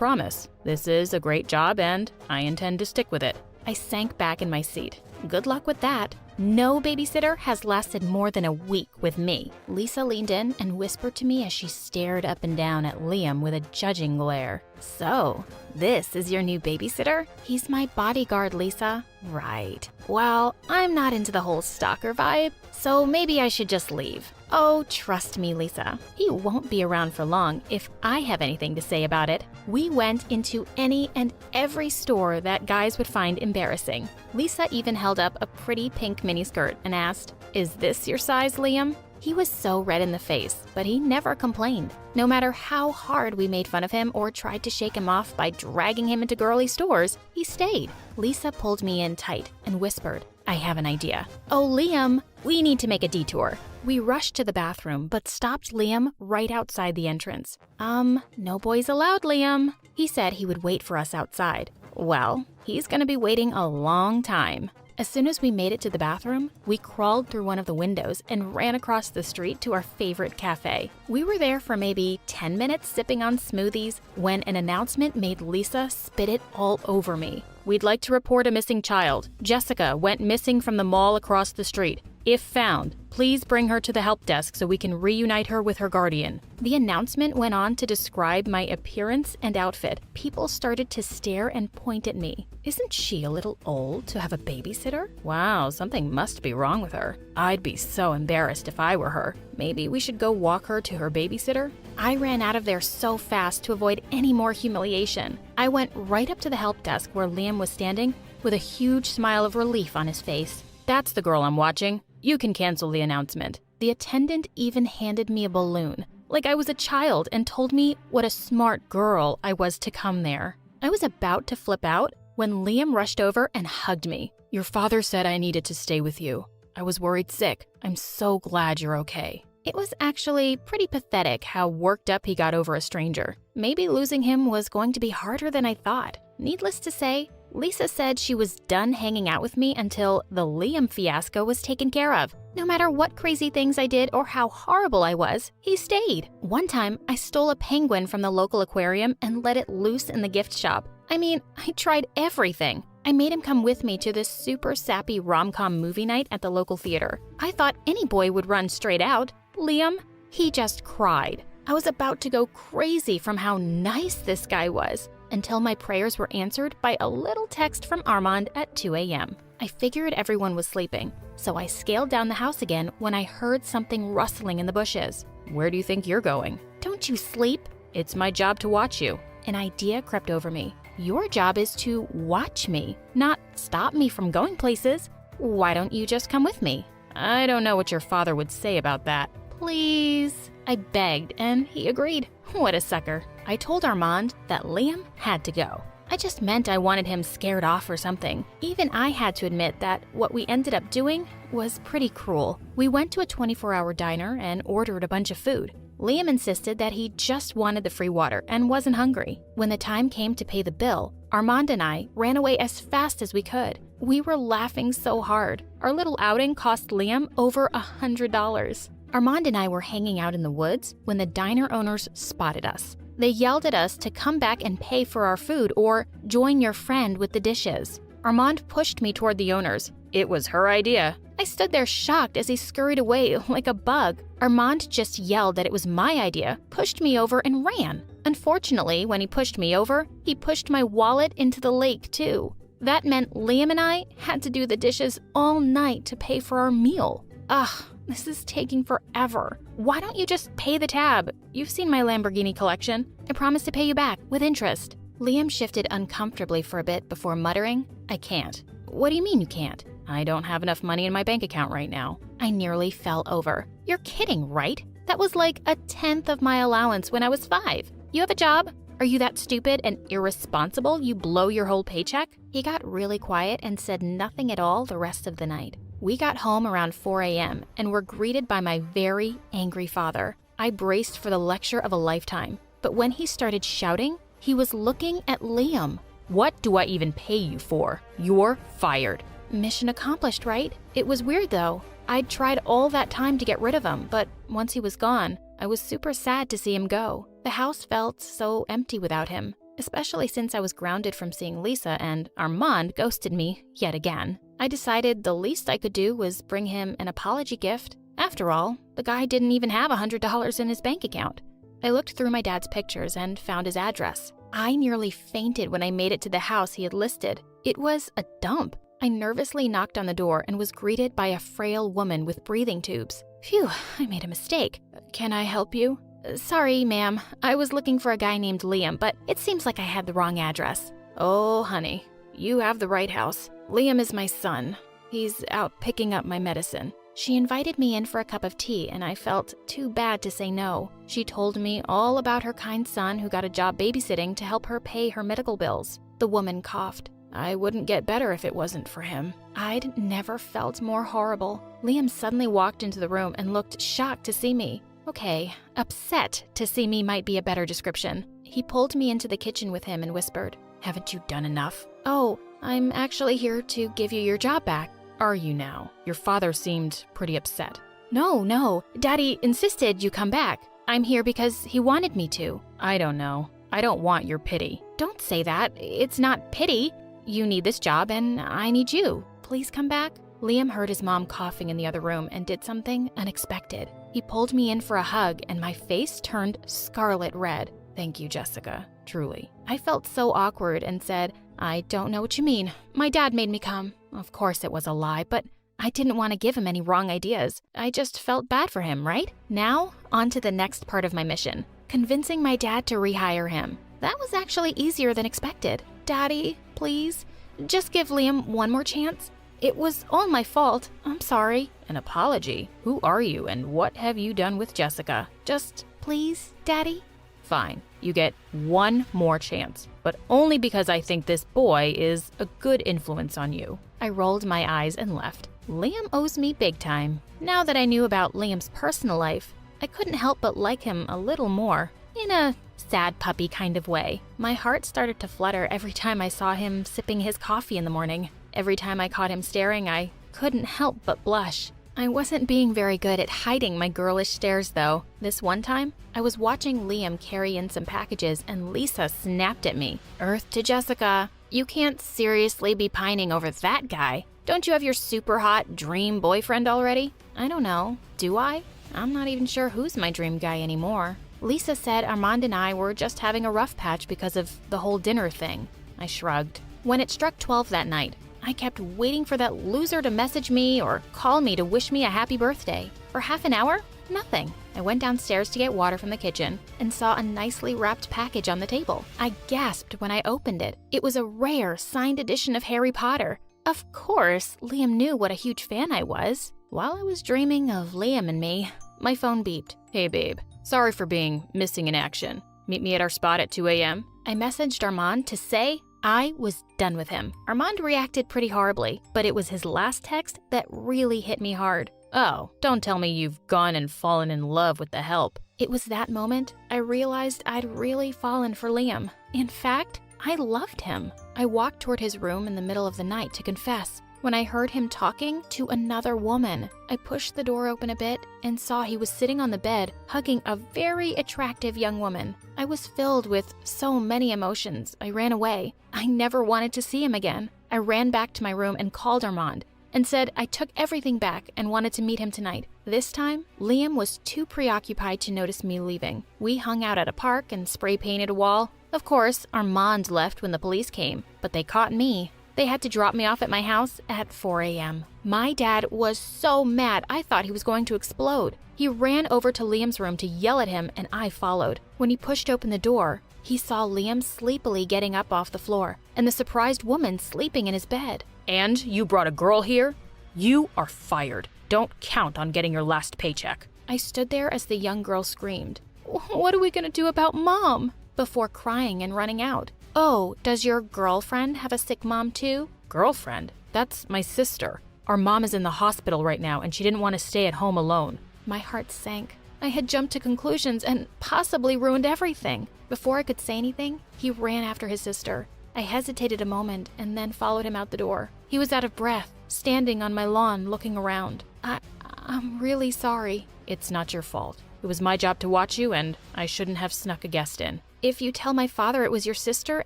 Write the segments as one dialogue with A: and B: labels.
A: Promise, this is a great job and I intend to stick with it. I sank back in my seat. Good luck with that. No babysitter has lasted more than a week with me. Lisa leaned in and whispered to me as she stared up and down at Liam with a judging glare. So, this is your new babysitter? He's my bodyguard, Lisa. Right. Well, I'm not into the whole stalker vibe, so maybe I should just leave. Oh, trust me, Lisa. He won't be around for long if I have anything to say about it. We went into any and every store that guys would find embarrassing. Lisa even held up a pretty pink miniskirt and asked, "Is this your size, Liam?" He was so red in the face, but he never complained. No matter how hard we made fun of him or tried to shake him off by dragging him into girly stores, he stayed. Lisa pulled me in tight and whispered, "I have an idea." "Oh, Liam, we need to make a detour." We rushed to the bathroom, but stopped Liam right outside the entrance. No boys allowed, Liam." He said he would wait for us outside. Well, he's gonna be waiting a long time. As soon as we made it to the bathroom, we crawled through one of the windows and ran across the street to our favorite cafe. We were there for maybe 10 minutes sipping on smoothies when an announcement made Lisa spit it all over me. "We'd like to report a missing child. Jessica went missing from the mall across the street. If found, please bring her to the help desk so we can reunite her with her guardian." The announcement went on to describe my appearance and outfit. People started to stare and point at me. Isn't she a little old to have a babysitter? Wow, something must be wrong with her. I'd be so embarrassed if I were her. Maybe we should go walk her to her babysitter? I ran out of there so fast to avoid any more humiliation. I went right up to the help desk where Liam was standing with a huge smile of relief on his face. "That's the girl I'm watching. You can cancel the announcement." The attendant even handed me a balloon, like I was a child, and told me what a smart girl I was to come there. I was about to flip out when Liam rushed over and hugged me. "Your father said I needed to stay with you. I was worried sick. I'm so glad you're okay." It was actually pretty pathetic how worked up he got over a stranger. Maybe losing him was going to be harder than I thought. Needless to say, Lisa said she was done hanging out with me until the Liam fiasco was taken care of. No matter what crazy things I did or how horrible I was, he stayed. One time, I stole a penguin from the local aquarium and let it loose in the gift shop. I mean, I tried everything. I made him come with me to this super sappy rom-com movie night at the local theater. I thought any boy would run straight out. Liam, he just cried. I was about to go crazy from how nice this guy was, until my prayers were answered by a little text from Armand at 2 a.m. I figured everyone was sleeping, so I scaled down the house again when I heard something rustling in the bushes. "Where do you think you're going?" "Don't you sleep?" "It's my job to watch you." An idea crept over me. Your job is to watch me, not stop me from going places. Why don't you just come with me? I don't know what your father would say about that. Please, I begged, and he agreed. What a sucker. I told Armand that Liam had to go. I just meant I wanted him scared off or something. Even I had to admit that what we ended up doing was pretty cruel. We went to a 24-hour diner and ordered a bunch of food. Liam insisted that he just wanted the free water and wasn't hungry. When the time came to pay the bill, Armand and I ran away as fast as we could. We were laughing so hard. Our little outing cost Liam over $100. Armand and I were hanging out in the woods when the diner owners spotted us. They yelled at us to come back and pay for our food or join your friend with the dishes. Armand pushed me toward the owners. It was her idea. I stood there shocked as he scurried away like a bug. Armand just yelled that it was my idea, pushed me over, and ran. Unfortunately, when he pushed me over, he pushed my wallet into the lake too. That meant Liam and I had to do the dishes all night to pay for our meal. Ugh, this is taking forever. Why don't you just pay the tab? You've seen my Lamborghini collection. I promise to pay you back with interest. Liam shifted uncomfortably for a bit before muttering, I can't. What do you mean you can't? I don't have enough money in my bank account right now. I nearly fell over. You're kidding, right? That was like 1/10 of my allowance when I was 5. You have a job? Are you that stupid and irresponsible you blow your whole paycheck? He got really quiet and said nothing at all the rest of the night. We got home around 4 a.m. and were greeted by my very angry father. I braced for the lecture of a lifetime, but when he started shouting, he was looking at Liam. What do I even pay you for? You're fired. Mission accomplished, right? It was weird though. I'd tried all that time to get rid of him, but once he was gone, I was super sad to see him go. The house felt so empty without him, especially since I was grounded from seeing Lisa and Armand ghosted me yet again. I decided the least I could do was bring him an apology gift. After all, the guy didn't even have $100 in his bank account. I looked through my dad's pictures and found his address. I nearly fainted when I made it to the house he had listed. It was a dump. I nervously knocked on the door and was greeted by a frail woman with breathing tubes. Phew, I made a mistake. Can I help you? Sorry, ma'am. I was looking for a guy named Liam, but it seems like I had the wrong address. Oh, honey, you have the right house. Liam is my son. He's out picking up my medicine. She invited me in for a cup of tea, and I felt too bad to say no. She told me all about her kind son who got a job babysitting to help her pay her medical bills. The woman coughed. I wouldn't get better if it wasn't for him. I'd never felt more horrible. Liam suddenly walked into the room and looked shocked to see me. Okay, upset to see me might be a better description. He pulled me into the kitchen with him and whispered, "Haven't you done enough?" "Oh, I'm actually here to give you your job back." "Are you now? Your father seemed pretty upset." No, Daddy insisted you come back. I'm here because he wanted me to." "I don't know. I don't want your pity." "Don't say that. It's not pity. You need this job and I need you. Please come back." Liam heard his mom coughing in the other room and did something unexpected. He pulled me in for a hug and my face turned scarlet red. "Thank you, Jessica. Truly." I felt so awkward and said, "I don't know what you mean. My dad made me come." Of course it was a lie, but I didn't want to give him any wrong ideas. I just felt bad for him, right? Now, on to the next part of my mission, convincing my dad to rehire him. That was actually easier than expected. "Daddy, please, just give Liam one more chance. It was all my fault. I'm sorry."
B: "An apology? Who are you and what have you done with Jessica?"
A: "Just please, Daddy."
B: "Fine, you get one more chance, but only because I think this boy is a good influence on you."
A: I rolled my eyes and left. Liam owes me big time. Now that I knew about Liam's personal life, I couldn't help but like him a little more, in a sad puppy kind of way. My heart started to flutter every time I saw him sipping his coffee in the morning. Every time I caught him staring, I couldn't help but blush. I wasn't being very good at hiding my girlish stares, though. This one time, I was watching Liam carry in some packages and Lisa snapped at me. "Earth to Jessica, you can't seriously be pining over that guy. Don't you have your super hot dream boyfriend already?" "I don't know. Do I? I'm not even sure who's my dream guy anymore." Lisa said Armand and I were just having a rough patch because of the whole dinner thing. I shrugged. When it struck 12 that night, I kept waiting for that loser to message me or call me to wish me a happy birthday. For half an hour, nothing. I went downstairs to get water from the kitchen and saw a nicely wrapped package on the table. I gasped when I opened it. It was a rare, signed edition of Harry Potter. Of course, Liam knew what a huge fan I was. While I was dreaming of Liam and me, my phone beeped.
B: "Hey babe, sorry for being missing in action. Meet me at our spot at 2 a.m.
A: I messaged Armand to say I was done with him. Armand reacted pretty horribly, but it was his last text that really hit me hard.
B: "Oh, don't tell me you've gone and fallen in love with the help."
A: It was that moment I realized I'd really fallen for Liam. In fact, I loved him. I walked toward his room in the middle of the night to confess. When I heard him talking to another woman, I pushed the door open a bit and saw he was sitting on the bed, hugging a very attractive young woman. I was filled with so many emotions, I ran away. I never wanted to see him again. I ran back to my room and called Armand and said I took everything back and wanted to meet him tonight. This time, Liam was too preoccupied to notice me leaving. We hung out at a park and spray painted a wall. Of course, Armand left when the police came, but they caught me. They had to drop me off at my house at 4 a.m. My dad was so mad I thought he was going to explode. He ran over to Liam's room to yell at him and I followed. When he pushed open the door, he saw Liam sleepily getting up off the floor and the surprised woman sleeping in his bed.
B: "And you brought a girl here? You are fired. Don't count on getting your last paycheck."
A: I stood there as the young girl screamed, "What are we going to do about Mom?" before crying and running out. "Oh, does your girlfriend have a sick mom too?"
B: "Girlfriend? That's my sister. Our mom is in the hospital right now and she didn't want to stay at home alone."
A: My heart sank. I had jumped to conclusions and possibly ruined everything. Before I could say anything, he ran after his sister. I hesitated a moment and then followed him out the door. He was out of breath, standing on my lawn looking around. I'm really sorry."
B: "It's not your fault. It was my job to watch you and I shouldn't have snuck a guest in."
A: if you tell my father it was your sister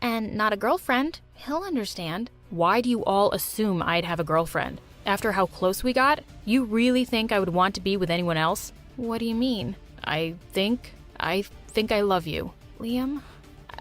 A: and not a girlfriend, he'll understand.
B: Why do you all assume I'd have a girlfriend? After how close we got, you really think I would want to be with anyone else?
A: What do you mean?
B: I think I love you.
A: Liam,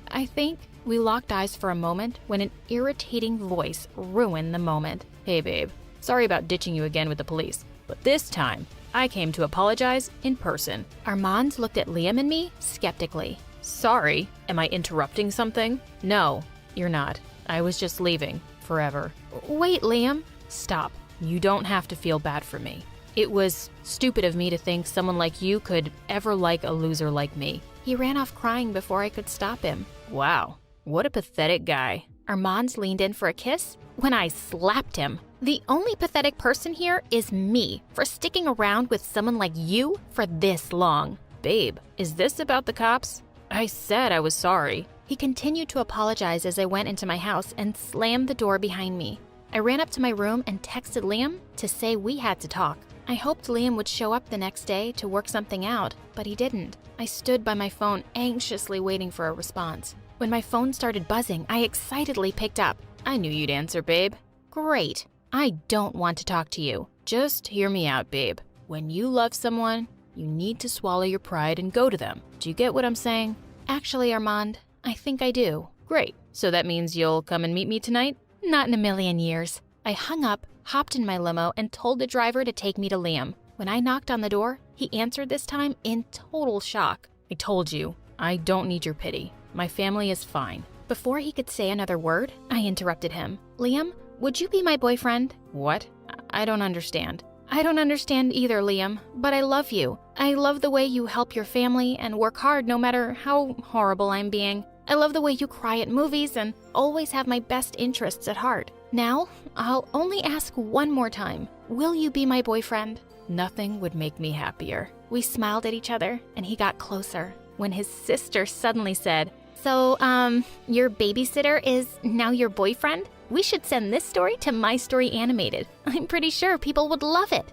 A: I think... We locked eyes for a moment when an irritating voice ruined the moment.
B: Hey babe, sorry about ditching you again with the police, but this time, I came to apologize in person.
A: Armand looked at Liam and me skeptically.
B: Sorry, am I interrupting something? No, you're not. I was just leaving, forever.
A: Wait, Liam.
B: Stop. You don't have to feel bad for me. It was stupid of me to think someone like you could ever like a loser like me.
A: He ran off crying before I could stop him.
B: Wow, what a pathetic guy.
A: Armand leaned in for a kiss when I slapped him. The only pathetic person here is me for sticking around with someone like you for this long.
B: Babe, is this about the cops? I said I was sorry.
A: He continued to apologize as I went into my house and slammed the door behind me. I ran up to my room and texted Liam to say we had to talk. I hoped Liam would show up the next day to work something out, but he didn't. I stood by my phone anxiously waiting for a response. When my phone started buzzing, I excitedly picked up.
B: I knew you'd answer, babe.
A: Great. I don't want to talk to you.
B: Just hear me out, babe. When you love someone, you need to swallow your pride and go to them. Do you get what I'm saying?
A: Actually, Armand, I think I do.
B: Great. So that means you'll come and meet me tonight?
A: Not in a million years. I hung up, hopped in my limo, and told the driver to take me to Liam. When I knocked on the door, he answered this time in total shock.
B: I told you, I don't need your pity. My family is fine.
A: Before he could say another word, I interrupted him. Liam, would you be my boyfriend?
B: What? I don't understand.
A: I don't understand either, Liam, but I love you. I love the way you help your family and work hard no matter how horrible I'm being. I love the way you cry at movies and always have my best interests at heart. Now, I'll only ask one more time. Will you be my boyfriend?
B: Nothing would make me happier.
A: We smiled at each other and he got closer when his sister suddenly said, So, your babysitter is now your boyfriend? We should send this story to My Story Animated. I'm pretty sure people would love it.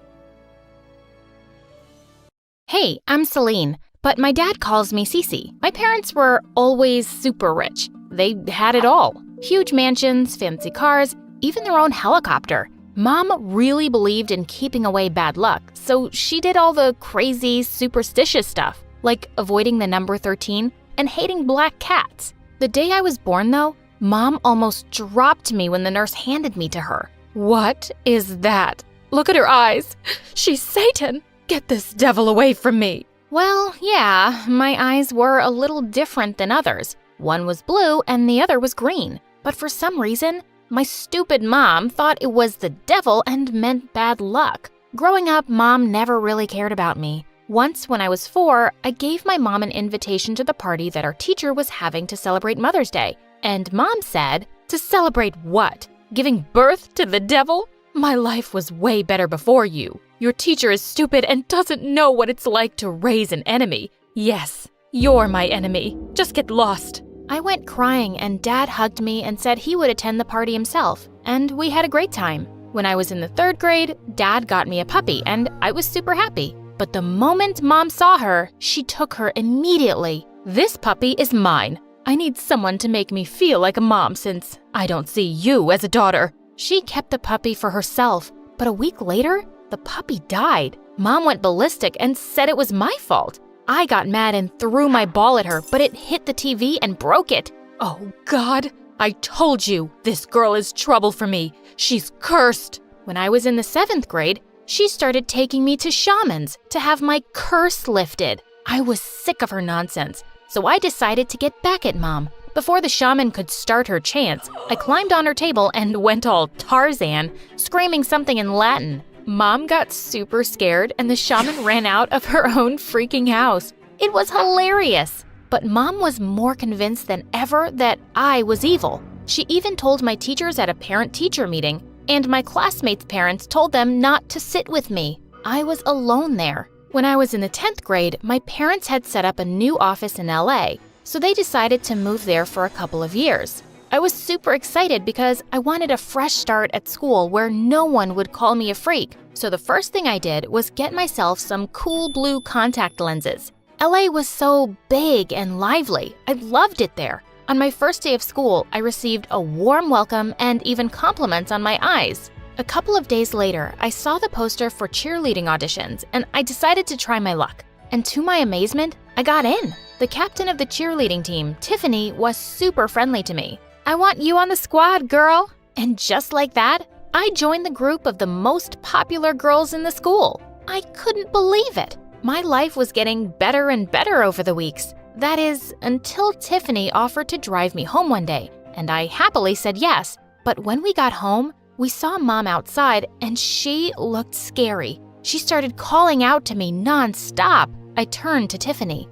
A: Hey, I'm Celine, but my dad calls me Cece. My parents were always super rich. They had it all. Huge mansions, fancy cars, even their own helicopter. Mom really believed in keeping away bad luck, so she did all the crazy, superstitious stuff, like avoiding the number 13 and hating black cats. The day I was born, though, Mom almost dropped me when the nurse handed me to her.
B: What is that? Look at her eyes. She's Satan. Get this devil away from me.
A: Well, yeah, my eyes were a little different than others. One was blue and the other was green. But for some reason, my stupid mom thought it was the devil and meant bad luck. Growing up, Mom never really cared about me. Once, when I was 4, I gave my mom an invitation to the party that our teacher was having to celebrate Mother's Day. And Mom said,
B: To celebrate what? Giving birth to the devil? My life was way better before you. Your teacher is stupid and doesn't know what it's like to raise an enemy. Yes, you're my enemy. Just get lost.
A: I went crying and Dad hugged me and said he would attend the party himself. And we had a great time. When I was in the 3rd grade, Dad got me a puppy and I was super happy. But the moment Mom saw her, she took her immediately.
B: This puppy is mine. I need someone to make me feel like a mom since I don't see you as a daughter.
A: She kept the puppy for herself, but a week later, the puppy died. Mom went ballistic and said it was my fault. I got mad and threw my ball at her, but it hit the TV and broke it.
B: Oh, God, I told you, this girl is trouble for me. She's cursed.
A: When I was in the 7th grade, she started taking me to shamans to have my curse lifted. I was sick of her nonsense, so I decided to get back at Mom. Before the shaman could start her chants, I climbed on her table and went all Tarzan, screaming something in Latin. Mom got super scared and the shaman ran out of her own freaking house. It was hilarious. But Mom was more convinced than ever that I was evil. She even told my teachers at a parent-teacher meeting, and my classmates' parents told them not to sit with me. I was alone there. When I was in the 10th grade, my parents had set up a new office in LA, so they decided to move there for a couple of years. I was super excited because I wanted a fresh start at school where no one would call me a freak. So the first thing I did was get myself some cool blue contact lenses. LA was so big and lively. I loved it there. On my first day of school, I received a warm welcome and even compliments on my eyes. A couple of days later, I saw the poster for cheerleading auditions and I decided to try my luck. And to my amazement, I got in. The captain of the cheerleading team, Tiffany, was super friendly to me. "I want you on the squad, girl." And just like that, I joined the group of the most popular girls in the school. I couldn't believe it. My life was getting better and better over the weeks. That is, until Tiffany offered to drive me home one day, and I happily said yes. But when we got home, we saw Mom outside, and she looked scary. She started calling out to me nonstop. I turned to Tiffany.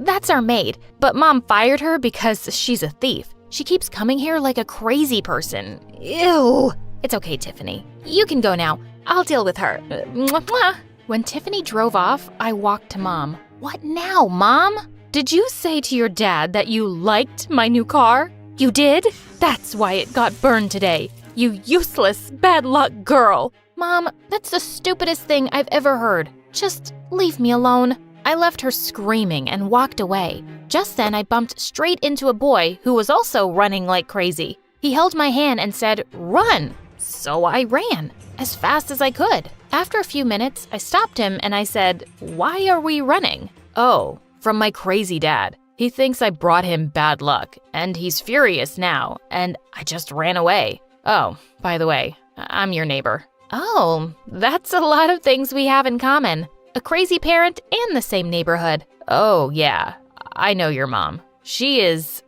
A: "That's our maid, but Mom fired her because she's a thief. She keeps coming here like a crazy person. Ew." "It's okay, Tiffany. You can go now. I'll deal with her." Mwah, mwah. When Tiffany drove off, I walked to Mom. "What now, Mom?"
B: Did you say to your dad that you liked my new car? You did? That's why it got burned today. You useless, bad luck girl.
A: "Mom, that's the stupidest thing I've ever heard. Just leave me alone." I left her screaming and walked away. Just then, I bumped straight into a boy who was also running like crazy. He held my hand and said, "Run!" So I ran, as fast as I could. After a few minutes, I stopped him and I said, "Why are we running?"
B: "Oh, from my crazy dad. He thinks I brought him bad luck, and he's furious now, and I just ran away. Oh, by the way, I'm your neighbor."
A: Oh, that's a lot of things we have in common. A crazy parent and the same neighborhood.
B: Oh, yeah, I know your mom. She is…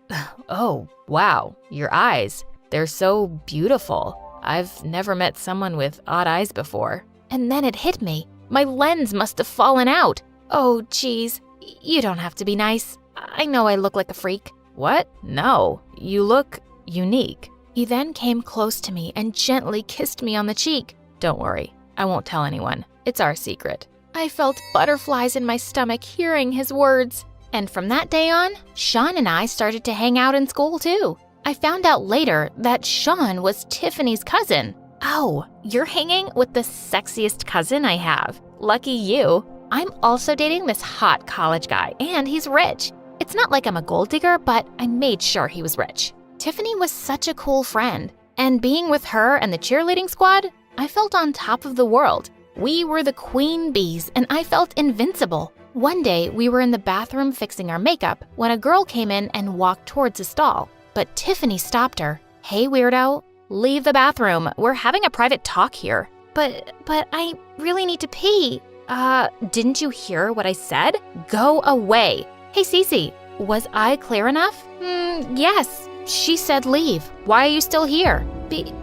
B: Oh, wow, your eyes. They're so beautiful. I've never met someone with odd eyes before.
A: And then it hit me. My lens must have fallen out. Oh, geez. You don't have to be nice. I know I look like a freak.
B: What? No, you look unique.
A: He then came close to me and gently kissed me on the cheek.
B: Don't worry, I won't tell anyone. It's our secret.
A: I felt butterflies in my stomach hearing his words. And from that day on, Sean and I started to hang out in school too. I found out later that Sean was Tiffany's cousin. Oh, you're hanging with the sexiest cousin I have. Lucky you. I'm also dating this hot college guy, and he's rich. It's not like I'm a gold digger, but I made sure he was rich. Tiffany was such a cool friend, and being with her and the cheerleading squad, I felt on top of the world. We were the queen bees, and I felt invincible. One day, we were in the bathroom fixing our makeup when a girl came in and walked towards a stall. But Tiffany stopped her. "Hey, weirdo, leave the bathroom. We're having a private talk here." But I really need to pee." Didn't you hear what I said? Go away." "Hey, Cece, was I clear enough?" Yes. She said leave. Why are you still here?"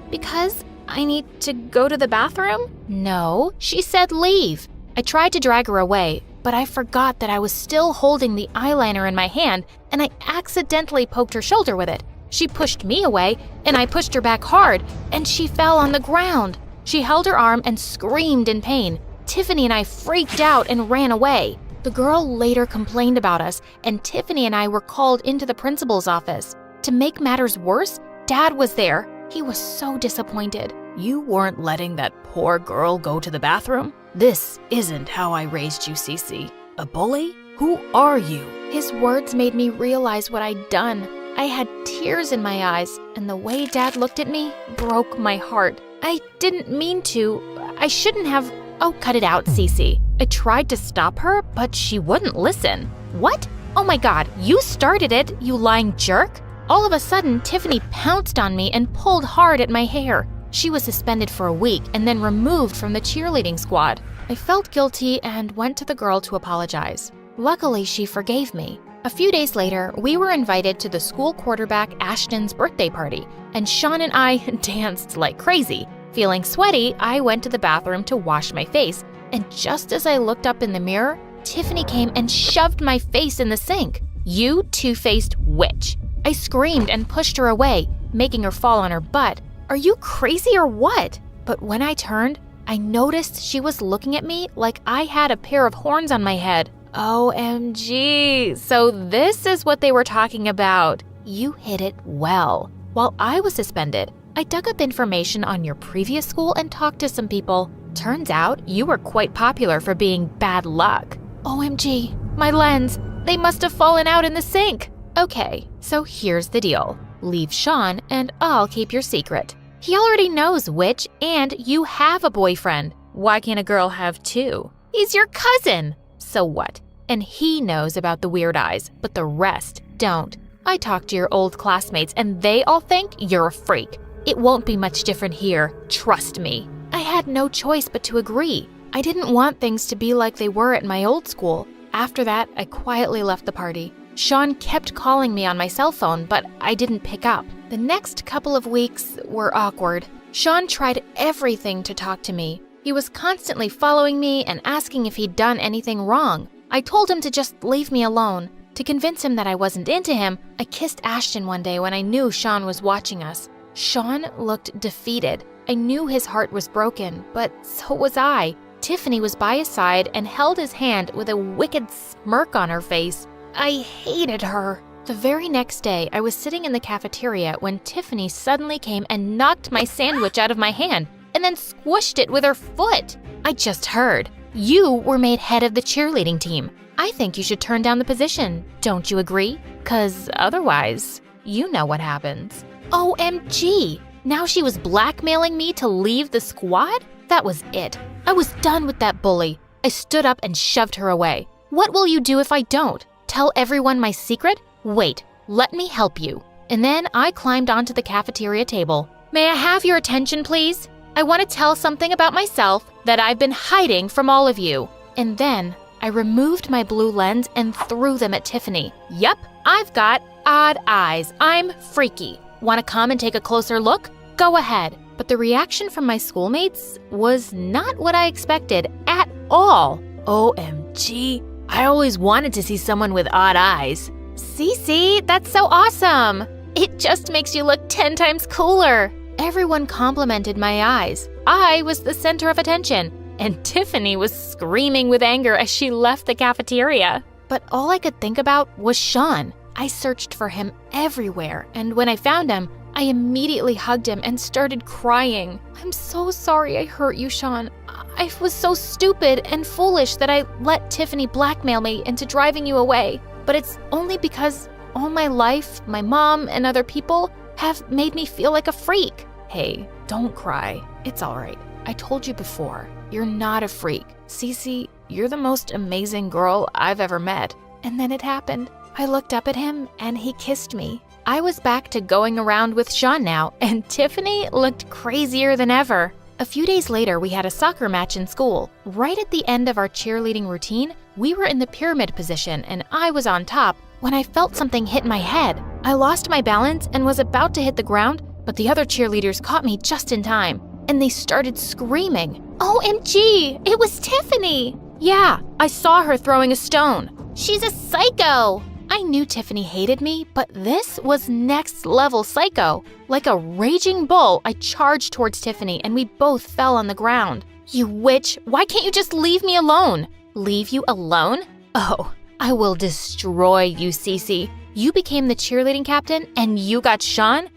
A: Because I need to go to the bathroom?" "No, she said leave." I tried to drag her away, but I forgot that I was still holding the eyeliner in my hand, and I accidentally poked her shoulder with it. She pushed me away, and I pushed her back hard, and she fell on the ground. She held her arm and screamed in pain. Tiffany and I freaked out and ran away. The girl later complained about us, and Tiffany and I were called into the principal's office. To make matters worse, Dad was there. He was so disappointed.
B: You weren't letting that poor girl go to the bathroom? This isn't how I raised you, Cece. A bully? Who are you?
A: His words made me realize what I'd done. I had tears in my eyes, and the way Dad looked at me broke my heart. I didn't mean to. I shouldn't have. Oh, cut it out, Cece. I tried to stop her, but she wouldn't listen. What? Oh my God, you started it, you lying jerk. All of a sudden, Tiffany pounced on me and pulled hard at my hair. She was suspended for a week and then removed from the cheerleading squad. I felt guilty and went to the girl to apologize. Luckily, she forgave me. A few days later, we were invited to the school quarterback Ashton's birthday party, and Sean and I danced like crazy. Feeling sweaty, I went to the bathroom to wash my face, and just as I looked up in the mirror, Tiffany came and shoved my face in the sink. "You two-faced witch." I screamed and pushed her away, making her fall on her butt. "Are you crazy or what?" But when I turned, I noticed she was looking at me like I had a pair of horns on my head. OMG, so this is what they were talking about. You hit it well. While I was suspended, I dug up information on your previous school and talked to some people. Turns out you were quite popular for being bad luck. OMG,
B: My lens, they must have fallen out in the sink. Okay, so here's the deal. Leave Sean and I'll keep your secret. He already knows which, and you have a boyfriend. Why can't a girl have two? He's your cousin. So what? And he knows about the weird eyes, but the rest don't. I talked to your old classmates and they all think you're a freak. It won't be much different here, trust me. I had no choice but to agree. I didn't want things to be like they were at my old school. After that, I quietly left the party. Sean kept calling me on my cell phone, but I didn't pick up. The next couple of weeks were awkward. Sean tried everything to talk to me. He was constantly following me and asking if he'd done anything wrong. I told him to just leave me alone. To convince him that I wasn't into him, I kissed Ashton one day when I knew Sean was watching us. Sean looked defeated. I knew his heart was broken, but so was I. Tiffany was by his side and held his hand with a wicked smirk on her face. I hated her. The very next day, I was sitting in the cafeteria when Tiffany suddenly came and knocked my sandwich out of my hand and then squished it with her foot. I just heard. You were made head of the cheerleading team. I think you should turn down the position. Don't you agree? 'Cause otherwise, you know what happens. OMG! Now she was blackmailing me to leave the squad? That was it. I was done with that bully. I stood up and shoved her away. What will you do if I don't? Tell everyone my secret? Wait, let me help you. And then I climbed onto the cafeteria table. May I have your attention, please? I want to tell something about myself that I've been hiding from all of you. And then I removed my blue lens and threw them at Tiffany. Yup, I've got odd eyes. I'm freaky. Want to come and take a closer look? Go ahead. But the reaction from my schoolmates was not what I expected at all. OMG, I always wanted to see someone with odd eyes. Cece, that's so awesome. It just makes you look 10 times cooler. Everyone complimented my eyes. I was the center of attention, and Tiffany was screaming with anger as she left the cafeteria. But all I could think about was Sean. I searched for him everywhere, and when I found him, I immediately hugged him and started crying. I'm so sorry I hurt you, Sean. I was so stupid and foolish that I let Tiffany blackmail me into driving you away. But it's only because all my life, my mom and other people have made me feel like a freak. Hey, don't cry. It's all right. I told you before, you're not a freak. Cece, you're the most amazing girl I've ever met. And then it happened. I looked up at him and he kissed me. I was back to going around with Sean now, and Tiffany looked crazier than ever. A few days later, we had a soccer match in school. Right at the end of our cheerleading routine, we were in the pyramid position and I was on top when I felt something hit my head. I lost my balance and was about to hit the ground, but the other cheerleaders caught me just in time, and they started screaming. OMG, it was Tiffany! Yeah, I saw her throwing a stone. She's a psycho! I knew Tiffany hated me, but this was next level psycho. Like a raging bull, I charged towards Tiffany and we both fell on the ground. You witch, why can't you just leave me alone? Leave you alone? Oh, I will destroy you, Cece. You became the cheerleading captain and you got Sean?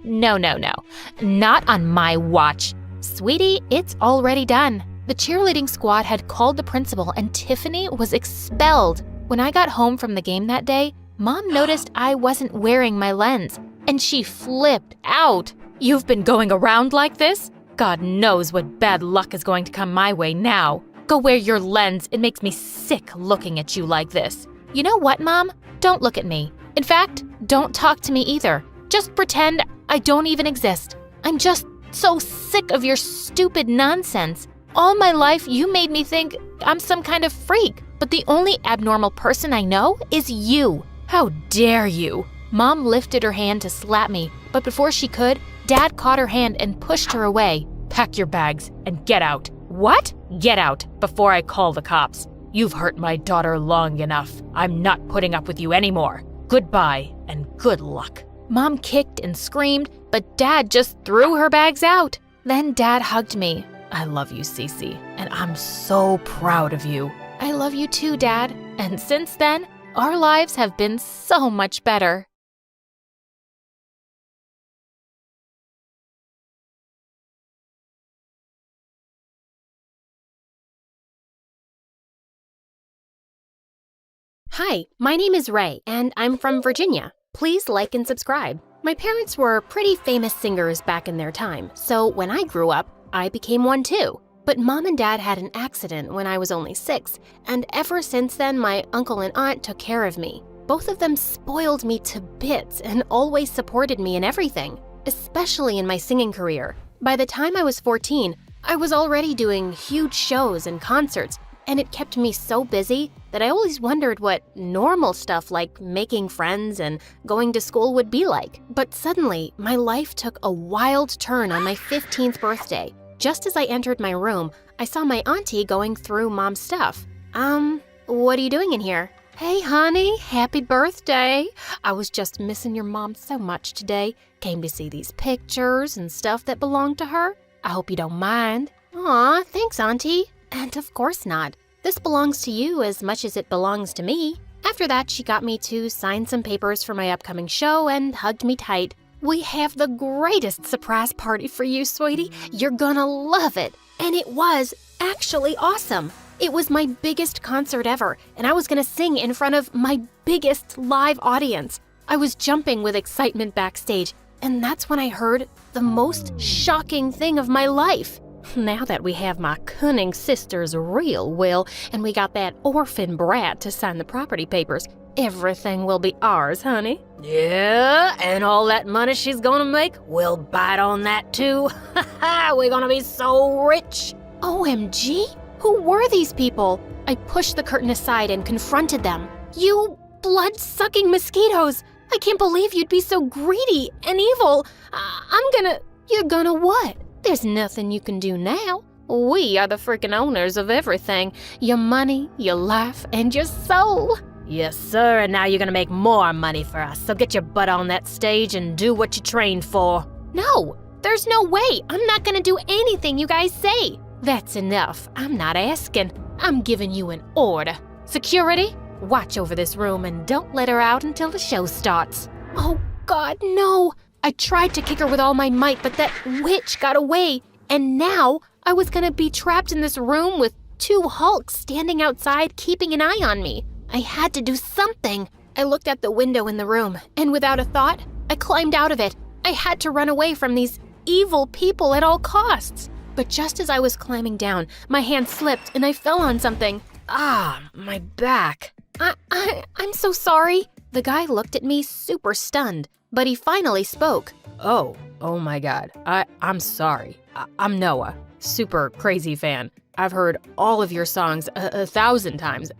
B: No. Not on my watch. Sweetie, it's already done. The cheerleading squad had called the principal and Tiffany was expelled. When I got home from the game that day, Mom noticed I wasn't wearing my lens, and she flipped out. You've been going around like this? God knows what bad luck is going to come my way now. Go wear your lens. It makes me sick looking at you like this. You know what, Mom? Don't look at me. In fact, don't talk to me either. Just pretend I don't even exist. I'm just so sick of your stupid nonsense. All my life, you made me think I'm some kind of freak, but the only abnormal person I know is you. How dare you? Mom lifted her hand to slap me, but before she could, Dad caught her hand and pushed her away. Pack your bags and get out. What? Get out before I call the cops. You've hurt my daughter long enough. I'm not putting up with you anymore. Goodbye and good luck. Mom kicked and screamed, but Dad just threw her bags out. Then Dad hugged me. I love you, Cece, and I'm so proud of you. I love you too, Dad. And since then, our lives have been so much better.
A: Hi, my name is Ray, and I'm from Virginia. Please like and subscribe. My parents were pretty famous singers back in their time, so when I grew up, I became one too. But Mom and Dad had an accident when I was only 6, and ever since then, my uncle and aunt took care of me. Both of them spoiled me to bits and always supported me in everything, especially in my singing career. By the time I was 14, I was already doing huge shows and concerts, and it kept me so busy that I always wondered what normal stuff like making friends and going to school would be like. But suddenly, my life took a wild turn on my 15th birthday. Just as I entered my room, I saw my auntie going through Mom's stuff. What are you doing in here? Hey, honey, happy birthday. I was just missing your mom so much today. Came to see these pictures and stuff that belonged to her. I hope you don't mind. Aw, thanks, auntie. And of course not. This belongs to you as much as it belongs to me. After that, she got me to sign some papers for my upcoming show and hugged me tight. We have the greatest surprise party for you, sweetie. You're gonna love it. And it was actually awesome. It was my biggest concert ever, and I was gonna sing in front of my biggest live audience. I was jumping with excitement backstage, and that's when I heard the most shocking thing of my life. Now that we have my cunning sister's real will and we got that orphan brat to sign the property papers, everything will be ours, honey. Yeah, and all that money she's gonna make, we'll bite on that too. We're gonna be so rich. OMG, who were these people? I pushed the curtain aside and confronted them. You blood-sucking mosquitoes! I can't believe you'd be so greedy and evil. You're gonna what? There's nothing you can do now. We are the freaking owners of everything. Your money, your life, and your soul. Yes, sir, and now you're gonna make more money for us, so get your butt on that stage and do what you trained for. No, there's no way. I'm not gonna do anything you guys say. That's enough. I'm not asking. I'm giving you an order. Security, watch over this room and don't let her out until the show starts. Oh, God, no. I tried to kick her with all my might, but that witch got away. And now I was gonna be trapped in this room with 2 Hulks standing outside keeping an eye on me. I had to do something. I looked at the window in the room, and without a thought, I climbed out of it. I had to run away from these evil people at all costs. But just as I was climbing down, my hand slipped and I fell on something. Ah, my back. I'm so sorry. The guy looked at me super stunned, but he finally spoke. Oh my God. I'm sorry. I'm Noah, super crazy fan. I've heard all of your songs 1,000 times.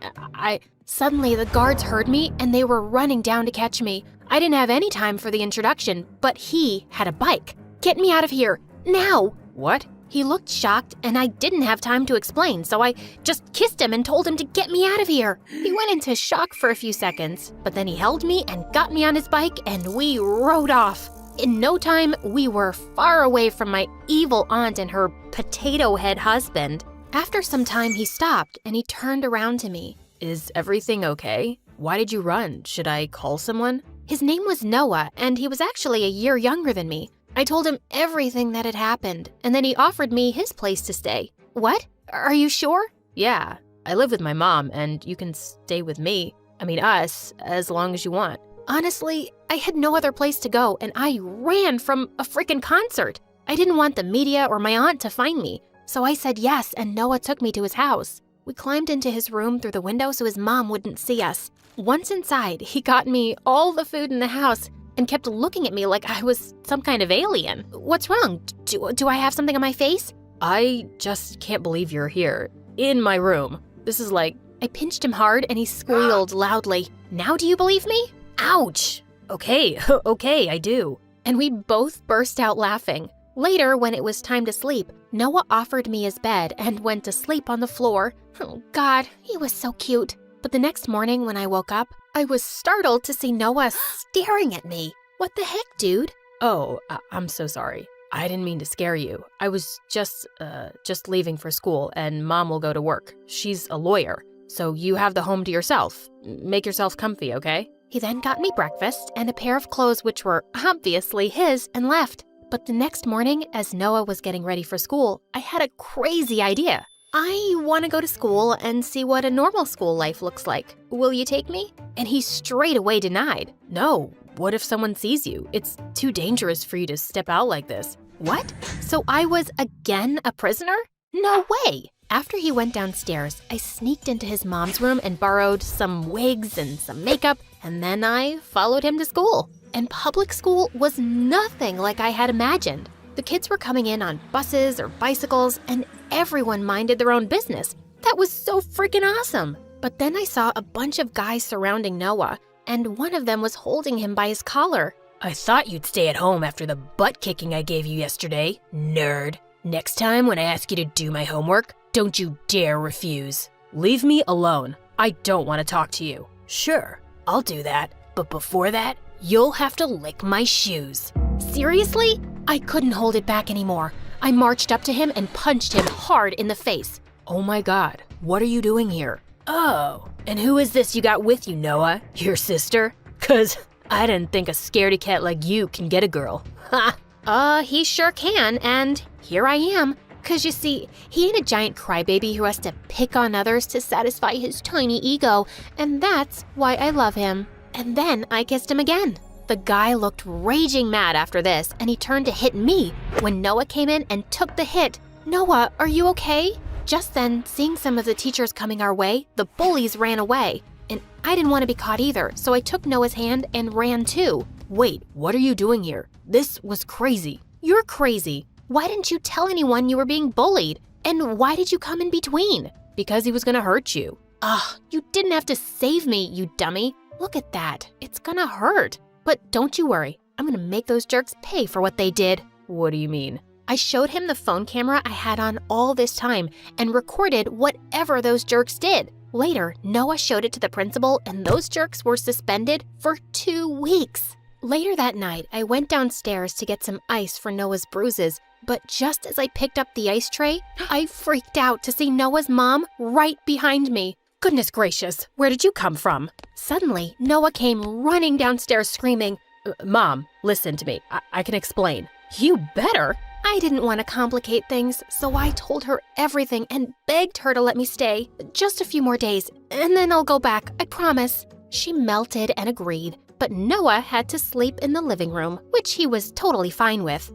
A: Suddenly the guards heard me and they were running down to catch me. I didn't have any time for the introduction, but he had a bike. Get me out of here, now! What? He looked shocked and I didn't have time to explain, so I just kissed him and told him to get me out of here. He went into shock for a few seconds, but then he held me and got me on his bike and we rode off. In no time, we were far away from my evil aunt and her potato head husband. After some time, he stopped and he turned around to me. Is everything okay? Why did you run? Should I call someone? His name was Noah, and he was actually a year younger than me. I told him everything that had happened, and then he offered me his place to stay. What? Are you sure? Yeah, I live with my mom, and you can stay with me. I mean us, as long as you want. Honestly, I had no other place to go, and I ran from a freaking concert. I didn't want the media or my aunt to find me, so I said yes, and Noah took me to his house. We climbed into his room through the window so his mom wouldn't see us. Once inside, he got me all the food in the house and kept looking at me like I was some kind of alien. What's wrong? Do I have something on my face? I just can't believe you're here, in my room. This is like... I pinched him hard and he squealed loudly. Now do you believe me? Ouch! Okay, I do. And we both burst out laughing. Later, when it was time to sleep, Noah offered me his bed and went to sleep on the floor. Oh God, he was so cute. But the next morning when I woke up, I was startled to see Noah staring at me. What the heck, dude? Oh, I'm so sorry. I didn't mean to scare you. I was just leaving for school and Mom will go to work. She's a lawyer, so you have the home to yourself. Make yourself comfy, okay? He then got me breakfast and a pair of clothes which were obviously his and left. But the next morning, as Noah was getting ready for school, I had a crazy idea. I want to go to school and see what a normal school life looks like. Will you take me? And he straight away denied. No, what if someone sees you? It's too dangerous for you to step out like this. What? So I was again a prisoner? No way! After he went downstairs, I sneaked into his mom's room and borrowed some wigs and some makeup, and then I followed him to school. And public school was nothing like I had imagined. The kids were coming in on buses or bicycles, and everyone minded their own business. That was so freaking awesome. But then I saw a bunch of guys surrounding Noah, and one of them was holding him by his collar.
B: I thought you'd stay at home after the butt kicking I gave you yesterday, nerd. Next time when I ask you to do my homework, don't you dare refuse. Leave me alone. I don't want to talk to you. Sure, I'll do that. But before that, you'll have to lick my shoes.
A: Seriously? I couldn't hold it back anymore. I marched up to him and punched him hard in the face.
B: Oh my God, what are you doing here? Oh, and who is this you got with you, Noah? Your sister? 'Cause I didn't think a scaredy cat like you can get a girl. Ha!
A: He sure can, and here I am. 'Cause you see, he ain't a giant crybaby who has to pick on others to satisfy his tiny ego, and that's why I love him. And then I kissed him again. The guy looked raging mad after this, and he turned to hit me when Noah came in and took the hit. Noah, are you okay? Just then, seeing some of the teachers coming our way, the bullies ran away. And I didn't want to be caught either, so I took Noah's hand and ran too.
B: Wait, what are you doing here? This was crazy.
A: You're crazy. Why didn't you tell anyone you were being bullied? And why did you come in between?
B: Because he was gonna hurt you.
A: You didn't have to save me, you dummy. Look at that. It's gonna hurt. But don't you worry. I'm gonna make those jerks pay for what they did.
B: What do you mean?
A: I showed him the phone camera I had on all this time and recorded whatever those jerks did. Later, Noah showed it to the principal, and those jerks were suspended for 2 weeks. Later that night, I went downstairs to get some ice for Noah's bruises, but just as I picked up the ice tray, I freaked out to see Noah's mom right behind me.
B: Goodness gracious, where did you come from?
A: Suddenly, Noah came running downstairs screaming,
B: Mom, listen to me. I can explain.
A: You better. I didn't want to complicate things, so I told her everything and begged her to let me stay. Just a few more days, and then I'll go back, I promise. She melted and agreed, but Noah had to sleep in the living room, which he was totally fine with.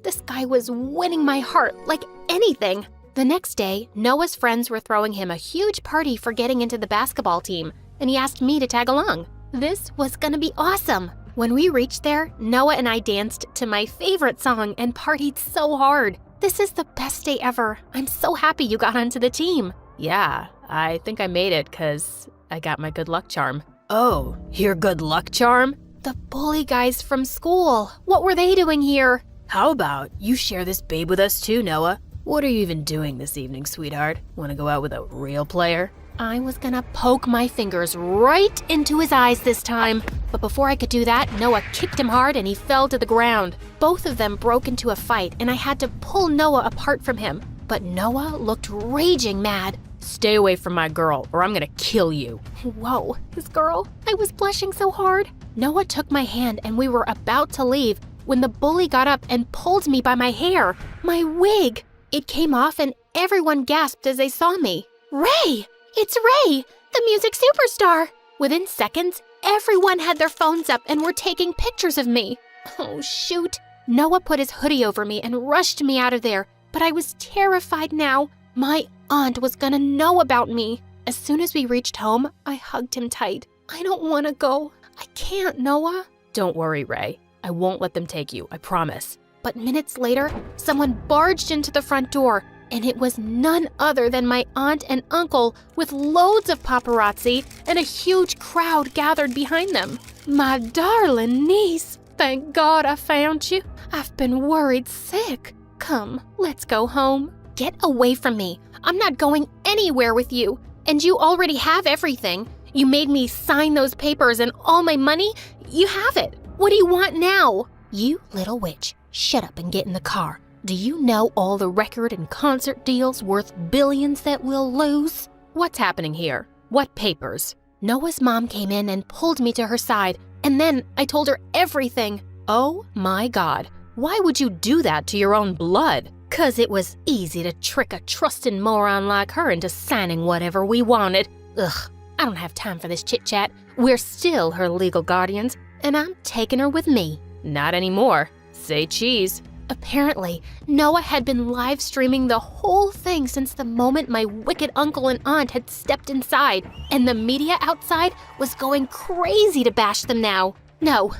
A: This guy was winning my heart like anything. The next day, Noah's friends were throwing him a huge party for getting into the basketball team, and he asked me to tag along. This was gonna be awesome. When we reached there, Noah and I danced to my favorite song and partied so hard. This is the best day ever. I'm so happy you got onto the team.
B: Yeah, I think I made it because I got my good luck charm. Oh, your good luck charm?
A: The bully guys from school. What were they doing here?
B: How about you share this babe with us too, Noah? What are you even doing this evening, sweetheart? Want to go out with a real player?
A: I was gonna poke my fingers right into his eyes this time. But before I could do that, Noah kicked him hard and he fell to the ground. Both of them broke into a fight and I had to pull Noah apart from him. But Noah looked raging mad.
B: Stay away from my girl or I'm gonna kill you.
A: Whoa, his girl? I was blushing so hard. Noah took my hand and we were about to leave when the bully got up and pulled me by my hair. My wig! It came off and everyone gasped as they saw me. Ray! It's Ray, the music superstar! Within seconds, everyone had their phones up and were taking pictures of me. Oh, shoot. Noah put his hoodie over me and rushed me out of there, but I was terrified now. My aunt was gonna know about me. As soon as we reached home, I hugged him tight. I don't want to go. I can't, Noah.
B: Don't worry, Ray. I won't let them take you, I promise.
A: But minutes later, someone barged into the front door, and it was none other than my aunt and uncle with loads of paparazzi and a huge crowd gathered behind them. My darling niece, thank God I found you. I've been worried sick. Come, let's go home. Get away from me. I'm not going anywhere with you. And you already have everything. You made me sign those papers and all my money. You have it. What do you want now? You little witch, shut up and get in the car. Do you know all the record and concert deals worth billions that we'll lose?
B: What's happening here? What papers?
A: Noah's mom came in and pulled me to her side, and then I told her everything.
B: Oh my God, why would you do that to your own blood?
A: 'Cause it was easy to trick a trusting moron like her into signing whatever we wanted. Ugh, I don't have time for this chit-chat. We're still her legal guardians, and I'm taking her with me.
B: Not anymore. Say cheese.
A: Apparently, Noah had been live streaming the whole thing since the moment my wicked uncle and aunt had stepped inside, and the media outside was going crazy to bash them now. No.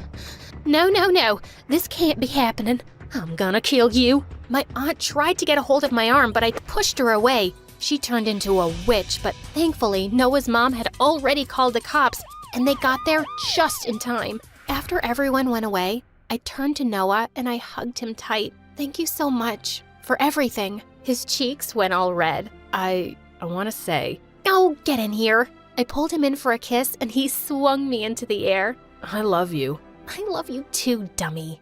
A: This can't be happening. I'm gonna kill you. My aunt tried to get a hold of my arm, but I pushed her away. She turned into a witch, but thankfully, Noah's mom had already called the cops, and they got there just in time. After everyone went away, I turned to Noah and I hugged him tight. Thank you so much for everything. His cheeks went all red.
B: I want to say,
A: Oh, get in here. I pulled him in for a kiss and he swung me into the air.
B: I love you.
A: I love you too, dummy.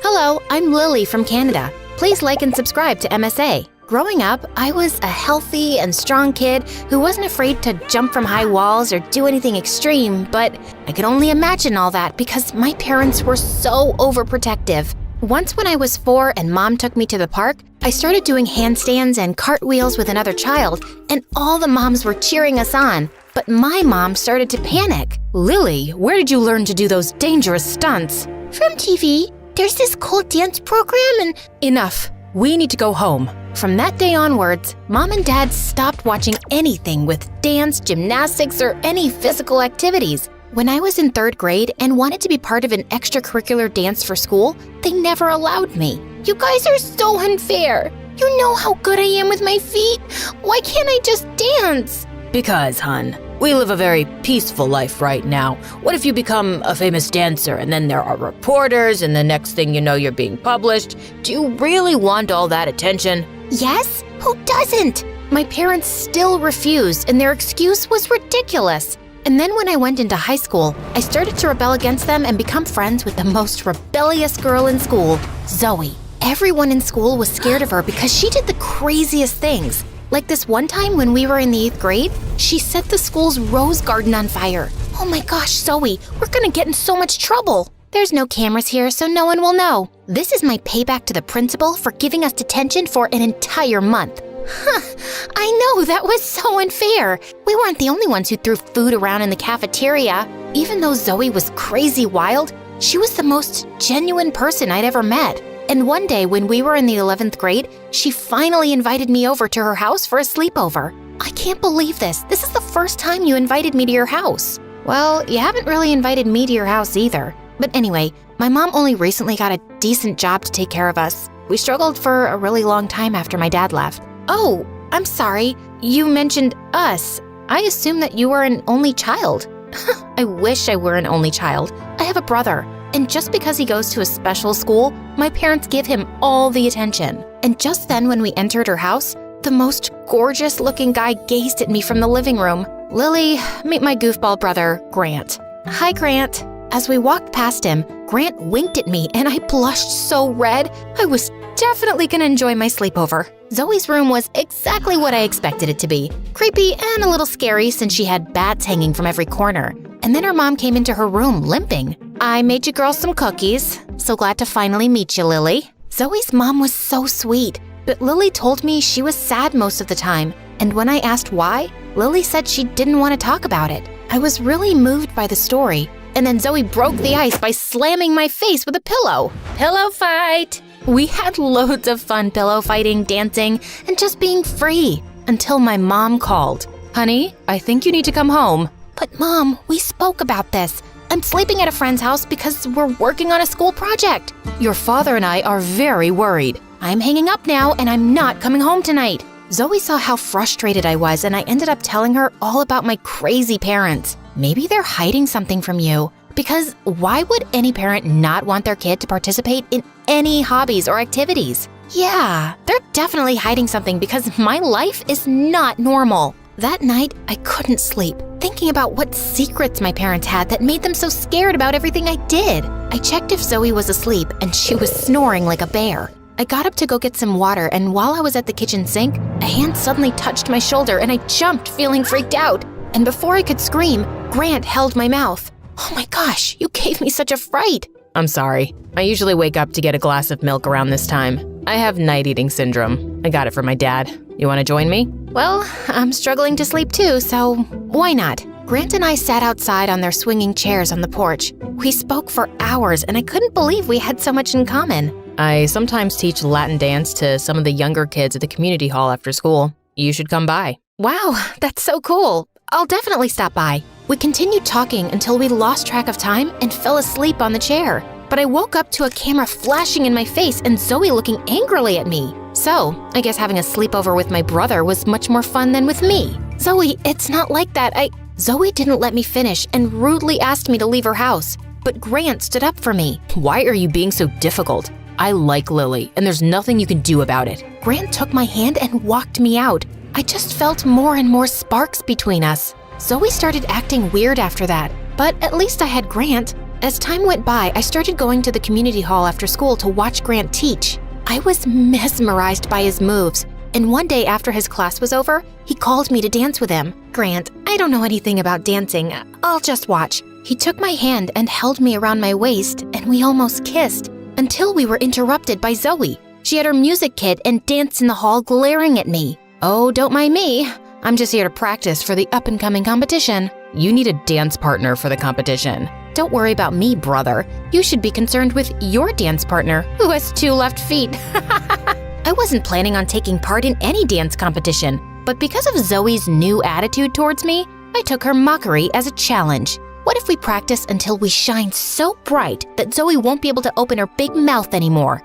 A: Hello, I'm Lily from Canada. Please like and subscribe to MSA. Growing up, I was a healthy and strong kid who wasn't afraid to jump from high walls or do anything extreme, but I could only imagine all that because my parents were so overprotective. Once when I was 4 and Mom took me to the park, I started doing handstands and cartwheels with another child, and all the moms were cheering us on. But my mom started to panic.
B: Lily, where did you learn to do those dangerous stunts?
A: From TV. There's this cool dance program and…
B: Enough. We need to go home.
A: From that day onwards, Mom and Dad stopped watching anything with dance, gymnastics, or any physical activities. When I was in 3rd grade and wanted to be part of an extracurricular dance for school, they never allowed me. You guys are so unfair. You know how good I am with my feet. Why can't I just dance?
B: Because, hun, we live a very peaceful life right now. What if you become a famous dancer and then there are reporters and the next thing you know you're being published? Do you really want all that attention?
A: Yes? Who doesn't? My parents still refused and their excuse was ridiculous. And then when I went into high school, I started to rebel against them and become friends with the most rebellious girl in school, Zoe. Everyone in school was scared of her because she did the craziest things. Like this one time when we were in the 8th grade, she set the school's rose garden on fire. Oh my gosh, Zoe, we're gonna get in so much trouble. There's no cameras here, so no one will know. This is my payback to the principal for giving us detention for an entire month. I know, that was so unfair. We weren't the only ones who threw food around in the cafeteria. Even though Zoe was crazy wild, she was the most genuine person I'd ever met. And one day when we were in the 11th grade, she finally invited me over to her house for a sleepover. I can't believe this. This is the first time you invited me to your house. Well, you haven't really invited me to your house either. But anyway, my mom only recently got a decent job to take care of us. We struggled for a really long time after my dad left. Oh, I'm sorry. You mentioned us. I assumed that you were an only child. I wish I were an only child. I have a brother. And just because he goes to a special school, my parents give him all the attention. And just then when we entered her house, the most gorgeous looking guy gazed at me from the living room. Lily, meet my goofball brother, Grant. Hi, Grant. As we walked past him, Grant winked at me and I blushed so red. I was definitely gonna enjoy my sleepover. Zoe's room was exactly what I expected it to be. Creepy and a little scary since she had bats hanging from every corner. And then her mom came into her room limping. I made you girls some cookies. So glad to finally meet you, Lily. Zoe's mom was so sweet, but Lily told me she was sad most of the time. And when I asked why, Lily said she didn't want to talk about it. I was really moved by the story. And then Zoe broke the ice by slamming my face with a pillow. Pillow fight! We had loads of fun pillow fighting, dancing, and just being free until my mom called.
B: Honey, I think you need to come home.
A: But Mom, we spoke about this. I'm sleeping at a friend's house because we're working on a school project.
B: Your father and I are very worried.
A: I'm hanging up now and I'm not coming home tonight. Zoe saw how frustrated I was and I ended up telling her all about my crazy parents. Maybe they're hiding something from you. Because why would any parent not want their kid to participate in any hobbies or activities? Yeah, they're definitely hiding something because my life is not normal. That night, I couldn't sleep. thinking about what secrets my parents had that made them so scared about everything I did. I checked if Zoe was asleep, and she was snoring like a bear. I got up to go get some water, and while I was at the kitchen sink, a hand suddenly touched my shoulder, and I jumped, feeling freaked out. And before I could scream, Grant held my mouth. Oh my gosh, you gave me such a fright.
B: I'm sorry. I usually wake up to get a glass of milk around this time. I have night eating syndrome. I got it from my dad. You want to join me?
A: Well, I'm struggling to sleep too, so why not? Grant and I sat outside on their swinging chairs on the porch. We spoke for hours, and I couldn't believe we had so much in common.
B: I sometimes teach Latin dance to some of the younger kids at the community hall after school. You should come by.
A: Wow, that's so cool. I'll definitely stop by. We continued talking until we lost track of time and fell asleep on the chair. But I woke up to a camera flashing in my face and Zoe looking angrily at me. So, I guess having a sleepover with my brother was much more fun than with me. Zoe, it's not like that. Zoe didn't let me finish and rudely asked me to leave her house. But Grant stood up for me.
B: Why are you being so difficult? I like Lily, and there's nothing you can do about it.
A: Grant took my hand and walked me out. I just felt more and more sparks between us. Zoe started acting weird after that, but at least I had Grant. As time went by, I started going to the community hall after school to watch Grant teach. I was mesmerized by his moves, and one day after his class was over, he called me to dance with him. Grant, I don't know anything about dancing. I'll just watch. He took my hand and held me around my waist, and we almost kissed, until we were interrupted by Zoe. She had her music kit and danced in the hall glaring at me. Oh, don't mind me. I'm just here to practice for the up-and-coming competition.
B: You need a dance partner for the competition.
A: Don't worry about me, brother. You should be concerned with your dance partner, who has 2 left feet. I wasn't planning on taking part in any dance competition, but because of Zoe's new attitude towards me, I took her mockery as a challenge. What if we practice until we shine so bright that Zoe won't be able to open her big mouth anymore?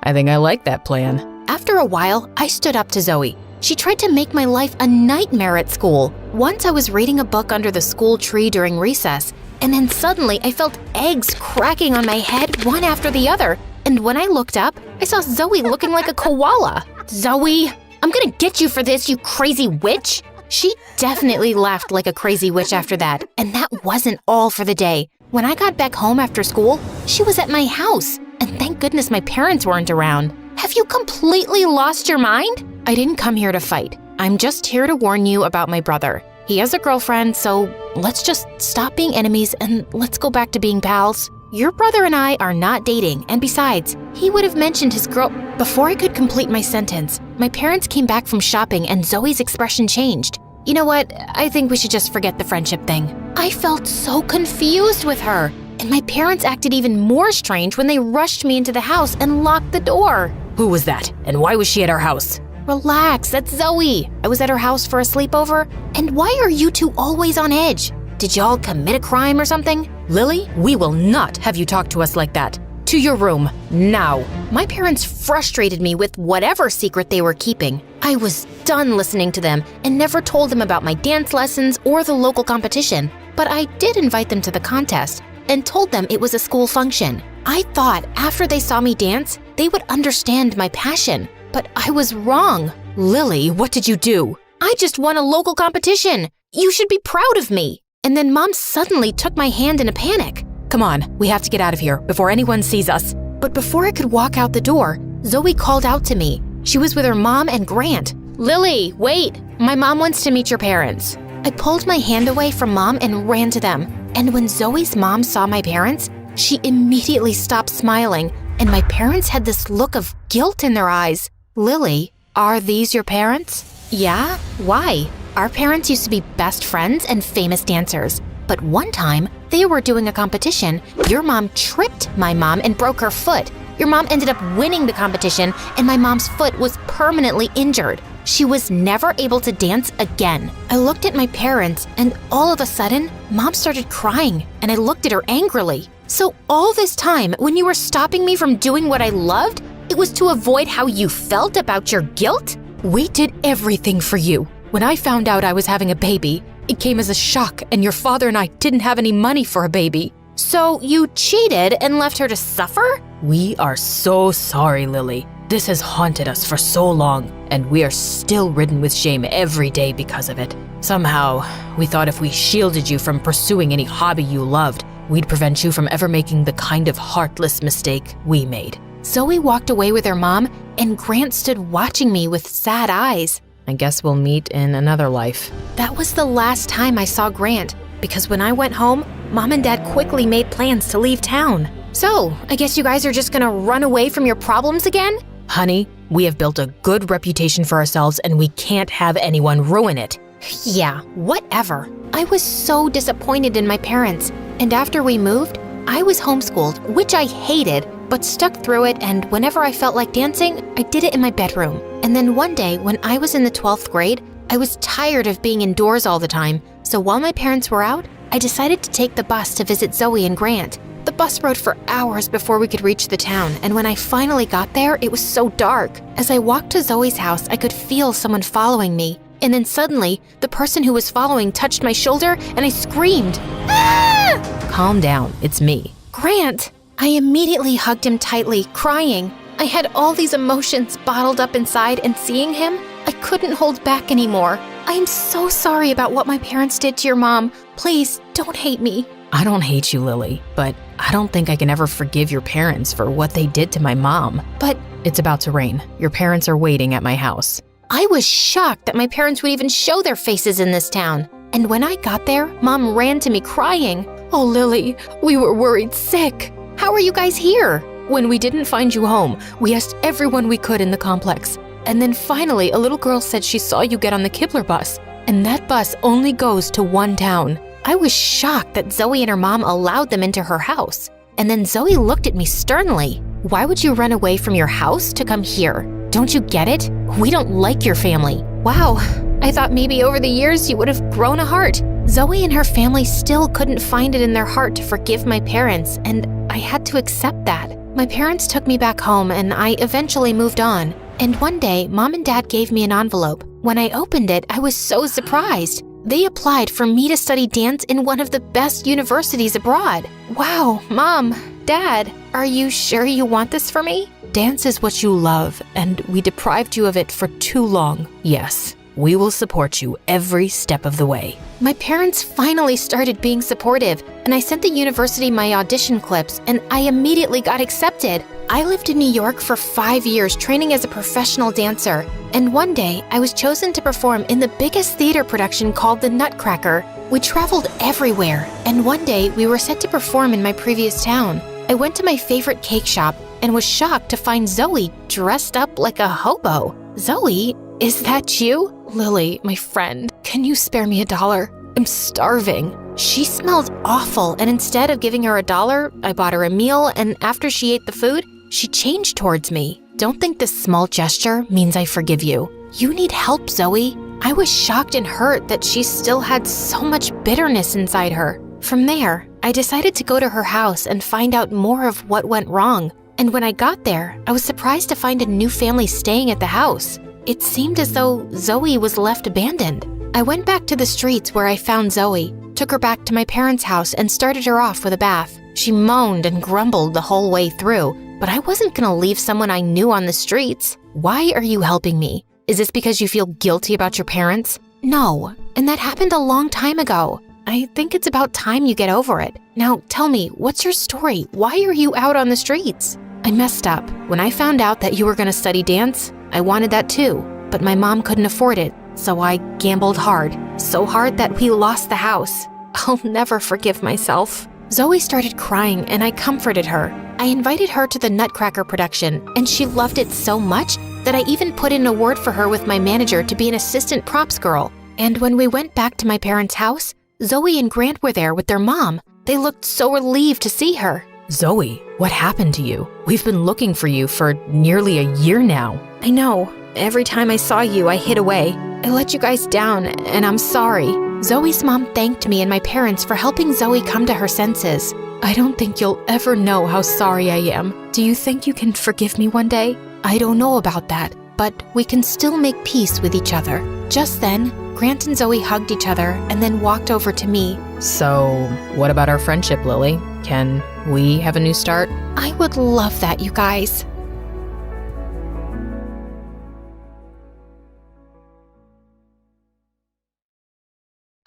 B: I think I like that plan.
A: After a while, I stood up to Zoe. She tried to make my life a nightmare at school. Once I was reading a book under the school tree during recess, and then suddenly I felt eggs cracking on my head one after the other. And when I looked up, I saw Zoe looking like a koala. Zoe, I'm gonna get you for this, you crazy witch. She definitely laughed like a crazy witch after that, and that wasn't all for the day. When I got back home after school, she was at my house, and thank goodness my parents weren't around. Have you completely lost your mind? I didn't come here to fight. I'm just here to warn you about my brother. He has a girlfriend, so let's just stop being enemies and let's go back to being pals. Your brother and I are not dating, and besides, he would have mentioned his girl. Before I could complete my sentence, my parents came back from shopping and Zoe's expression changed. You know what? I think we should just forget the friendship thing. I felt so confused with her, and my parents acted even more strange when they rushed me into the house and locked the door.
B: Who was that? And why was she at our house?
A: Relax, that's Zoe. I was at her house for a sleepover. And why are you two always on edge? Did y'all commit a crime or something?
B: Lily, we will not have you talk to us like that. To your room, now.
A: My parents frustrated me with whatever secret they were keeping. I was done listening to them and never told them about my dance lessons or the local competition. But I did invite them to the contest and told them it was a school function. I thought after they saw me dance, they would understand my passion. But I was wrong.
B: Lily, what did you do?
A: I just won a local competition. You should be proud of me. And then Mom suddenly took my hand in a panic.
B: Come on, we have to get out of here before anyone sees us.
A: But before I could walk out the door, Zoe called out to me. She was with her mom and Grant. Lily, wait. My mom wants to meet your parents. I pulled my hand away from Mom and ran to them. And when Zoe's mom saw my parents, she immediately stopped smiling, and my parents had this look of guilt in their eyes. Lily, are these your parents? Yeah? Why? Our parents used to be best friends and famous dancers. But one time, they were doing a competition. Your mom tripped my mom and broke her foot. Your mom ended up winning the competition, and my mom's foot was permanently injured. She was never able to dance again. I looked at my parents, and all of a sudden, Mom started crying, and I looked at her angrily. So all this time, when you were stopping me from doing what I loved, it was to avoid how you felt about your guilt?
B: We did everything for you. When I found out I was having a baby, it came as a shock, and your father and I didn't have any money for a baby.
A: So you cheated and left her to suffer?
B: We are so sorry, Lily. This has haunted us for so long, and we are still ridden with shame every day because of it. Somehow, we thought if we shielded you from pursuing any hobby you loved, we'd prevent you from ever making the kind of heartless mistake we made.
A: Zoe walked away with her mom, and Grant stood watching me with sad eyes.
B: I guess we'll meet in another life.
A: That was the last time I saw Grant, because when I went home, Mom and Dad quickly made plans to leave town. So, I guess you guys are just gonna run away from your problems again?
B: Honey, we have built a good reputation for ourselves and we can't have anyone ruin it.
A: Yeah, whatever. I was so disappointed in my parents, and after we moved, I was homeschooled, which I hated, but stuck through it, and whenever I felt like dancing, I did it in my bedroom. And then one day, when I was in the 12th grade, I was tired of being indoors all the time, so while my parents were out, I decided to take the bus to visit Zoe and Grant. The bus rode for hours before we could reach the town, and when I finally got there, it was so dark. As I walked to Zoe's house, I could feel someone following me. And then suddenly, the person who was following touched my shoulder, and I screamed, "Ah!"
B: Calm down, it's me.
A: Grant! I immediately hugged him tightly, crying. I had all these emotions bottled up inside, and seeing him, I couldn't hold back anymore. I am so sorry about what my parents did to your mom. Please, don't hate me.
B: I don't hate you, Lily, but I don't think I can ever forgive your parents for what they did to my mom.
A: But
B: it's about to rain. Your parents are waiting at my house.
A: I was shocked that my parents would even show their faces in this town. And when I got there, Mom ran to me crying.
B: Oh, Lily, we were worried sick.
A: How are you guys here?
B: When we didn't find you home, we asked everyone we could in the complex. And then finally, a little girl said she saw you get on the Kibler bus. And that bus only goes to one town.
A: I was shocked that Zoe and her mom allowed them into her house. And then Zoe looked at me sternly. Why would you run away from your house to come here? Don't you get it? We don't like your family. Wow, I thought maybe over the years you would have grown a heart. Zoe and her family still couldn't find it in their heart to forgive my parents, and I had to accept that. My parents took me back home, and I eventually moved on. And one day, Mom and Dad gave me an envelope. When I opened it, I was so surprised. They applied for me to study dance in one of the best universities abroad. Wow, Mom, Dad, are you sure you want this for me?
B: Dance is what you love, and we deprived you of it for too long. Yes, we will support you every step of the way.
A: My parents finally started being supportive, and I sent the university my audition clips, and I immediately got accepted. I lived in New York for 5 years training as a professional dancer, and one day I was chosen to perform in the biggest theater production called The Nutcracker. We traveled everywhere, and one day we were set to perform in my previous town. I went to my favorite cake shop and was shocked to find Zoe dressed up like a hobo. Zoe, is that you?
B: Lily, my friend, can you spare me $1? I'm starving.
A: She smelled awful, and instead of giving her $1, I bought her a meal, and after she ate the food, she changed towards me. Don't think this small gesture means I forgive you. You need help, Zoe. I was shocked and hurt that she still had so much bitterness inside her. From there, I decided to go to her house and find out more of what went wrong. And when I got there, I was surprised to find a new family staying at the house. It seemed as though Zoe was left abandoned. I went back to the streets where I found Zoe, took her back to my parents' house, and started her off with a bath. She moaned and grumbled the whole way through, but I wasn't gonna leave someone I knew on the streets. Why are you helping me? Is this because you feel guilty about your parents? No, and that happened a long time ago. I think it's about time you get over it. Now tell me, what's your story? Why are you out on the streets? I messed up. When I found out that you were gonna study dance, I wanted that too, but my mom couldn't afford it, so I gambled hard. So hard that we lost the house. I'll never forgive myself. Zoe started crying and I comforted her. I invited her to the Nutcracker production, and she loved it so much that I even put in an award for her with my manager to be an assistant props girl. And when we went back to my parents' house, Zoe and Grant were there with their mom. They looked so relieved to see her.
B: Zoe, what happened to you? We've been looking for you for nearly a year now.
A: I know. Every time I saw you, I hid away. I let you guys down, and I'm sorry. Zoe's mom thanked me and my parents for helping Zoe come to her senses.
B: I don't think you'll ever know how sorry I am. Do you think you can forgive me one day?
A: I don't know about that, but we can still make peace with each other. Just then, Grant and Zoe hugged each other and then walked over to me.
B: So, what about our friendship, Lily? Can we have a new start?
A: I would love that, you guys.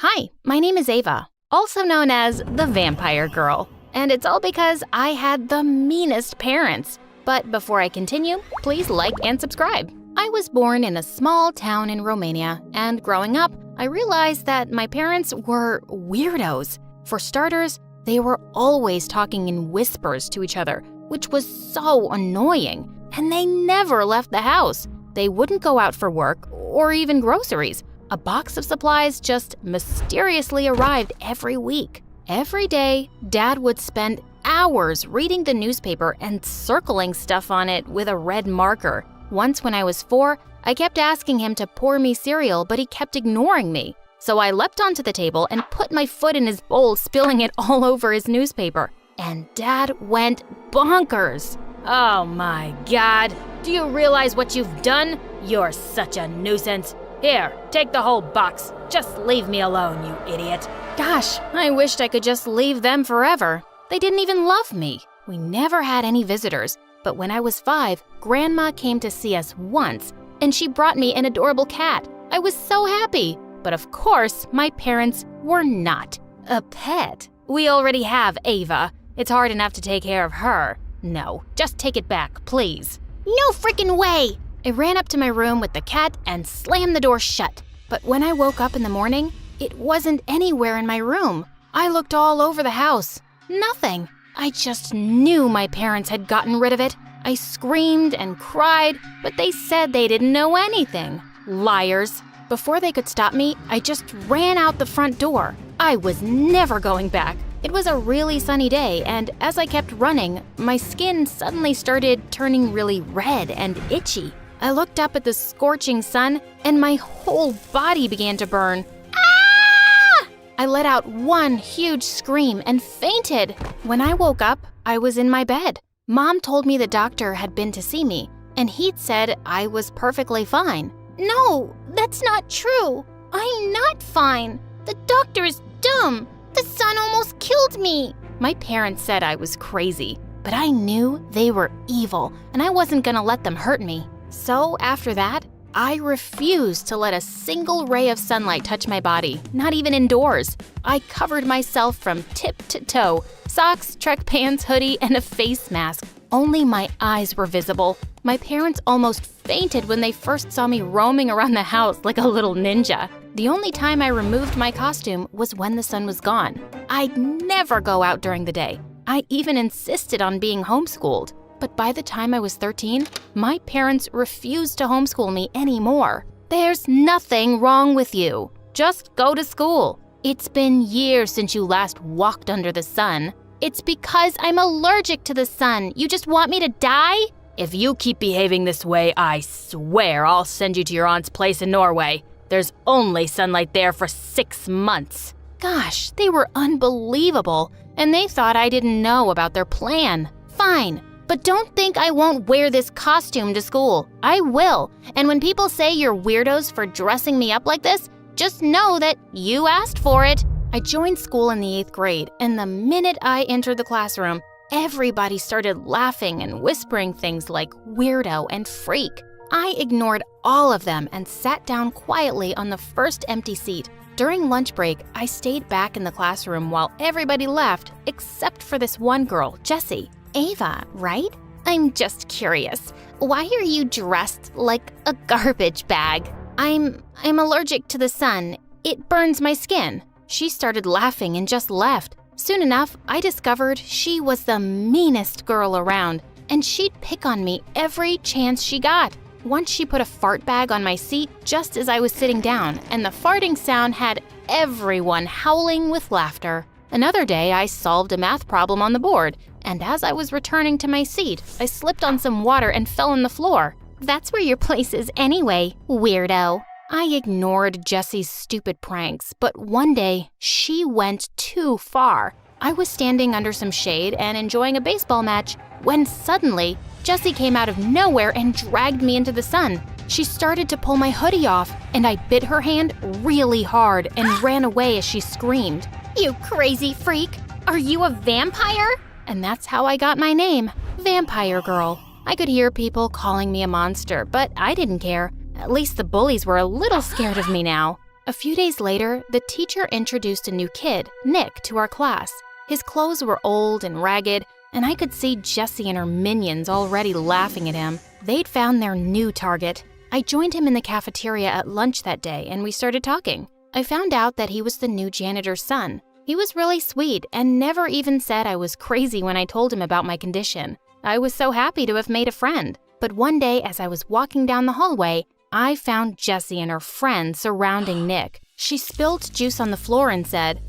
A: Hi, my name is Ava, also known as the Vampire Girl, and it's all because I had the meanest parents. But before I continue, please like and subscribe. I was born in a small town in Romania, and growing up, I realized that my parents were weirdos. For starters, they were always talking in whispers to each other, which was so annoying, and they never left the house. They wouldn't go out for work or even groceries. A box of supplies just mysteriously arrived every week. Every day, Dad would spend hours reading the newspaper and circling stuff on it with a red marker. Once when I was 4, I kept asking him to pour me cereal, but he kept ignoring me. So I leapt onto the table and put my foot in his bowl, spilling it all over his newspaper. And Dad went bonkers.
B: Oh my God. Do you realize what you've done? You're such a nuisance. Here, take the whole box. Just leave me alone, you idiot.
A: Gosh, I wished I could just leave them forever. They didn't even love me. We never had any visitors. But when I was 5, Grandma came to see us once, and she brought me an adorable cat. I was so happy. But of course, my parents were not. A pet? We already have Ava. It's hard enough to take care of her. No, just take it back, please.
C: No freaking way!
A: I ran up to my room with the cat and slammed the door shut. But when I woke up in the morning, it wasn't anywhere in my room. I looked all over the house. Nothing. I just knew my parents had gotten rid of it. I screamed and cried, but they said they didn't know anything. Liars. Before they could stop me, I just ran out the front door. I was never going back. It was a really sunny day, and as I kept running, my skin suddenly started turning really red and itchy. I looked up at the scorching sun, and my whole body began to burn. Ah! I let out one huge scream and fainted. When I woke up, I was in my bed. Mom told me the doctor had been to see me, and he'd said I was perfectly fine.
C: No, that's not true. I'm not fine. The doctor is dumb. The sun almost killed me.
A: My parents said I was crazy, but I knew they were evil, and I wasn't gonna let them hurt me. So after that, I refused to let a single ray of sunlight touch my body, not even indoors. I covered myself from tip to toe, socks, trek pants, hoodie, and a face mask. Only my eyes were visible. My parents almost fainted when they first saw me roaming around the house like a little ninja. The only time I removed my costume was when the sun was gone. I'd never go out during the day. I even insisted on being homeschooled. But by the time I was 13, my parents refused to homeschool me anymore. There's nothing wrong with you. Just go to school. It's been years since you last walked under the sun.
C: It's because I'm allergic to the sun. You just want me to die?
B: If you keep behaving this way, I swear I'll send you to your aunt's place in Norway. There's only sunlight there for 6 months.
A: Gosh, they were unbelievable, and they thought I didn't know about their plan. Fine, but don't think I won't wear this costume to school. I will, and when people say you're weirdos for dressing me up like this, just know that you asked for it. I joined school in the 8th grade, and the minute I entered the classroom, everybody started laughing and whispering things like weirdo and freak. I ignored all of them and sat down quietly on the first empty seat. During lunch break, I stayed back in the classroom while everybody left, except for this one girl, Jessie.
C: Ava, right? I'm just curious. Why are you dressed like a garbage bag?
A: I'm allergic to the sun. It burns my skin. She started laughing and just left. Soon enough, I discovered she was the meanest girl around, and she'd pick on me every chance she got. Once she put a fart bag on my seat just as I was sitting down, and the farting sound had everyone howling with laughter. Another day, I solved a math problem on the board, and as I was returning to my seat, I slipped on some water and fell on the floor.
C: That's where your place is anyway, weirdo.
A: I ignored Jessie's stupid pranks, but one day, she went too far. I was standing under some shade and enjoying a baseball match when suddenly, Jessie came out of nowhere and dragged me into the sun. She started to pull my hoodie off, and I bit her hand really hard and ran away as she screamed.
C: You crazy freak! Are you a vampire?
A: And that's how I got my name, Vampire Girl. I could hear people calling me a monster, but I didn't care. At least the bullies were a little scared of me now. A few days later, the teacher introduced a new kid, Nick, to our class. His clothes were old and ragged, and I could see Jessie and her minions already laughing at him. They'd found their new target. I joined him in the cafeteria at lunch that day, and we started talking. I found out that he was the new janitor's son. He was really sweet and never even said I was crazy when I told him about my condition. I was so happy to have made a friend. But one day, as I was walking down the hallway, I found Jessie and her friend surrounding Nick. She spilled juice on the floor and said,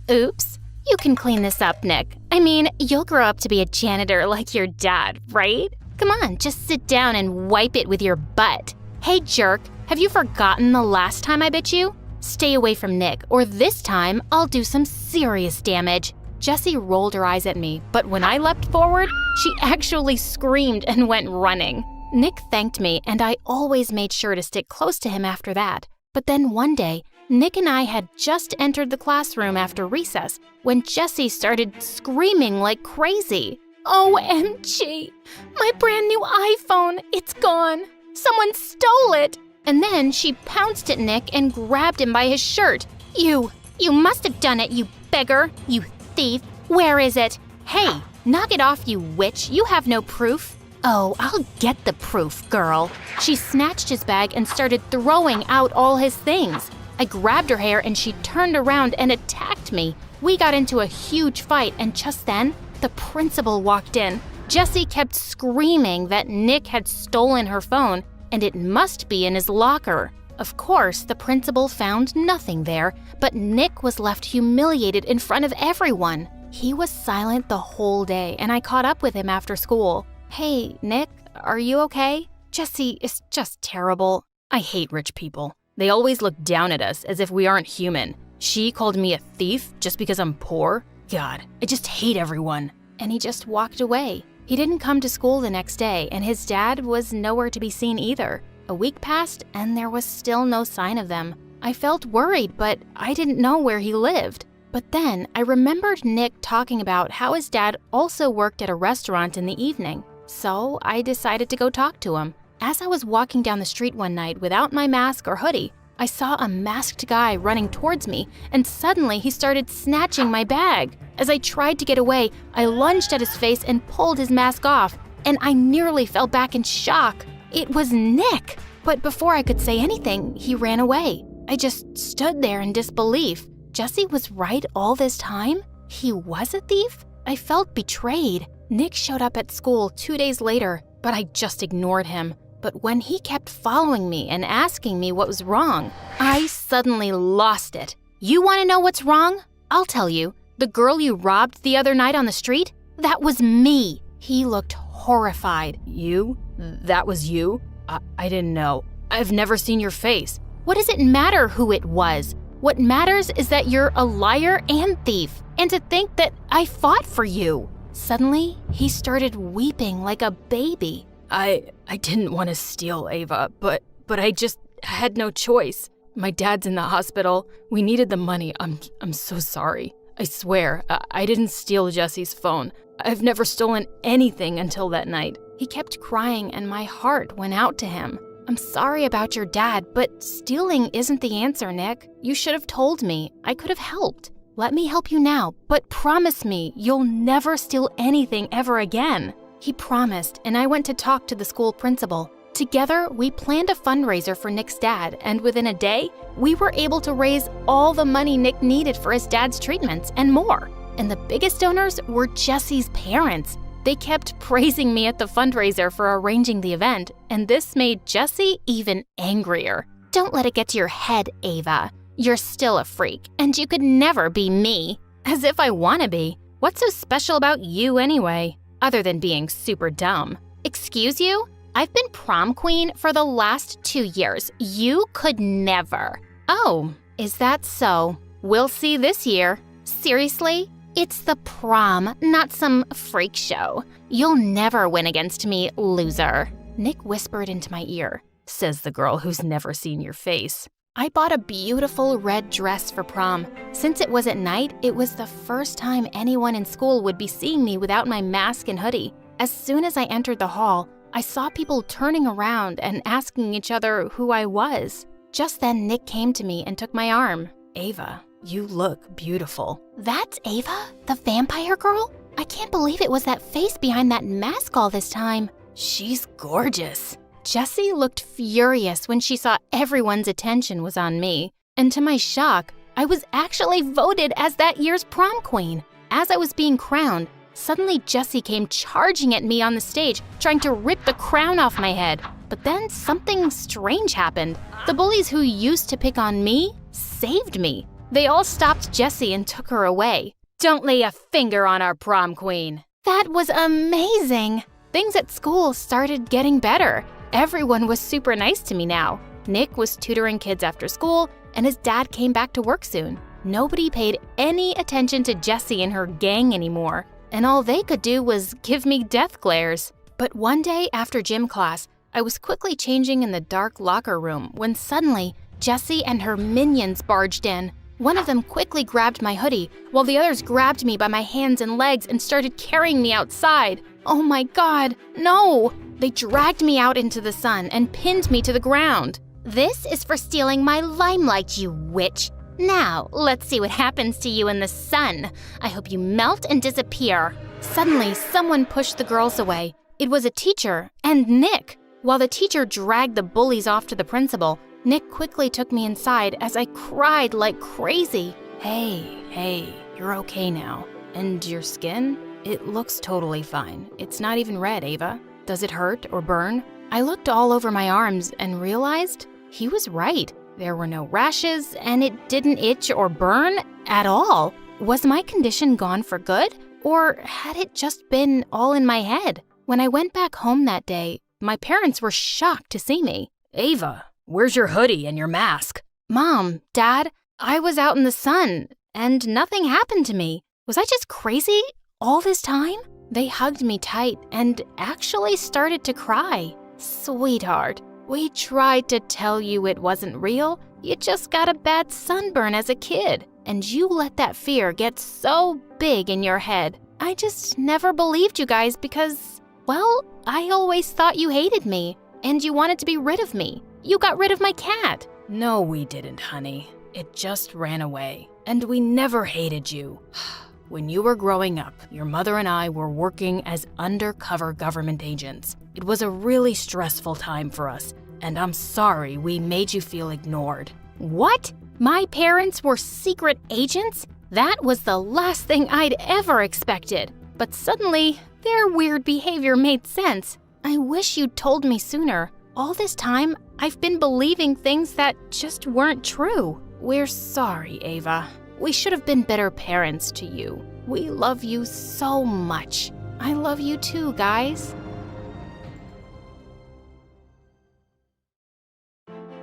A: "Oops, you can clean this up, Nick. I mean, you'll grow up to be a janitor like your dad, right? Come on, just sit down and wipe it with your butt. Hey, jerk, have you forgotten the last time I bit you? Stay away from Nick, or this time I'll do some serious damage." Jessie rolled her eyes at me, but when I leapt forward, she actually screamed and went running. Nick thanked me, and I always made sure to stick close to him after that. But then one day, Nick and I had just entered the classroom after recess when Jessie started screaming like crazy. "OMG, my brand new iPhone, it's gone. Someone stole it." And then she pounced at Nick and grabbed him by his shirt. You must have done it, you beggar, you thief. Where is it? Hey, knock it off, you witch. You have no proof. Oh, I'll get the proof, girl. She snatched his bag and started throwing out all his things. I grabbed her hair and she turned around and attacked me. We got into a huge fight, and just then, the principal walked in. Jessie kept screaming that Nick had stolen her phone, and it must be in his locker. Of course, the principal found nothing there, but Nick was left humiliated in front of everyone. He was silent the whole day, and I caught up with him after school. "Hey, Nick, are you okay? Jessie is just terrible. I hate rich people. They always look down at us as if we aren't human. She called me a thief just because I'm poor. God, I just hate everyone." And he just walked away. He didn't come to school the next day, and his dad was nowhere to be seen either. A week passed, and there was still no sign of them. I felt worried, but I didn't know where he lived. But then I remembered Nick talking about how his dad also worked at a restaurant in the evening. So I decided to go talk to him. As I was walking down the street one night without my mask or hoodie, I saw a masked guy running towards me, and suddenly he started snatching my bag. As I tried to get away, I lunged at his face and pulled his mask off, and I nearly fell back in shock. It was Nick! But before I could say anything, he ran away. I just stood there in disbelief. Jessie was right all this time? He was a thief? I felt betrayed. Nick showed up at school 2 days later, but I just ignored him. But when he kept following me and asking me what was wrong, I suddenly lost it. You want to know what's wrong? I'll tell you. The girl you robbed the other night on the street? That was me. He looked horrified. You? That was you? I didn't know. I've never seen your face. What does it matter who it was? What matters is that you're a liar and thief, and to think that I fought for you. Suddenly, he started weeping like a baby. I didn't want to steal, Ava, but I just had no choice. My dad's in the hospital. We needed the money. I'm so sorry. I swear, I didn't steal Jessie's phone. I've never stolen anything until that night. He kept crying, and my heart went out to him. I'm sorry about your dad, but stealing isn't the answer, Nick. You should have told me. I could have helped. Let me help you now, but promise me you'll never steal anything ever again. He promised, and I went to talk to the school principal. Together, we planned a fundraiser for Nick's dad, and within a day, we were able to raise all the money Nick needed for his dad's treatments and more. And the biggest donors were Jessie's parents. They kept praising me at the fundraiser for arranging the event, and this made Jessie even angrier. Don't let it get to your head, Ava. You're still a freak, and you could never be me. As if I want to be. What's so special about you anyway? Other than being super dumb. Excuse you? I've been prom queen for the last 2 years. You could never. Oh, is that so? We'll see this year. Seriously? It's the prom, not some freak show. You'll never win against me, loser. Nick whispered into my ear, says the girl who's never seen your face. I bought a beautiful red dress for prom. Since it was at night, it was the first time anyone in school would be seeing me without my mask and hoodie. As soon as I entered the hall, I saw people turning around and asking each other who I was. Just then, Nick came to me and took my arm. Ava, you look beautiful.
C: That's Ava, the vampire girl? I can't believe it was that face behind that mask all this time.
A: She's gorgeous.
B: Jessie looked furious when she saw everyone's attention was on me. And to my shock, I was actually voted as that year's prom queen. As I was being crowned, suddenly Jessie came charging at me on the stage, trying to rip the crown off my head. But then something strange happened. The bullies who used to pick on me saved me. They all stopped Jessie and took her away.
A: Don't lay a finger on our prom queen.
B: That was amazing. Things at school started getting better. Everyone was super nice to me now. Nick was tutoring kids after school, and his dad came back to work soon. Nobody paid any attention to Jessie and her gang anymore, and all they could do was give me death glares. But one day after gym class, I was quickly changing in the dark locker room when suddenly Jessie and her minions barged in. One of them quickly grabbed my hoodie, while the others grabbed me by my hands and legs and started carrying me outside. Oh my God, no! They dragged me out into the sun and pinned me to the ground.
C: This is for stealing my limelight, you witch. Now, let's see what happens to you in the sun. I hope you melt and disappear.
B: Suddenly, someone pushed the girls away. It was a teacher, and Nick. While the teacher dragged the bullies off to the principal, Nick quickly took me inside as I cried like crazy.
A: Hey, you're okay now. And your skin? It looks totally fine. It's not even red, Ava. Does it hurt or burn?
B: I looked all over my arms and realized he was right. There were no rashes, and it didn't itch or burn at all. Was my condition gone for good, or had it just been all in my head? When I went back home that day, my parents were shocked to see me.
A: Ava, where's your hoodie and your mask?
B: Mom, Dad, I was out in the sun, and nothing happened to me. Was I just crazy all this time? They hugged me tight and actually started to cry. Sweetheart, we tried to tell you it wasn't real. You just got a bad sunburn as a kid, and you let that fear get so big in your head. I just never believed you guys because, well, I always thought you hated me, and you wanted to be rid of me. You got rid of my cat.
A: No, we didn't, honey. It just ran away, and we never hated you. When you were growing up, your mother and I were working as undercover government agents. It was a really stressful time for us, and I'm sorry we made you feel ignored.
B: What? My parents were secret agents? That was the last thing I'd ever expected. But suddenly, their weird behavior made sense. I wish you'd told me sooner. All this time, I've been believing things that just weren't true.
A: We're sorry, Ava. We should have been better parents to you.
B: We love you so much. I love you too, guys.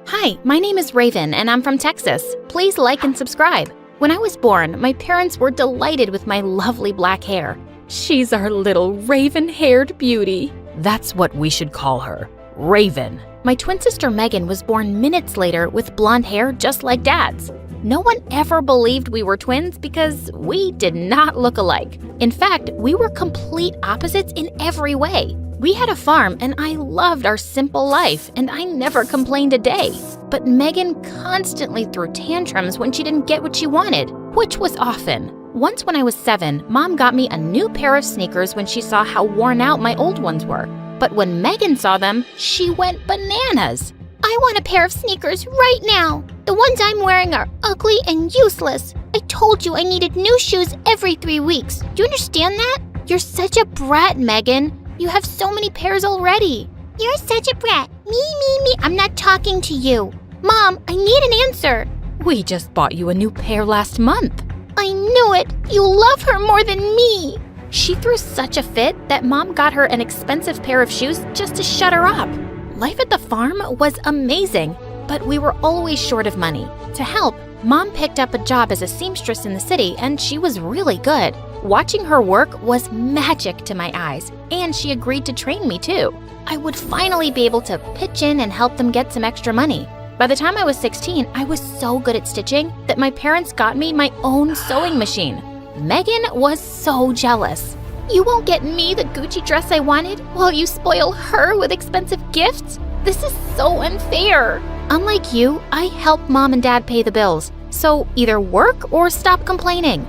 B: Hi, my name is Raven, and I'm from Texas. Please like and subscribe. When I was born, my parents were delighted with my lovely black hair. She's our little raven-haired beauty.
A: That's what we should call her, Raven.
B: My twin sister Megan was born minutes later with blonde hair just like Dad's. No one ever believed we were twins because we did not look alike. In fact, we were complete opposites in every way. We had a farm and I loved our simple life and I never complained a day. But Megan constantly threw tantrums when she didn't get what she wanted, which was often. Once when I was 7, Mom got me a new pair of sneakers when she saw how worn out my old ones were. But when Megan saw them, she went bananas.
C: I want a pair of sneakers right now. The ones I'm wearing are ugly and useless. I told you I needed new shoes every 3 weeks. Do you understand that? You're such a brat, Megan. You have so many pairs already. You're such a brat. Me. I'm not talking to you. Mom, I need an answer.
B: We just bought you a new pair last month.
C: I knew it. You love her more than me.
B: She threw such a fit that Mom got her an expensive pair of shoes just to shut her up. Life at the farm was amazing, but we were always short of money. To help, Mom picked up a job as a seamstress in the city, and she was really good. Watching her work was magic to my eyes, and she agreed to train me too. I would finally be able to pitch in and help them get some extra money. By the time I was 16, I was so good at stitching that my parents got me my own sewing machine. Megan was so jealous. You won't get me the Gucci dress I wanted while you spoil her with expensive gifts? This is so unfair.
A: Unlike you, I help Mom and Dad pay the bills, so either work or stop complaining.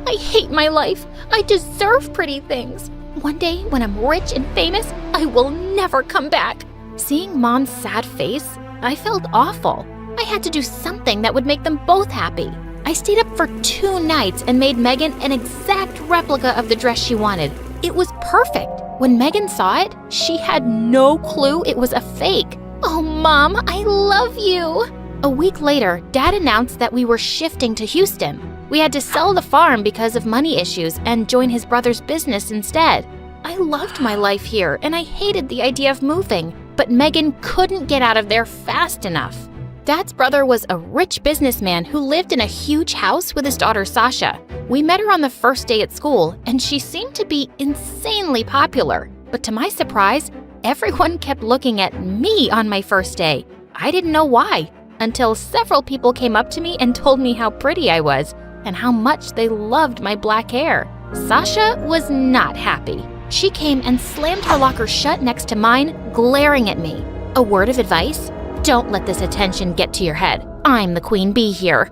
C: I hate my life. I deserve pretty things. One day, when I'm rich and famous, I will never come back.
A: Seeing Mom's sad face, I felt awful. I had to do something that would make them both happy. I stayed up for 2 nights and made Megan an exact replica of the dress she wanted. It was perfect. When Megan saw it, she had no clue it was a fake.
C: Oh, Mom, I love you.
A: A week later, Dad announced that we were shifting to Houston. We had to sell the farm because of money issues and join his brother's business instead. I loved my life here and I hated the idea of moving, but Megan couldn't get out of there fast enough. Dad's brother was a rich businessman who lived in a huge house with his daughter Sasha. We met her on the first day at school and she seemed to be insanely popular. But to my surprise, everyone kept looking at me on my first day. I didn't know why, until several people came up to me and told me how pretty I was and how much they loved my black hair. Sasha was not happy. She came and slammed her locker shut next to mine, glaring at me. A word of advice? Don't let this attention get to your head. I'm the queen bee here.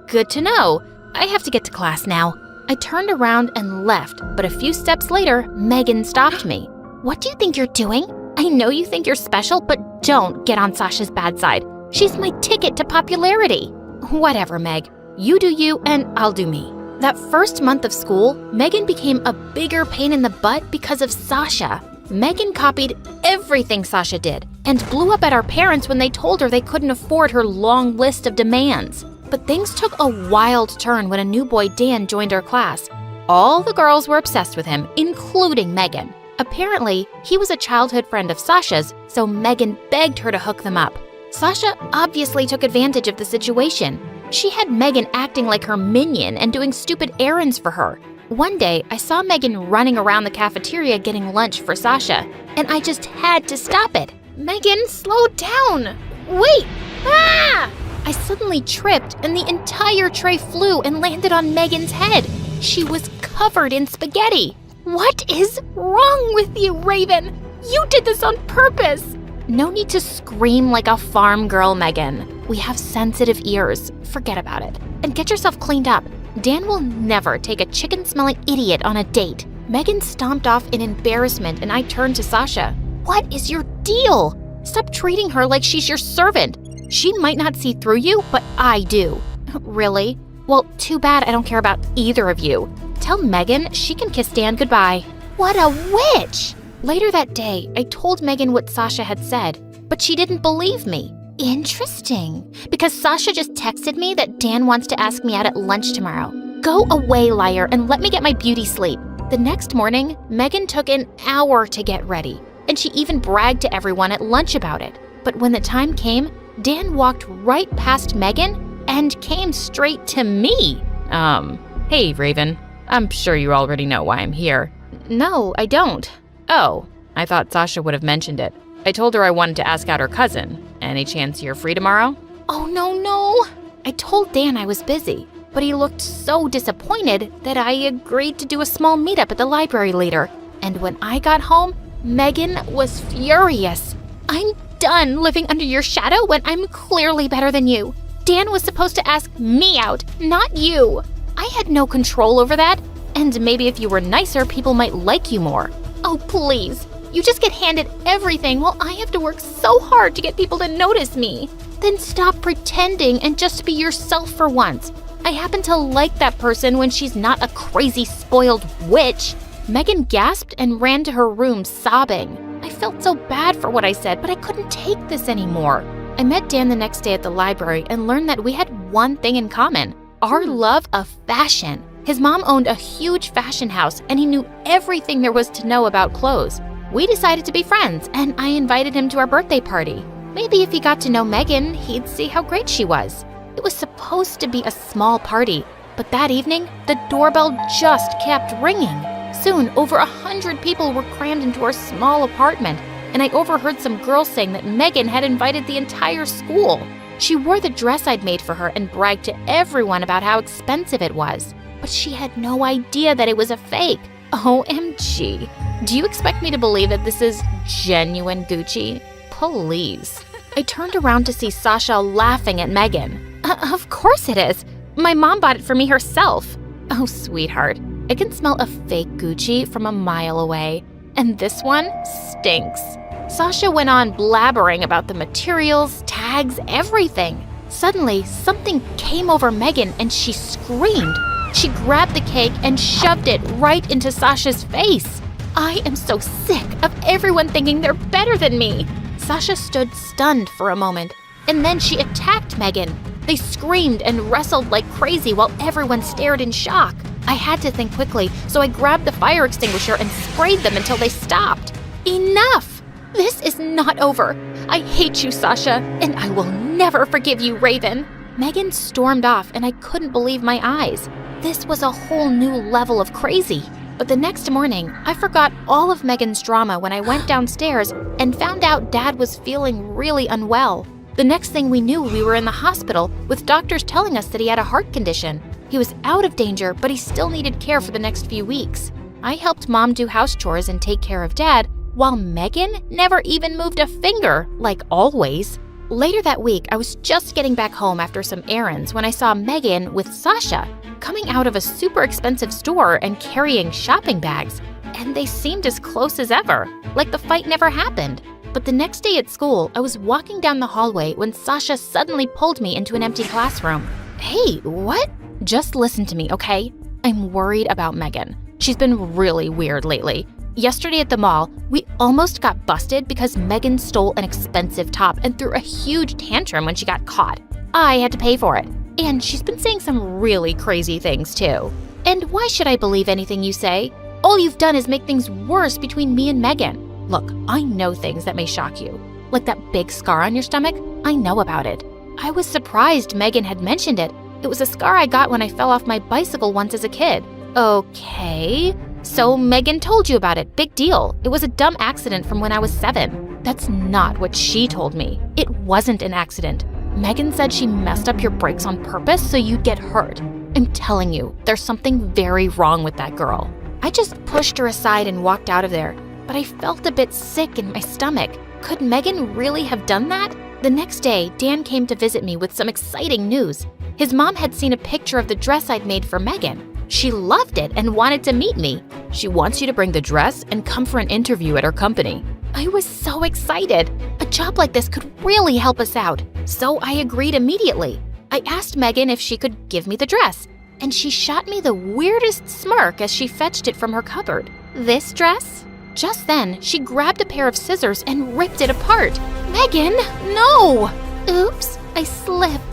A: Good to know. I have to get to class now. I turned around and left, but a few steps later, Megan stopped me.
C: What do you think you're doing?
A: I know you think you're special, but don't get on Sasha's bad side. She's my ticket to popularity. Whatever, Meg. You do you, and I'll do me. That first month of school, Megan became a bigger pain in the butt because of Sasha. Megan copied everything Sasha did and blew up at our parents when they told her they couldn't afford her long list of demands. But things took a wild turn when a new boy, Dan, joined our class. All the girls were obsessed with him, including Megan. Apparently, he was a childhood friend of Sasha's, so Megan begged her to hook them up. Sasha obviously took advantage of the situation. She had Megan acting like her minion and doing stupid errands for her. One day, I saw Megan running around the cafeteria getting lunch for Sasha, and I just had to stop it.
C: Megan, slow down. Wait! Ah!
A: I suddenly tripped, and the entire tray flew and landed on Megan's head. She was covered in spaghetti.
C: What is wrong with you, Raven? You did this on purpose.
A: No need to scream like a farm girl, Megan. We have sensitive ears. Forget about it. And get yourself cleaned up. Dan will never take a chicken-smelling idiot on a date. Megan stomped off in embarrassment and I turned to Sasha. What is your deal? Stop treating her like she's your servant. She might not see through you, but I do. Really? Well, too bad I don't care about either of you. Tell Megan she can kiss Dan goodbye.
C: What a witch!
A: Later that day, I told Megan what Sasha had said, but she didn't believe me.
C: Interesting.
A: Because Sasha just texted me that Dan wants to ask me out at lunch tomorrow. Go away, liar, and let me get my beauty sleep. The next morning, Megan took an hour to get ready, and she even bragged to everyone at lunch about it. But when the time came, Dan walked right past Megan and came straight to me.
B: Hey, Raven. I'm sure you already know why I'm here.
A: No, I don't.
B: Oh, I thought Sasha would have mentioned it. I told her I wanted to ask out her cousin. Any chance you're free tomorrow?
A: Oh, no. I told Dan I was busy, but he looked so disappointed that I agreed to do a small meetup at the library later. And when I got home, Megan was furious. I'm done living under your shadow when I'm clearly better than you. Dan was supposed to ask me out, not you. I had no control over that, and maybe if you were nicer, people might like you more. Oh, please. You just get handed everything while I have to work so hard to get people to notice me. Then stop pretending and just be yourself for once. I happen to like that person when she's not a crazy, spoiled witch. Megan gasped and ran to her room sobbing. I felt so bad for what I said, but I couldn't take this anymore. I met Dan the next day at the library and learned that we had one thing in common: our love of fashion. His mom owned a huge fashion house and he knew everything there was to know about clothes. We decided to be friends and I invited him to our birthday party. Maybe if he got to know Megan, he'd see how great she was. It was supposed to be a small party, but that evening, the doorbell just kept ringing. Soon, over 100 people were crammed into our small apartment, and I overheard some girls saying that Megan had invited the entire school. She wore the dress I'd made for her and bragged to everyone about how expensive it was. But she had no idea that it was a fake. OMG. Do you expect me to believe that this is genuine Gucci? Please. I turned around to see Sasha laughing at Megan. Of course it is. My mom bought it for me herself. Oh, sweetheart, I can smell a fake Gucci from a mile away. And this one stinks. Sasha went on blabbering about the materials, tags, everything. Suddenly, something came over Megan and she screamed. She grabbed the cake and shoved it right into Sasha's face. I am so sick of everyone thinking they're better than me. Sasha stood stunned for a moment, and then she attacked Megan. They screamed and wrestled like crazy while everyone stared in shock. I had to think quickly, so I grabbed the fire extinguisher and sprayed them until they stopped. Enough! This is not over. I hate you, Sasha, and I will never forgive you, Raven. Megan stormed off, and I couldn't believe my eyes. This was a whole new level of crazy. But the next morning, I forgot all of Megan's drama when I went downstairs and found out Dad was feeling really unwell. The next thing we knew, we were in the hospital with doctors telling us that he had a heart condition. He was out of danger, but he still needed care for the next few weeks. I helped Mom do house chores and take care of Dad, while Megan never even moved a finger, like always. Later that week, I was just getting back home after some errands when I saw Megan with Sasha coming out of a super expensive store and carrying shopping bags. And they seemed as close as ever, like the fight never happened. But the next day at school, I was walking down the hallway when Sasha suddenly pulled me into an empty classroom. Hey, what? Just listen to me, okay? I'm worried about Megan. She's been really weird lately. Yesterday at the mall, we almost got busted because Megan stole an expensive top and threw a huge tantrum when she got caught. I had to pay for it. And she's been saying some really crazy things too. And why should I believe anything you say? All you've done is make things worse between me and Megan. Look, I know things that may shock you. Like that big scar on your stomach, I know about it. I was surprised Megan had mentioned it. It was a scar I got when I fell off my bicycle once as a kid. Okay, so Megan told you about it. Big deal. It was a dumb accident from when I was 7. That's not what she told me. It wasn't an accident. Megan said she messed up your brakes on purpose so you'd get hurt. I'm telling you, there's something very wrong with that girl. I just pushed her aside and walked out of there, but I felt a bit sick in my stomach. Could Megan really have done that? The next day, Dan came to visit me with some exciting news. His mom had seen a picture of the dress I'd made for Megan. She loved it and wanted to meet me. She wants you to bring the dress and come for an interview at her company. I was so excited. A job like this could really help us out, so I agreed immediately. I asked Megan if she could give me the dress, and she shot me the weirdest smirk as she fetched it from her cupboard. This dress? Just then, she grabbed a pair of scissors and ripped it apart. Megan, no! Oops, I slipped.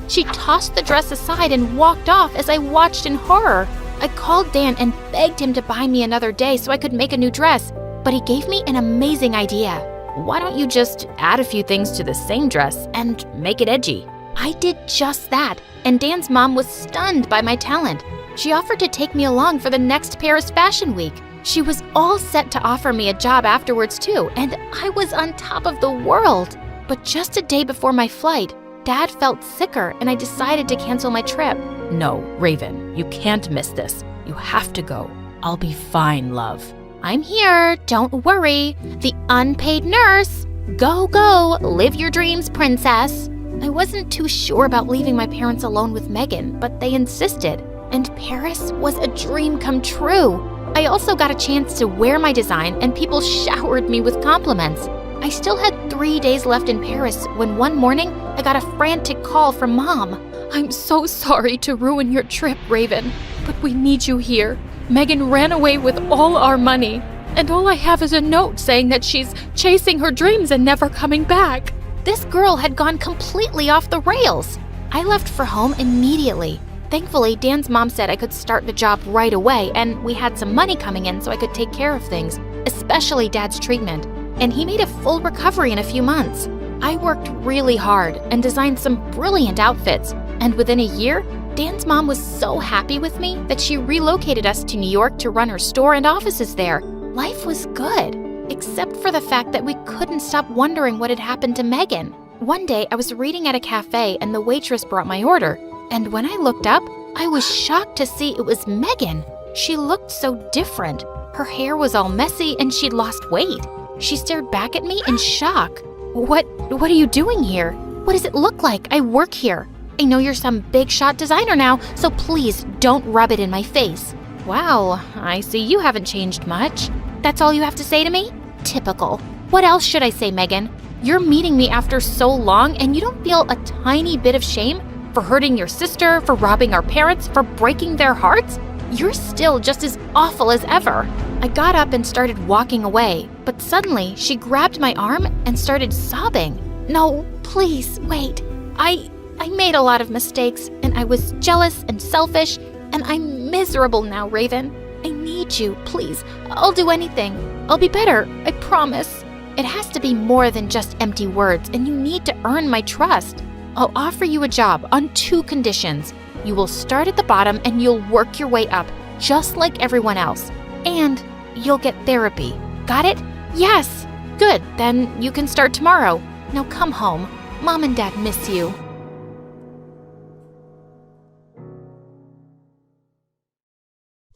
A: She tossed the dress aside and walked off as I watched in horror. I called Dan and begged him to buy me another day so I could make a new dress, but he gave me an amazing idea. Why don't you just add a few things to the same dress and make it edgy? I did just that, and Dan's mom was stunned by my talent. She offered to take me along for the next Paris Fashion Week. She was all set to offer me a job afterwards too, and I was on top of the world. But just a day before my flight, Dad felt sicker and I decided to cancel my trip. No, Raven, you can't miss this. You have to go. I'll be fine, love. I'm here, don't worry. The unpaid nurse. Go, go, live your dreams, princess. I wasn't too sure about leaving my parents alone with Megan, but they insisted. And Paris was a dream come true. I also got a chance to wear my design and people showered me with compliments. I still had 3 days left in Paris when one morning I got a frantic call from Mom. I'm so sorry to ruin your trip, Raven, but we need you here. Megan ran away with all our money, and all I have is a note saying that she's chasing her dreams and never coming back. This girl had gone completely off the rails. I left for home immediately. Thankfully, Dan's mom said I could start the job right away, and we had some money coming in so I could take care of things, especially Dad's treatment. And he made a full recovery in a few months. I worked really hard and designed some brilliant outfits, and within a year, Dan's mom was so happy with me that she relocated us to New York to run her store and offices there. Life was good, except for the fact that we couldn't stop wondering what had happened to Megan. One day, I was reading at a cafe and the waitress brought my order, and when I looked up, I was shocked to see it was Megan. She looked so different. Her hair was all messy and she'd lost weight. She stared back at me in shock. What are you doing here? What does it look like? I work here. I know you're some big shot designer now, so please don't rub it in my face. Wow, I see you haven't changed much. That's all you have to say to me? Typical. What else should I say, Megan? You're meeting me after so long and you don't feel a tiny bit of shame for hurting your sister, for robbing our parents, for breaking their hearts? You're still just as awful as ever. I got up and started walking away, but suddenly she grabbed my arm and started sobbing. No, please, wait. I made a lot of mistakes, and I was jealous and selfish, and I'm miserable now, Raven. I need you, please. I'll do anything. I'll be better, I promise. It has to be more than just empty words, and you need to earn my trust. I'll offer you a job on 2 conditions. You will start at the bottom and you'll work your way up, just like everyone else. And you'll get therapy. Got it? Yes. Good, then you can start tomorrow. Now come home. Mom and Dad miss you.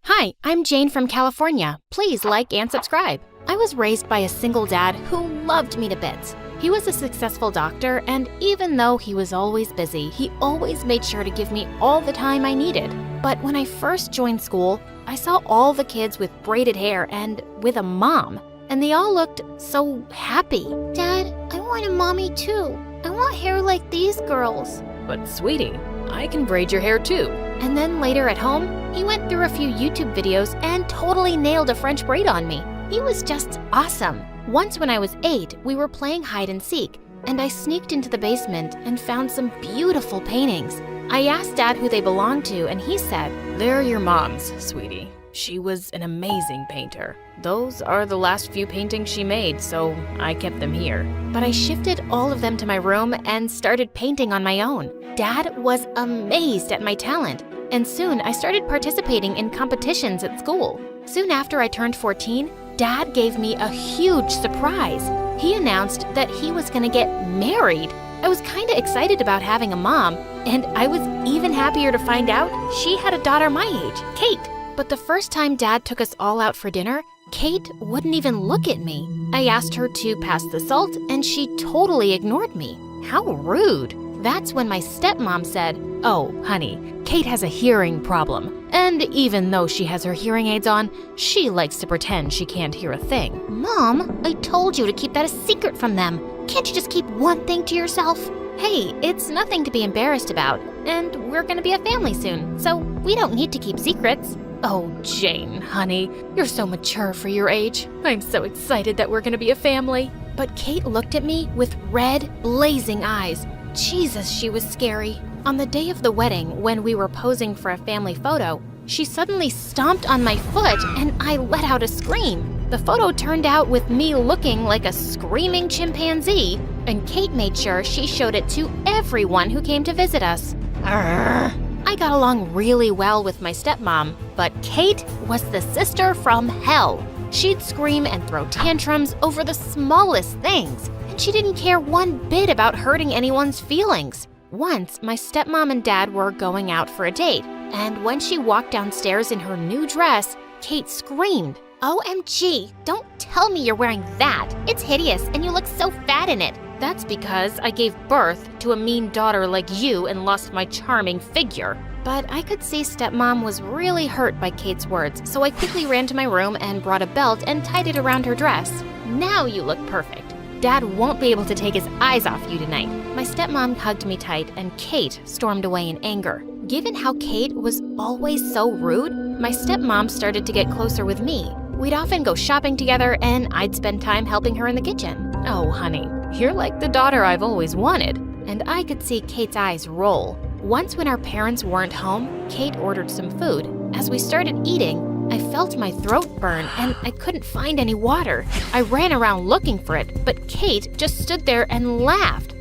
A: Hi, I'm Jane from California. Please like and subscribe. I was raised by a single dad who loved me to bits. He was a successful doctor, and even though he was always busy, he always made sure to give me all the time I needed. But when I first joined school, I saw all the kids with braided hair and with a mom, and they all looked so happy.
C: Dad, I want a mommy too. I want hair like these girls.
B: But sweetie, I can braid your hair too.
A: And then later at home, he went through a few YouTube videos and totally nailed a French braid on me. He was just awesome. Once when I was 8, we were playing hide and seek, and I sneaked into the basement and found some beautiful paintings. I asked Dad who they belonged to, and he said,
B: They're your mom's, sweetie. She was an amazing painter. Those are the last few paintings she made, so I kept them here.
A: But I shifted all of them to my room and started painting on my own. Dad was amazed at my talent, and soon I started participating in competitions at school. Soon after I turned 14, Dad gave me a huge surprise. He announced that he was gonna get married. I was kinda excited about having a mom, and I was even happier to find out she had a daughter my age, Kate. But the first time Dad took us all out for dinner, Kate wouldn't even look at me. I asked her to pass the salt, and she totally ignored me. How rude. That's when my stepmom said,
B: Oh, honey, Kate has a hearing problem. And even though she has her hearing aids on, she likes to pretend she can't hear a thing.
C: Mom, I told you to keep that a secret from them. Can't you just keep one thing to yourself?
A: Hey, it's nothing to be embarrassed about, and we're gonna be a family soon, so we don't need to keep secrets.
B: Oh, Jane, honey, you're so mature for your age. I'm so excited that we're gonna be a family.
A: But Kate looked at me with red, blazing eyes. Jesus, she was scary. On the day of the wedding, when we were posing for a family photo, she suddenly stomped on my foot and I let out a scream. The photo turned out with me looking like a screaming chimpanzee, and Kate made sure she showed it to everyone who came to visit us. I got along really well with my stepmom, but Kate was the sister from hell. She'd scream and throw tantrums over the smallest things, and she didn't care one bit about hurting anyone's feelings. Once, my stepmom and dad were going out for a date, and when she walked downstairs in her new dress, Kate screamed,
C: OMG, don't tell me you're wearing that. It's hideous and you look so fat in it.
A: That's because I gave birth to a mean daughter like you and lost my charming figure. But I could see stepmom was really hurt by Kate's words, so I quickly ran to my room and brought a belt and tied it around her dress. Now you look perfect. Dad won't be able to take his eyes off you tonight. My stepmom hugged me tight and Kate stormed away in anger. Given how Kate was always so rude, my stepmom started to get closer with me. We'd often go shopping together and I'd spend time helping her in the kitchen.
B: Oh, honey, you're like the daughter I've always wanted.
A: And I could see Kate's eyes roll. Once when our parents weren't home, Kate ordered some food. As we started eating, I felt my throat burn and I couldn't find any water. I ran around looking for it, but Kate just stood there and laughed.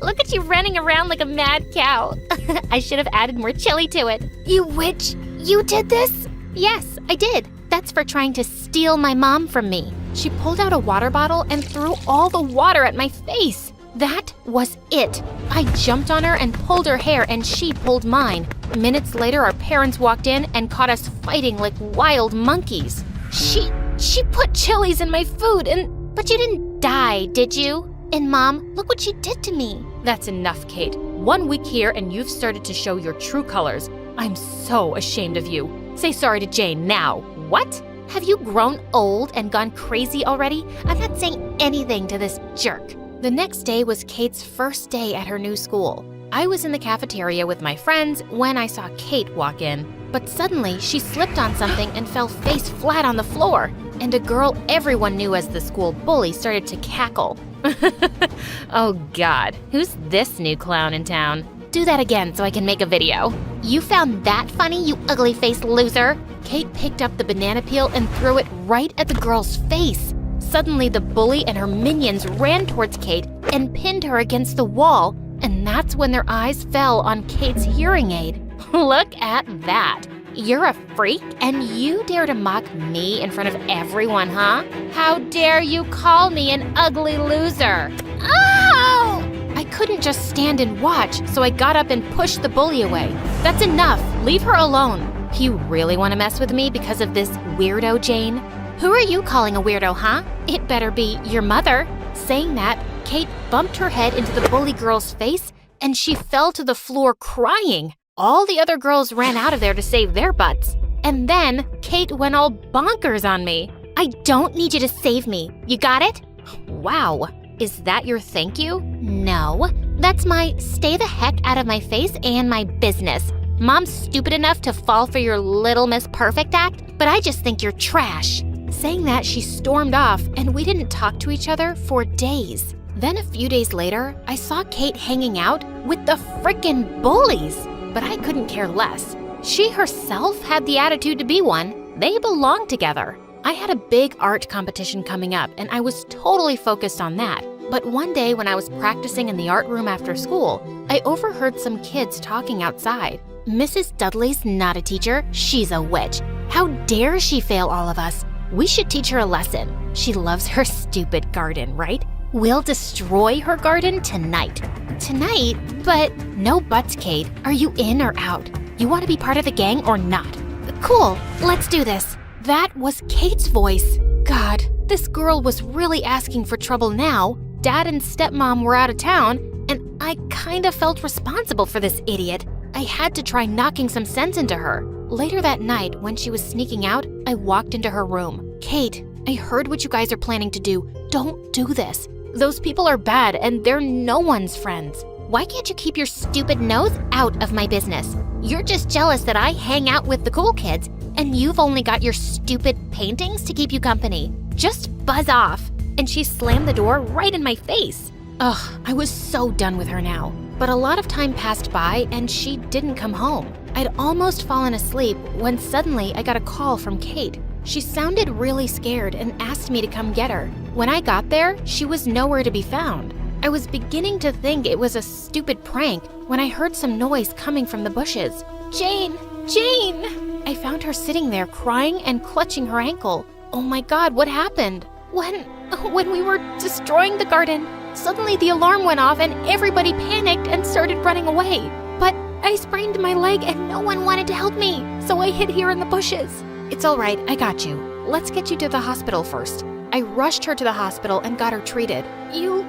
C: Look at you running around like a mad cow. I should have added more chili to it. You witch, you did this?
A: Yes, I did. That's for trying to steal my mom from me. She pulled out a water bottle and threw all the water at my face. That was it. I jumped on her and pulled her hair and she pulled mine. Minutes later, our parents walked in and caught us fighting like wild monkeys. She put chilies in my food but you didn't
C: die, did you? And Mom, look what she did to me.
B: That's enough, Kate. 1 week here and you've started to show your true colors. I'm so ashamed of you. Say sorry to Jane now.
C: What? Have you grown old and gone crazy already? I'm not saying anything to this jerk.
A: The next day was Kate's first day at her new school. I was in the cafeteria with my friends when I saw Kate walk in. But suddenly, she slipped on something and fell face flat on the floor. And a girl everyone knew as the school bully started to cackle.
B: Oh God, who's this new clown in town?
A: Do that again so I can make a video.
C: You found that funny, you ugly-faced loser?
A: Kate picked up the banana peel and threw it right at the girl's face. Suddenly, the bully and her minions ran towards Kate and pinned her against the wall, and that's when their eyes fell on Kate's hearing aid. Look at that. You're a freak, and you dare to mock me in front of everyone, huh? How dare you call me an ugly loser?
C: Ow!
A: I couldn't just stand and watch, so I got up and pushed the bully away. That's enough. Leave her alone. You really want to mess with me because of this weirdo, Jane?
C: Who are you calling a weirdo, huh?
A: It better be your mother. Saying that, Kate bumped her head into the bully girl's face, and she fell to the floor crying. All the other girls ran out of there to save their butts. And then Kate went all bonkers on me.
C: I don't need you to save me. You got it?
A: Wow. Is that your thank you?
C: No. That's my stay the heck out of my face and my business. Mom's stupid enough to fall for your Little Miss Perfect act, but I just think you're trash.
A: Saying that, she stormed off, and we didn't talk to each other for days. Then a few days later, I saw Kate hanging out with the frickin' bullies. But I couldn't care less. She herself had the attitude to be one. They belonged together. I had a big art competition coming up, and I was totally focused on that. But one day when I was practicing in the art room after school, I overheard some kids talking outside. Mrs. Dudley's not a teacher, she's a witch. How dare she fail all of us? We should teach her a lesson. She loves her stupid garden, right? We'll destroy her garden tonight.
C: Tonight? But
A: no buts, Kate. Are you in or out? You want to be part of the gang or not?
C: Cool, let's do this.
A: That was Kate's voice. God, this girl was really asking for trouble now. Dad and stepmom were out of town, and I kind of felt responsible for this idiot. I had to try knocking some sense into her. Later that night, when she was sneaking out, I walked into her room. Kate, I heard what you guys are planning to do. Don't do this. Those people are bad, and they're no one's friends.
C: Why can't you keep your stupid nose out of my business? You're just jealous that I hang out with the cool kids, and you've only got your stupid paintings to keep you company. Just buzz off.
A: And she slammed the door right in my face. Ugh, I was so done with her now. But a lot of time passed by, and she didn't come home. I'd almost fallen asleep when suddenly I got a call from Kate. She sounded really scared and asked me to come get her. When I got there, she was nowhere to be found. I was beginning to think it was a stupid prank when I heard some noise coming from the bushes. Jane! Jane! I found her sitting there crying and clutching her ankle. Oh my God, what happened? When we were destroying the garden, suddenly the alarm went off and everybody panicked and started running away. But I sprained my leg and no one wanted to help me, so I hid here in the bushes. It's all right, I got you. Let's get you to the hospital first. I rushed her to the hospital and got her treated. You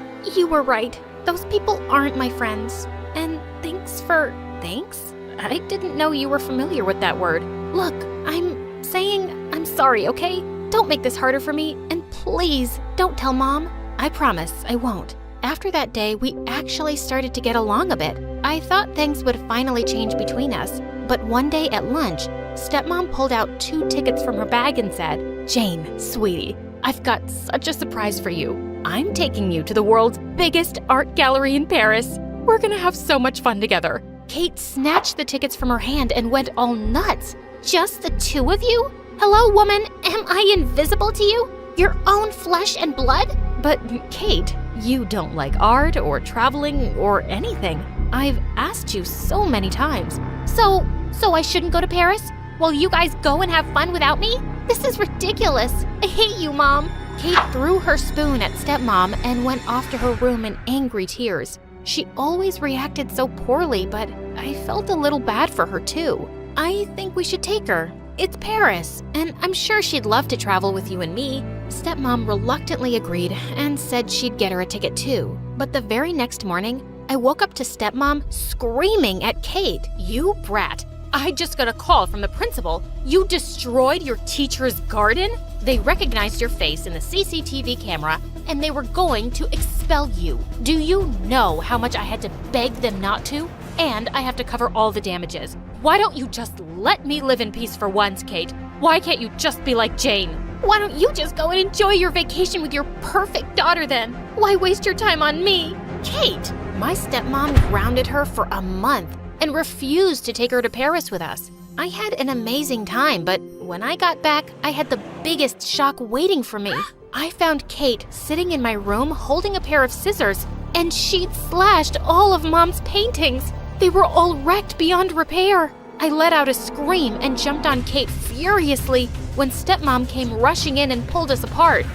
A: were right. Those people aren't my friends. And thanks? I didn't know you were familiar with that word. Look, I'm saying I'm sorry, okay? Don't make this harder for me, and please don't tell Mom. I promise I won't. After that day, we actually started to get along a bit. I thought things would finally change between us. But one day at lunch, Stepmom pulled out 2 tickets from her bag and said, "Jane, sweetie, I've got such a surprise for you. I'm taking you to the world's biggest art gallery in Paris. We're gonna have so much fun together." Kate snatched the tickets from her hand and went all nuts.
C: Just the 2 of you? Hello, woman, am I invisible to you? Your own flesh and blood?
A: But Kate, you don't like art or traveling or anything. I've asked you so many times.
C: So I shouldn't go to Paris? While you guys go and have fun without me? This is ridiculous. I hate you, Mom.
A: Kate threw her spoon at stepmom and went off to her room in angry tears. She always reacted so poorly, but I felt a little bad for her too. I think we should take her. It's Paris, and I'm sure she'd love to travel with you and me. Stepmom reluctantly agreed and said she'd get her a ticket too. But the very next morning, I woke up to Stepmom screaming at Kate.
B: You brat! I just got a call from the principal. You destroyed your teacher's garden? They recognized your face in the CCTV camera and they were going to expel you. Do you know how much I had to beg them not to? And I have to cover all the damages. Why don't you just let me live in peace for once, Kate? Why can't you just be like Jane?
A: Why don't you just go and enjoy your vacation with your perfect daughter then? Why waste your time on me? Kate! My stepmom grounded her for a month and refused to take her to Paris with us. I had an amazing time, but when I got back, I had the biggest shock waiting for me. I found Kate sitting in my room holding a pair of scissors, and she'd slashed all of Mom's paintings. They were all wrecked beyond repair. I let out a scream and jumped on Kate furiously when Stepmom came rushing in and pulled us apart.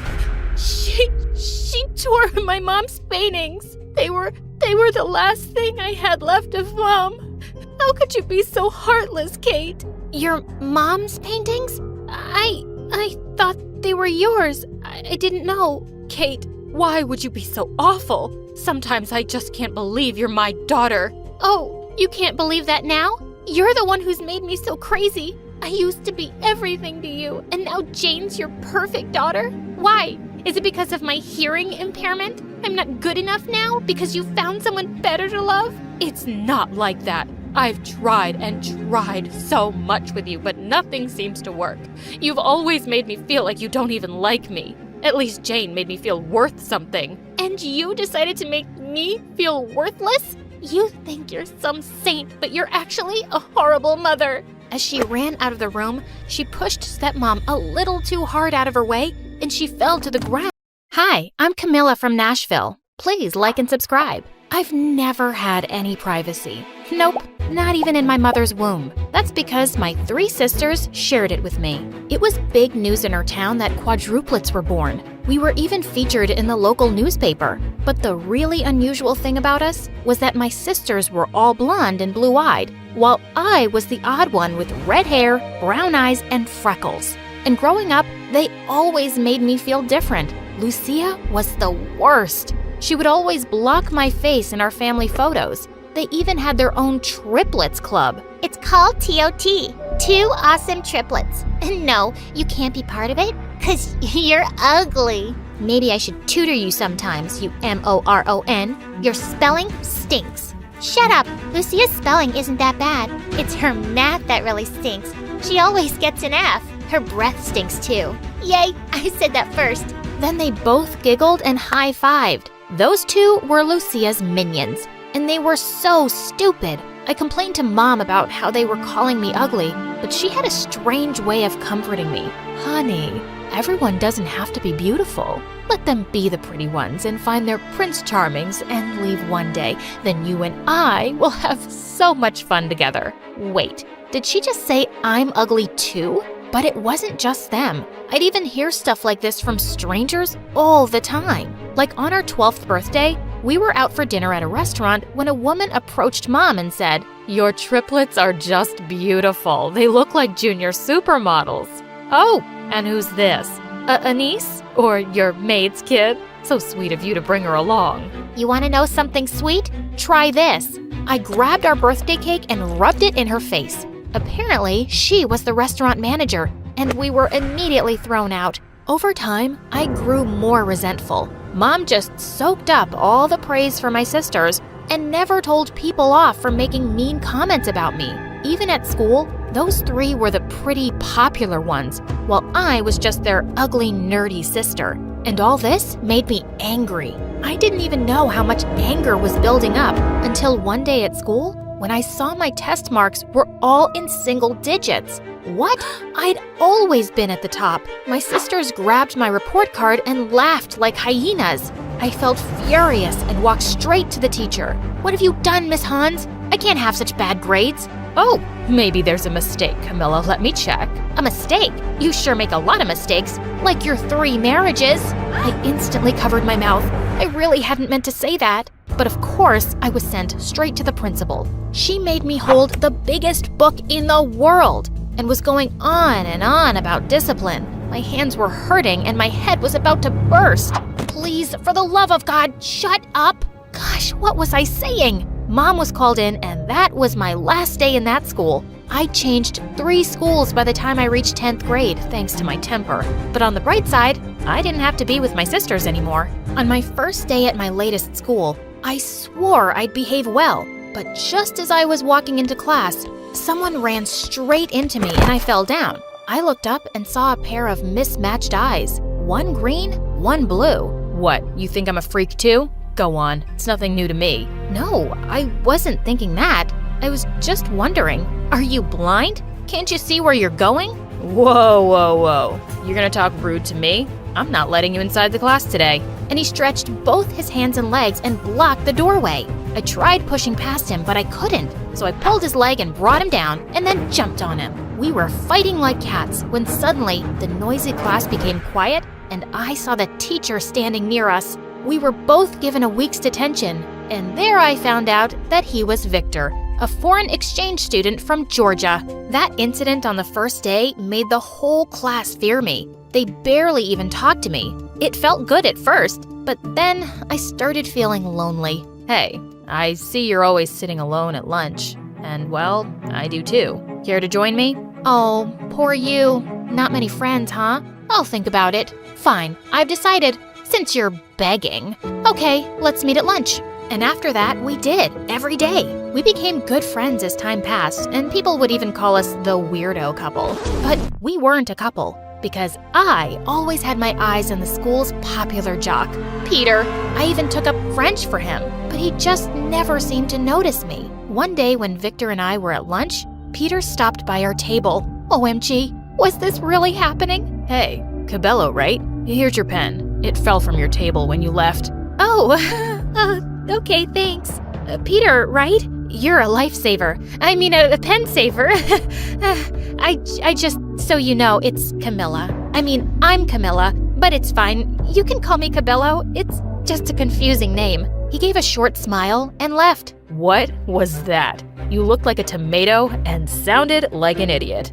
A: She tore my mom's paintings. They were the last thing I had left of Mom. How could you be so heartless, Kate? Your mom's paintings? I thought they were yours. I didn't know.
B: Kate, why would you be so awful? Sometimes I just can't believe you're my daughter.
A: Oh, you can't believe that now? You're the one who's made me so crazy. I used to be everything to you, and now Jane's your perfect daughter? Why? Is it because of my hearing impairment? I'm not good enough now because you found someone better to love?
B: It's not like that. I've tried and tried so much with you, but nothing seems to work. You've always made me feel like you don't even like me. At least Jane made me feel worth something.
A: And you decided to make me feel worthless? You think you're some saint, but you're actually a horrible mother. As she ran out of the room, she pushed Stepmom a little too hard out of her way, and she fell to the ground. Hi, I'm Camilla from Nashville. Please like and subscribe. I've never had any privacy. Nope, not even in my mother's womb. That's because my 3 sisters shared it with me. It was big news in our town that quadruplets were born. We were even featured in the local newspaper. But the really unusual thing about us was that my sisters were all blonde and blue-eyed, while I was the odd one with red hair, brown eyes, and freckles. And growing up, they always made me feel different. Lucia was the worst. She would always block my face in our family photos. They even had their own triplets club.
C: It's called TOT, 2 Awesome Triplets. And no, you can't be part of it, because you're ugly. Maybe I should tutor you sometimes, you MORON. Your spelling stinks. Shut up, Lucia's spelling isn't that bad. It's her math that really stinks. She always gets an F. Her breath stinks too. Yay, I said that first.
A: Then they both giggled and high-fived. Those 2 were Lucia's minions, and they were so stupid. I complained to Mom about how they were calling me ugly, but she had a strange way of comforting me. Honey, everyone doesn't have to be beautiful. Let them be the pretty ones and find their Prince Charmings and leave one day. Then you and I will have so much fun together. Wait, did she just say I'm ugly too? But it wasn't just them. I'd even hear stuff like this from strangers all the time. Like on our 12th birthday, we were out for dinner at a restaurant when a woman approached Mom and said,
B: "Your triplets are just beautiful. They look like junior supermodels." Oh, and who's this? A niece? Or your maid's kid? So sweet of you to bring her along.
A: You want to know something sweet? Try this. I grabbed our birthday cake and rubbed it in her face. Apparently, she was the restaurant manager, and we were immediately thrown out. Over time, I grew more resentful. Mom just soaked up all the praise for my sisters and never told people off for making mean comments about me. Even at school, those 3 were the pretty popular ones, while I was just their ugly, nerdy sister. And all this made me angry. I didn't even know how much anger was building up until one day at school, when I saw my test marks were all in single digits. What? I'd always been at the top. My sisters grabbed my report card and laughed like hyenas. I felt furious and walked straight to the teacher. "What have you done, Miss Hans? I can't have such bad grades."
B: Oh, maybe there's a mistake, Camilla. Let me check.
A: A mistake? You sure make a lot of mistakes, like your 3 marriages. I instantly covered my mouth. I really hadn't meant to say that. But of course, I was sent straight to the principal. She made me hold the biggest book in the world and was going on and on about discipline. My hands were hurting and my head was about to burst. Please, for the love of God, shut up! Gosh, what was I saying? Mom was called in and that was my last day in that school. I changed 3 schools by the time I reached 10th grade, thanks to my temper. But on the bright side, I didn't have to be with my sisters anymore. On my first day at my latest school, I swore I'd behave well. But just as I was walking into class, someone ran straight into me and I fell down. I looked up and saw a pair of mismatched eyes. One green, one blue. What, you think I'm a freak too? Go on, it's nothing new to me. No, I wasn't thinking that. I was just wondering, are you blind? Can't you see where you're going? Whoa. You're gonna talk rude to me? I'm not letting you inside the class today. And he stretched both his hands and legs and blocked the doorway. I tried pushing past him, but I couldn't. So I pulled his leg and brought him down and then jumped on him. We were fighting like cats when suddenly the noisy class became quiet and I saw the teacher standing near us. We were both given a week's detention, and there I found out that he was Victor, a foreign exchange student from Georgia. That incident on the first day made the whole class fear me. They barely even talked to me. It felt good at first, but then I started feeling lonely. Hey, I see you're always sitting alone at lunch. And well, I do too. Care to join me? Oh, poor you. Not many friends, huh? I'll think about it. Fine, I've decided. Since you're begging. Okay, let's meet at lunch. And after that, we did, every day. We became good friends as time passed, and people would even call us the weirdo couple. But we weren't a couple, because I always had my eyes on the school's popular jock, Peter. I even took up French for him, but he just never seemed to notice me. One day when Victor and I were at lunch, Peter stopped by our table. OMG, was this really happening? Hey, Cabello, right? Here's your pen. It fell from your table when you left. Oh, okay, thanks. Peter, right? You're a lifesaver. I mean, a pen saver. I just, so you know, it's Camilla. I mean, I'm Camilla, but it's fine. You can call me Cabello. It's just a confusing name. He gave a short smile and left. What was that? You looked like a tomato and sounded like an idiot.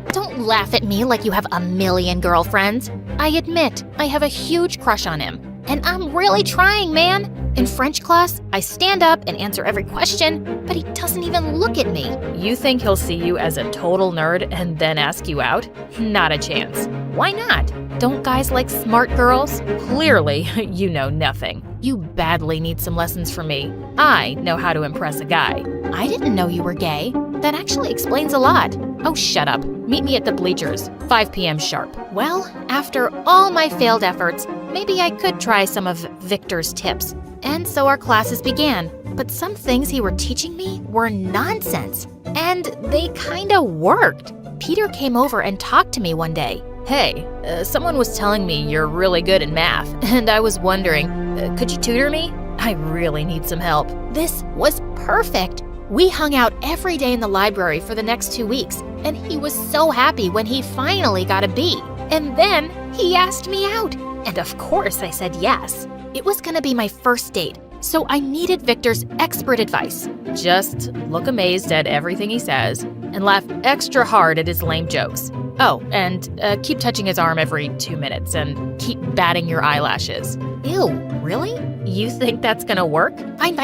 A: Don't laugh at me like you have a million girlfriends. I admit, I have a huge crush on him. And I'm really trying, man. In French class, I stand up and answer every question, but he doesn't even look at me. You think he'll see you as a total nerd and then ask you out? Not a chance. Why not? Don't guys like smart girls? Clearly, you know nothing. You badly need some lessons from me. I know how to impress a guy. I didn't know you were gay. That actually explains a lot. Oh, shut up. Meet me at the bleachers, 5 p.m. sharp. Well, after all my failed efforts, maybe I could try some of Victor's tips. And so our classes began. But some things he were teaching me were nonsense. And they kinda worked. Peter came over and talked to me one day. Hey, someone was telling me you're really good in math, and I was wondering, could you tutor me? I really need some help. This was perfect. We hung out every day in the library for the next 2 weeks, and he was so happy when he finally got a B. And then he asked me out. And of course I said yes. It was gonna be my first date, so I needed Victor's expert advice. Just look amazed at everything he says and laugh extra hard at his lame jokes. Oh, and keep touching his arm every 2 minutes and keep batting your eyelashes. Ew, really? You think that's gonna work? Fine.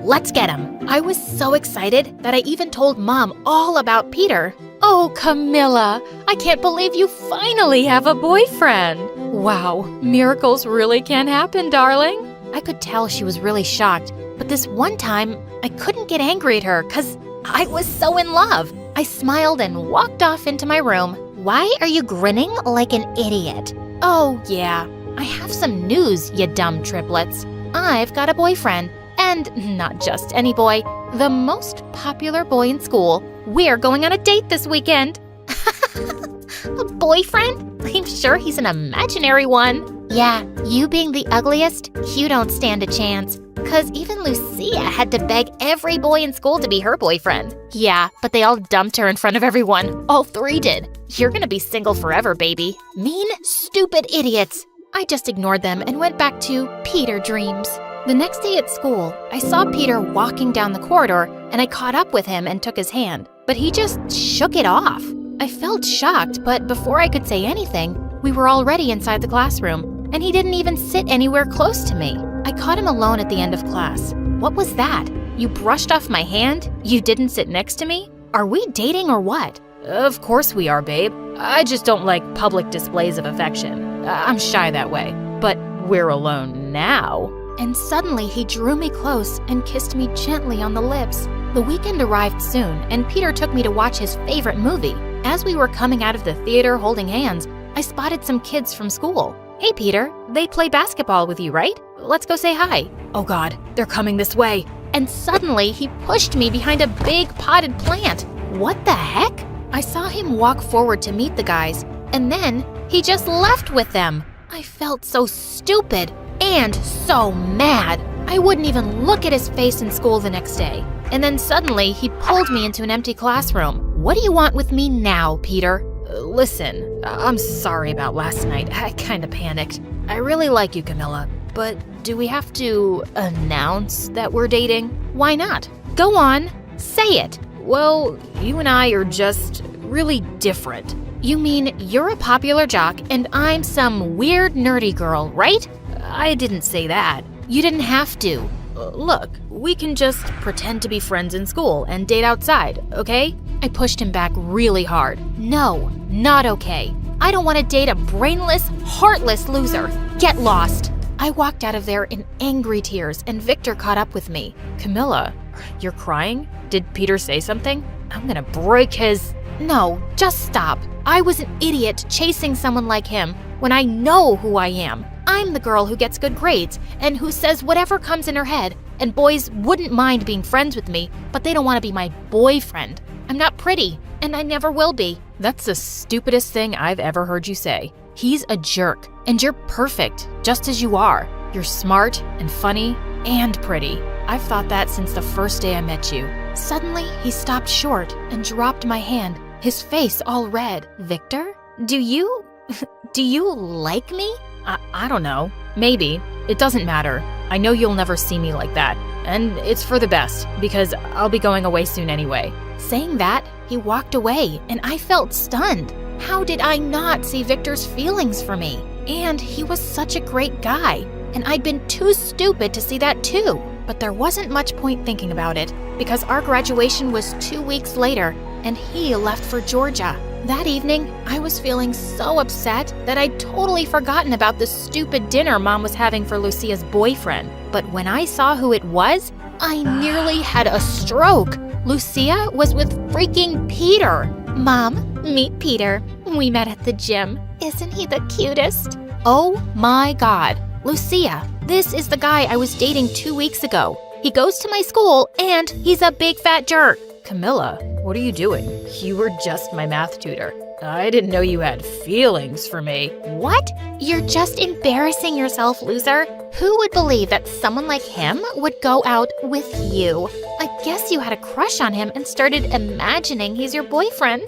A: Let's get him. I was so excited that I even told Mom all about Peter.
B: Oh, Camilla, I can't believe you finally have a boyfriend. Wow, miracles really can happen, darling.
A: I could tell she was really shocked, but this one time, I couldn't get angry at her because I was so in love. I smiled and walked off into my room. Why are you grinning like an idiot? Oh, yeah. I have some news, you dumb triplets. I've got a boyfriend. And not just any boy, the most popular boy in school. We're going on a date this weekend. A boyfriend? I'm sure he's an imaginary one. Yeah, you being the ugliest, you don't stand a chance. 'Cause even Lucia had to beg every boy in school to be her boyfriend. Yeah, but they all dumped her in front of everyone. All 3 did. You're gonna be single forever, baby. Mean, stupid idiots. I just ignored them and went back to Peter dreams. The next day at school, I saw Peter walking down the corridor and I caught up with him and took his hand. But he just shook it off. I felt shocked, but before I could say anything, we were already inside the classroom, and he didn't even sit anywhere close to me. I caught him alone at the end of class. What was that? You brushed off my hand? You didn't sit next to me? Are we dating or what? Of course we are, babe. I just don't like public displays of affection. I'm shy that way. But we're alone now. And suddenly he drew me close and kissed me gently on the lips. The weekend arrived soon, and Peter took me to watch his favorite movie. As we were coming out of the theater holding hands, I spotted some kids from school. Hey, Peter, they play basketball with you, right? Let's go say hi. Oh God, they're coming this way. And suddenly he pushed me behind a big potted plant. What the heck? I saw him walk forward to meet the guys, and then he just left with them. I felt so stupid and so mad. I wouldn't even look at his face in school the next day. And then suddenly he pulled me into an empty classroom. What do you want with me now, Peter? Listen, I'm sorry about last night. I kinda panicked. I really like you, Camilla, but do we have to announce that we're dating? Why not? Go on, say it. Well, you and I are just really different. You mean you're a popular jock and I'm some weird nerdy girl, right? I didn't say that. You didn't have to. Look, we can just pretend to be friends in school and date outside, okay? I pushed him back really hard. No, not okay. I don't want to date a brainless, heartless loser. Get lost. I walked out of there in angry tears, and Victor caught up with me. Camilla, you're crying? Did Peter say something? I'm gonna break his... No, just stop. I was an idiot chasing someone like him when I know who I am. I'm the girl who gets good grades and who says whatever comes in her head, and boys wouldn't mind being friends with me, but they don't want to be my boyfriend. I'm not pretty, and I never will be. That's the stupidest thing I've ever heard you say. He's a jerk, and you're perfect, just as you are. You're smart and funny and pretty. I've thought that since the first day I met you. Suddenly, he stopped short and dropped my hand, his face all red. Victor? Do you like me? I don't know. Maybe. It doesn't matter. I know you'll never see me like that. And it's for the best, because I'll be going away soon anyway. Saying that, he walked away, and I felt stunned. How did I not see Victor's feelings for me? And he was such a great guy, and I'd been too stupid to see that too. But there wasn't much point thinking about it, because our graduation was 2 weeks later, and he left for Georgia. That evening, I was feeling so upset that I'd totally forgotten about the stupid dinner Mom was having for Lucia's boyfriend. But when I saw who it was, I nearly had a stroke. Lucia was with freaking Peter. Mom, meet Peter. We met at the gym. Isn't he the cutest? Oh my God. Lucia, this is the guy I was dating 2 weeks ago. He goes to my school, and he's a big fat jerk. Camilla, what are you doing? You were just my math tutor. I didn't know you had feelings for me. What? You're just embarrassing yourself, loser. Who would believe that someone like him would go out with you? I guess you had a crush on him and started imagining he's your boyfriend.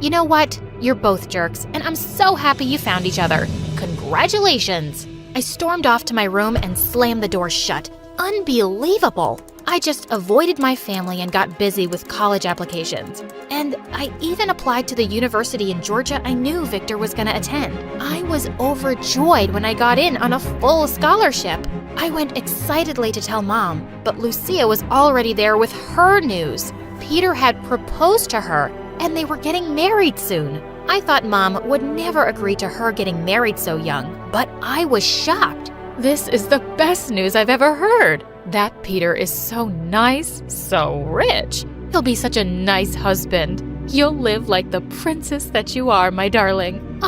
A: You know what? You're both jerks, and I'm so happy you found each other. Congratulations! I stormed off to my room and slammed the door shut. Unbelievable! I just avoided my family and got busy with college applications. And I even applied to the university in Georgia I knew Victor was going to attend. I was overjoyed when I got in on a full scholarship. I went excitedly to tell Mom, but Lucia was already there with her news. Peter had proposed to her, and they were getting married soon. I thought Mom would never agree to her getting married so young, but I was shocked. This is the best news I've ever heard. That Peter is so nice, so rich. He'll be such a nice husband. You'll live like the princess that you are, my darling.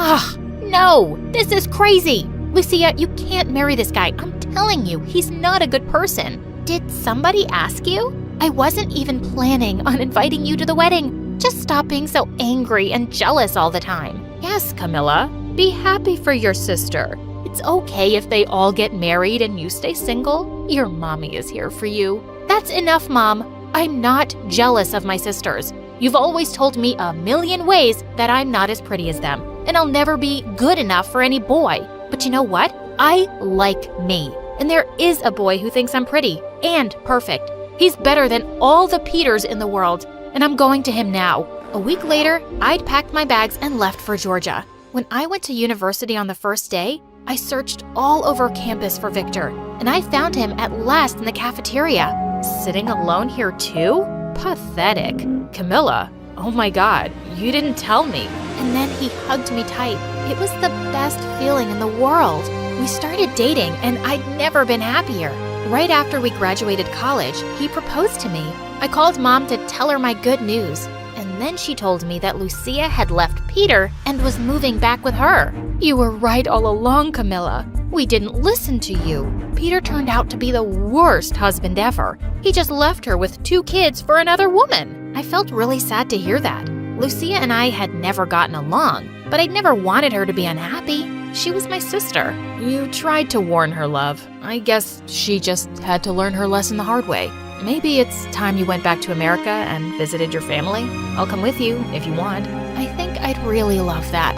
A: No, this is crazy. Lucia, you can't marry this guy. I'm telling you, he's not a good person. Did somebody ask you? I wasn't even planning on inviting you to the wedding. Just stop being so angry and jealous all the time. Yes, Camilla, be happy for your sister. It's okay if they all get married and you stay single. Your mommy is here for you. That's enough, Mom. I'm not jealous of my sisters. You've always told me a million ways that I'm not as pretty as them, and I'll never be good enough for any boy. But you know what? I like me. And there is a boy who thinks I'm pretty and perfect. He's better than all the Peters in the world, and I'm going to him now. A week later, I'd packed my bags and left for Georgia. When I went to university on the first day, I searched all over campus for Victor, and I found him at last in the cafeteria. Sitting alone here too? Pathetic. Camilla, oh my God, you didn't tell me. And then he hugged me tight. It was the best feeling in the world. We started dating, and I'd never been happier. Right after we graduated college, he proposed to me. I called Mom to tell her my good news, and then she told me that Lucia had left Peter and was moving back with her. You were right all along, Camilla. We didn't listen to you. Peter turned out to be the worst husband ever. He just left her with 2 kids for another woman. I felt really sad to hear that. Lucia and I had never gotten along, but I'd never wanted her to be unhappy. She was my sister. You tried to warn her, love. I guess she just had to learn her lesson the hard way. Maybe it's time you went back to America and visited your family. I'll come with you if you want. I think I'd really love that.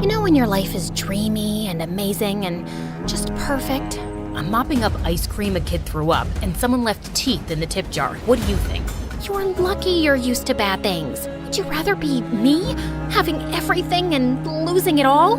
C: You know when your life is dreamy and amazing and just perfect?
A: I'm mopping up ice cream a kid threw up, and someone left teeth in the tip jar. What do you think?
C: You're lucky you're used to bad things. Would you rather be me, having everything and losing it all?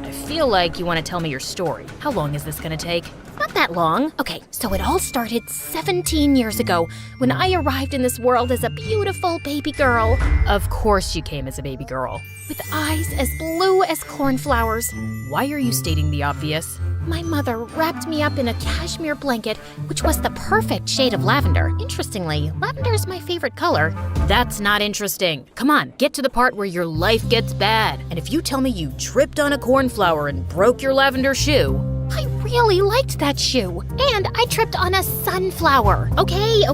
A: I feel like you want to tell me your story. How long is this gonna take?
C: Not that long. Okay, so it all started 17 years ago when I arrived in this world as a beautiful baby girl.
A: Of course you came as a baby girl.
C: With eyes as blue as cornflowers.
A: Why are you stating the obvious?
C: My mother wrapped me up in a cashmere blanket, which was the perfect shade of lavender. Interestingly, lavender is my favorite color.
A: That's not interesting. Come on, get to the part where your life gets bad. And if you tell me you tripped on a cornflower and broke your lavender shoe...
C: I really liked that shoe. And I tripped on a sunflower. Okay.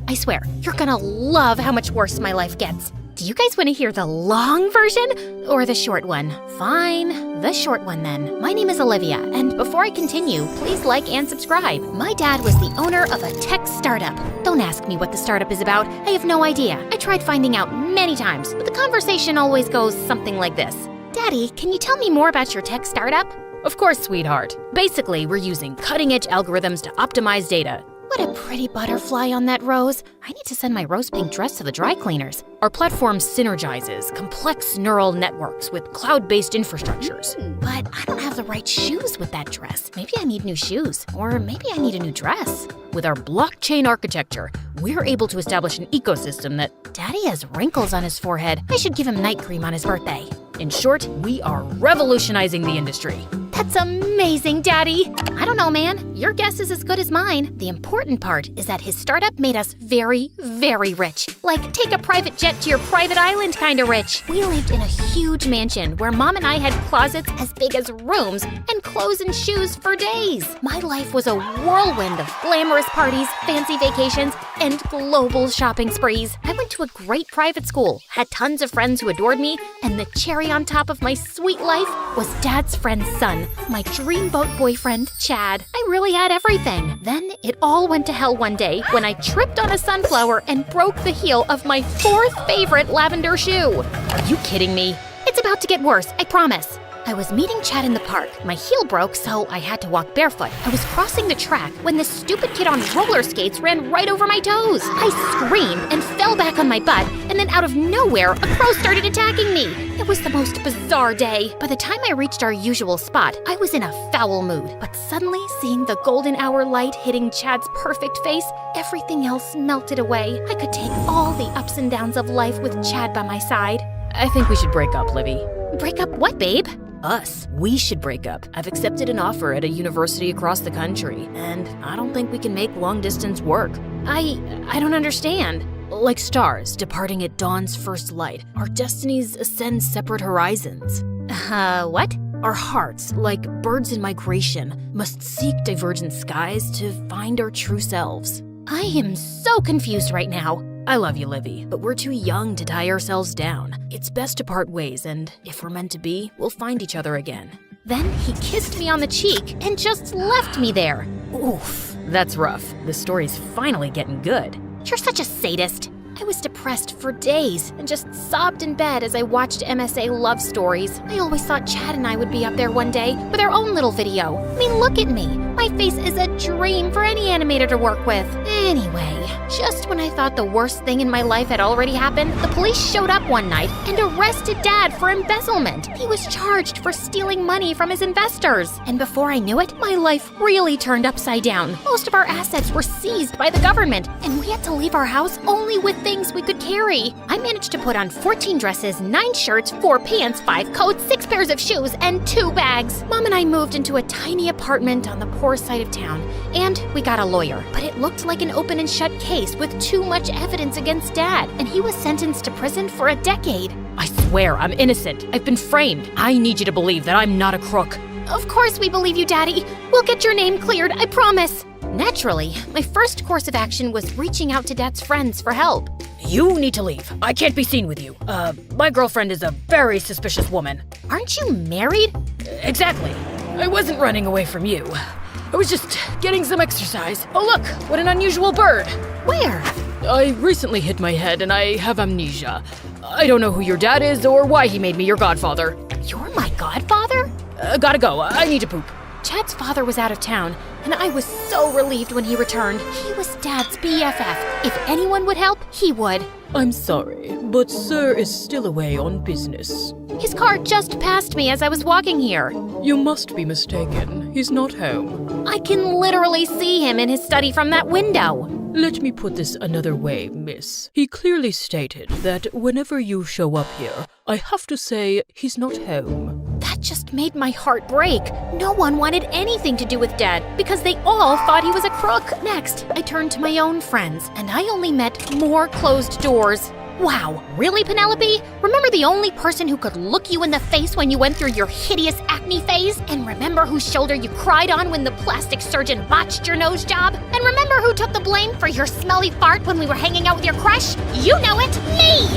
C: I swear, you're gonna love how much worse my life gets. Do you guys want to hear the long version or the short one? Fine, the short one then. My name is Olivia, and before I continue, please like and subscribe. My dad was the owner of a tech startup. Don't ask me what the startup is about. I have no idea. I tried finding out many times, but the conversation always goes something like this. Daddy, can you tell me more about your tech startup?
A: Of course, sweetheart. Basically, we're using cutting-edge algorithms to optimize data.
C: What a pretty butterfly on that rose. I need to send my rose pink dress to the dry cleaners.
A: Our platform synergizes complex neural networks with cloud-based infrastructures.
C: But I don't have the right shoes with that dress. Maybe I need new shoes, or maybe I need a new dress.
A: With our blockchain architecture, we're able to establish an ecosystem that...
C: Daddy has wrinkles on his forehead. I should give him night cream on his birthday.
A: In short, we are revolutionizing the industry.
C: That's amazing, Daddy! I don't know, man. Your guess is as good as mine. The important part is that his startup made us very, very rich. Like, take a private jet to your private island kind of rich. We lived in a huge mansion where Mom and I had closets as big as rooms and clothes and shoes for days. My life was a whirlwind of glamorous parties, fancy vacations, and global shopping sprees. I went to a great private school, had tons of friends who adored me, and the cherry on top of my sweet life was Dad's friend's son, my dreamboat boyfriend, Chad. I really had everything. Then it all went to hell one day when I tripped on a sunflower and broke the heel of my 4th favorite lavender shoe.
A: Are you kidding me?
C: It's about to get worse, I promise. I was meeting Chad in the park. My heel broke, so I had to walk barefoot. I was crossing the track when this stupid kid on roller skates ran right over my toes. I screamed and fell back on my butt, and then out of nowhere, a crow started attacking me. It was the most bizarre day. By the time I reached our usual spot, I was in a foul mood. But suddenly, seeing the golden hour light hitting Chad's perfect face, everything else melted away. I could take all the ups and downs of life with Chad by my side.
A: I think we should break up, Livy.
C: Break up what, babe?
A: Us. We should break up. I've accepted an offer at a university across the country, and I don't think we can make long distance work. I don't understand. Like stars departing at dawn's first light, our destinies ascend separate horizons.
C: What?
A: Our hearts, like birds in migration, must seek divergent skies to find our true selves.
C: I am so confused right now.
A: I love you, Livy, but we're too young to tie ourselves down. It's best to part ways, and if we're meant to be, we'll find each other again.
C: Then he kissed me on the cheek and just left me there.
A: Oof, that's rough. The story's finally getting good.
C: You're such a sadist. I was depressed for days and just sobbed in bed as I watched MSA love stories. I always thought Chad and I would be up there one day with our own little video. I mean, look at me.
A: My face is a dream for any animator to work with. Anyway, just when I thought the worst thing in my life had already happened, the police showed up one night and arrested Dad for embezzlement. He was charged for stealing money from his investors. And before I knew it, my life really turned upside down. Most of our assets were seized by the government, and we had to leave our house only with things we could carry. I managed to put on 14 dresses, 9 shirts, 4 pants, 5 coats, 6 pairs of shoes, and 2 bags. Mom and I moved into a tiny apartment on the poor side of town, and we got a lawyer. But it looked like an open and shut case with too much evidence against Dad, and he was sentenced to prison for a decade.
B: I swear I'm innocent. I've been framed. I need you to believe that I'm not a crook.
A: Of course we believe you, Daddy. We'll get your name cleared, I promise. Naturally, my first course of action was reaching out to Dad's friends for help.
B: You need to leave. I can't be seen with you. My girlfriend is a very suspicious woman.
A: Aren't you married?
B: Exactly. I wasn't running away from you. I was just getting some exercise. Oh look, what an unusual bird.
A: Where?
B: I recently hit my head and I have amnesia. I don't know who your dad is or why he made me your godfather.
A: You're my godfather?
B: Gotta go. I need to poop.
A: Chad's father was out of town, and I was so relieved when he returned. He was Dad's BFF. If anyone would help, he would.
B: I'm sorry, but Sir is still away on business.
A: His car just passed me as I was walking here.
B: You must be mistaken. He's not home.
A: I can literally see him in his study from that window.
B: Let me put this another way, miss. He clearly stated that whenever you show up here, I have to say he's not home.
A: That just made my heart break. No one wanted anything to do with Dad because they all thought he was a crook. Next, I turned to my own friends, and I only met more closed doors. Wow, really, Penelope? Remember the only person who could look you in the face when you went through your hideous acne phase? And remember whose shoulder you cried on when the plastic surgeon botched your nose job? And remember who took the blame for your smelly fart when we were hanging out with your crush? You know it, me!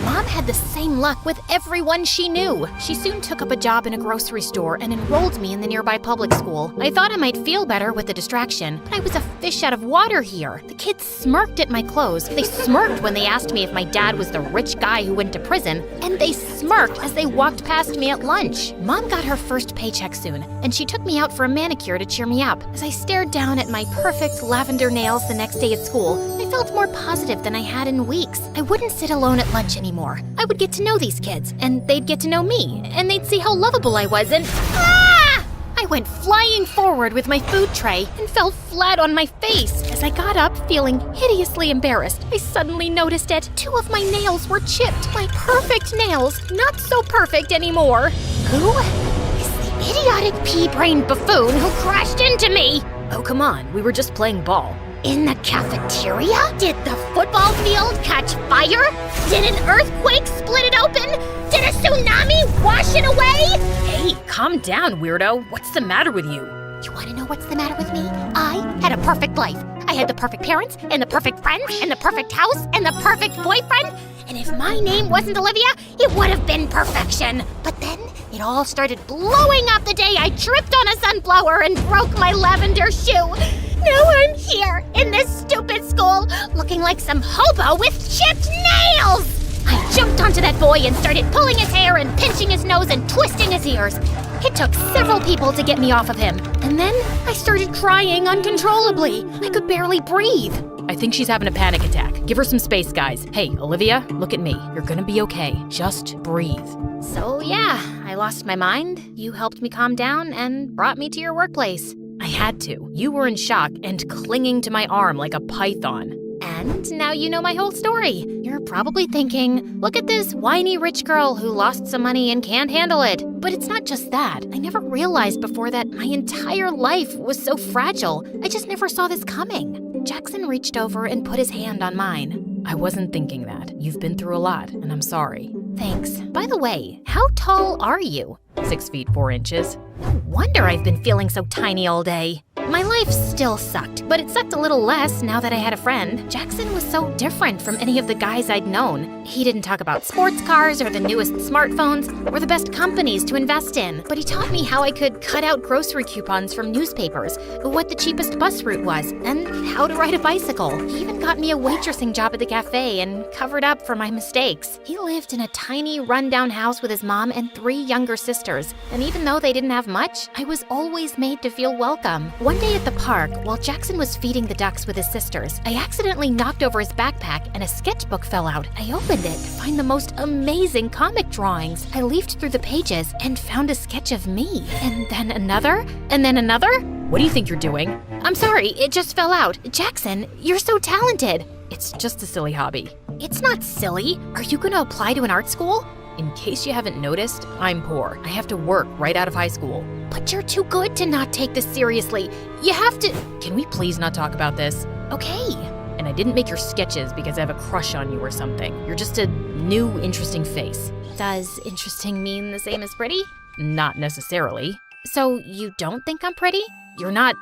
A: Mom had the same luck with everyone she knew. She soon took up a job in a grocery store and enrolled me in the nearby public school. I thought I might feel better with the distraction, but I was a fish out of water here. The kids smirked at my clothes. They smirked when they asked me if my dad was the rich guy who went to prison, and they smirked as they walked past me at lunch. Mom got her first paycheck soon, and she took me out for a manicure to cheer me up. As I stared down at my perfect lavender nails the next day at school, I felt more positive than I had in weeks. I wouldn't sit alone at lunch anymore. I would get to know these kids, and they'd get to know me, and they'd see how lovable I was, and I went flying forward with my food tray and fell flat on my face. As I got up, feeling hideously embarrassed, I suddenly noticed it. 2 of my nails were chipped. My perfect nails, not so perfect anymore. Who is the idiotic pea-brained buffoon who crashed into me?
B: Oh, come on. We were just playing ball.
C: In the cafeteria? Did the football field catch fire? Did an earthquake split it open? Did a tsunami wash it away?
B: Hey, calm down, weirdo. What's the matter with you?
C: You want to know what's the matter with me? I had a perfect life. I had the perfect parents, and the perfect friends, and the perfect house, and the perfect boyfriend. And if my name wasn't Olivia, it would have been perfection. But then it all started blowing up the day I tripped on a sunflower and broke my lavender shoe. Now I'm here in this stupid school, looking like some hobo with chipped nails! I jumped onto that boy and started pulling his hair and pinching his nose and twisting his ears. It took several people to get me off of him. And then I started crying uncontrollably. I could barely breathe.
B: I think she's having a panic attack. Give her some space, guys. Hey, Olivia, look at me. You're gonna be okay. Just breathe.
A: So yeah, I lost my mind. You helped me calm down and brought me to your workplace.
B: I had to. You were in shock and clinging to my arm like a python.
A: And now you know my whole story. You're probably thinking, look at this whiny rich girl who lost some money and can't handle it. But it's not just that. I never realized before that my entire life was so fragile. I just never saw this coming. Jackson reached over and put his hand on mine.
B: I wasn't thinking that. You've been through a lot, and I'm sorry.
A: Thanks. By the way, how tall are you?
B: 6 feet 4 inches.
A: No wonder I've been feeling so tiny all day. My life still sucked, but it sucked a little less now that I had a friend. Jackson was so different from any of the guys I'd known. He didn't talk about sports cars or the newest smartphones or the best companies to invest in, but he taught me how I could cut out grocery coupons from newspapers, what the cheapest bus route was, and how to ride a bicycle. He even got me a waitressing job at the cafe and covered up for my mistakes. He lived in a tiny, rundown house with his mom and 3 younger sisters, and even though they didn't have much, I was always made to feel welcome. One One day at the park, while Jackson was feeding the ducks with his sisters, I accidentally knocked over his backpack and a sketchbook fell out. I opened it to find the most amazing comic drawings. I leafed through the pages and found a sketch of me. And then another, and then another.
B: What do you think you're doing?
A: I'm sorry, it just fell out. Jackson, you're so talented.
B: It's just a silly hobby.
A: It's not silly. Are you gonna apply to an art school?
B: In case you haven't noticed, I'm poor. I have to work right out of high school.
A: But you're too good to not take this seriously. You have to…
B: Can we please not talk about this?
A: Okay.
B: And I didn't make your sketches because I have a crush on you or something. You're just a new, interesting face.
A: Does interesting mean the same as pretty?
B: Not necessarily.
A: So you don't think I'm pretty?
B: You're not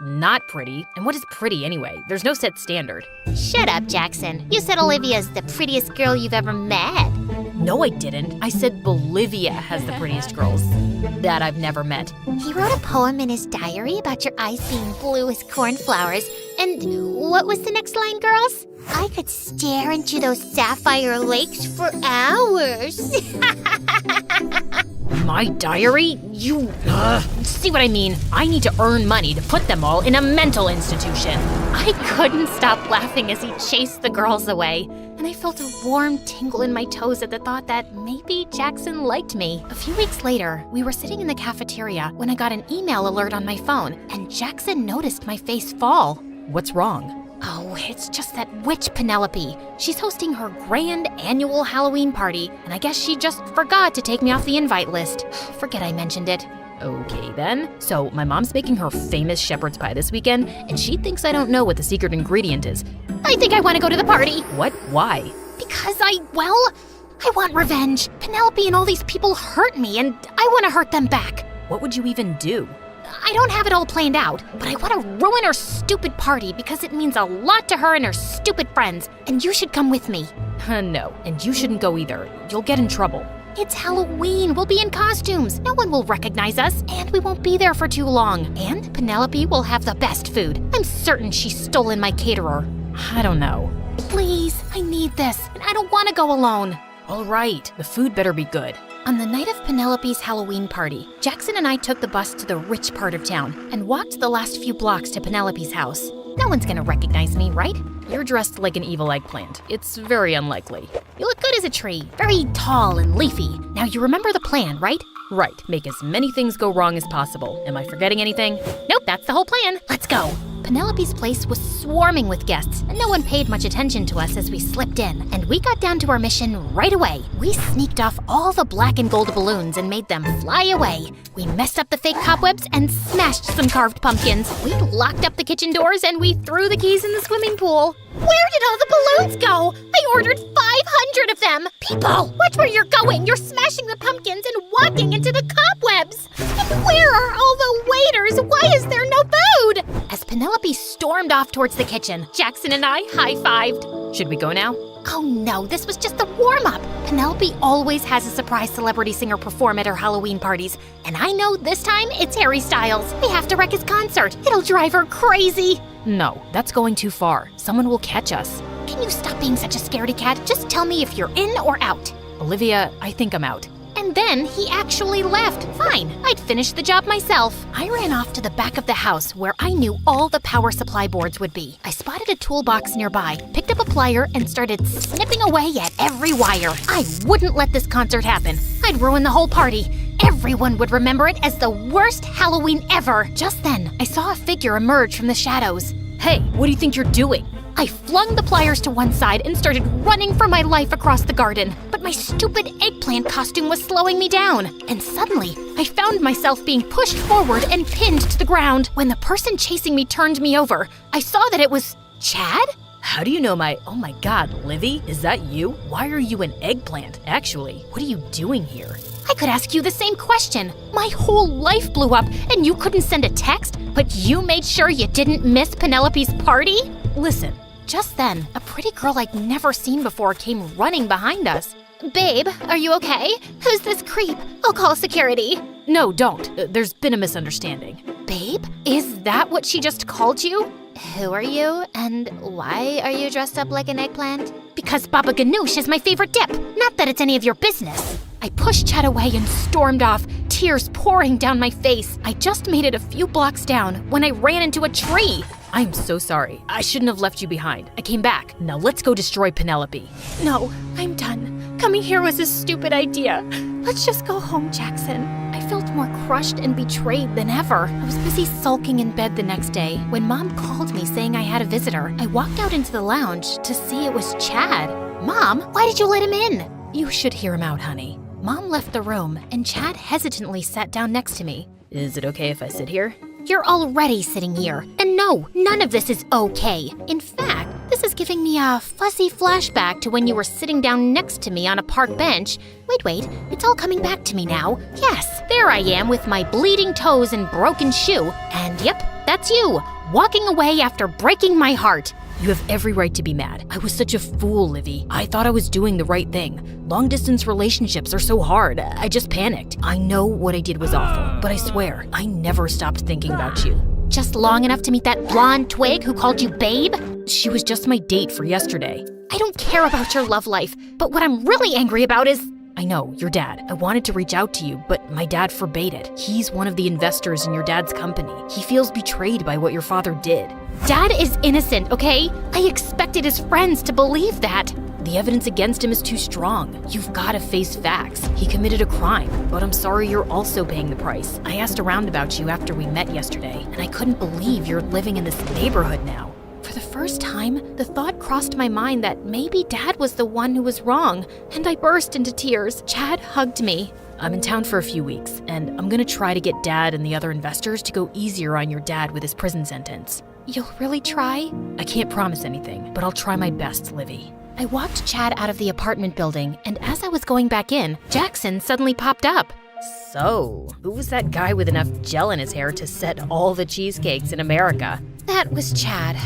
B: pretty. And what is pretty anyway? There's no set standard.
C: Shut up, Jackson. You said Olivia's the prettiest girl you've ever met.
B: No, I didn't. I said Bolivia has the prettiest girls that I've never met.
C: He wrote a poem in his diary about your eyes being blue as cornflowers. And what was the next line, girls? I could stare into those sapphire lakes for hours.
B: My diary? You… See what I mean? I need to earn money to put them all in a mental institution.
A: I couldn't stop laughing as he chased the girls away, and I felt a warm tingle in my toes at the thought that maybe Jackson liked me. A few weeks later, we were sitting in the cafeteria when I got an email alert on my phone, and Jackson noticed my face fall.
B: What's wrong?
A: Oh, it's just that witch Penelope. She's hosting her grand annual Halloween party, and I guess she just forgot to take me off the invite list. Forget I mentioned it.
B: Okay then. So my mom's making her famous shepherd's pie this weekend, and she thinks I don't know what the secret ingredient is.
A: I think I want to go to the party.
B: What? Why?
A: Because I want revenge. Penelope and all these people hurt me, and I want to hurt them back.
B: What would you even do?
A: I don't have it all planned out, but I want to ruin her stupid party because it means a lot to her and her stupid friends, and you should come with me.
B: No, and you shouldn't go either. You'll get in trouble.
A: It's Halloween. We'll be in costumes. No one will recognize us, and we won't be there for too long. And Penelope will have the best food. I'm certain she's stolen my caterer.
B: I don't know.
A: Please, I need this, and I don't want to go alone.
B: All right, the food better be good.
A: On the night of Penelope's Halloween party, Jackson and I took the bus to the rich part of town and walked the last few blocks to Penelope's house. No one's gonna recognize me, right?
B: You're dressed like an evil eggplant. It's very unlikely.
A: You look good as a tree, very tall and leafy. Now you remember the plan, right?
B: Right, make as many things go wrong as possible. Am I forgetting anything?
A: Nope, that's the whole plan. Let's go. Penelope's place was swarming with guests, and no one paid much attention to us as we slipped in, and we got down to our mission right away. We sneaked off all the black and gold balloons and made them fly away. We messed up the fake cobwebs and smashed some carved pumpkins. We locked up the kitchen doors and we threw the keys in the swimming pool. Where did all the balloons go? I ordered 500 of them. People, watch where you're going. You're smashing the pumpkins and walking into the cobwebs. And where are all the waiters? Why is there no food? As Penelope stormed off towards the kitchen, Jackson and I high-fived.
B: Should we go now?
A: Oh no, this was just the warm-up. Penelope always has a surprise celebrity singer perform at her Halloween parties. And I know this time it's Harry Styles. We have to wreck his concert. It'll drive her crazy.
B: No, that's going too far. Someone will catch us.
A: Can you stop being such a scaredy cat? Just tell me if you're in or out.
B: Olivia, I think I'm out.
A: And then he actually left. Fine, I'd finish the job myself. I ran off to the back of the house where I knew all the power supply boards would be. I spotted a toolbox nearby, picked up a plier, and started snipping away at every wire. I wouldn't let this concert happen. I'd ruin the whole party. Everyone would remember it as the worst Halloween ever. Just then, I saw a figure emerge from the shadows.
B: Hey, what do you think you're doing?
A: I flung the pliers to one side and started running for my life across the garden. But my stupid eggplant costume was slowing me down. And suddenly, I found myself being pushed forward and pinned to the ground. When the person chasing me turned me over, I saw that it was Chad?
B: How do you know oh my God, Livy, is that you? Why are you an eggplant? Actually, what are you doing here?
A: I could ask you the same question. My whole life blew up and you couldn't send a text, but you made sure you didn't miss Penelope's party?
B: Listen.
A: Just then, a pretty girl I'd never seen before came running behind us. Babe, are you okay? Who's this creep? I'll call security.
B: No, don't. There's been a misunderstanding.
A: Babe? Is that what she just called you? Who are you, and why are you dressed up like an eggplant? Because Baba Ganoush is my favorite dip. Not that it's any of your business. I pushed Chad away and stormed off, tears pouring down my face. I just made it a few blocks down when I ran into a tree. I'm so sorry. I shouldn't have left you behind. I came back. Now let's go destroy Penelope.
B: No, I'm done. Coming here was a stupid idea. Let's just go home, Jackson.
A: I felt more crushed and betrayed than ever. I was busy sulking in bed the next day when Mom called me saying I had a visitor. I walked out into the lounge to see it was Chad. Mom, why did you let him in? You should hear him out, honey. Mom left the room and Chad hesitantly sat down next to me. Is it okay if I sit here? You're already sitting here. And no, none of this is okay. In fact, this is giving me a fuzzy flashback to when you were sitting down next to me on a park bench. Wait, it's all coming back to me now. Yes, there I am with my bleeding toes and broken shoe. And yep, that's you, walking away after breaking my heart. You have every right to be mad. I was such a fool, Livy. I thought I was doing the right thing. Long-distance relationships are so hard. I just panicked. I know what I did was awful, but I swear, I never stopped thinking about you. Just long enough to meet that blonde twig who called you babe? She was just my date for yesterday. I don't care about your love life, but what I'm really angry about is... I know, your dad. I wanted to reach out to you, but my dad forbade it. He's one of the investors in your dad's company. He feels betrayed by what your father did. Dad is innocent, okay? I expected his friends to believe that. The evidence against him is too strong. You've got to face facts. He committed a crime, but I'm sorry you're also paying the price. I asked around about you after we met yesterday, and I couldn't believe you're living in this neighborhood now. For the first time, the thought crossed my mind that maybe Dad was the one who was wrong, and I burst into tears. Chad hugged me. I'm in town for a few weeks, and I'm gonna try to get Dad and the other investors to go easier on your dad with his prison sentence. You'll really try? I can't promise anything, but I'll try my best, Livy. I walked Chad out of the apartment building, and as I was going back in, Jackson suddenly popped up. So, who was that guy with enough gel in his hair to set all the cheesecakes in America? That was Chad.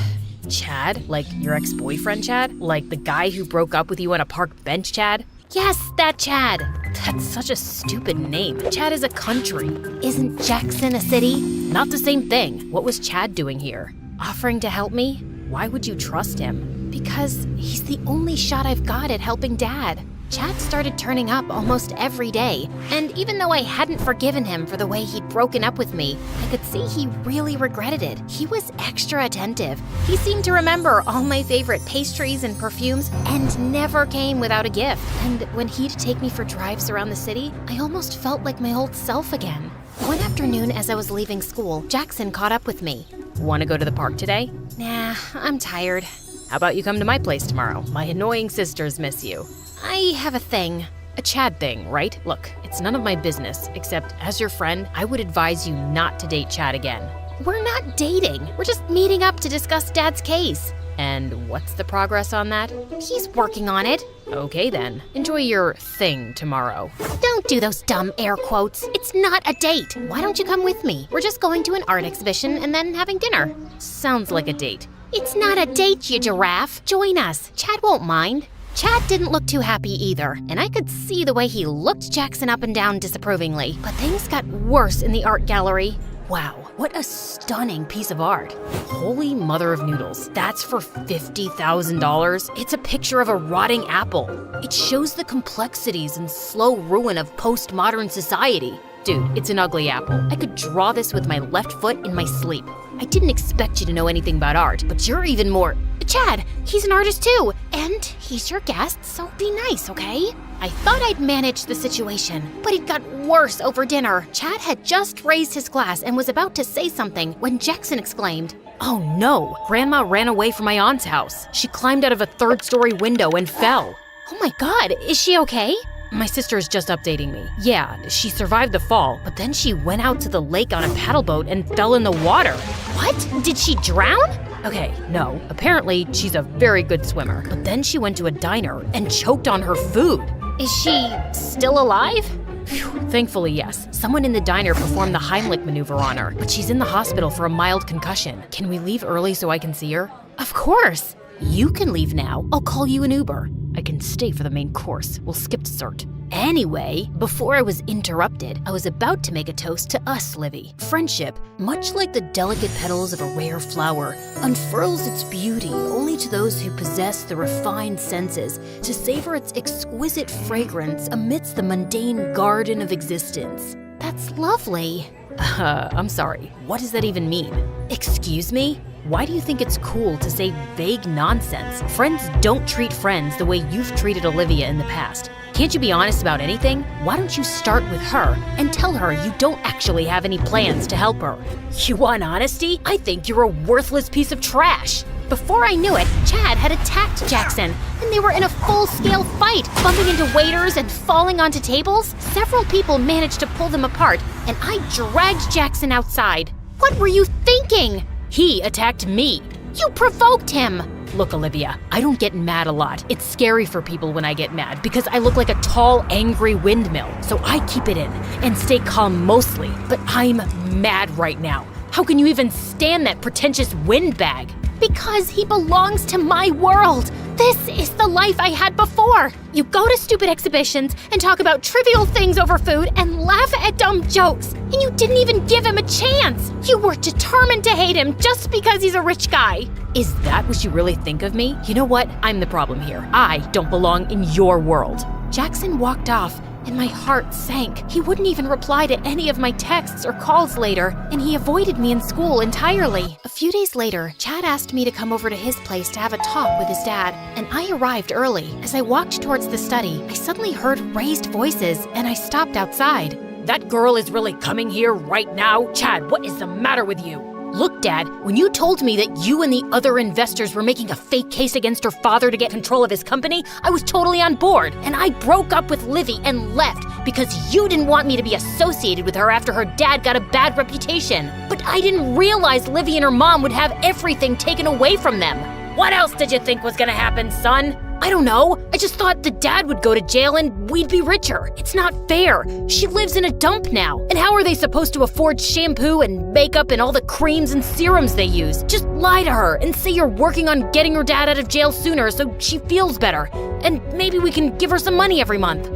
A: Chad? Like your ex-boyfriend Chad? Like the guy who broke up with you on a park bench Chad? Yes, that Chad. That's such a stupid name. Chad is a country. Isn't Jackson a city? Not the same thing. What was Chad doing here? Offering to help me? Why would you trust him? Because he's the only shot I've got at helping Dad. Chad started turning up almost every day, and even though I hadn't forgiven him for the way he'd broken up with me, I could see he really regretted it. He was extra attentive. He seemed to remember all my favorite pastries and perfumes and never came without a gift. And when he'd take me for drives around the city, I almost felt like my old self again. One afternoon as I was leaving school, Jackson caught up with me. Want to go to the park today? Nah, I'm tired. How about you come to my place tomorrow? My annoying sisters miss you. I have a thing. A Chad thing, right? Look, it's none of my business, except as your friend, I would advise you not to date Chad again. We're not dating. We're just meeting up to discuss Dad's case. And what's the progress on that? He's working on it. Okay then. Enjoy your thing tomorrow. Don't do those dumb air quotes. It's not a date. Why don't you come with me? We're just going to an art exhibition and then having dinner. Sounds like a date. It's not a date, you giraffe. Join us. Chad won't mind. Chad didn't look too happy either, and I could see the way he looked Jackson up and down disapprovingly. But things got worse in the art gallery. Wow, what a stunning piece of art. Holy mother of noodles, that's for $50,000? It's a picture of a rotting apple. It shows the complexities and slow ruin of postmodern society. Dude, it's an ugly apple. I could draw this with my left foot in my sleep. I didn't expect you to know anything about art, but you're even more... Chad, he's an artist too, and he's your guest, so be nice, okay? I thought I'd manage the situation, but it got worse over dinner. Chad had just raised his glass and was about to say something when Jackson exclaimed, "Oh no, Grandma ran away from my aunt's house. She climbed out of a third-story window and fell." Oh my God, is she okay? My sister is just updating me. Yeah, she survived the fall, but then she went out to the lake on a paddle boat and fell in the water. What? Did she drown? Okay, no. Apparently, she's a very good swimmer. But then she went to a diner and choked on her food. Is she still alive? Phew, thankfully, yes. Someone in the diner performed the Heimlich maneuver on her, but she's in the hospital for a mild concussion. Can we leave early so I can see her? Of course! You can leave now. I'll call you an Uber. I can stay for the main course. We'll skip dessert. Anyway, before I was interrupted, I was about to make a toast to us, Livy. Friendship, much like the delicate petals of a rare flower, unfurls its beauty only to those who possess the refined senses to savor its exquisite fragrance amidst the mundane garden of existence.
C: That's lovely.
A: I'm sorry. What does that even mean? Excuse me? Why do you think it's cool to say vague nonsense? Friends don't treat friends the way you've treated Olivia in the past. Can't you be honest about anything? Why don't you start with her and tell her you don't actually have any plans to help her? You want honesty? I think you're a worthless piece of trash.
C: Before I knew it, Chad had attacked Jackson, and they were in a full-scale fight, bumping into waiters and falling onto tables. Several people managed to pull them apart, and I dragged Jackson outside. What were you thinking?
A: He attacked me.
C: You provoked him.
A: Look, Olivia, I don't get mad a lot. It's scary for people when I get mad because I look like a tall, angry windmill. So I keep it in and stay calm mostly. But I'm mad right now. How can you even stand that pretentious windbag?
C: Because he belongs to my world. This is the life I had before. You go to stupid exhibitions and talk about trivial things over food and laugh at dumb jokes. And you didn't even give him a chance. You were determined to hate him just because he's a rich guy.
A: Is that what you really think of me? You know what? I'm the problem here. I don't belong in your world.
C: Jackson walked off, and my heart sank. He wouldn't even reply to any of my texts or calls later, and he avoided me in school entirely. A few days later, Chad asked me to come over to his place to have a talk with his dad, and I arrived early. As I walked towards the study, I suddenly heard raised voices, and I stopped outside.
A: That girl is really coming here right now? Chad, what is the matter with you? Look, Dad, when you told me that you and the other investors were making a fake case against her father to get control of his company, I was totally on board. And I broke up with Livy and left because you didn't want me to be associated with her after her dad got a bad reputation. But I didn't realize Livy and her mom would have everything taken away from them. What else did you think was gonna happen, son? I don't know. I just thought the dad would go to jail and we'd be richer. It's not fair. She lives in a dump now. And how are they supposed to afford shampoo and makeup and all the creams and serums they use? Just lie to her and say you're working on getting her dad out of jail sooner so she feels better. And maybe we can give her some money every month.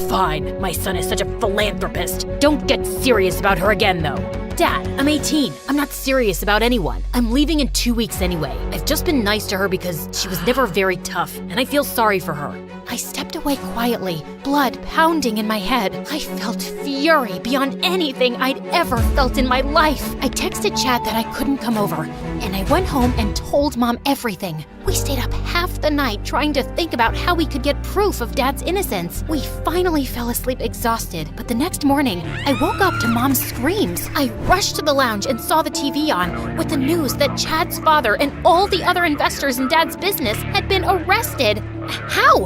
A: Fine. My son is such a philanthropist. Don't get serious about her again, though. Dad, I'm 18. I'm not serious about anyone. I'm leaving in 2 weeks anyway. I've just been nice to her because she was never very tough, and I feel sorry for her. I stepped away quietly, blood pounding in my head. I felt fury beyond anything I'd ever felt in my life. I texted Chad that I couldn't come over, and I went home and told Mom everything. We stayed up half the night trying to think about how we could get proof of Dad's innocence. We finally fell asleep exhausted, but the next morning, I woke up to Mom's screams. I rushed to the lounge and saw the TV on with the news that Chad's father and all the other investors in Dad's business had been arrested. How?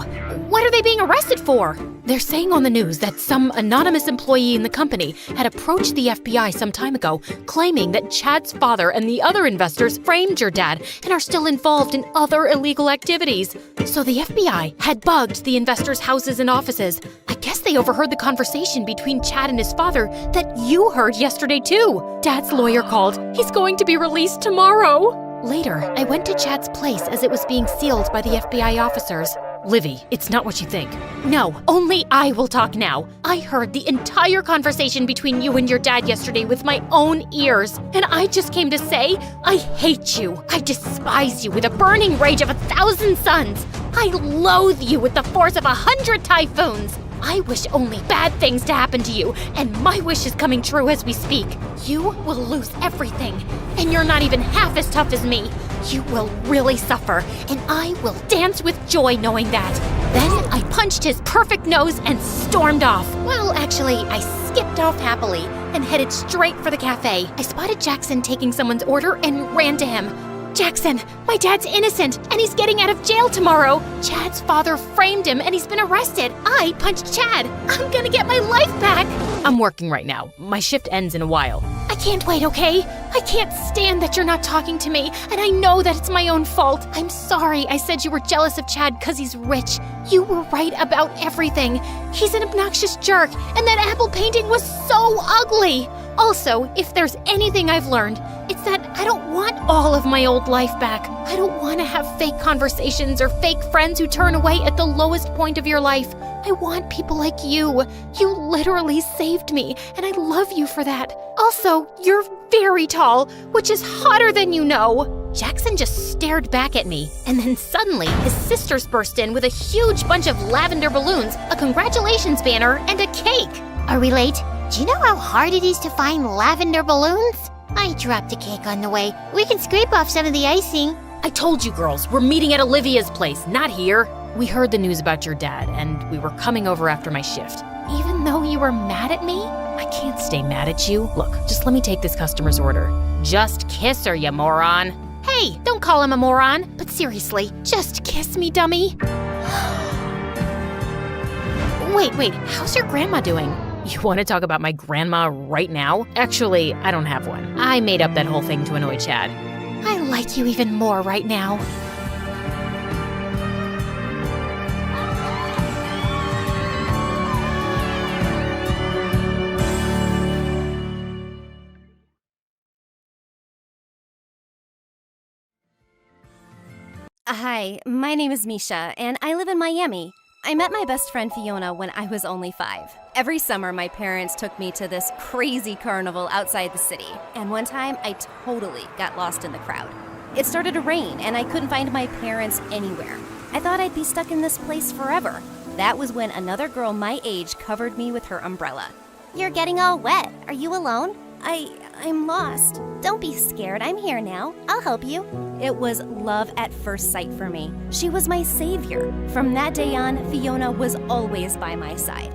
A: What are they being arrested for? They're saying on the news that some anonymous employee in the company had approached the FBI some time ago, claiming that Chad's father and the other investors framed your dad and are still involved in other illegal activities. So the FBI had bugged the investors' houses and offices. I guess they overheard the conversation between Chad and his father that you heard yesterday too. Dad's lawyer called. He's going to be released tomorrow. Later, I went to Chad's place as it was being sealed by the FBI officers. Livy, it's not what you think.
C: No, only I will talk now. I heard the entire conversation between you and your dad yesterday with my own ears, and I just came to say, I hate you. I despise you with a burning rage of 1,000 suns. I loathe you with the force of 100 typhoons. I wish only bad things to happen to you, and my wish is coming true as we speak. You will lose everything, and you're not even half as tough as me. You will really suffer, and I will dance with joy knowing that. Then I punched his perfect nose and stormed off. Well, actually, I skipped off happily and headed straight for the cafe. I spotted Jackson taking someone's order and ran to him. Jackson, my dad's innocent, and he's getting out of jail tomorrow. Chad's father framed him, and he's been arrested. I punched Chad. I'm gonna get my life back.
A: I'm working right now. My shift ends in a while.
C: I can't wait, okay? I can't stand that you're not talking to me, and I know that it's my own fault. I'm sorry I said you were jealous of Chad because he's rich. You were right about everything. He's an obnoxious jerk, and that apple painting was so ugly. Also, if there's anything I've learned, it's that I don't want all of my old life back. I don't want to have fake conversations or fake friends who turn away at the lowest point of your life.
A: I want people like you. You literally saved me, and I love you for that. Also, you're very tall, which is hotter than you know. Jackson just stared back at me, and then suddenly his sisters burst in with a huge bunch of lavender balloons, a congratulations banner, and a cake.
C: Are we late? Do you know how hard it is to find lavender balloons? I dropped a cake on the way. We can scrape off some of the icing.
B: I told you girls, we're meeting at Olivia's place, not here. We heard the news about your dad, and we were coming over after my shift.
A: Even though you were mad at me?
B: I can't stay mad at you. Look, just let me take this customer's order.
A: Just kiss her, you moron. Hey, don't call him a moron. But seriously, just kiss me, dummy. Wait, how's your grandma doing?
B: You want to talk about my grandma right now? Actually, I don't have one. I made up that whole thing to annoy Chad.
A: I like you even more right now.
D: Hi, my name is Misha, and I live in Miami. I met my best friend Fiona when I was only 5. Every summer, my parents took me to this crazy carnival outside the city, and one time I totally got lost in the crowd. It started to rain, and I couldn't find my parents anywhere. I thought I'd be stuck in this place forever. That was when another girl my age covered me with her umbrella.
C: You're getting all wet. Are you alone?
D: I'm lost. Don't be scared, I'm here now. I'll help you. It was love at first sight for me. She was my savior. From that day on, Fiona was always by my side.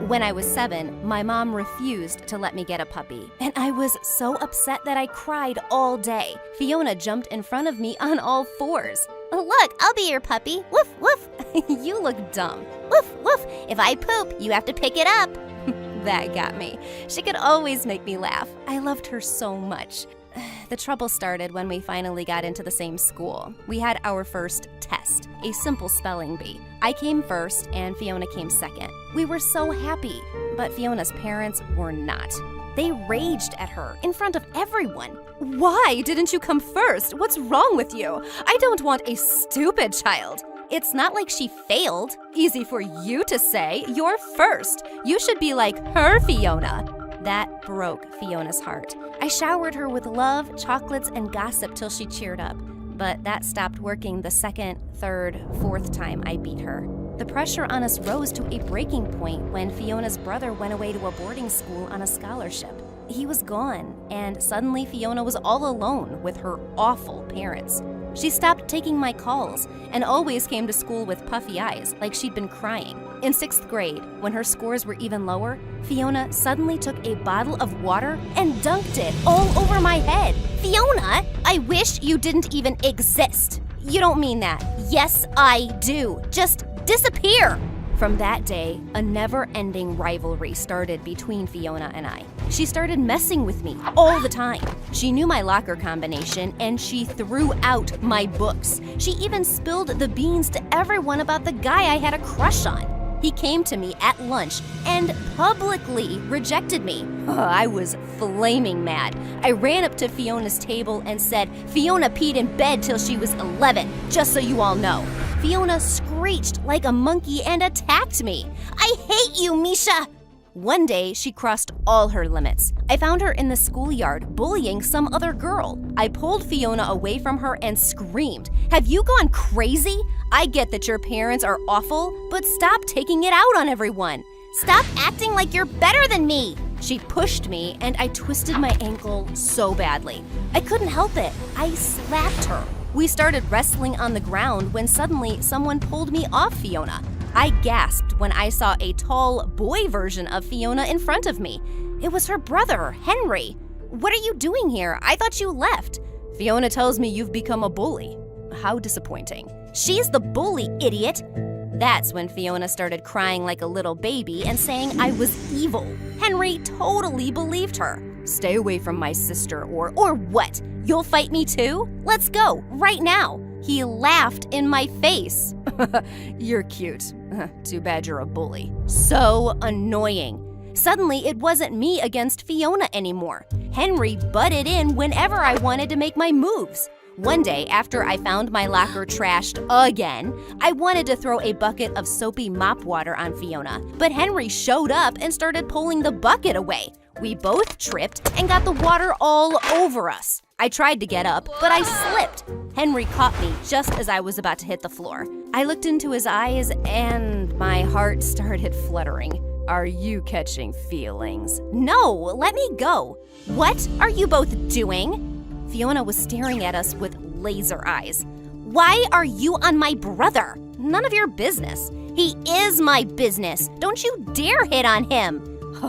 D: When I was 7, my mom refused to let me get a puppy, and I was so upset that I cried all day. Fiona jumped in front of me on all 4s.
C: Look, I'll be your puppy. Woof, woof.
D: You look dumb.
C: Woof, woof. If I poop, you have to pick it up.
D: That got me. She could always make me laugh. I loved her so much. The trouble started when we finally got into the same school. We had our first test, a simple spelling bee. I came first and Fiona came second. We were so happy, but Fiona's parents were not. They raged at her in front of everyone. Why didn't you come first? What's wrong with you? I don't want a stupid child. It's not like she failed. Easy for you to say. You're first. You should be like her, Fiona. That broke Fiona's heart. I showered her with love, chocolates, and gossip till she cheered up. But that stopped working the 2nd, 3rd, 4th time I beat her. The pressure on us rose to a breaking point when Fiona's brother went away to a boarding school on a scholarship. He was gone, and suddenly Fiona was all alone with her awful parents. She stopped taking my calls and always came to school with puffy eyes, like she'd been crying. In 6th grade, when her scores were even lower, Fiona suddenly took a bottle of water and dunked it all over my head.
C: Fiona, I wish you didn't even exist.
D: You don't mean that.
C: Yes, I do. Just disappear.
D: From that day, a never-ending rivalry started between Fiona and I. She started messing with me all the time. She knew my locker combination, and she threw out my books. She even spilled the beans to everyone about the guy I had a crush on. He came to me at lunch and publicly rejected me. I was flaming mad. I ran up to Fiona's table and said, "Fiona peed in bed till she was 11, just so you all know." Fiona screeched like a monkey and attacked me.
C: I hate you, Misha.
D: One day, she crossed all her limits. I found her in the schoolyard bullying some other girl. I pulled Fiona away from her and screamed, "Have you gone crazy? I get that your parents are awful, but stop taking it out on everyone.
C: Stop acting like you're better than me."
D: She pushed me and I twisted my ankle so badly. I couldn't help it. I slapped her. We started wrestling on the ground when suddenly someone pulled me off Fiona. I gasped when I saw a tall boy version of Fiona in front of me. It was her brother, Henry. "What are you doing here? I thought you left." "Fiona tells me you've become a bully." How disappointing. "She's the bully, idiot." That's when Fiona started crying like a little baby and saying I was evil. Henry totally believed her. "Stay away from my sister or what? You'll fight me too? Let's go, right now." He laughed in my face. "You're cute. Too bad you're a bully." So annoying. Suddenly, it wasn't me against Fiona anymore. Henry butted in whenever I wanted to make my moves. One day, after I found my locker trashed again, I wanted to throw a bucket of soapy mop water on Fiona, but Henry showed up and started pulling the bucket away. We both tripped and got the water all over us. I tried to get up, but I slipped. Henry caught me just as I was about to hit the floor. I looked into his eyes and my heart started fluttering. Are you catching feelings? No, let me go. What are you both doing? Fiona was staring at us with laser eyes. Why are you on my brother? None of your business. He is my business. Don't you dare hit on him.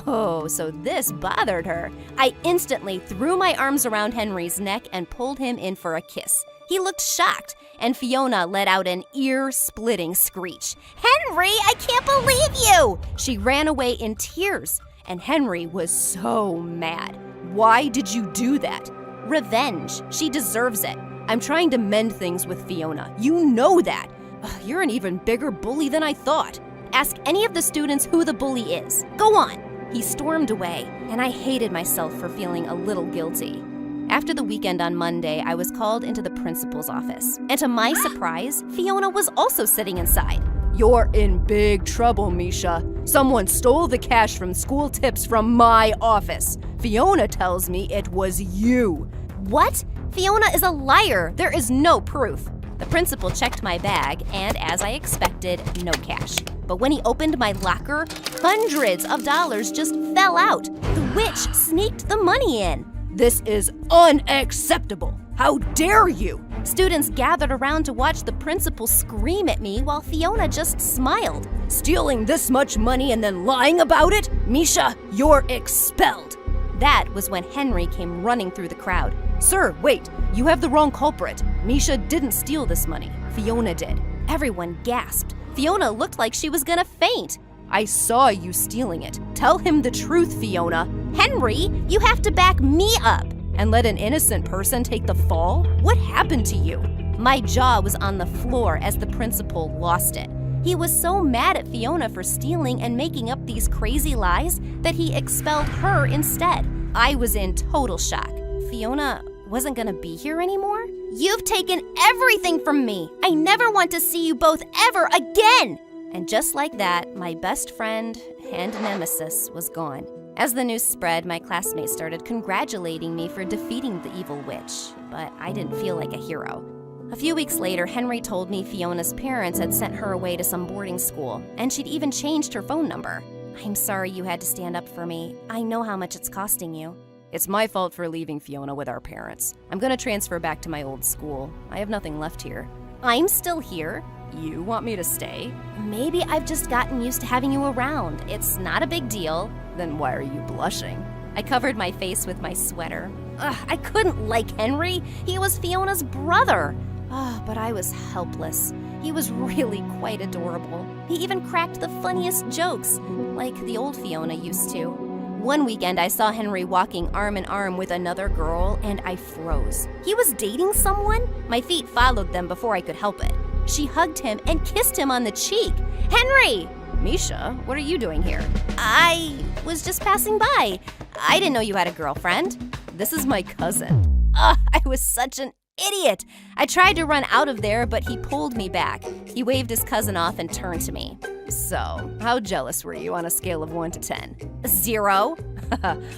D: Oh, so this bothered her. I instantly threw my arms around Henry's neck and pulled him in for a kiss. He looked shocked, and Fiona let out an ear-splitting screech. Henry, I can't believe you! She ran away in tears, and Henry was so mad. Why did you do that? Revenge. She deserves it. I'm trying to mend things with Fiona. You know that. Ugh, you're an even bigger bully than I thought. Ask any of the students who the bully is. Go on. He stormed away, and I hated myself for feeling a little guilty. After the weekend on Monday, I was called into the principal's office. And to my surprise, Fiona was also sitting inside. You're in big trouble, Misha. Someone stole the cash from school tips from my office. Fiona tells me it was you. What? Fiona is a liar. There is no proof. The principal checked my bag, and as I expected, no cash. But when he opened my locker, hundreds of dollars just fell out. The witch sneaked the money in. This is unacceptable. How dare you? Students gathered around to watch the principal scream at me while Fiona just smiled. Stealing this much money and then lying about it? Misha, you're expelled. That was when Henry came running through the crowd. Sir, wait, you have the wrong culprit. Misha didn't steal this money. Fiona did. Everyone gasped. Fiona looked like she was gonna faint. I saw you stealing it. Tell him the truth, Fiona. Henry, you have to back me up. And let an innocent person take the fall? What happened to you? My jaw was on the floor as the principal lost it. He was so mad at Fiona for stealing and making up these crazy lies that he expelled her instead. I was in total shock. Fiona wasn't gonna be here anymore? You've taken everything from me. I never want to see you both ever again. And just like that, my best friend and nemesis was gone. As the news spread, my classmates started congratulating me for defeating the evil witch, but I didn't feel like a hero. A few weeks later, Henry told me Fiona's parents had sent her away to some boarding school, and she'd even changed her phone number. I'm sorry you had to stand up for me. I know how much it's costing you. It's my fault for leaving Fiona with our parents. I'm gonna transfer back to my old school. I have nothing left here. I'm still here. You want me to stay? Maybe I've just gotten used to having you around. It's not a big deal. Then why are you blushing? I covered my face with my sweater. I couldn't like Henry. He was Fiona's brother. But I was helpless. He was really quite adorable. He even cracked the funniest jokes, like the old Fiona used to. One weekend, I saw Henry walking arm in arm with another girl, and I froze. He was dating someone? My feet followed them before I could help it. She hugged him and kissed him on the cheek. Henry! Misha, what are you doing here? I was just passing by. I didn't know you had a girlfriend. This is my cousin. I was such an idiot. I tried to run out of there, but he pulled me back. He waved his cousin off and turned to me. So, how jealous were you on a scale of 1 to 10? 0?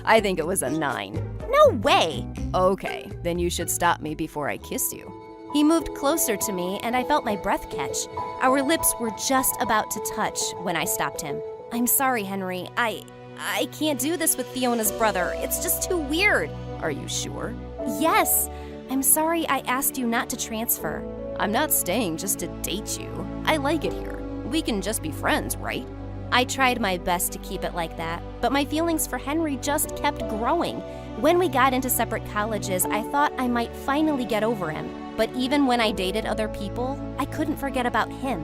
D: I think it was a 9. No way. Okay, then you should stop me before I kiss you. He moved closer to me, and I felt my breath catch. Our lips were just about to touch when I stopped him. I'm sorry, Henry. I can't do this with Fiona's brother. It's just too weird. Are you sure? Yes. I'm sorry I asked you not to transfer. I'm not staying just to date you. I like it here. We can just be friends, right? I tried my best to keep it like that, but my feelings for Henry just kept growing. When we got into separate colleges, I thought I might finally get over him. But even when I dated other people, I couldn't forget about him.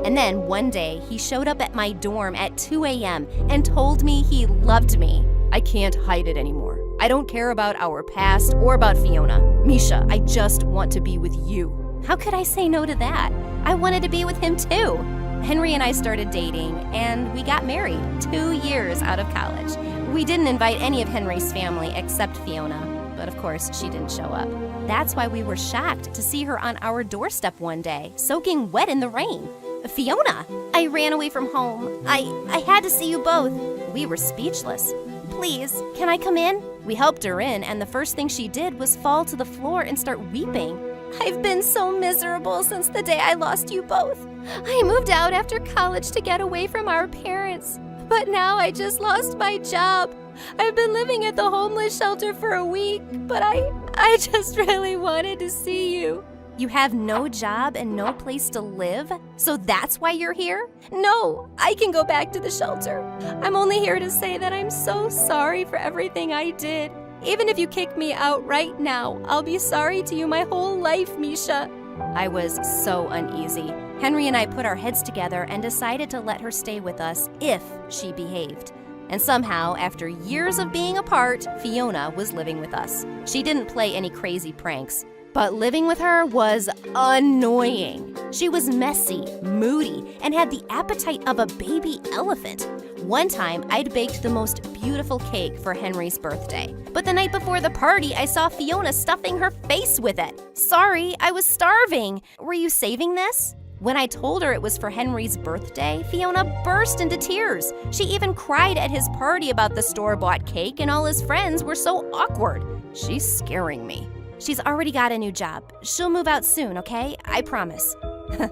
D: And then one day, he showed up at my dorm at 2 a.m. and told me he loved me. I can't hide it anymore. I don't care about our past or about Fiona. Misha, I just want to be with you. How could I say no to that? I wanted to be with him too. Henry and I started dating, and we got married 2 years out of college. We didn't invite any of Henry's family except Fiona, but of course she didn't show up. That's why we were shocked to see her on our doorstep one day, soaking wet in the rain. Fiona, I ran away from home. I had to see you both. We were speechless. Please, can I come in? We helped her in, and the first thing she did was fall to the floor and start weeping. I've been so miserable since the day I lost you both. I moved out after college to get away from our parents, but now I just lost my job. I've been living at the homeless shelter for a week, but I just really wanted to see you. You have no job and no place to live? So that's why you're here? No, I can go back to the shelter. I'm only here to say that I'm so sorry for everything I did. Even if you kick me out right now, I'll be sorry to you my whole life, Misha. I was so uneasy. Henry and I put our heads together and decided to let her stay with us if she behaved. And somehow, after years of being apart, Fiona was living with us. She didn't play any crazy pranks, but living with her was annoying. She was messy, moody, and had the appetite of a baby elephant. One time, I'd baked the most beautiful cake for Henry's birthday. But the night before the party, I saw Fiona stuffing her face with it. Sorry, I was starving. Were you saving this? When I told her it was for Henry's birthday, Fiona burst into tears. She even cried at his party about the store-bought cake, and all his friends were so awkward. She's scaring me. She's already got a new job. She'll move out soon, okay? I promise.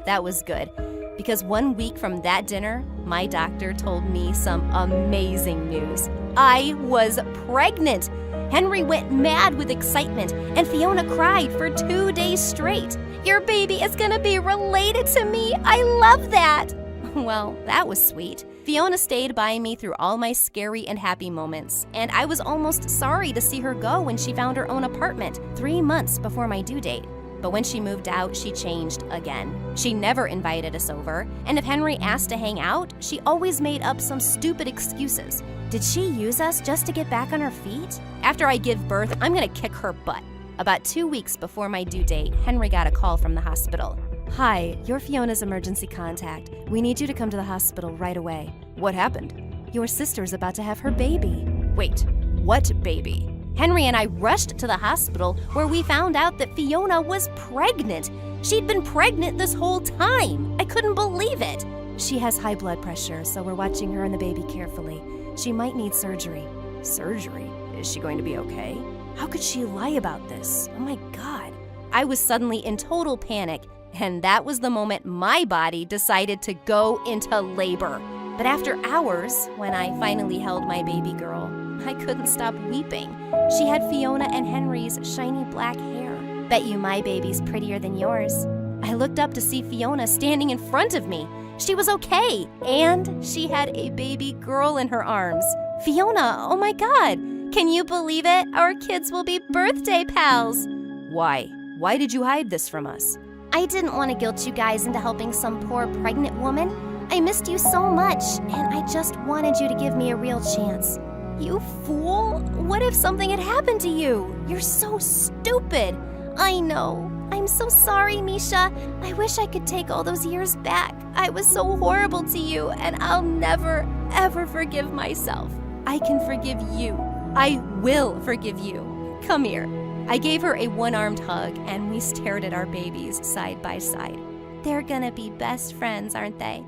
D: That was good, because 1 week from that dinner, my doctor told me some amazing news. I was pregnant. Henry went mad with excitement, and Fiona cried for 2 days straight. Your baby is gonna be related to me. I love that. Well, that was sweet. Fiona stayed by me through all my scary and happy moments, and I was almost sorry to see her go when she found her own apartment 3 months before my due date. But when she moved out, she changed again. She never invited us over, and if Henry asked to hang out, she always made up some stupid excuses. Did she use us just to get back on her feet? After I give birth, I'm gonna kick her butt. About 2 weeks before my due date, Henry got a call from the hospital. Hi, you're Fiona's emergency contact. We need you to come to the hospital right away. What happened? Your sister's about to have her baby. Wait, what baby? Henry and I rushed to the hospital where we found out that Fiona was pregnant. She'd been pregnant this whole time. I couldn't believe it. She has high blood pressure, so we're watching her and the baby carefully. She might need surgery. Surgery? Is she going to be okay? How could she lie about this? Oh my God. I was suddenly in total panic, and that was the moment my body decided to go into labor. But after hours, when I finally held my baby girl, I couldn't stop weeping. She had Fiona and Henry's shiny black hair. Bet you my baby's prettier than yours. I looked up to see Fiona standing in front of me. She was okay, and she had a baby girl in her arms. Fiona, oh my God. Can you believe it? Our kids will be birthday pals. Why? Why did you hide this from us? I didn't want to guilt you guys into helping some poor pregnant woman. I missed you so much, and I just wanted you to give me a real chance. You fool! What if something had happened to you? You're so stupid. I know. I'm so sorry, Misha. I wish I could take all those years back. I was so horrible to you, and I'll never, ever forgive myself. I can forgive you. I will forgive you. Come here. I gave her a one-armed hug, and we stared at our babies side by side. They're gonna be best friends, aren't they?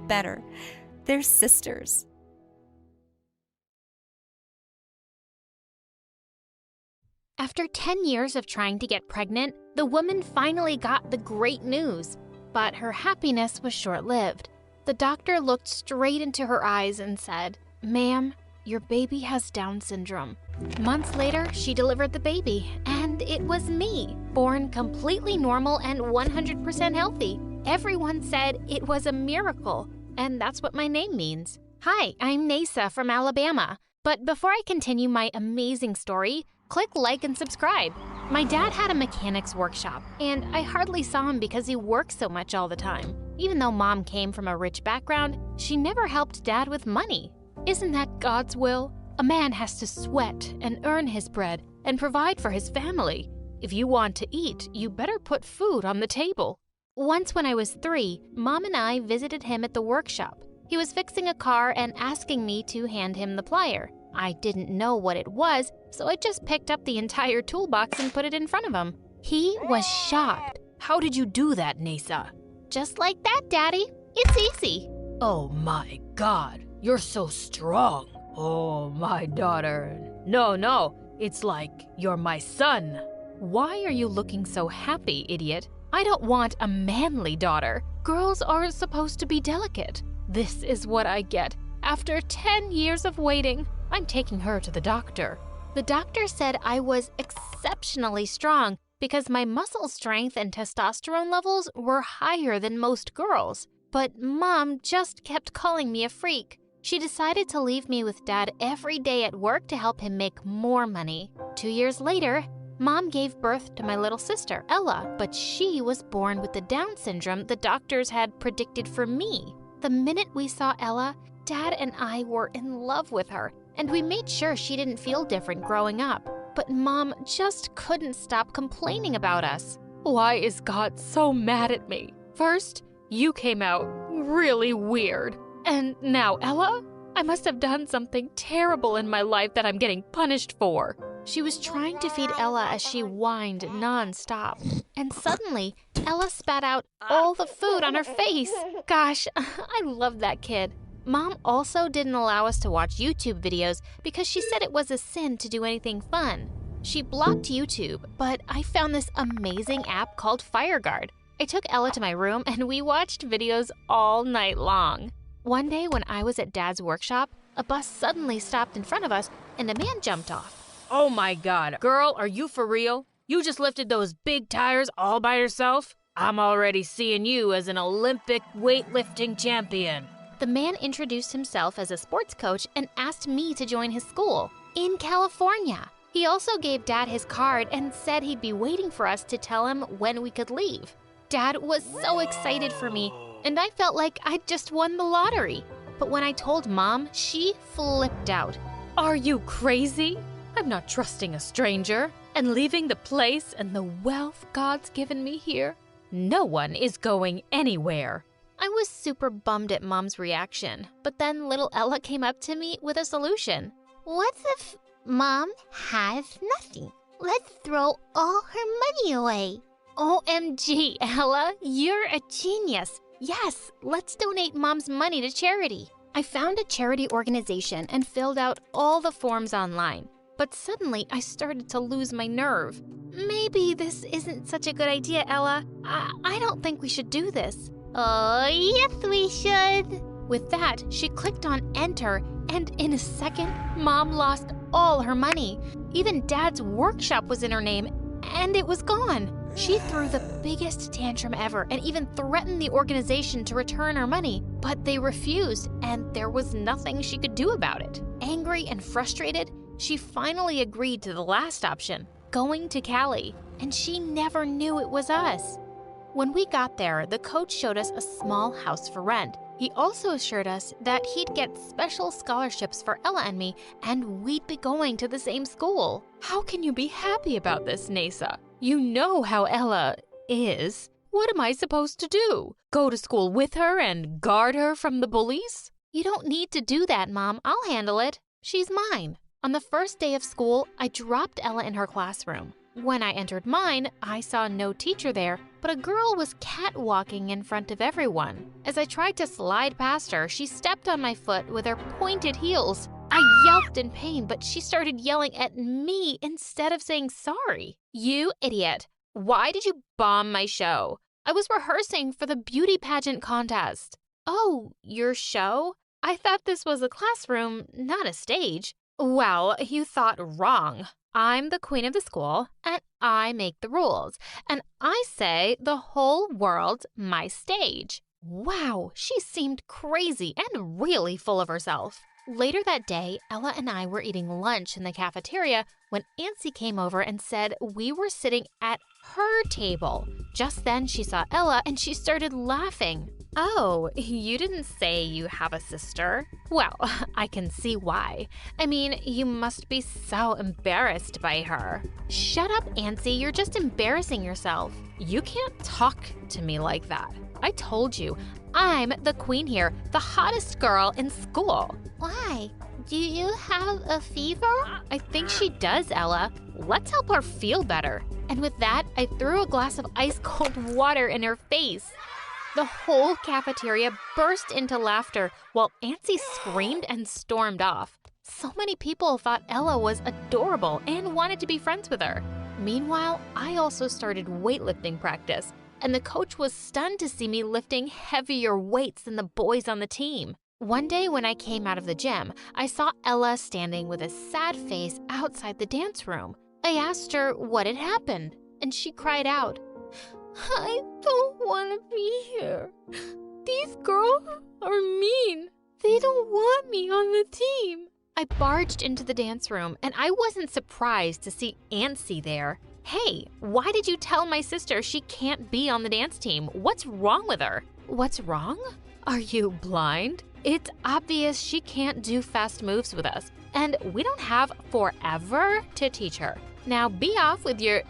D: Better. They're sisters.
A: After 10 years of trying to get pregnant, the woman finally got the great news. But her happiness was short-lived. The doctor looked straight into her eyes and said, "Ma'am, your baby has Down syndrome." Months later, she delivered the baby, and it was me, born completely normal and 100% healthy. Everyone said it was a miracle, and that's what my name means. Hi, I'm Nasa from Alabama. But before I continue my amazing story, click like and subscribe. My dad had a mechanics workshop, and I hardly saw him because he works so much all the time. Even though Mom came from a rich background, she never helped Dad with money. Isn't that God's will? A man has to sweat and earn his bread and provide for his family. If you want to eat, you better put food on the table. Once when I was 3, Mom and I visited him at the workshop. He was fixing a car and asking me to hand him the plier. I didn't know what it was, so I just picked up the entire toolbox and put it in front of him. He was shocked.
B: How did you do that, Nisa?
C: Just like that, Daddy. It's easy.
B: Oh my God, you're so strong. Oh, my daughter. No, it's like you're my son.
A: Why are you looking so happy, idiot? I don't want a manly daughter. Girls are supposed to be delicate. This is what I get. After 10 years of waiting, I'm taking her to the doctor. The doctor said I was exceptionally strong because my muscle strength and testosterone levels were higher than most girls. But Mom just kept calling me a freak. She decided to leave me with Dad every day at work to help him make more money. 2 years later, Mom gave birth to my little sister, Ella, but she was born with the Down syndrome the doctors had predicted for me. The minute we saw Ella, Dad and I were in love with her, and we made sure she didn't feel different growing up. But Mom just couldn't stop complaining about us.
B: Why is God so mad at me? First, you came out really weird. And now Ella? I must have done something terrible in my life that I'm getting punished for.
A: She was trying to feed Ella as she whined non-stop. And suddenly, Ella spat out all the food on her face. Gosh, I love that kid. Mom also didn't allow us to watch YouTube videos because she said it was a sin to do anything fun. She blocked YouTube, but I found this amazing app called FireGuard. I took Ella to my room and we watched videos all night long. One day when I was at Dad's workshop, a bus suddenly stopped in front of us and a man jumped off.
B: Oh my God, girl, are you for real? You just lifted those big tires all by yourself? I'm already seeing you as an Olympic weightlifting champion.
A: The man introduced himself as a sports coach and asked me to join his school in California. He also gave Dad his card and said he'd be waiting for us to tell him when we could leave. Dad was so excited for me, and I felt like I'd just won the lottery. But when I told Mom, she flipped out.
B: Are you crazy? I'm not trusting a stranger and leaving the place and the wealth God's given me here. No one is going anywhere.
A: I was super bummed at Mom's reaction, but then little Ella came up to me with a solution.
C: What if Mom has nothing? Let's throw all her money away.
A: OMG, Ella, you're a genius. Yes, let's donate Mom's money to charity. I found a charity organization and filled out all the forms online. But suddenly, I started to lose my nerve. Maybe this isn't such a good idea, Ella. I don't think we should do this.
C: Oh, yes, we should.
A: With that, she clicked on enter, and in a second, Mom lost all her money. Even Dad's workshop was in her name, and it was gone. She threw the biggest tantrum ever and even threatened the organization to return her money, but they refused, and there was nothing she could do about it. Angry and frustrated, she finally agreed to the last option, going to Cali, and she never knew it was us. When we got there, the coach showed us a small house for rent. He also assured us that he'd get special scholarships for Ella and me, and we'd be going to the same school.
B: How can you be happy about this, Nasa? You know how Ella is. What am I supposed to do? Go to school with her and guard her from the bullies?
A: You don't need to do that, Mom. I'll handle it. She's mine. On the first day of school, I dropped Ella in her classroom. When I entered mine, I saw no teacher there, but a girl was catwalking in front of everyone. As I tried to slide past her, she stepped on my foot with her pointed heels. I yelped in pain, but she started yelling at me instead of saying sorry. You idiot. Why did you bomb my show? I was rehearsing for the beauty pageant contest. Oh, your show? I thought this was a classroom, not a stage. Well, you thought wrong. I'm the queen of the school, and I make the rules, and I say the whole world's my stage. Wow, she seemed crazy and really full of herself. Later that day, Ella and I were eating lunch in the cafeteria when Nancy came over and said we were sitting at her table. Just then, she saw Ella and she started laughing. Oh, you didn't say you have a sister? Well, I can see why. I mean, you must be so embarrassed by her. Shut up, Nancy, you're just embarrassing yourself. You can't talk to me like that. I told you, I'm the queen here, the hottest girl in school.
C: Why? Do you have a fever?
A: I think she does, Ella. Let's help her feel better. And with that, I threw a glass of ice-cold water in her face. The whole cafeteria burst into laughter while Nancy screamed and stormed off. So many people thought Ella was adorable and wanted to be friends with her. Meanwhile, I also started weightlifting practice, and the coach was stunned to see me lifting heavier weights than the boys on the team. One day when I came out of the gym, I saw Ella standing with a sad face outside the dance room. I asked her what had happened, and she cried out, "I don't want to be here. These girls are mean. They don't want me on the team." I barged into the dance room, and I wasn't surprised to see Nancy there. "Hey, why did you tell my sister she can't be on the dance team? What's wrong with her?" "What's wrong? Are you blind? It's obvious she can't do fast moves with us, and we don't have forever to teach her. Now be off with your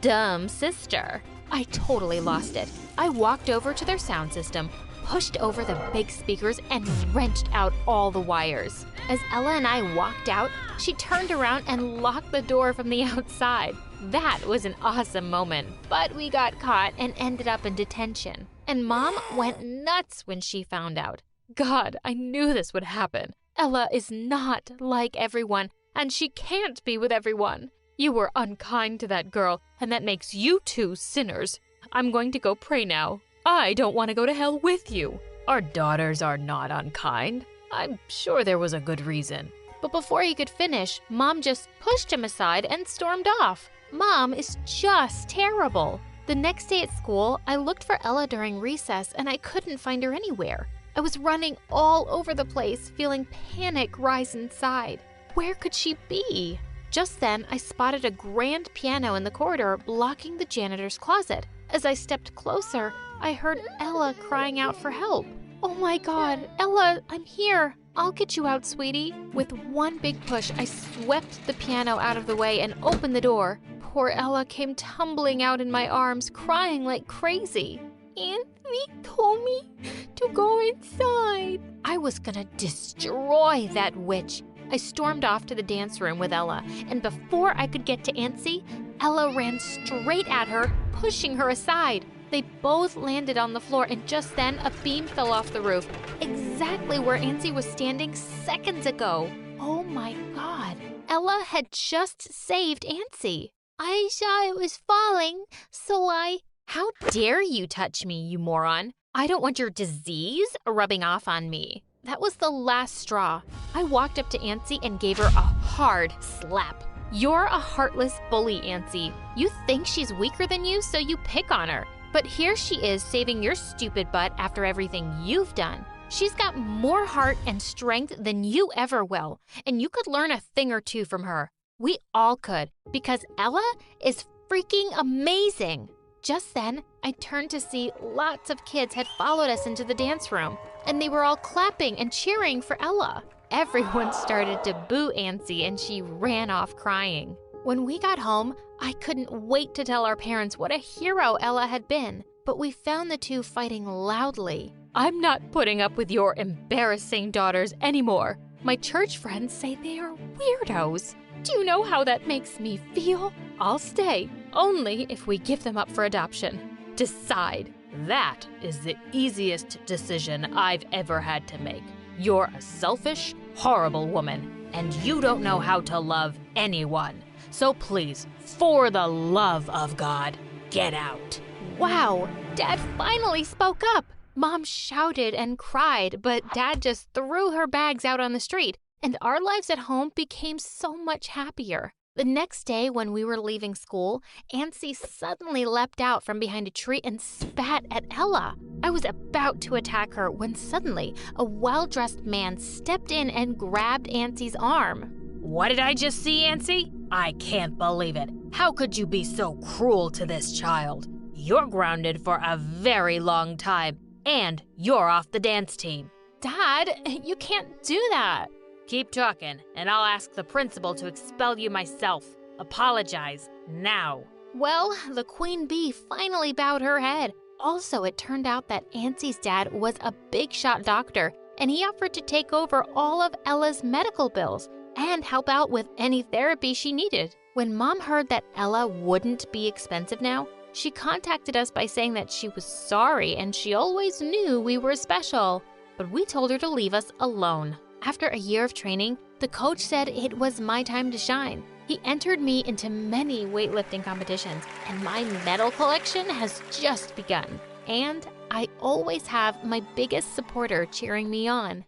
A: dumb sister." I totally lost it. I walked over to their sound system, pushed over the big speakers, and wrenched out all the wires. As Ella and I walked out, she turned around and locked the door from the outside. That was an awesome moment, but we got caught and ended up in detention. And Mom went nuts when she found out. God, I knew this would happen. Ella is not like everyone, and she can't be with everyone. You were unkind to that girl, and that makes you two sinners. I'm going to go pray now. I don't want to go to hell with you. Our daughters are not unkind. I'm sure there was a good reason. But before he could finish, Mom just pushed him aside and stormed off. Mom is just terrible. The next day at school, I looked for Ella during recess, and I couldn't find her anywhere. I was running all over the place, feeling panic rise inside. Where could she be? Just then, I spotted a grand piano in the corridor blocking the janitor's closet. As I stepped closer, I heard Ella crying out for help. "Oh my God, Ella, I'm here. I'll get you out, sweetie." With one big push, I swept the piano out of the way and opened the door. Poor Ella came tumbling out in my arms, crying like crazy. "Anthony told me to go inside." I was gonna destroy that witch. I stormed off to the dance room with Ella, and before I could get to Nancy, Ella ran straight at her, pushing her aside. They both landed on the floor, and just then a beam fell off the roof, exactly where Nancy was standing seconds ago. Oh my God, Ella had just saved Nancy.
C: I saw it was falling, so I...
A: How dare you touch me, you moron? I don't want your disease rubbing off on me. That was the last straw. I walked up to Nancy and gave her a hard slap. You're a heartless bully, Nancy. You think she's weaker than you, so you pick on her. But here she is saving your stupid butt after everything you've done. She's got more heart and strength than you ever will, and you could learn a thing or two from her. We all could, because Ella is freaking amazing. Just then, I turned to see lots of kids had followed us into the dance room, and they were all clapping and cheering for Ella. Everyone started to boo Nancy, and she ran off crying. When we got home, I couldn't wait to tell our parents what a hero Ella had been, but we found the two fighting loudly. I'm not putting up with your embarrassing daughters anymore. My church friends say they are weirdos. Do you know how that makes me feel? I'll stay, only if we give them up for adoption. Decide. That is the easiest decision I've ever had to make. You're a selfish, horrible woman, and you don't know how to love anyone. So please, for the love of God, get out. Wow, Dad finally spoke up. Mom shouted and cried, but Dad just threw her bags out on the street, and our lives at home became so much happier. The next day, when we were leaving school, Nancy suddenly leapt out from behind a tree and spat at Ella. I was about to attack her when suddenly a well-dressed man stepped in and grabbed Nancy's arm. What did I just see, Nancy? I can't believe it. How could you be so cruel to this child? You're grounded for a very long time, and you're off the dance team. Dad, you can't do that. Keep talking, and I'll ask the principal to expel you myself. Apologize now. Well, the queen bee finally bowed her head. Also, it turned out that Nancy's dad was a big-shot doctor,
E: and he offered to take over all of Ella's medical bills and help out with any therapy she needed. When Mom heard that Ella wouldn't be expensive now, she contacted us by saying that she was sorry and she always knew we were special, but we told her to leave us alone. After a year of training, the coach said it was my time to shine. He entered me into many weightlifting competitions, and my medal collection has just begun. And I always have my biggest supporter cheering me on.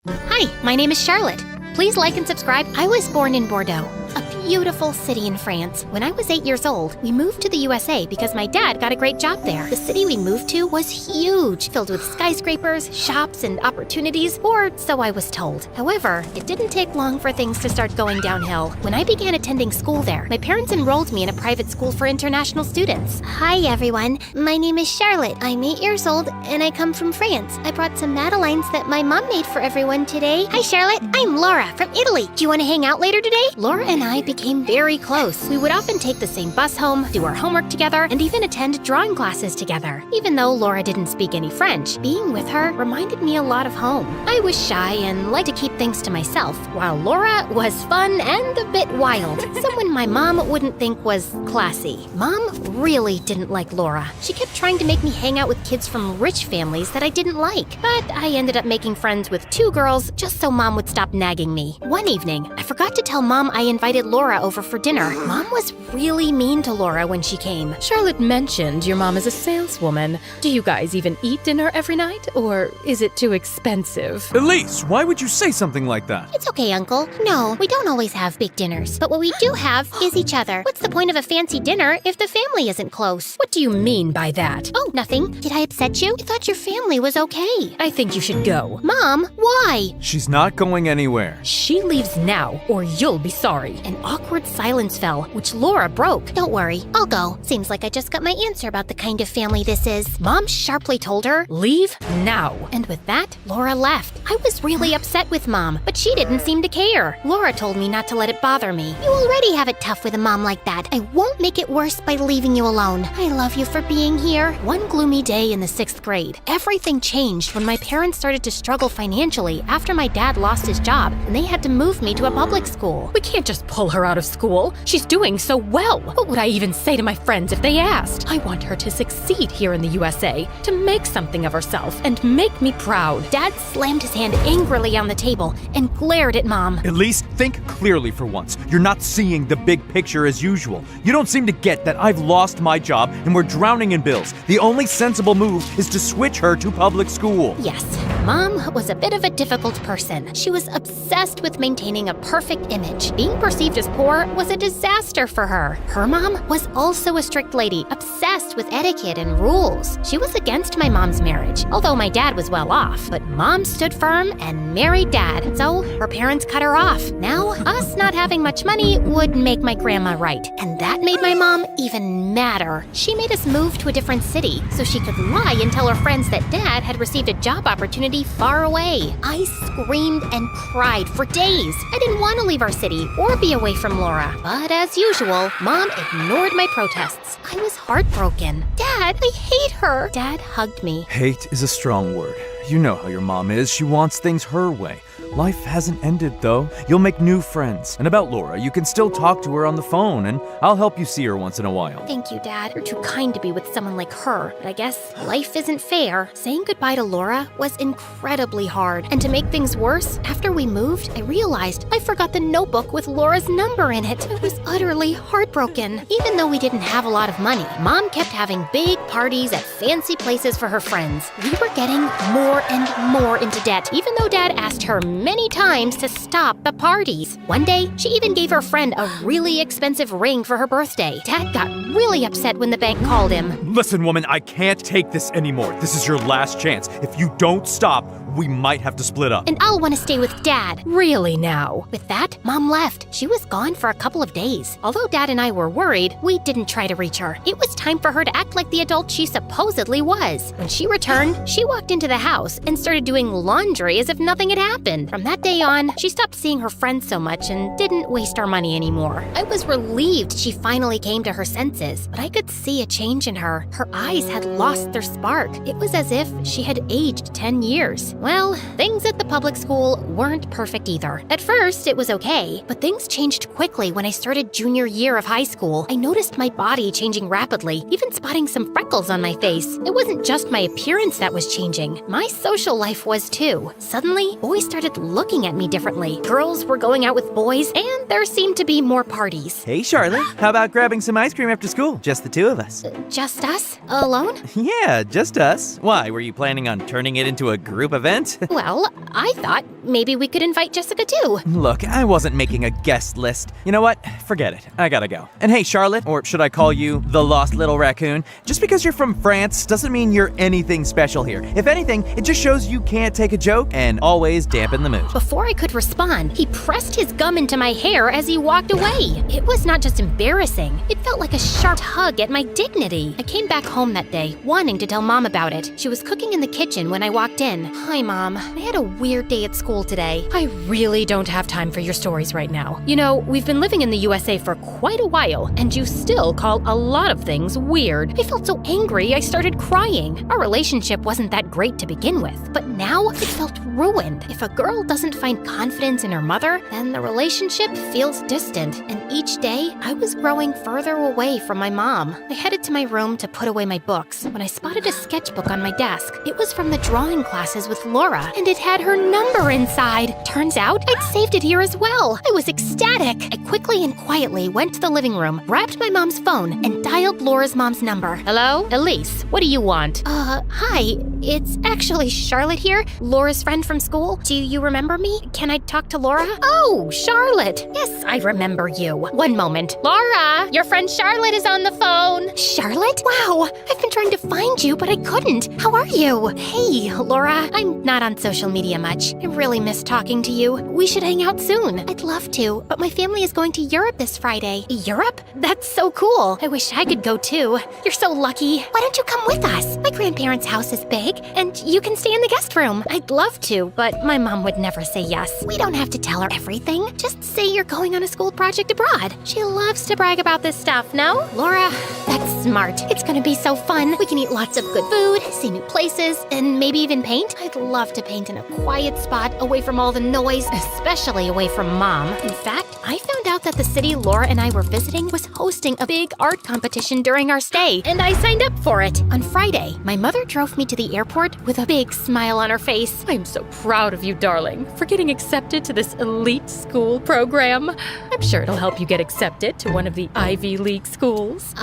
C: Hi, my name is Charlotte. Please like and subscribe. I was born in Bordeaux, a beautiful city in France. When I was 8 years old, we moved to the USA because my dad got a great job there. The city we moved to was huge, filled with skyscrapers, shops, and opportunities, or so I was told. However, it didn't take long for things to start going downhill. When I began attending school there, my parents enrolled me in a private school for international students. Hi, everyone. My name is Charlotte. I'm 8 years old, and I come from France. I brought some madeleines that my mom made for everyone today. Hi, Charlotte. I'm Laura from Italy. Do you want to hang out later today? Laura and I became very close. We would often take the same bus home, do our homework together, and even attend drawing classes together. Even though Laura didn't speak any French, being with her reminded me a lot of home. I was shy and liked to keep things to myself, while Laura was fun and a bit wild. Someone my mom wouldn't think was classy. Mom really didn't like Laura. She kept trying to make me hang out with kids from rich families that I didn't like. But I ended up making friends with 2 girls just so Mom would stop nagging me. One evening, I forgot to tell Mom I invited Laura over for dinner. Mom was really mean to Laura when she came.
B: Charlotte mentioned your mom is a saleswoman. Do you guys even eat dinner every night, or is it too expensive?
F: Elise, why would you say something like that?
C: It's okay, Uncle. No, we don't always have big dinners. But what we do have is each other. What's the point of a fancy dinner if the family isn't close?
B: What do you mean by that?
C: Oh, nothing. Did I upset you? I thought your family was okay.
B: I think you should go.
C: Mom, why?
F: She's not going anywhere.
B: She leaves now, or you'll be sorry.
C: An awkward silence fell, which Laura broke. Don't worry, I'll go. Seems like I just got my answer about the kind of family this is. Mom sharply told her,
B: Leave now.
C: and with that, Laura left. I was really upset with Mom, but she didn't seem to care. Laura told me not to let it bother me. You already have it tough with a mom like that. I won't make it worse by leaving you alone. I love you for being here. One gloomy day in the 6th grade, everything changed when my parents started to struggle financially after my dad lost his job, and they had to move me to a public school.
B: We can't just pull her out of school. She's doing so well. What would I even say to my friends if they asked? I want her to succeed here in the USA, to make something of herself and make me proud.
C: Dad slammed his hand angrily on the table and glared at Mom.
F: Elise, think clearly for once. You're not seeing the big picture as usual. You don't seem to get that I've lost my job and we're drowning in bills. The only sensible move is to switch her to public school.
C: Yes, Mom was a bit of a difficult person. She was obsessed with maintaining a perfect image. Being perceived as poor was a disaster for her. Her mom was also a strict lady, obsessed with etiquette and rules. She was against my mom's marriage, although my dad was well off. But Mom stood firm and married Dad, so her parents cut her off. Now, us not having much money would make my grandma right, and that made my mom even madder. She made us move to a different city so she could lie and tell her friends that Dad had received a job opportunity far away. I screamed and cried for days. I didn't want to leave our city or be away from Laura. But as usual, Mom ignored my protests. I was heartbroken. Dad, I hate her. Dad hugged me.
F: Hate is a strong word. You know how your mom is. She wants things her way. Life hasn't ended, though. You'll make new friends. And about Laura, you can still talk to her on the phone, and I'll help you see her once in a while.
C: Thank you, Dad. You're too kind to be with someone like her. But I guess life isn't fair. Saying goodbye to Laura was incredibly hard. And to make things worse, after we moved, I realized I forgot the notebook with Laura's number in it. I was utterly heartbroken. Even though we didn't have a lot of money, Mom kept having big parties at fancy places for her friends. We were getting more and more into debt, even though Dad asked her many times to stop the parties. One day, she even gave her friend a really expensive ring for her birthday. Dad got really upset when the bank called him.
F: Listen, woman, I can't take this anymore. This is your last chance. If you don't stop, we might have to split up.
C: And I'll want to stay with Dad.
B: Really now?
C: With that, Mom left. She was gone for a couple of days. Although Dad and I were worried, we didn't try to reach her. It was time for her to act like the adult she supposedly was. When she returned, she walked into the house and started doing laundry as if nothing had happened. From that day on, she stopped seeing her friends so much and didn't waste our money anymore. I was relieved she finally came to her senses, but I could see a change in her. Her eyes had lost their spark. It was as if she had aged 10 years. Well, things at the public school weren't perfect either. At first, it was okay, but things changed quickly when I started junior year of high school. I noticed my body changing rapidly, even spotting some freckles on my face. It wasn't just my appearance that was changing. My social life was too. Suddenly, boys started looking at me differently. Girls were going out with boys, and there seemed to be more parties.
G: Hey, Charlotte, how about grabbing some ice cream after school? Just the two of us.
C: Just us? Alone?
G: Yeah, just us. Why, were you planning on turning it into a group event?
C: Well, I thought maybe we could invite Jessica too.
G: Look, I wasn't making a guest list. You know what? Forget it. I gotta go. And hey, Charlotte, or should I call you the Lost Little Raccoon? Just because you're from France doesn't mean you're anything special here. If anything, it just shows you can't take a joke and always dampen the mood.
C: Before I could respond, he pressed his gum into my hair as he walked away. It was not just embarrassing, it felt like a sharp tug at my dignity. I came back home that day, wanting to tell Mom about it. She was cooking in the kitchen when I walked in. Hi, Mom. I had a weird day at school today.
B: I really don't have time for your stories right now. You know, we've been living in the USA for quite a while, and you still call a lot of things weird.
C: I felt so angry I started crying. Our relationship wasn't that great to begin with, but now it felt ruined. If a girl doesn't find confidence in her mother, then the relationship feels distant, and each day I was growing further away from my mom. I headed to my room to put away my books when I spotted a sketchbook on my desk. It was from the drawing classes with Laura, and it had her number inside. Turns out I'd saved it here as well. I was ecstatic. I quickly and quietly went to the living room, grabbed my mom's phone, and dialed Laura's mom's number.
B: Hello? Elise, what do you want?
C: Hi. It's actually Charlotte here, Laura's friend from school. Do you remember me? Can I talk to Laura? Oh, Charlotte. Yes, I remember you. One moment.
E: Laura, your friend Charlotte is on the phone.
C: Charlotte? Wow, I've been trying to find you, but I couldn't. How are you? Hey, Laura. I'm not on social media much. I really miss talking to you. We should hang out soon. I'd love to, but my family is going to Europe this Friday. Europe? That's so cool. I wish I could go too. You're so lucky. Why don't you come with us? My grandparents' house is big, and you can stay in the guest room. I'd love to, but my mom would never say yes. We don't have to tell her everything. Just say you're going on a school project abroad. She loves to brag about this stuff, no? Laura, that's smart. It's gonna be so fun. We can eat lots of good food, see new places, and maybe even paint. I'd love to paint in a quiet spot away from all the noise, especially away from Mom. In fact, I found out that the city Laura and I were visiting was hosting a big art competition during our stay, and I signed up for it. On Friday, my mother drove me to the airport with a big smile on her face.
B: I'm so proud of you, darling, for getting accepted to this elite school program. I'm sure it'll help you get accepted to one of the Ivy League schools.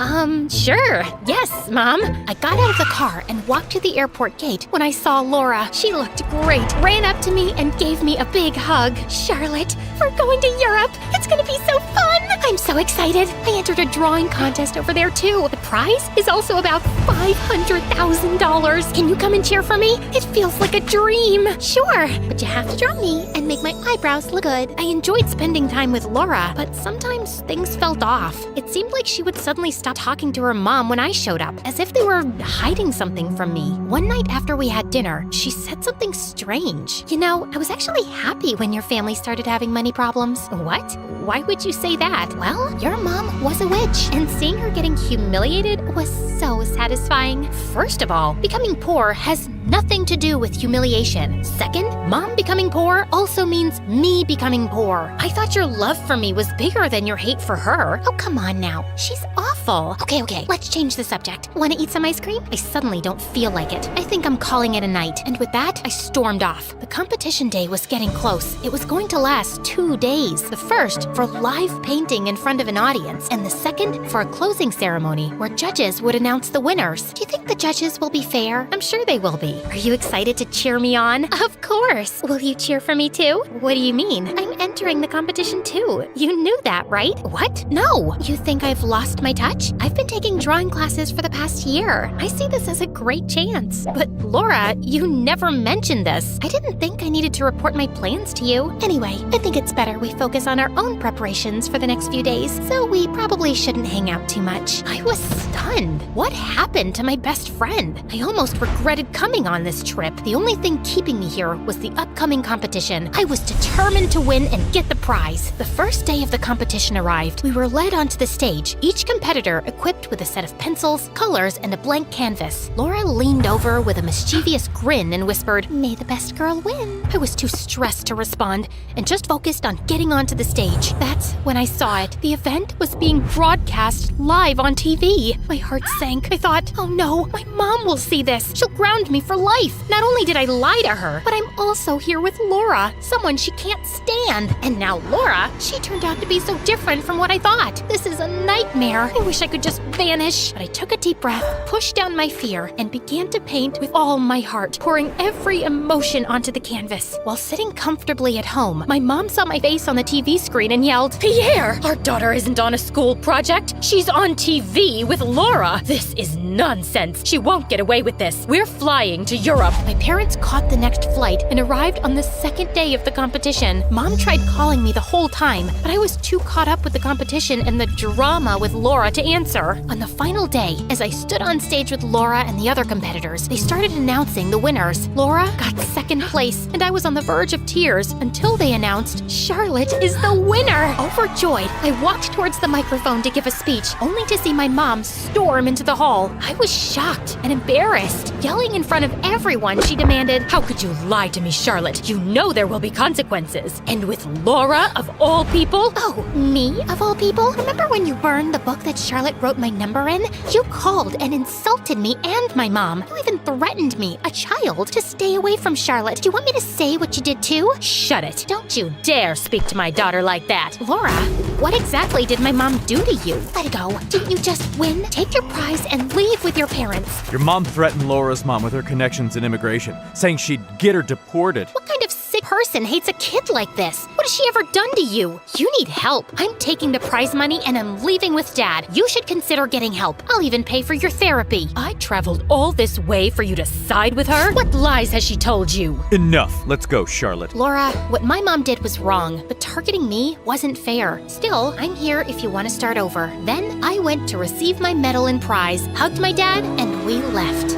C: Sure. Yes, Mom. I got out of the car and walked to the airport gate when I saw Laura. She looked great, ran up to me and gave me a big hug. Charlotte, we're going to Europe. It's gonna be so fun. I'm so excited. I entered a drawing contest over there too. The prize is also about $500,000. Can you come and cheer for me? It feels like a dream. Sure, but you have to draw me and make my eyebrows look good. I enjoyed spending time with Laura, but sometimes things felt off. It seemed like she would suddenly stop talking to her mom when I showed up, as if they were hiding something from me. One night after we had dinner, she said something strange. You know, I was actually happy when your family started having money problems. What? Why would you say that? Well, your mom was a witch, and seeing her getting humiliated was so satisfying. First of all, becoming poor has nothing to do with humiliation. Second, Mom becoming poor also means me becoming poor. I thought your love for me was bigger than your hate for her. Oh, come on now. She's awful. Okay, let's change the subject. Want to eat some ice cream? I suddenly don't feel like it. I think I'm calling it a night. And with that, I stormed off. The competition day was getting close. It was going to last 2 days. The first for live painting in front of an audience, and the second for a closing ceremony where judges would announce the winners. Do you think the judges will be fair? I'm sure they will be. Are you excited to cheer me on? Of course. Will you cheer for me too? What do you mean? I'm entering the competition too. You knew that, right? What? No. You think I've lost my touch? I've been taking drawing classes for the past year. I see this as a great chance. But Laura, you never mentioned this. I didn't think I needed to report my plans to you. Anyway, I think it's better we focus on our own preparations for the next few days, so we probably shouldn't hang out too much. I was stunned. What happened to my best friend? I almost regretted coming planning on this trip. The only thing keeping me here was the upcoming competition. I was determined to win and get the prize. The first day of the competition arrived. We were led onto the stage, each competitor equipped with a set of pencils, colors, and a blank canvas. Laura leaned over with a mischievous grin and whispered, "May the best girl win." I was too stressed to respond and just focused on getting onto the stage. That's when I saw it. The event was being broadcast live on TV. My heart sank. I thought, oh no, my mom will see this. She'll ground me for life. Not only did I lie to her, but I'm also here with Laura, someone she can't stand. And now Laura, she turned out to be so different from what I thought. This is a nightmare. I wish I could just vanish. But I took a deep breath, pushed down my fear, and began to paint with all my heart, pouring every emotion onto the canvas. While sitting comfortably at home, my mom saw my face on the TV screen and yelled, "Pierre, our daughter isn't on a school project. She's on TV with Laura. This is nonsense. She won't get away with this. We're flying to Europe." My parents caught the next flight and arrived on the second day of the competition. Mom tried calling me the whole time, but I was too caught up with the competition and the drama with Laura to answer. On the final day, as I stood on stage with Laura and the other competitors, they started announcing the winners. Laura got second place, and I was on the verge of tears until they announced Charlotte is the winner. Overjoyed, I walked towards the microphone to give a speech, only to see my mom storm into the hall. I was shocked and embarrassed. Yelling in front of everyone, she demanded, "How could you lie to me, Charlotte? You know there will be consequences. And with Laura, of all people?" "Oh, me, of all people? Remember when you burned the book that Charlotte wrote my number in? You called and insulted me and my mom. You even threatened me, a child, to stay away from Charlotte. Do you want me to say what you did too?" "Shut it. Don't you dare speak to my daughter like that." "Laura, what exactly did my mom do to you?" "Let it go. Didn't you just win? Take your prize and leave with your parents."
F: Your mom threatened Laura's mom with her connections in immigration, saying she'd get her deported.
C: What kind of sick person hates a kid like this? What has she ever done to you? You need help. I'm taking the prize money and I'm leaving with Dad. You should consider getting help. I'll even pay for your therapy. I traveled all this way for you to side with her? What lies has she told you?
F: Enough. Let's go, Charlotte.
C: Laura, what my mom did was wrong, but targeting me wasn't fair. Still, I'm here if you want to start over. Then I went to receive my medal and prize, hugged my dad, and we left.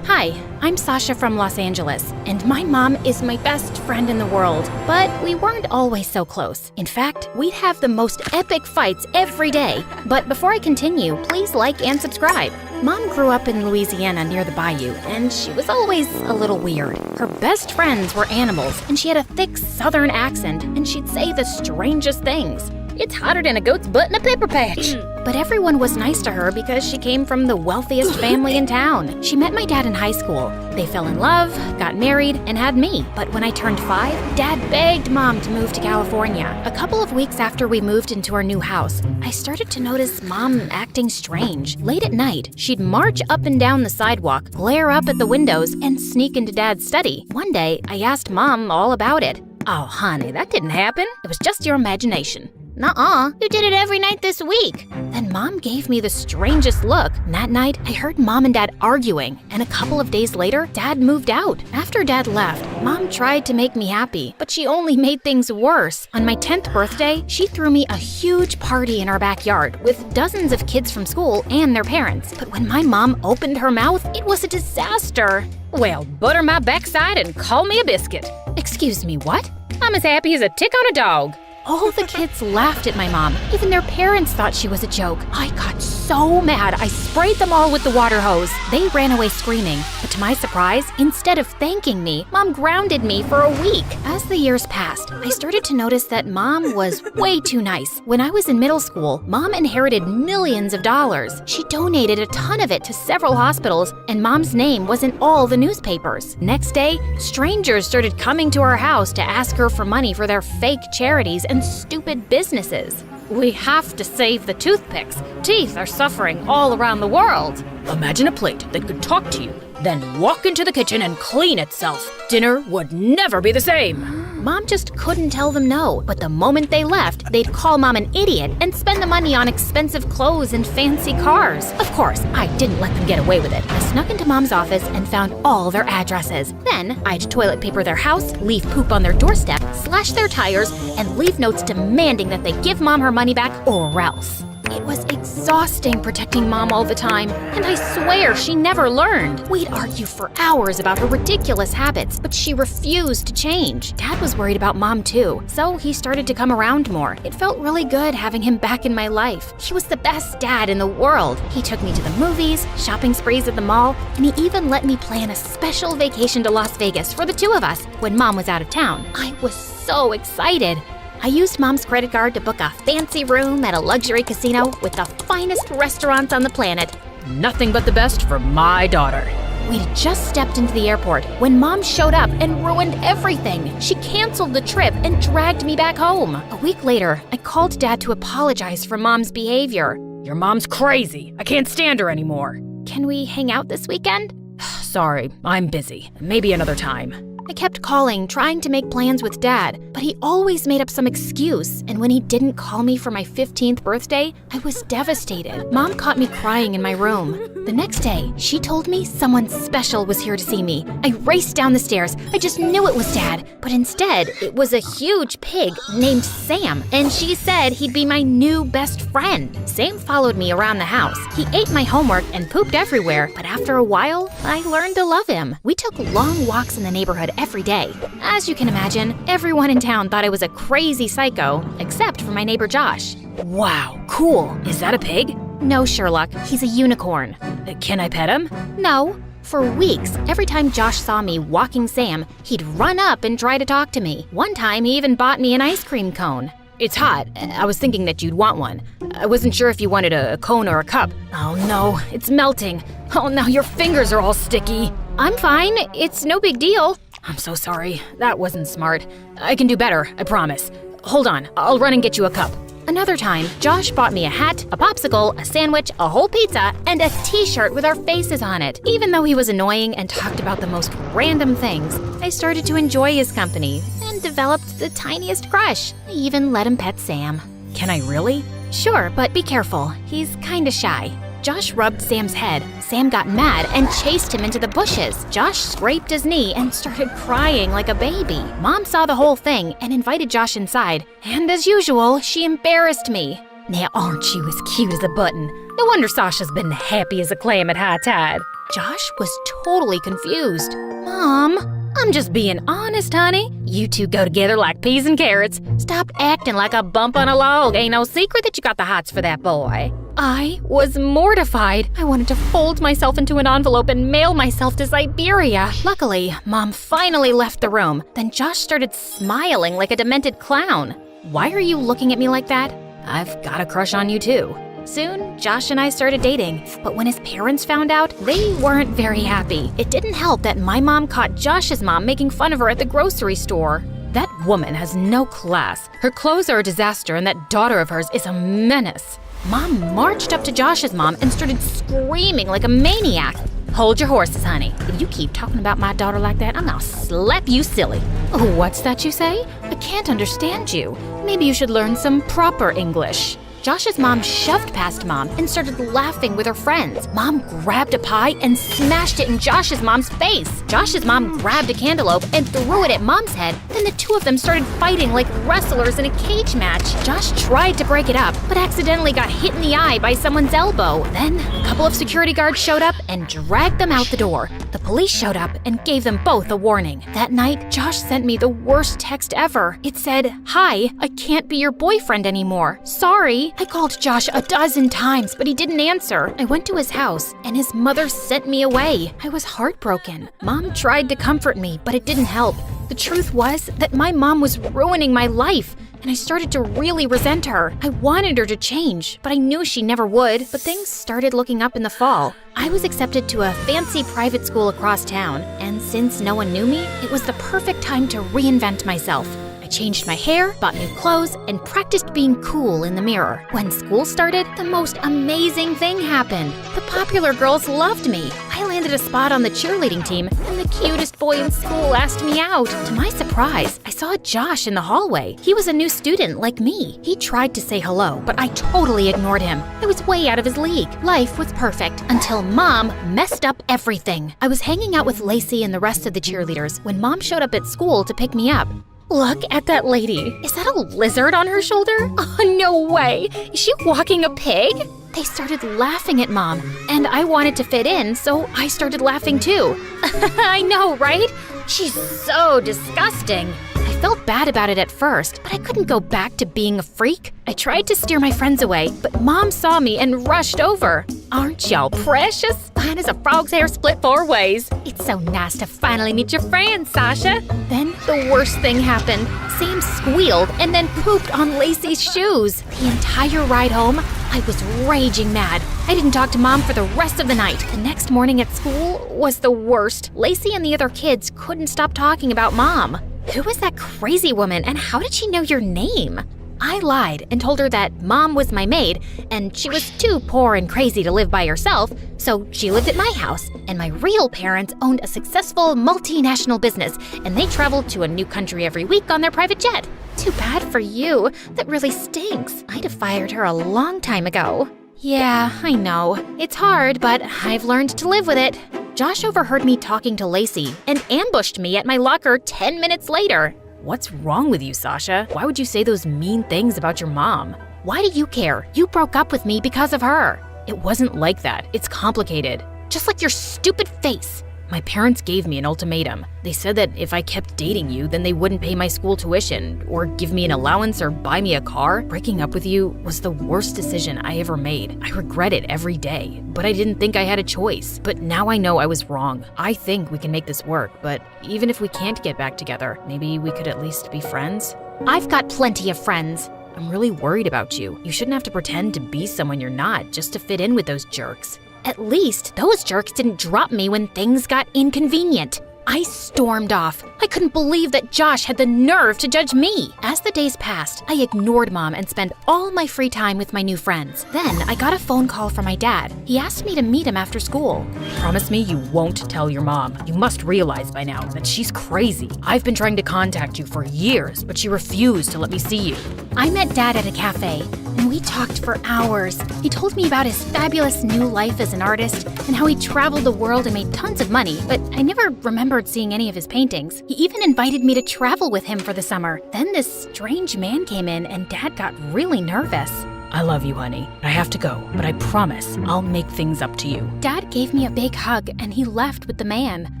C: Hi, I'm Sasha from Los Angeles, and my mom is my best friend in the world. But we weren't always so close. In fact, we'd have the most epic fights every day. But before I continue, please like and subscribe. Mom grew up in Louisiana near the bayou, and she was always a little weird. Her best friends were animals, and she had a thick southern accent, and she'd say the strangest things. "It's hotter than a goat's butt in a pepper patch." But everyone was nice to her because she came from the wealthiest family in town. She met my dad in high school. They fell in love, got married, and had me. But when I turned 5, Dad begged Mom to move to California. A couple of weeks after we moved into our new house, I started to notice Mom acting strange. Late at night, she'd march up and down the sidewalk, glare up at the windows, and sneak into Dad's study. One day, I asked Mom all about it. "Oh, honey, that didn't happen. It was just your imagination." "Nuh-uh, you did it every night this week." Then Mom gave me the strangest look. And that night, I heard Mom and Dad arguing, and a couple of days later, Dad moved out. After Dad left, Mom tried to make me happy, but she only made things worse. On my 10th birthday, she threw me a huge party in our backyard with dozens of kids from school and their parents. But when my mom opened her mouth, it was a disaster. "Well, butter my backside and call me a biscuit." "Excuse me, what?" "I'm as happy as a tick on a dog." All the kids laughed at my mom. Even their parents thought she was a joke. I got so mad, I sprayed them all with the water hose. They ran away screaming. But to my surprise, instead of thanking me, Mom grounded me for a week. As the years passed, I started to notice that Mom was way too nice. When I was in middle school, Mom inherited millions of dollars. She donated a ton of it to several hospitals, and Mom's name was in all the newspapers. Next day, strangers started coming to our house to ask her for money for their fake charities and stupid businesses. "We have to save the toothpicks. Teeth are suffering all around the world." "Imagine a plate that could talk to you, then walk into the kitchen and clean itself. Dinner would never be the same."
A: Mom just couldn't tell them no, but the moment they left, they'd call Mom an idiot and spend the money on expensive clothes and fancy cars. Of course, I didn't let them get away with it. I snuck into Mom's office and found all their addresses. Then, I'd toilet paper their house, leave poop on their doorstep, slash their tires, and leave notes demanding that they give Mom her money back or else. It was exhausting protecting Mom all the time, and I swear she never learned. We'd argue for hours about her ridiculous habits, but she refused to change. Dad was worried about Mom too, so he started to come around more. It felt really good having him back in my life. He was the best dad in the world. He took me to the movies, shopping sprees at the mall, and he even let me plan a special vacation to Las Vegas for the two of us when Mom was out of town. I was so excited. I used Mom's credit card to book a fancy room at a luxury casino with the finest restaurants on the planet.
B: Nothing but the best for my daughter.
A: We'd just stepped into the airport when Mom showed up and ruined everything. She canceled the trip and dragged me back home. A week later, I called Dad to apologize for Mom's behavior.
B: Your mom's crazy. I can't stand her anymore.
A: Can we hang out this weekend?
B: Sorry, I'm busy. Maybe another time.
A: I kept calling, trying to make plans with Dad, but he always made up some excuse, and when he didn't call me for my 15th birthday, I was devastated. Mom caught me crying in my room. The next day, she told me someone special was here to see me. I raced down the stairs. I just knew it was Dad, but instead, it was a huge pig named Sam, and she said he'd be my new best friend. Sam followed me around the house. He ate my homework and pooped everywhere, but after a while, I learned to love him. We took long walks in the neighborhood every day. As you can imagine, everyone in town thought I was a crazy psycho, except for my neighbor Josh.
B: Wow, cool. Is that a pig?
A: No, Sherlock, he's a unicorn.
B: Can I pet him?
A: No. For weeks, every time Josh saw me walking Sam, he'd run up and try to talk to me. One time, he even bought me an ice cream cone.
B: It's hot. I was thinking that you'd want one. I wasn't sure if you wanted a cone or a cup. Oh no, it's melting. Oh, now your fingers are all sticky.
A: I'm fine. It's no big deal.
B: I'm so sorry. That wasn't smart. I can do better, I promise. Hold on, I'll run and get you a cup.
A: Another time, Josh bought me a hat, a popsicle, a sandwich, a whole pizza, and a t-shirt with our faces on it. Even though he was annoying and talked about the most random things, I started to enjoy his company and developed the tiniest crush. I even let him pet Sam.
B: Can I really?
A: Sure, but be careful. He's kinda shy. Josh rubbed Sam's head. Sam got mad and chased him into the bushes. Josh scraped his knee and started crying like a baby. Mom saw the whole thing and invited Josh inside. And as usual, she embarrassed me.
B: Now aren't you as cute as a button? No wonder Sasha's been happy as a clam at high tide.
A: Josh was totally confused. Mom,
B: I'm just being honest, honey. You two go together like peas and carrots. Stop acting like a bump on a log. Ain't no secret that you got the hots for that boy.
A: I was mortified. I wanted to fold myself into an envelope and mail myself to Siberia. Luckily, Mom finally left the room. Then Josh started smiling like a demented clown. Why are you looking at me like that?
B: I've got a crush on you too.
A: Soon, Josh and I started dating, but when his parents found out, they weren't very happy. It didn't help that my mom caught Josh's mom making fun of her at the grocery store.
B: That woman has no class. Her clothes are a disaster, and that daughter of hers is a menace.
A: Mom marched up to Josh's mom and started screaming like a maniac.
B: Hold your horses, honey.
A: If you keep talking about my daughter like that, I'm gonna slap you silly.
B: What's that you say?
A: I can't understand you. Maybe you should learn some proper English. Josh's mom shoved past Mom and started laughing with her friends. Mom grabbed a pie and smashed it in Josh's mom's face. Josh's mom grabbed a cantaloupe and threw it at Mom's head. Then the two of them started fighting like wrestlers in a cage match. Josh tried to break it up, but accidentally got hit in the eye by someone's elbow. Then a couple of security guards showed up and dragged them out the door. The police showed up and gave them both a warning. That night, Josh sent me the worst text ever. It said, "Hi, I can't be your boyfriend anymore. Sorry." I called Josh a dozen times, but he didn't answer. I went to his house, and his mother sent me away. I was heartbroken. Mom tried to comfort me, but it didn't help. The truth was that my mom was ruining my life, and I started to really resent her. I wanted her to change, but I knew she never would. But things started looking up in the fall. I was accepted to a fancy private school across town, and since no one knew me, it was the perfect time to reinvent myself. I changed my hair, bought new clothes, and practiced being cool in the mirror. When school started, the most amazing thing happened. The popular girls loved me. I landed a spot on the cheerleading team, and the cutest boy in school asked me out. To my surprise, I saw Josh in the hallway. He was a new student like me. He tried to say hello, but I totally ignored him. I was way out of his league. Life was perfect until Mom messed up everything. I was hanging out with Lacey and the rest of the cheerleaders when Mom showed up at school to pick me up. Look at that lady. Is that a lizard on her shoulder? Oh, no way. Is she walking a pig? They started laughing at Mom, and I wanted to fit in, so I started laughing too. I know, right? She's so disgusting. I felt bad about it at first, but I couldn't go back to being a freak. I tried to steer my friends away, but Mom saw me and rushed over. Aren't y'all precious? Fine as a frog's hair split 4 ways. It's so nice to finally meet your friend, Sasha. Then the worst thing happened. Sam squealed and then pooped on Lacey's shoes. The entire ride home, I was raging mad. I didn't talk to Mom for the rest of the night. The next morning at school was the worst. Lacey and the other kids couldn't stop talking about Mom. Who was that crazy woman, and how did she know your name? I lied and told her that Mom was my maid, and she was too poor and crazy to live by herself, so she lived at my house, and my real parents owned a successful multinational business, and they traveled to a new country every week on their private jet. Too bad for you. That really stinks. I'd have fired her a long time ago. Yeah, I know. It's hard, but I've learned to live with it. Josh overheard me talking to Lacey and ambushed me at my locker 10 minutes later. What's wrong with you, Sasha? Why would you say those mean things about your mom? Why do you care? You broke up with me because of her. It wasn't like that. It's complicated. Just like your stupid face. My parents gave me an ultimatum. They said that if I kept dating you, then they wouldn't pay my school tuition, or give me an allowance, or buy me a car. Breaking up with you was the worst decision I ever made. I regret it every day, but I didn't think I had a choice. But now I know I was wrong. I think we can make this work, but even if we can't get back together, maybe we could at least be friends?
C: I've got plenty of friends.
A: I'm really worried about you. You shouldn't have to pretend to be someone you're not just to fit in with those jerks.
C: At least those jerks didn't drop me when things got inconvenient. I stormed off. I couldn't believe that Josh had the nerve to judge me. As the days passed, I ignored Mom and spent all my free time with my new friends. Then I got a phone call from my dad. He asked me to meet him after school.
A: Promise me you won't tell your mom. You must realize by now that she's crazy. I've been trying to contact you for years, but she refused to let me see you.
C: I met Dad at a cafe, and we talked for hours. He told me about his fabulous new life as an artist and how he traveled the world and made tons of money, but I never remembered seeing any of his paintings. He even invited me to travel with him for the summer. Then this strange man came in and Dad got really nervous.
A: I love you, honey. I have to go, but I promise I'll make things up to you.
C: Dad gave me a big hug and he left with the man.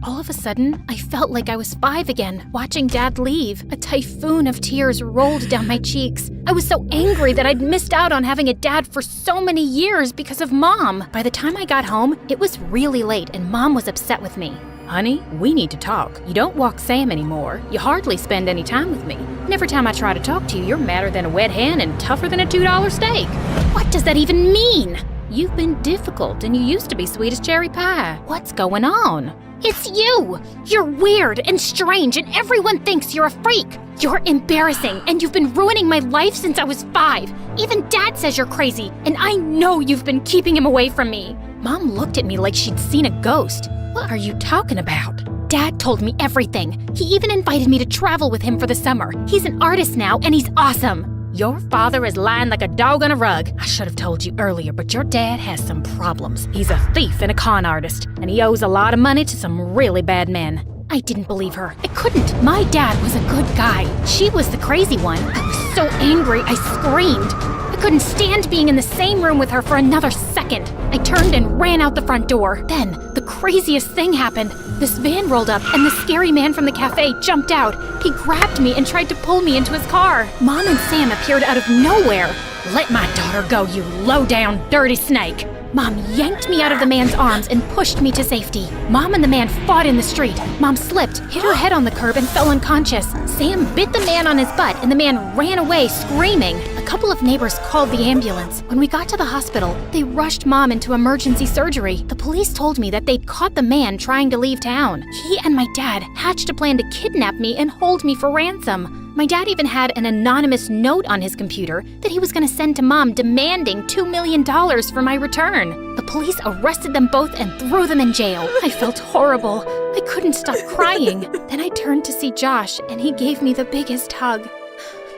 C: All of a sudden, I felt like I was 5 again, watching Dad leave. A typhoon of tears rolled down my cheeks. I was so angry that I'd missed out on having a dad for so many years because of Mom. By the time I got home, it was really late and Mom was upset with me.
A: Honey, we need to talk. You don't walk Sam anymore. You hardly spend any time with me. And every time I try to talk to you, you're madder than a wet hen and tougher than a $2 steak.
C: What does that even mean?
A: You've been difficult and you used to be sweet as cherry pie. What's going on?
C: It's you! You're weird and strange and everyone thinks you're a freak. You're embarrassing and you've been ruining my life since I was 5. Even Dad says you're crazy and I know you've been keeping him away from me.
A: Mom looked at me like she'd seen a ghost. What are you talking about?
C: Dad told me everything. He even invited me to travel with him for the summer. He's an artist now and he's awesome.
A: Your father is lying like a dog on a rug. I should have told you earlier, but your dad has some problems. He's a thief and a con artist, and he owes a lot of money to some really bad men.
C: I didn't believe her. I couldn't. My dad was a good guy. She was the crazy one. I was so angry, I screamed. I couldn't stand being in the same room with her for another second. I turned and ran out the front door. Then, the craziest thing happened. This van rolled up and the scary man from the cafe jumped out. He grabbed me and tried to pull me into his car. Mom and Sam appeared out of nowhere.
A: Let my daughter go, you low-down, dirty snake.
C: Mom yanked me out of the man's arms and pushed me to safety. Mom and the man fought in the street. Mom slipped, hit her head on the curb, and fell unconscious. Sam bit the man on his butt, and the man ran away screaming. A couple of neighbors called the ambulance. When we got to the hospital, they rushed Mom into emergency surgery. The police told me that they'd caught the man trying to leave town. He and my dad hatched a plan to kidnap me and hold me for ransom.
A: My dad even had an anonymous note on his computer that he was going to send to Mom demanding $2 million for my return. The police arrested them both and threw them in jail. I felt horrible. I couldn't stop crying. Then I turned to see Josh, and he gave me the biggest hug.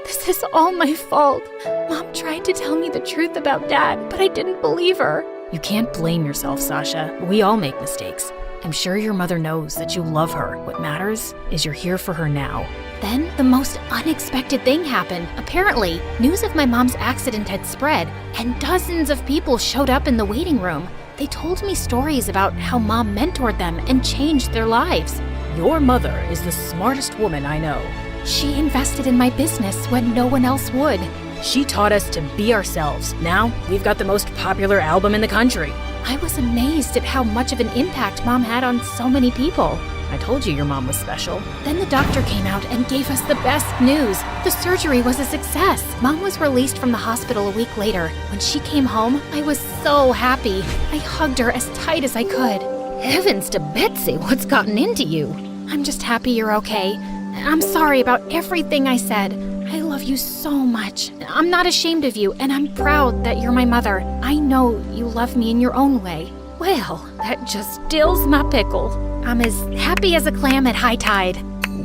A: This is all my fault. Mom tried to tell me the truth about Dad, but I didn't believe her. You can't blame yourself, Sasha. We all make mistakes. I'm sure your mother knows that you love her. What matters is you're here for her now. Then the most unexpected thing happened. Apparently, news of my mom's accident had spread, and dozens of people showed up in the waiting room. They told me stories about how Mom mentored them and changed their lives.
B: Your mother is the smartest woman I know.
A: She invested in my business when no one else would.
B: She taught us to be ourselves. Now, we've got the most popular album in the country.
A: I was amazed at how much of an impact Mom had on so many people.
B: I told you your mom was special.
A: Then the doctor came out and gave us the best news. The surgery was a success. Mom was released from the hospital a week later. When she came home, I was so happy. I hugged her as tight as I could.
B: Heavens to Betsy, what's gotten into you?
A: I'm just happy you're okay. I'm sorry about everything I said. I love you so much. I'm not ashamed of you, and I'm proud that you're my mother. I know you love me in your own way.
B: Well, that just stills my pickle.
A: I'm as happy as a clam at high tide.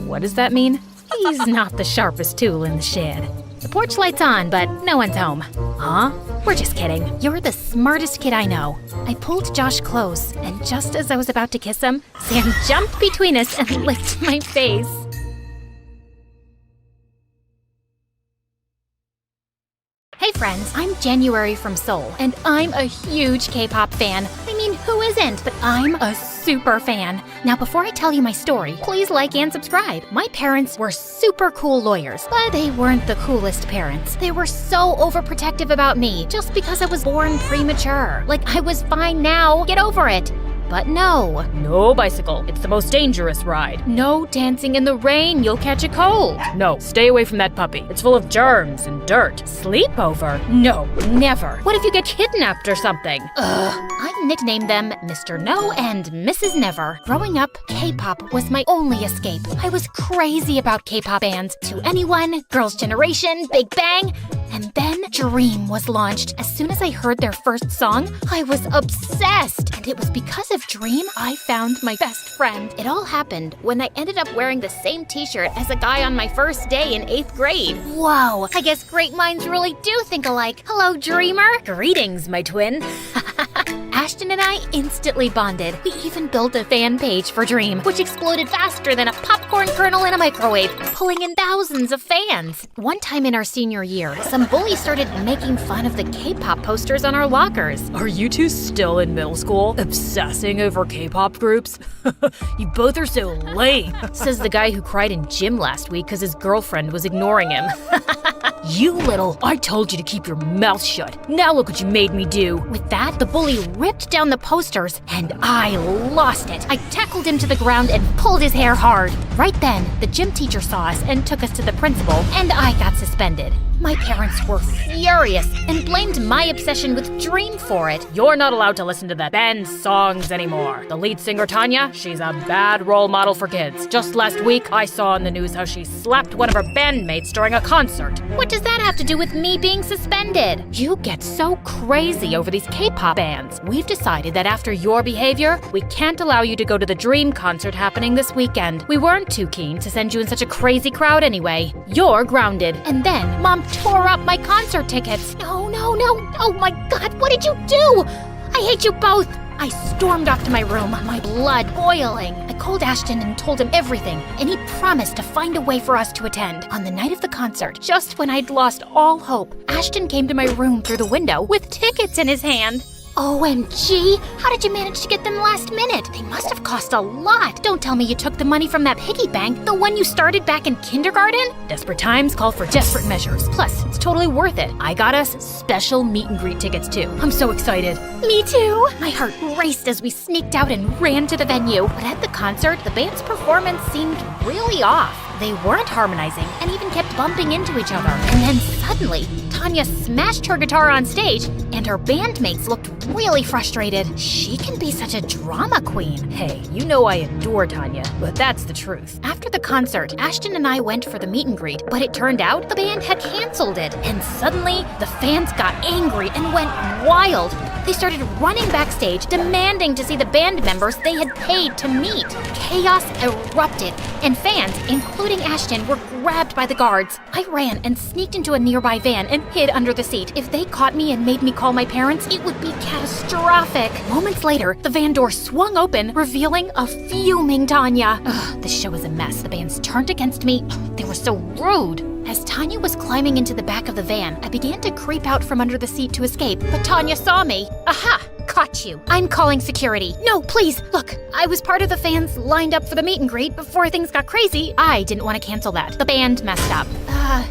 B: What does that mean?
A: He's not the sharpest tool in the shed. The porch light's on, but no one's home.
B: Huh?
A: We're just kidding. You're the smartest kid I know. I pulled Josh close, and just as I was about to kiss him, Sam jumped between us and licked my face. Hey friends, I'm January from Seoul, and I'm a huge K-pop fan. I mean, who isn't? But I'm a super fan. Now, before I tell you my story, please like and subscribe. My parents were super cool lawyers, but they weren't the coolest parents. They were so overprotective about me, just because I was born premature. Like I was fine now, get over it. But no.
B: No bicycle. It's the most dangerous ride.
A: No dancing in the rain. You'll catch a cold.
B: No, stay away from that puppy. It's full of germs and dirt.
A: Sleepover?
B: No, never.
A: What if you get kidnapped or something? I nicknamed them Mr. No and Mrs. Never. Growing up, K-pop was my only escape. I was crazy about K-pop bands. To Anyone, Girls' Generation, Big Bang. And then Dream was launched. As soon as I heard their first song, I was obsessed. And it was because of Dream I found my best friend. It all happened when I ended up wearing the same t-shirt as a guy on my first day in 8th grade. Whoa, I guess great minds really do think alike. Hello, Dreamer.
B: Greetings, my twin.
A: Ashton and I instantly bonded. We even built a fan page for Dream, which exploded faster than a popcorn kernel in a microwave, pulling in thousands of fans. One time in our senior year, some bully started making fun of the K-pop posters on our lockers.
B: Are you two still in middle school, obsessing over K-pop groups? You both are so lame,
A: says the guy who cried in gym last week because his girlfriend was ignoring him.
B: You little, I told you to keep your mouth shut. Now look what you made me do.
A: With that, the bully ripped down the posters, and I lost it. I tackled him to the ground and pulled his hair hard. Right then, the gym teacher saw us and took us to the principal, and I got suspended. My parents were furious and blamed my obsession with Dream for it.
B: You're not allowed to listen to that band's songs anymore. The lead singer, Tanya, she's a bad role model for kids. Just last week, I saw on the news how she slapped one of her bandmates during a concert.
A: What does that have to do with me being suspended?
B: You get so crazy over these K-pop bands. We've decided that after your behavior, we can't allow you to go to the Dream concert happening this weekend. We weren't too keen to send you in such a crazy crowd anyway. You're grounded.
A: And then, Mom tore up my concert tickets. No. Oh my God, what did you do? I hate you both. I stormed off to my room, my blood boiling. I called Ashton and told him everything, and he promised to find a way for us to attend. On the night of the concert, just when I'd lost all hope, Ashton came to my room through the window with tickets in his hand. OMG! How did you manage to get them last minute? They must have cost a lot. Don't tell me you took the money from that piggy bank, the one you started back in kindergarten?
B: Desperate times call for desperate measures. Plus, it's totally worth it. I got us special meet and greet tickets too. I'm so excited.
A: Me too! My heart raced as we sneaked out and ran to the venue. But at the concert, the band's performance seemed really off. They weren't harmonizing and even kept bumping into each other. And then suddenly, Tanya smashed her guitar on stage, and her bandmates looked really frustrated. She can be such a drama queen.
B: Hey, you know I adore Tanya, but that's the truth.
A: After the concert, Ashton and I went for the meet and greet, but it turned out the band had canceled it. And suddenly, the fans got angry and went wild. They started running backstage, demanding to see the band members they had paid to meet. Chaos erupted, and fans, including Ashton, were grabbed by the guards. I ran and sneaked into a nearby van and hid under the seat. If they caught me and made me call my parents, it would be catastrophic. Moments later, the van door swung open, revealing a fuming Tanya. Ugh, this show was a mess. The bands turned against me. Ugh, they were so rude. As Tanya was climbing into the back of the van, I began to creep out from under the seat to escape, but Tanya saw me. Aha! Caught you. I'm calling security. No, please, look, I was part of the fans lined up for the meet and greet before things got crazy. I didn't want to cancel that. The band messed up.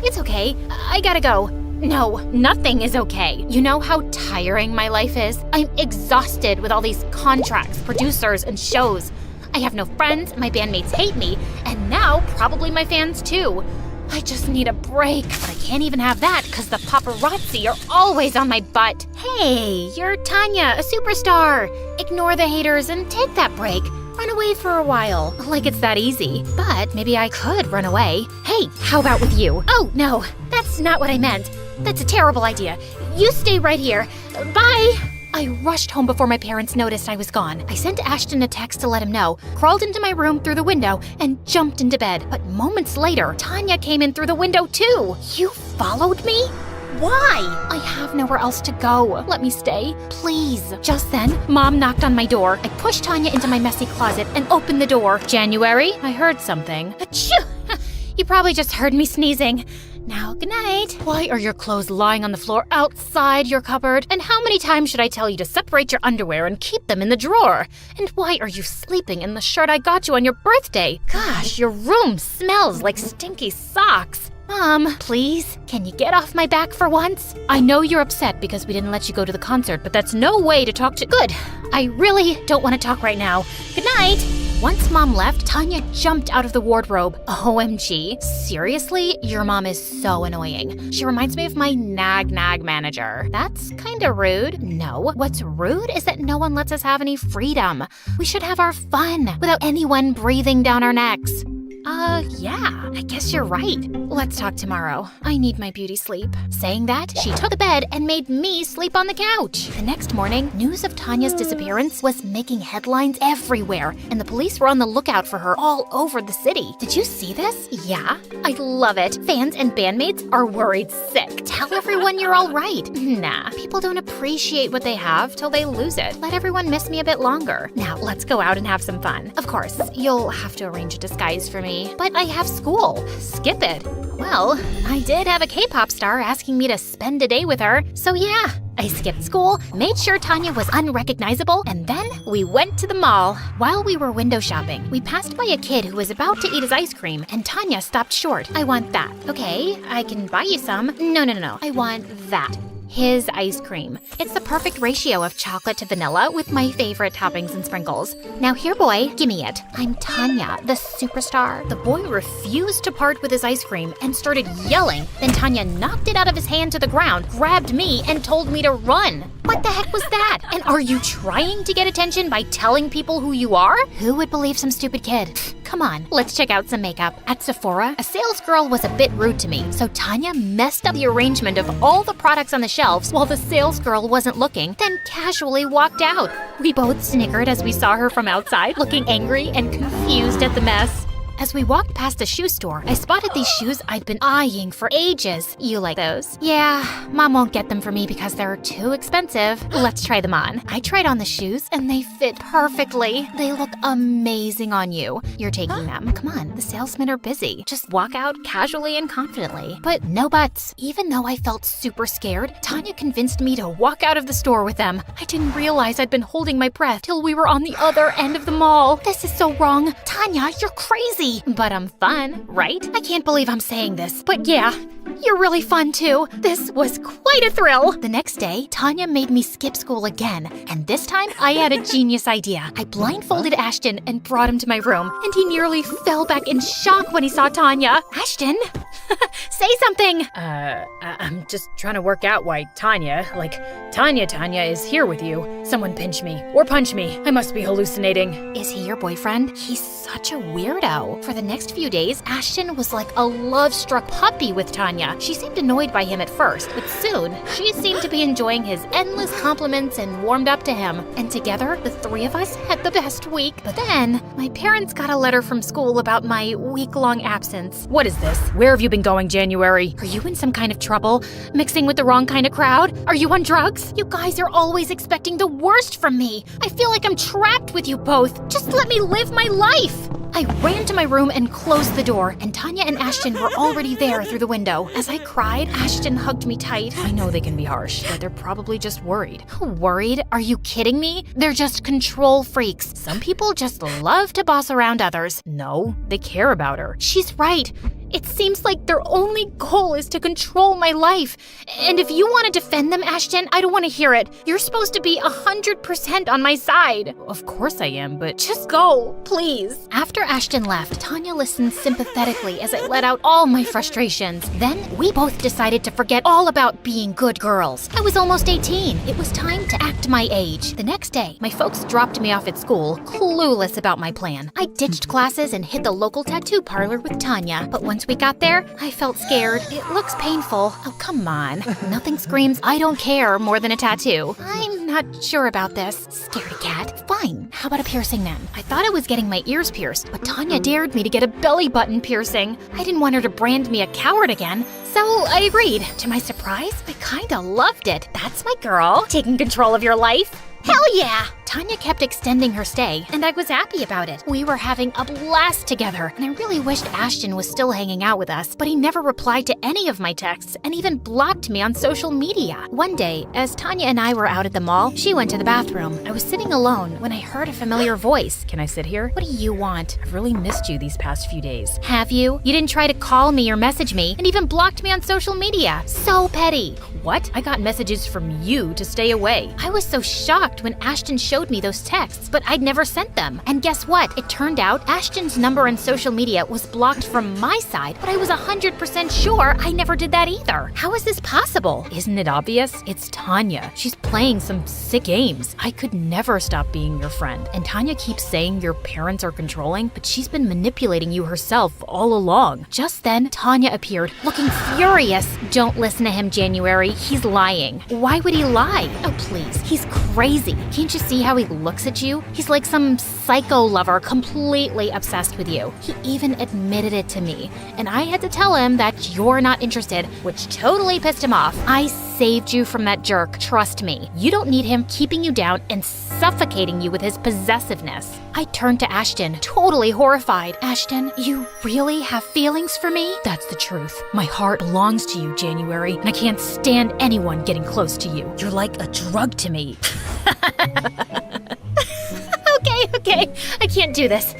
A: It's okay. I gotta go. No, nothing is okay. You know how tiring my life is? I'm exhausted with all these contracts, producers, and shows. I have no friends, my bandmates hate me, and now probably my fans too. I just need a break, but I can't even have that because the paparazzi are always on my butt. Hey, you're Tanya, a superstar. Ignore the haters and take that break. Run away for a while. Like it's that easy. But maybe I could run away. Hey, how about with you? Oh, no, that's not what I meant. That's a terrible idea. You stay right here. Bye. I rushed home before my parents noticed I was gone. I sent Ashton a text to let him know, crawled into my room through the window, and jumped into bed. But moments later, Tanya came in through the window too. You followed me? Why? I have nowhere else to go. Let me stay, please. Just then, Mom knocked on my door. I pushed Tanya into my messy closet and opened the door. January, I heard something. Achoo! You probably just heard me sneezing. Now, good night. Why are your clothes lying on the floor outside your cupboard? And how many times should I tell you to separate your underwear and keep them in the drawer? And why are you sleeping in the shirt I got you on your birthday? Gosh, your room smells like stinky socks. Mom, please, can you get off my back for once? I know you're upset because we didn't let you go to the concert, but that's no way to talk to— Good. I really don't want to talk right now. Good night. Once Mom left, Tanya jumped out of the wardrobe. OMG. Seriously? Your mom is so annoying. She reminds me of my nag manager. That's kinda rude. No, what's rude is that no one lets us have any freedom. We should have our fun without anyone breathing down our necks. Yeah, I guess you're right. Let's talk tomorrow. I need my beauty sleep. Saying that, she took the bed and made me sleep on the couch. The next morning, news of Tanya's disappearance was making headlines everywhere, and the police were on the lookout for her all over the city. Did you see this? Yeah, I love it. Fans and bandmates are worried sick. Tell everyone you're all right. Nah, people don't appreciate what they have till they lose it. Let everyone miss me a bit longer. Now, let's go out and have some fun. Of course, you'll have to arrange a disguise for me, but I have school. Skip it. Well, I did have a K-pop star asking me to spend a day with her, so yeah. I skipped school, made sure Tanya was unrecognizable, and then we went to the mall. While we were window shopping, we passed by a kid who was about to eat his ice cream, and Tanya stopped short. I want that. Okay, I can buy you some. No. I want that. His ice cream. It's the perfect ratio of chocolate to vanilla with my favorite toppings and sprinkles. Now here, boy, gimme it. I'm Tanya, the superstar. The boy refused to part with his ice cream and started yelling. Then Tanya knocked it out of his hand to the ground, grabbed me, and told me to run. What the heck was that? And are you trying to get attention by telling people who you are? Who would believe some stupid kid? Come on, let's check out some makeup. At Sephora, a sales girl was a bit rude to me, so Tanya messed up the arrangement of all the products on the shelves while the sales girl wasn't looking, then casually walked out. We both snickered as we saw her from outside, looking angry and confused at the mess. As we walked past a shoe store, I spotted these shoes I'd been eyeing for ages. You like those? Yeah, Mom won't get them for me because they're too expensive. Let's try them on. I tried on the shoes and they fit perfectly. They look amazing on you. You're taking them. Come on, the salesmen are busy. Just walk out casually and confidently. But no buts. Even though I felt super scared, Tanya convinced me to walk out of the store with them. I didn't realize I'd been holding my breath till we were on the other end of the mall. This is so wrong. Tanya, you're crazy. But I'm fun, right? I can't believe I'm saying this, but yeah, you're really fun too. This was quite a thrill. The next day, Tanya made me skip school again, and this time I had a genius idea. I blindfolded Ashton and brought him to my room, and he nearly fell back in shock when he saw Tanya. Ashton? say something!
B: I'm just trying to work out why Tanya is here with you. Someone pinch me or punch me. I must be hallucinating.
A: Is he your boyfriend? He's such a weirdo. For the next few days, Ashton was like a love-struck puppy with Tanya. She seemed annoyed by him at first, but soon, she seemed to be enjoying his endless compliments and warmed up to him. And together, the three of us had the best week. But then, my parents got a letter from school about my week-long absence.
B: What is this? Where have you been going, January?
A: Are you in some kind of trouble? Mixing with the wrong kind of crowd? Are you on drugs? You guys are always expecting the worst from me. I feel like I'm trapped with you both. Just let me live my life. I ran to my room and closed the door, and Tanya and Ashton were already there through the window. As I cried, Ashton hugged me tight.
B: I know they can be harsh, but they're probably just worried.
A: Worried? Are you kidding me? They're just control freaks. Some people just love to boss around others.
B: No, they care about her.
A: She's right. It seems like their only goal is to control my life. And if you want to defend them, Ashton, I don't want to hear it. You're supposed to be 100% on my side.
B: Of course I am, but
A: just go, please. After Ashton left, Tanya listened sympathetically as I let out all my frustrations. Then we both decided to forget all about being good girls. I was almost 18. It was time to act my age. The next day, my folks dropped me off at school, clueless about my plan. I ditched classes and hit the local tattoo parlor with Tanya. But once we got there, I felt scared. It looks painful. Oh, come on. Nothing screams, I don't care more than a tattoo. I'm not sure about this. Scaredy cat. Fine. How about a piercing then? I thought I was getting my ears pierced, but Tanya dared me to get a belly button piercing. I didn't want her to brand me a coward again, so I agreed. To my surprise, I kinda loved it. That's my girl. Taking control of your life. Hell yeah! Tanya kept extending her stay, and I was happy about it. We were having a blast together, and I really wished Ashton was still hanging out with us, but he never replied to any of my texts and even blocked me on social media. One day, as Tanya and I were out at the mall, she went to the bathroom. I was sitting alone when I heard a familiar voice.
B: Can I sit here?
A: What do you want?
B: I've really missed you these past few days.
A: Have you? You didn't try to call me or message me, and even blocked me on social media. So petty.
B: What? I got messages from you to stay away.
A: I was so shocked when Ashton showed me those texts, but I'd never sent them. And guess what? It turned out Ashton's number on social media was blocked from my side, but I was 100% sure I never did that either. How is this possible?
B: Isn't it obvious? It's Tanya. She's playing some sick games. I could never stop being your friend. And Tanya keeps saying your parents are controlling, but she's been manipulating you herself all along.
A: Just then, Tanya appeared, looking furious. Don't listen to him, January. He's lying. Why would he lie? Oh, please. He's crazy. Can't you see how he looks at you? He's like some psycho lover, completely obsessed with you. He even admitted it to me. And I had to tell him that you're not interested, which totally pissed him off. I saved you from that jerk, trust me. You don't need him keeping you down and suffocating you with his possessiveness. I turned to Ashton, totally horrified. Ashton, you really have feelings for me?
B: That's the truth. My heart belongs to you, January, and I can't stand anyone getting close to you. You're like a drug to me.
A: Okay, I can't do this.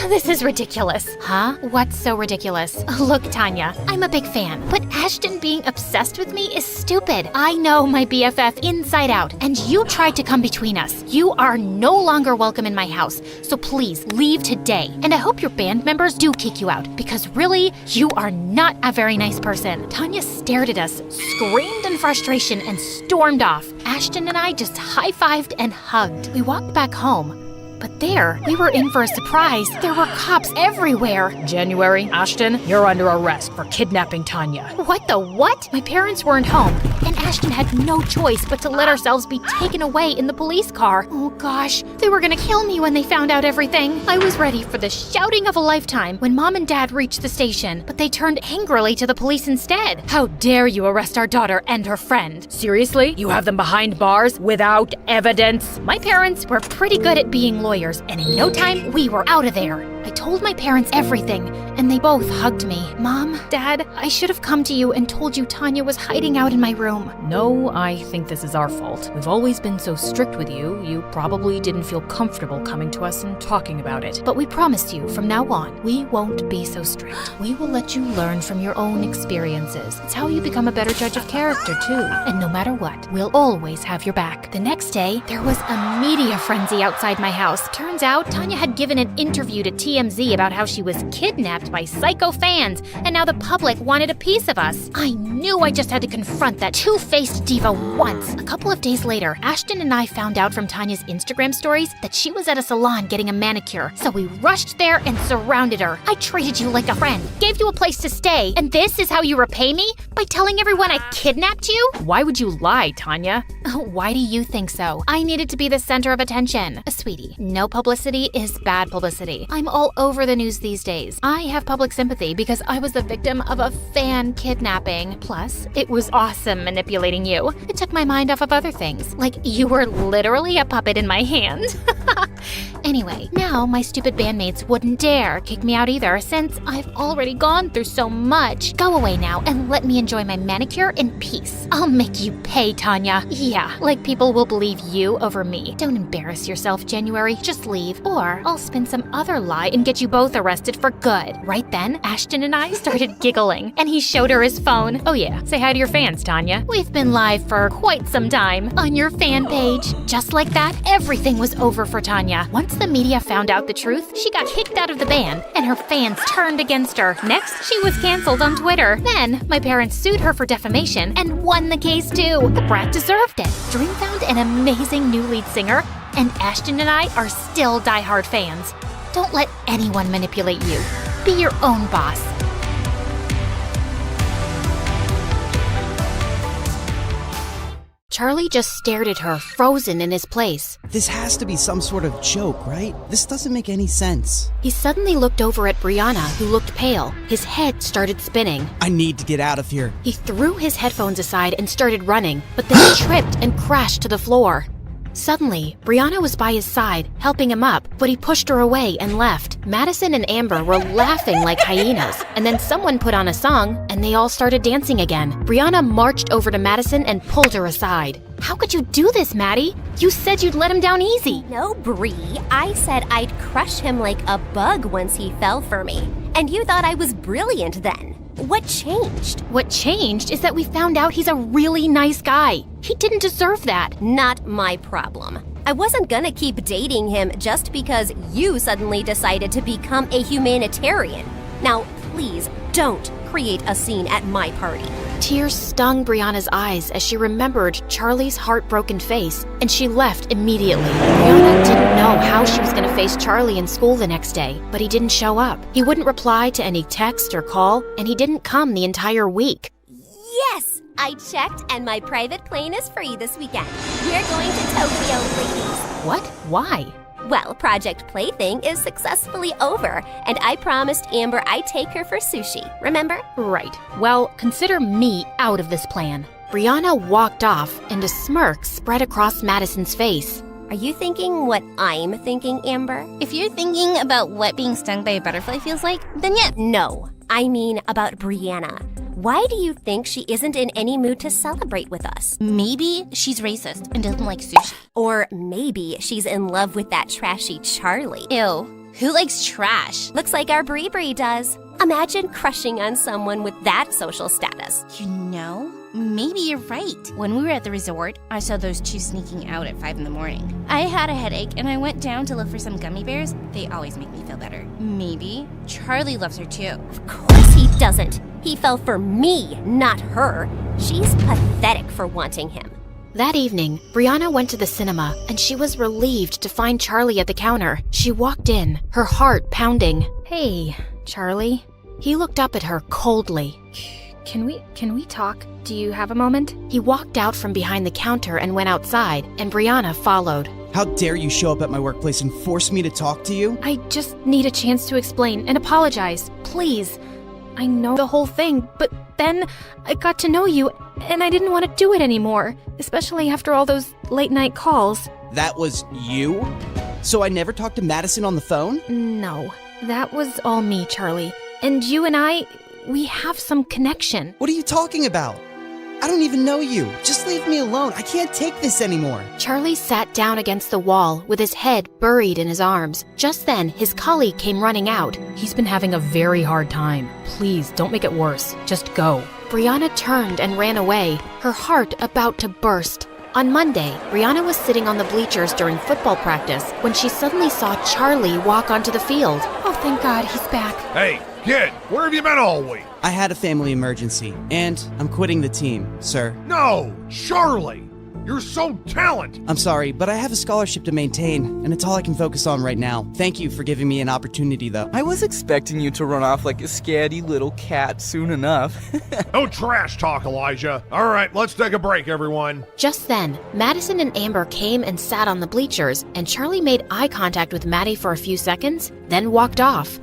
A: This is ridiculous. Huh? What's so ridiculous? Look, Tanya, I'm a big fan, but Ashton being obsessed with me is stupid. I know my BFF inside out, and you tried to come between us. You are no longer welcome in my house, so please leave today. And I hope your band members do kick you out, because really, you are not a very nice person. Tanya stared at us, screamed in frustration, and stormed off. Ashton and I just high-fived and hugged. We walked back home. But there, we were in for a surprise. There were cops everywhere.
B: January, Ashton, you're under arrest for kidnapping Tanya.
A: What the what? My parents weren't home, and Ashton had no choice but to let ourselves be taken away in the police car. Oh gosh, they were gonna kill me when they found out everything. I was ready for the shouting of a lifetime when Mom and Dad reached the station, but they turned angrily to the police instead.
B: How dare you arrest our daughter and her friend? Seriously? You have them behind bars without evidence?
A: My parents were pretty good at being lawyers, and in no time, we were out of there. I told my parents everything, and they both hugged me. Mom, Dad, I should have come to you and told you Tanya was hiding out in my room.
B: No, I think this is our fault. We've always been so strict with you, you probably didn't feel comfortable coming to us and talking about it.
A: But we promise you, from now on, we won't be so strict. We will let you learn from your own experiences. It's how you become a better judge of character, too. And no matter what, we'll always have your back. The next day, there was a media frenzy outside my house. Turns out, Tanya had given an interview to TMZ about how she was kidnapped by psycho fans, and now the public wanted a piece of us. I knew I just had to confront that two-faced diva once. A couple of days later, Ashton and I found out from Tanya's Instagram stories that she was at a salon getting a manicure, so we rushed there and surrounded her. I treated you like a friend, gave you a place to stay, and this is how you repay me? By telling everyone I kidnapped you?
B: Why would you lie, Tanya?
A: Why do you think so? I needed to be the center of attention. Sweetie, no publicity is bad publicity. I'm all over the news these days. I have public sympathy because I was the victim of a fan kidnapping. Plus, it was awesome manipulating you. It took my mind off of other things, like you were literally a puppet in my hand. Anyway, now my stupid bandmates wouldn't dare kick me out either since I've already gone through so much. Go away now and let me enjoy my manicure in peace. I'll make you pay, Tanya. Yeah, like people will believe you over me. Don't embarrass yourself, January. Just leave. Or I'll spin some other lie and get you both arrested for good. Right then, Ashton and I started giggling, and he showed her his phone.
B: Oh yeah, say hi to your fans, Tanya.
A: We've been live for quite some time on your fan page. Just like that, everything was over for Tanya. Once the media found out the truth, she got kicked out of the band, and her fans turned against her. Next, she was canceled on Twitter. Then, my parents sued her for defamation and won the case too. The brat deserved it. Dream found an amazing new lead singer, and Ashton and I are still diehard fans. Don't let anyone manipulate you. Be your own boss. Charlie just stared at her, frozen in his place.
H: This has to be some sort of joke, right? This doesn't make any sense.
A: He suddenly looked over at Brianna, who looked pale. His head started spinning.
H: I need to get out of here.
A: He threw his headphones aside and started running, but then he tripped and crashed to the floor. Suddenly, Brianna was by his side, helping him up, but he pushed her away and left. Madison and Amber were laughing like hyenas, and then someone put on a song, and they all started dancing again. Brianna marched over to Madison and pulled her aside. How could you do this, Maddie? You said you'd let him down easy.
D: No, Bree. I said I'd crush him like a bug once he fell for me. And you thought I was brilliant then. What changed?
A: What changed is that we found out he's a really nice guy. He didn't deserve that.
D: Not my problem. I wasn't gonna keep dating him just because you suddenly decided to become a humanitarian. Now, please don't create a scene at my party.
A: Tears stung Brianna's eyes as she remembered Charlie's heartbroken face, and she left immediately. Brianna didn't know how she was going to face Charlie in school the next day, but he didn't show up. He wouldn't reply to any text or call, and he didn't come the entire week.
D: Yes! I checked, and my private plane is free this weekend. We're going to Tokyo, ladies.
A: What? Why?
D: Well, Project Plaything is successfully over, and I promised Amber I'd take her for sushi. Remember?
A: Right. Well, consider me out of this plan. Brianna walked off, and a smirk spread across Madison's face.
D: Are you thinking what I'm thinking, Amber?
C: If you're thinking about what being stung by a butterfly feels like, then yeah.
D: No, I mean about Brianna. Why do you think she isn't in any mood to celebrate with us?
C: Maybe she's racist and doesn't like sushi.
D: Or maybe she's in love with that trashy Charlie.
C: Ew, who likes trash?
D: Looks like our Bree does. Imagine crushing on someone with that social status.
C: You know, maybe you're right. When we were at the resort, I saw those two sneaking out at 5 in the morning. I had a headache and I went down to look for some gummy bears. They always make me feel better. Maybe Charlie loves her too.
D: Of course he doesn't. He fell for me, not her. She's pathetic for wanting him.
A: That evening, Brianna went to the cinema, and she was relieved to find Charlie at the counter. She walked in, her heart pounding. Hey, Charlie. He looked up at her coldly. Can we talk? Do you have a moment? He walked out from behind the counter and went outside, and Brianna followed.
H: How dare you show up at my workplace and force me to talk to you?
A: I just need a chance to explain and apologize, please. I know the whole thing, but then I got to know you, and I didn't want to do it anymore, especially after all those late-night calls.
H: That was you? So I never talked to Madison on the phone?
A: No, that was all me, Charlie. And you and I, we have some connection.
H: What are you talking about? I don't even know you. Just leave me alone. I can't take this anymore.
A: Charlie sat down against the wall with his head buried in his arms. Just then, his colleague came running out.
B: He's been having a very hard time. Please, don't make it worse. Just go.
A: Brianna turned and ran away, her heart about to burst. On Monday, Brianna was sitting on the bleachers during football practice when she suddenly saw Charlie walk onto the field. Oh, Thank God he's back.
I: Hey, kid, where have you been all week?
H: I had a family emergency, and I'm quitting the team, sir.
I: No, Charlie! You're so talented!
H: I'm sorry, but I have a scholarship to maintain, and it's all I can focus on right now. Thank you for giving me an opportunity, though.
J: I was expecting you to run off like a scatty little cat soon enough.
I: No trash talk, Elijah. All right, let's take a break, everyone.
A: Just then, Madison and Amber came and sat on the bleachers, and Charlie made eye contact with Maddie for a few seconds, then walked off.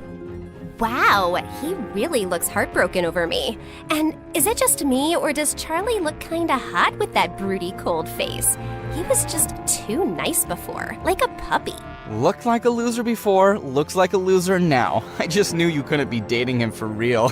D: Wow, he really looks heartbroken over me. And is it just me, or does Charlie look kinda hot with that broody cold face? He was just too nice before, like a puppy.
J: Looked like a loser before, looks like a loser now. I just knew you couldn't be dating him for real.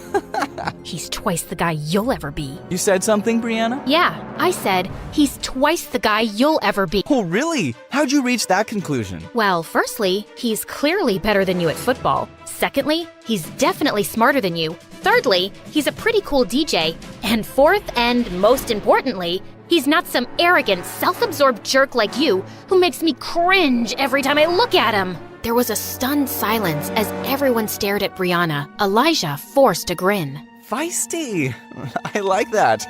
A: He's twice the guy you'll ever be.
J: You said something, Brianna?
A: Yeah, I said, he's twice the guy you'll ever be.
J: Oh, really? How'd you reach that conclusion?
A: Well, firstly, he's clearly better than you at football. Secondly, he's definitely smarter than you. Thirdly, he's a pretty cool DJ. And fourth, and most importantly, he's not some arrogant, self-absorbed jerk like you who makes me cringe every time I look at him. There was a stunned silence as everyone stared at Brianna. Elijah forced a grin.
J: Feisty. I like that.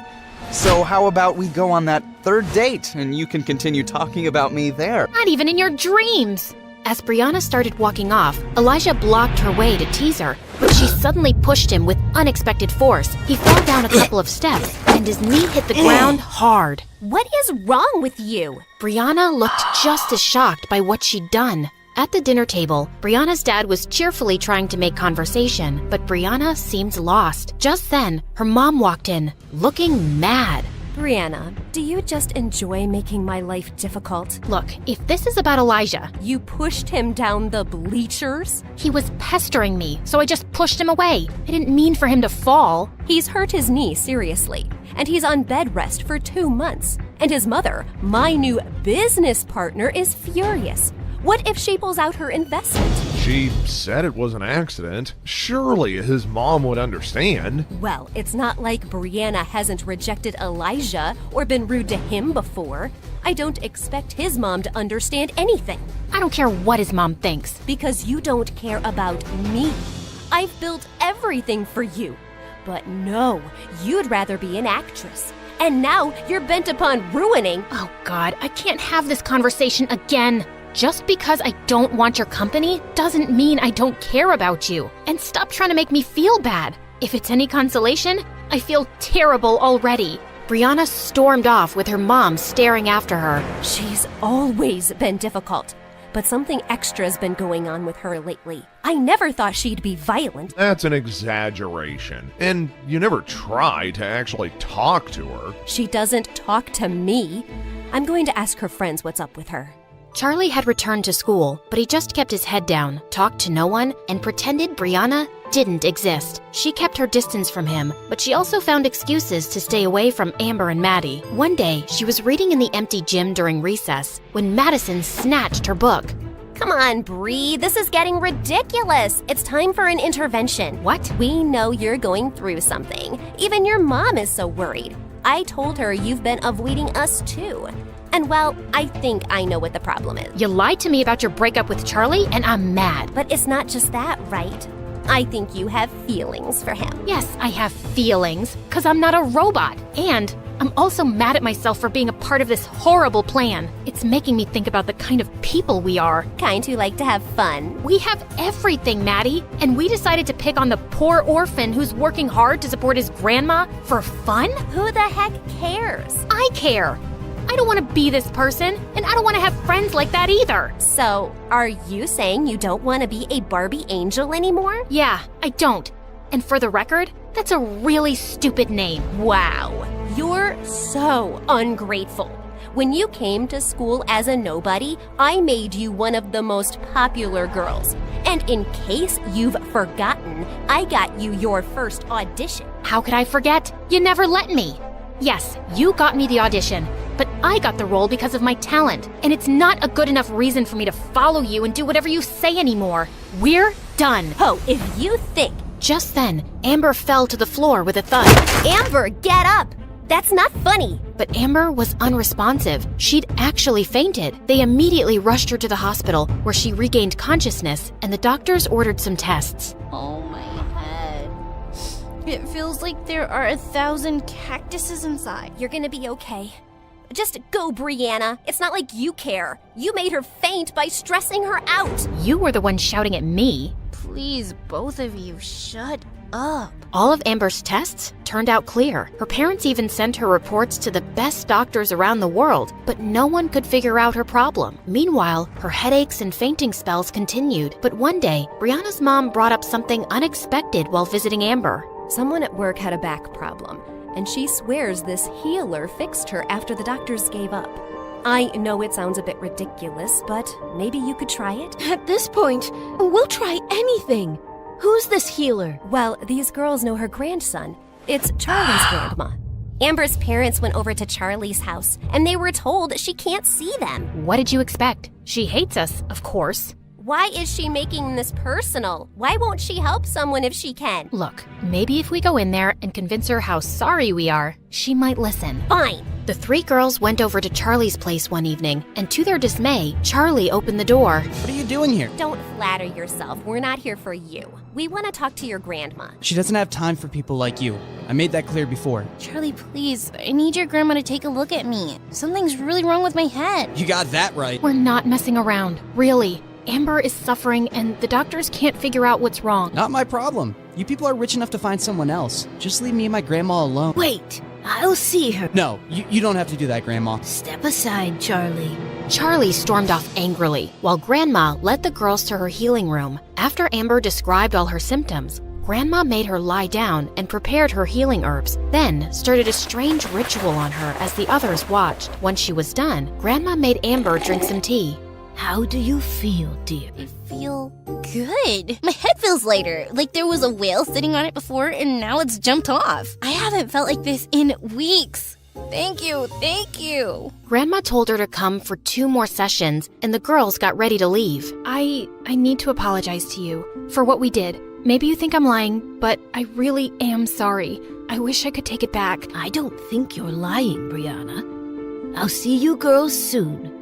J: So how about we go on that third date and you can continue talking about me there?
A: Not even in your dreams. As Brianna started walking off, Elijah blocked her way to tease her, but she suddenly pushed him with unexpected force. He fell down a couple of steps, and his knee hit the ground hard.
D: What is wrong with you?
A: Brianna looked just as shocked by what she'd done. At the dinner table, Brianna's dad was cheerfully trying to make conversation, but Brianna seemed lost. Just then, her mom walked in, looking mad.
D: Brianna, do you just enjoy making my life difficult?
A: Look, if this is about Elijah,
D: You pushed him down the bleachers?
A: he was pestering me, so I just pushed him away. I didn't mean for him to fall.
D: He's hurt his knee seriously, and he's on bed rest for 2 months. And his mother, my new business partner, is furious. What if she pulls out her investment?
I: She said it was an accident. Surely his mom would understand.
D: Well, it's not like Brianna hasn't rejected Elijah or been rude to him before. I don't expect his mom to understand anything.
A: I don't care what his mom thinks.
D: Because you don't care about me. I've built everything for you. But no, you'd rather be an actress. And now you're bent upon ruining.
A: Oh God, I can't have this conversation again. Just because I don't want your company doesn't mean I don't care about you. And stop trying to make me feel bad. If it's any consolation, I feel terrible already. Brianna stormed off with her mom staring after her.
D: She's always been difficult, but something extra's been going on with her lately. I never thought she'd be violent.
I: That's an exaggeration. And you never try to actually talk to her.
D: She doesn't talk to me. I'm going to ask her friends what's up with her.
A: Charlie had returned to school, but he just kept his head down, talked to no one, and pretended Brianna didn't exist. She kept her distance from him, but she also found excuses to stay away from Amber and Maddie. One day, she was reading in the empty gym during recess when Madison snatched her book.
D: Come on, Bree, this is getting ridiculous. It's time for an intervention.
A: What?
D: We know you're going through something. Even your mom is so worried. I told her you've been avoiding us too. And well, I think I know what the problem is.
A: You lied to me about your breakup with Charlie, and I'm mad.
D: But it's not just that, right? I think you have feelings for him.
A: Yes, I have feelings, because I'm not a robot. And I'm also mad at myself for being a part of this horrible plan. It's making me think about the kind of people we are.
D: Kind who like to have fun.
A: We have everything, Maddie, and we decided to pick on the poor orphan who's working hard to support his grandma for fun?
D: Who the heck cares?
A: I care. I don't want to be this person, and I don't want to have friends like that either.
D: So, are you saying you don't want to be a Barbie angel anymore?
A: Yeah, I don't. And for the record, that's a really stupid name.
D: Wow, you're so ungrateful. When you came to school as a nobody, I made you one of the most popular girls. And in case you've forgotten, I got you your first audition.
A: How could I forget? You never let me. Yes, you got me the audition, but I got the role because of my talent, and it's not a good enough reason for me to follow you and do whatever you say anymore. We're done.
D: Oh, if you think.
A: Just then, Amber fell to the floor with a thud.
D: Amber, get up! That's not funny.
A: But Amber was unresponsive. She'd actually fainted. They immediately rushed her to the hospital, where she regained consciousness, and the doctors ordered some tests.
C: Oh, my head. It feels like there are 1,000 cactuses inside.
D: You're gonna be okay. Just go, Brianna. It's not like you care. You made her faint by stressing her out.
A: You were the one shouting at me.
C: Please, both of you, shut up.
A: All of Amber's tests turned out clear. Her parents even sent her reports to the best doctors around the world, but no one could figure out her problem. Meanwhile, her headaches and fainting spells continued. But one day, Brianna's mom brought up something unexpected while visiting Amber.
D: Someone at work had a back problem, and she swears this healer fixed her after the doctors gave up. I know it sounds a bit ridiculous, but maybe you could try it?
K: At this point, we'll try anything. Who's this healer?
D: Well, these girls know her grandson. It's Charlie's grandma. Amber's parents went over to Charlie's house, and they were told she can't see them.
A: What did you expect? She hates us, of course.
D: Why is she making this personal? Why won't she help someone if she can?
A: Look, maybe if we go in there and convince her how sorry we are, she might listen.
D: Fine.
A: The three girls went over to Charlie's place one evening, and to their dismay, Charlie opened the door.
H: What are you doing here?
D: Don't flatter yourself. We're not here for you. We want to talk to your grandma.
H: She doesn't have time for people like you. I made that clear before.
C: Charlie, please, I need your grandma to take a look at me. Something's really wrong with my head.
H: You got that right.
A: We're not messing around, really. Amber is suffering, and the doctors can't figure out what's wrong.
H: Not my problem. You people are rich enough to find someone else. Just leave me and my grandma alone.
K: Wait, I'll see her.
H: No, you don't have to do that, Grandma.
K: Step aside, Charlie.
A: Charlie stormed off angrily, while Grandma led the girls to her healing room. After Amber described all her symptoms, Grandma made her lie down and prepared her healing herbs, then started a strange ritual on her as the others watched. Once she was done, Grandma made Amber drink some tea.
K: How do you feel, dear?
C: I feel good. My head feels lighter, like there was a whale sitting on it before and now it's jumped off. I haven't felt like this in weeks. Thank you, thank you.
A: Grandma told her to come for 2 more sessions, and the girls got ready to leave. I need to apologize to you for what we did. Maybe you think I'm lying, but I really am sorry. I wish I could take it back.
K: I don't think you're lying, Brianna. I'll see you girls soon.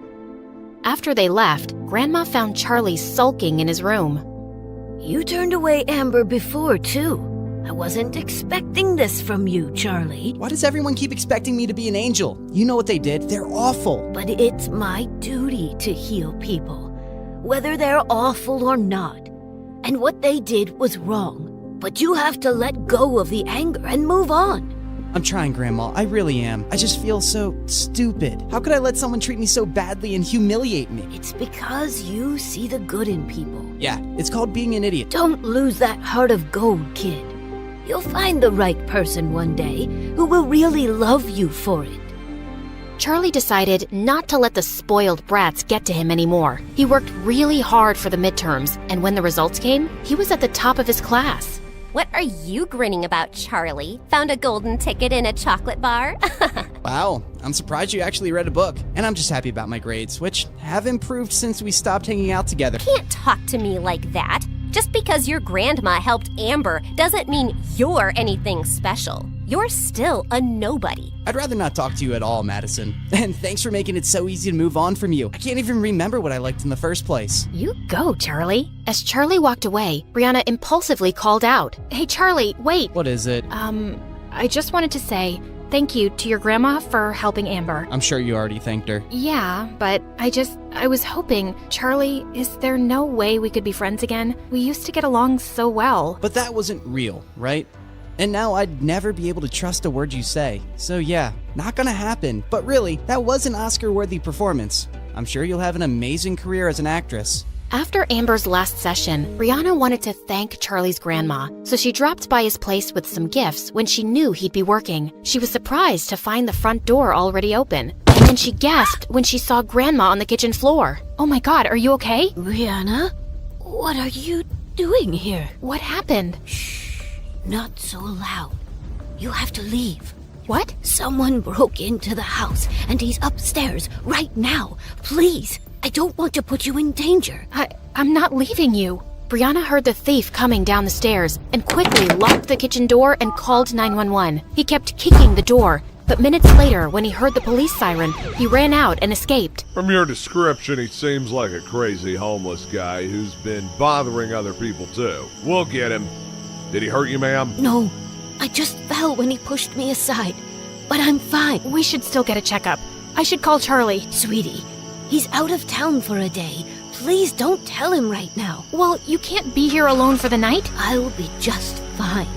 A: After they left, Grandma found Charlie sulking in his room.
K: You turned away Amber before, too. I wasn't expecting this from you, Charlie.
H: Why does everyone keep expecting me to be an angel? You know what they did. They're awful.
K: But it's my duty to heal people, whether they're awful or not. And what they did was wrong. But you have to let go of the anger and move on.
H: I'm trying, Grandma. I really am. I just feel so stupid. How could I let someone treat me so badly and humiliate me?
K: It's because you see the good in people.
H: Yeah, it's called being an idiot.
K: Don't lose that heart of gold, kid. You'll find the right person one day who will really love you for it.
A: Charlie decided not to let the spoiled brats get to him anymore. He worked really hard for the midterms, and when the results came, he was at the top of his class.
D: What are you grinning about, Charlie? Found a golden ticket in a chocolate bar?
H: Wow, I'm surprised you actually read a book. And I'm just happy about my grades, which have improved since we stopped hanging out together.
D: Can't talk to me like that. Just because your grandma helped Amber doesn't mean you're anything special. You're still a nobody.
H: I'd rather not talk to you at all, Madison. And thanks for making it so easy to move on from you. I can't even remember what I liked in the first place.
A: You go, Charlie. As Charlie walked away, Brianna impulsively called out, "Hey, Charlie, wait!"
H: What is it?
A: I just wanted to say thank you to your grandma for helping Amber.
H: I'm sure you already thanked her.
A: Yeah, but I was hoping, Charlie, is there no way we could be friends again? We used to get along so well.
H: But that wasn't real, right? And now I'd never be able to trust a word you say. So yeah, not gonna happen. But really, that was an Oscar-worthy performance. I'm sure you'll have an amazing career as an actress.
A: After Amber's last session, Brianna wanted to thank Charlie's grandma, so she dropped by his place with some gifts when she knew he'd be working. She was surprised to find the front door already open, and then she gasped when she saw Grandma on the kitchen floor. Oh my God, are you okay?
K: Brianna, what are you doing here?
A: What happened?
K: Shh, not so loud. You have to leave.
A: What?
K: Someone broke into the house, and he's upstairs right now. Please. I don't want to put you in danger.
A: I'm not leaving you. Brianna heard the thief coming down the stairs and quickly locked the kitchen door and called 911. He kept kicking the door, But minutes later, when he heard the police siren, he ran out and escaped.
I: From your description, he seems like a crazy homeless guy who's been bothering other people too. We'll get him. Did he hurt you, ma'am?
K: No, I just fell when he pushed me aside. But I'm fine.
A: We should still get a checkup. I should call Charlie.
K: Sweetie, he's out of town for a day. Please don't tell him right now.
A: Well, you can't be here alone for the night.
K: I'll be just fine.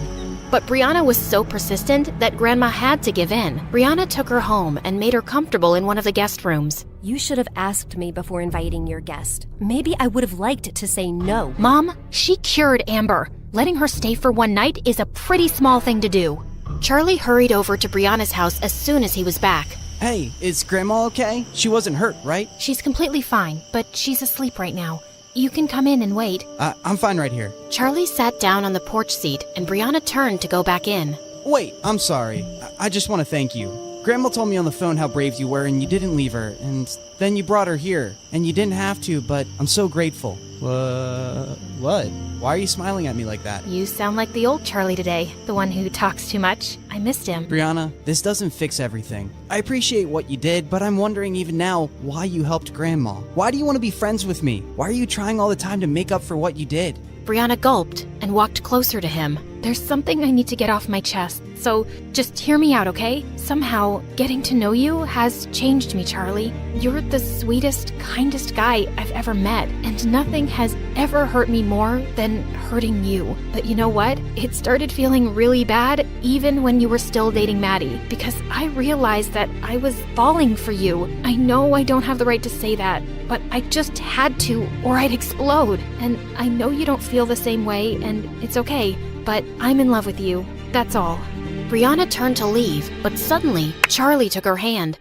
A: But Brianna was so persistent that Grandma had to give in. Brianna took her home and made her comfortable in one of the guest rooms.
D: You should have asked me before inviting your guest. Maybe I would have liked to say no.
A: Mom, she cured Amber. Letting her stay for one night is a pretty small thing to do. Charlie hurried over to Brianna's house as soon as he was back.
H: Hey, is Grandma okay? She wasn't hurt, right?
A: She's completely fine, but she's asleep right now. You can come in and wait.
H: I'm fine right here.
A: Charlie sat down on the porch seat, and Brianna turned to go back in.
H: Wait, I'm sorry. I just want to thank you. Grandma told me on the phone how brave you were and you didn't leave her, and then you brought her here, and you didn't have to, but I'm so grateful. What? Why are you smiling at me like that?
A: You sound like the old Charlie today, the one who talks too much. I missed him.
H: Brianna, this doesn't fix everything. I appreciate what you did, but I'm wondering even now why you helped Grandma. Why do you want to be friends with me? Why are you trying all the time to make up for what you did?
A: Brianna gulped and walked closer to him. There's something I need to get off my chest, so just hear me out, okay? Somehow, getting to know you has changed me, Charlie. You're the sweetest, kindest guy I've ever met, and nothing has ever hurt me more than hurting you. But you know what? It started feeling really bad even when you were still dating Maddie, because I realized that I was falling for you. I know I don't have the right to say that, but I just had to, or I'd explode. And I know you don't feel the same way, and it's okay. But I'm in love with you. That's all. Brianna turned to leave, but suddenly, Charlie took her hand.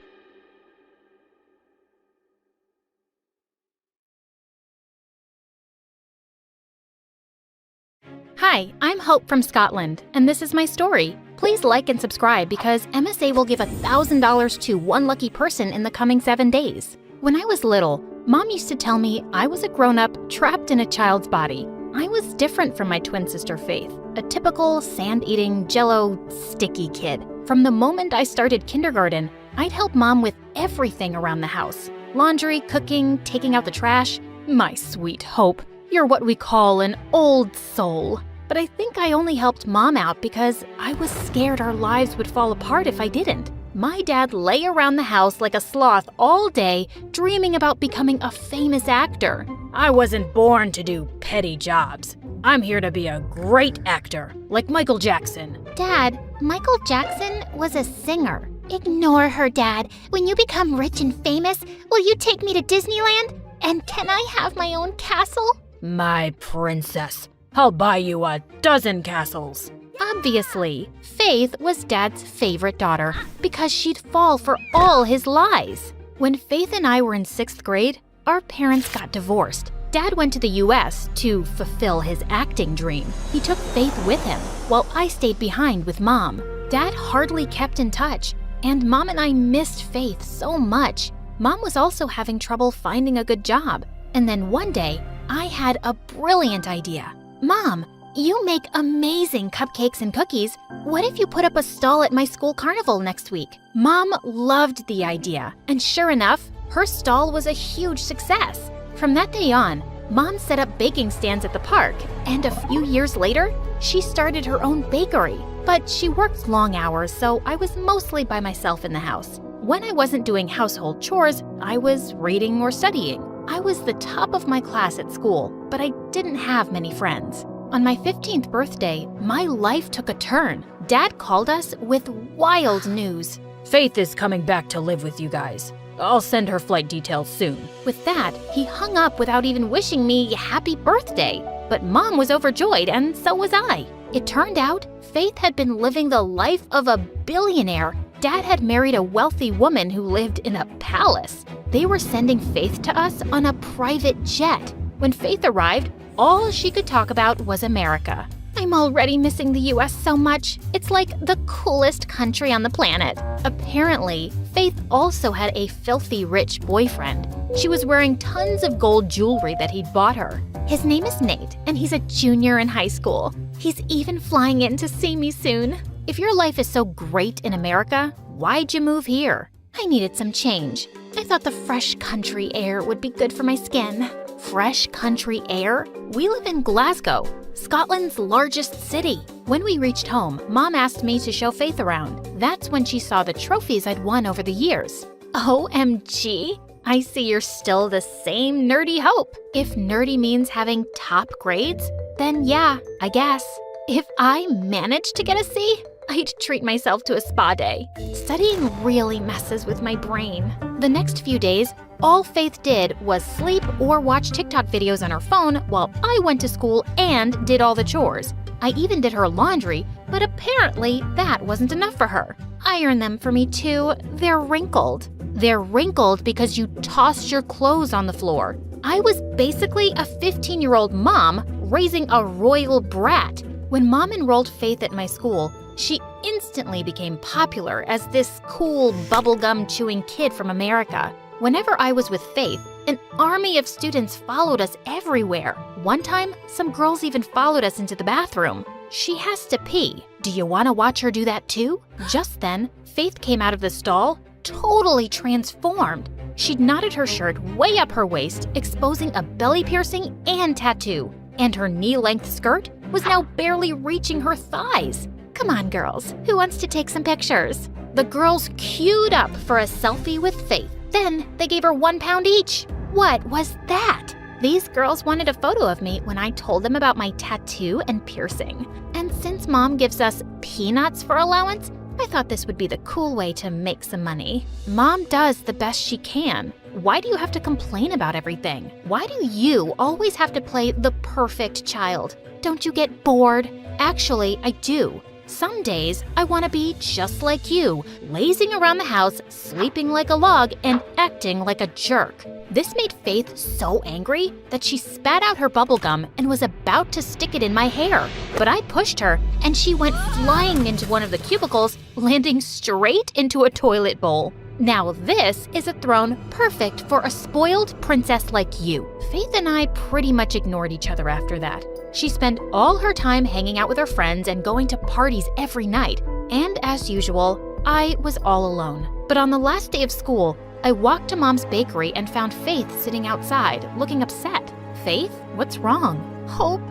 A: Hi, I'm Hope from Scotland, and this is my story. Please like and subscribe because MSA will give $1,000 to one lucky person in the coming 7 days. When I was little, Mom used to tell me I was a grown-up trapped in a child's body. I was different from my twin sister Faith, a typical sand-eating, jello, sticky kid. From the moment I started kindergarten, I'd help Mom with everything around the house. Laundry, cooking, taking out the trash. My sweet Hope, you're what we call an old soul. But I think I only helped Mom out because I was scared our lives would fall apart if I didn't. My dad lay around the house like a sloth all day, dreaming about becoming a famous actor. I wasn't born to do petty jobs. I'm here to be a great actor, like Michael Jackson.
C: Dad, Michael Jackson was a singer. Ignore her, Dad. When you become rich and famous, will you take me to Disneyland? And can I have my own castle?
B: My princess, I'll buy you 12 castles.
A: Obviously, Faith was Dad's favorite daughter because she'd fall for all his lies. When Faith and I were in 6th grade, our parents got divorced. Dad went to the US to fulfill his acting dream. He took Faith with him, while I stayed behind with Mom. Dad hardly kept in touch, and Mom and I missed Faith so much. Mom was also having trouble finding a good job. And then one day, I had a brilliant idea. Mom, you make amazing cupcakes and cookies. What if you put up a stall at my school carnival next week? Mom loved the idea, and sure enough, her stall was a huge success. From that day on, Mom set up baking stands at the park, and a few years later, she started her own bakery. But she worked long hours, so I was mostly by myself in the house. When I wasn't doing household chores, I was reading or studying. I was the top of my class at school, but I didn't have many friends. On my 15th birthday, my life took a turn. Dad called us with wild news.
B: Faith is coming back to live with you guys. I'll send her flight details soon.
A: With that, he hung up without even wishing me happy birthday. But Mom was overjoyed, and so was I. It turned out Faith had been living the life of a billionaire. Dad had married a wealthy woman who lived in a palace. They were sending Faith to us on a private jet. When Faith arrived, all she could talk about was America. I'm already missing the US so much. It's like the coolest country on the planet. Apparently, Faith also had a filthy rich boyfriend. She was wearing tons of gold jewelry that he'd bought her. His name is Nate, and he's a junior in high school. He's even flying in to see me soon. If your life is so great in America, why'd you move here? I needed some change. I thought the fresh country air would be good for my skin. Fresh country air? We live in Glasgow, Scotland's largest city. When we reached home, Mom asked me to show Faith around. That's when she saw the trophies I'd won over the years. OMG! I see you're still the same nerdy Hope. If nerdy means having top grades, then yeah, I guess. If I managed to get a C, I'd treat myself to a spa day. Studying really messes with my brain. The next few days, all Faith did was sleep or watch TikTok videos on her phone while I went to school and did all the chores. I even did her laundry, but apparently that wasn't enough for her. Iron them for me too. They're wrinkled. They're wrinkled because you tossed your clothes on the floor. I was basically a 15-year-old mom raising a royal brat. When Mom enrolled Faith at my school, she instantly became popular as this cool bubblegum chewing kid from America. Whenever I was with Faith, an army of students followed us everywhere. One time, some girls even followed us into the bathroom. She has to pee. Do you want to watch her do that too? Just then, Faith came out of the stall, totally transformed. She'd knotted her shirt way up her waist, exposing a belly piercing and tattoo. And her knee-length skirt was now barely reaching her thighs. Come on, girls, who wants to take some pictures? The girls queued up for a selfie with Faith. Then they gave her £1 each. What was that? These girls wanted a photo of me when I told them about my tattoo and piercing. And since Mom gives us peanuts for allowance, I thought this would be the cool way to make some money. Mom does the best she can. Why do you have to complain about everything? Why do you always have to play the perfect child? Don't you get bored? Actually, I do. Some days, I want to be just like you, lazing around the house, sleeping like a log, and acting like a jerk. This made Faith so angry that she spat out her bubblegum and was about to stick it in my hair. But I pushed her, and she went flying into one of the cubicles, landing straight into a toilet bowl. Now this is a throne perfect for a spoiled princess like you. Faith and I pretty much ignored each other after that. She spent all her time hanging out with her friends and going to parties every night. And as usual, I was all alone. But on the last day of school, I walked to Mom's bakery and found Faith sitting outside, looking upset. Faith, what's wrong? Hope,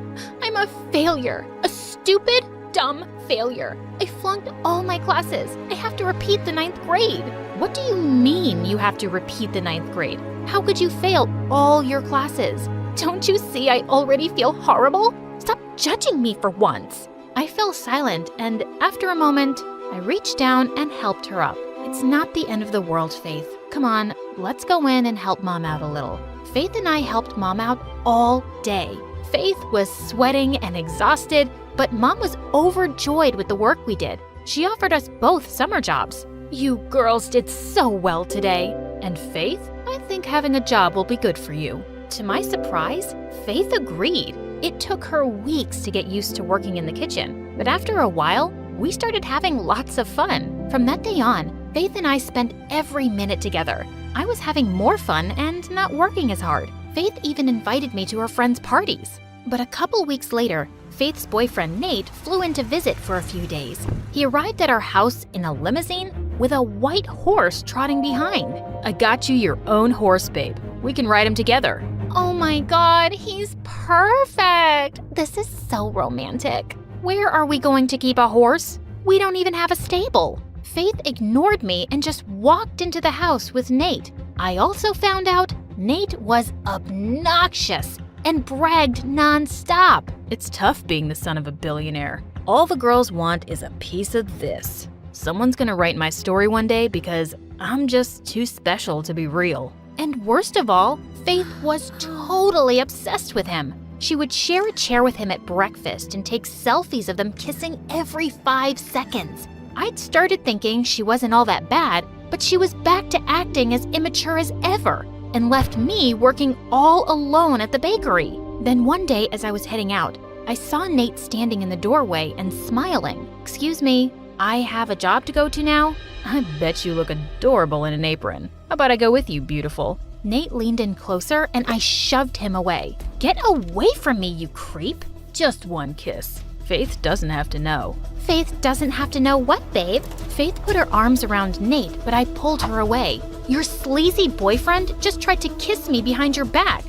A: I'm a failure. A stupid, dumb failure. I flunked all my classes. I have to repeat the 9th grade. What do you mean you have to repeat the 9th grade? How could you fail all your classes? Don't you see I already feel horrible? Stop judging me for once. I fell silent, and after a moment, I reached down and helped her up. It's not the end of the world, Faith. Come on, let's go in and help Mom out a little. Faith and I helped Mom out all day. Faith was sweating and exhausted, but Mom was overjoyed with the work we did. She offered us both summer jobs. You girls did so well today. And Faith, I think having a job will be good for you. To my surprise, Faith agreed. It took her weeks to get used to working in the kitchen, but after a while, we started having lots of fun. From that day on, Faith and I spent every minute together. I was having more fun and not working as hard. Faith even invited me to her friends' parties. But a couple weeks later, Faith's boyfriend Nate flew in to visit for a few days. He arrived at our house in a limousine with a white horse trotting behind. I got you your own horse, babe. We can ride him together.
C: Oh my God, he's perfect. This is so romantic.
A: Where are we going to keep a horse? We don't even have a stable. Faith ignored me and just walked into the house with Nate. I also found out Nate was obnoxious and bragged nonstop. It's tough being the son of a billionaire. All the girls want is a piece of this. Someone's gonna write my story one day because I'm just too special to be real. And worst of all, Faith was totally obsessed with him. She would share a chair with him at breakfast and take selfies of them kissing every 5 seconds. I'd started thinking she wasn't all that bad, but she was back to acting as immature as ever and left me working all alone at the bakery. Then one day as I was heading out, I saw Nate standing in the doorway and smiling. Excuse me, I have a job to go to now? I bet you look adorable in an apron. How about I go with you, beautiful? Nate leaned in closer and I shoved him away. Get away from me, you creep. Just one kiss.
B: Faith doesn't have to know.
A: Faith doesn't have to know what, babe? Faith put her arms around Nate, but I pulled her away. Your sleazy boyfriend just tried to kiss me behind your back.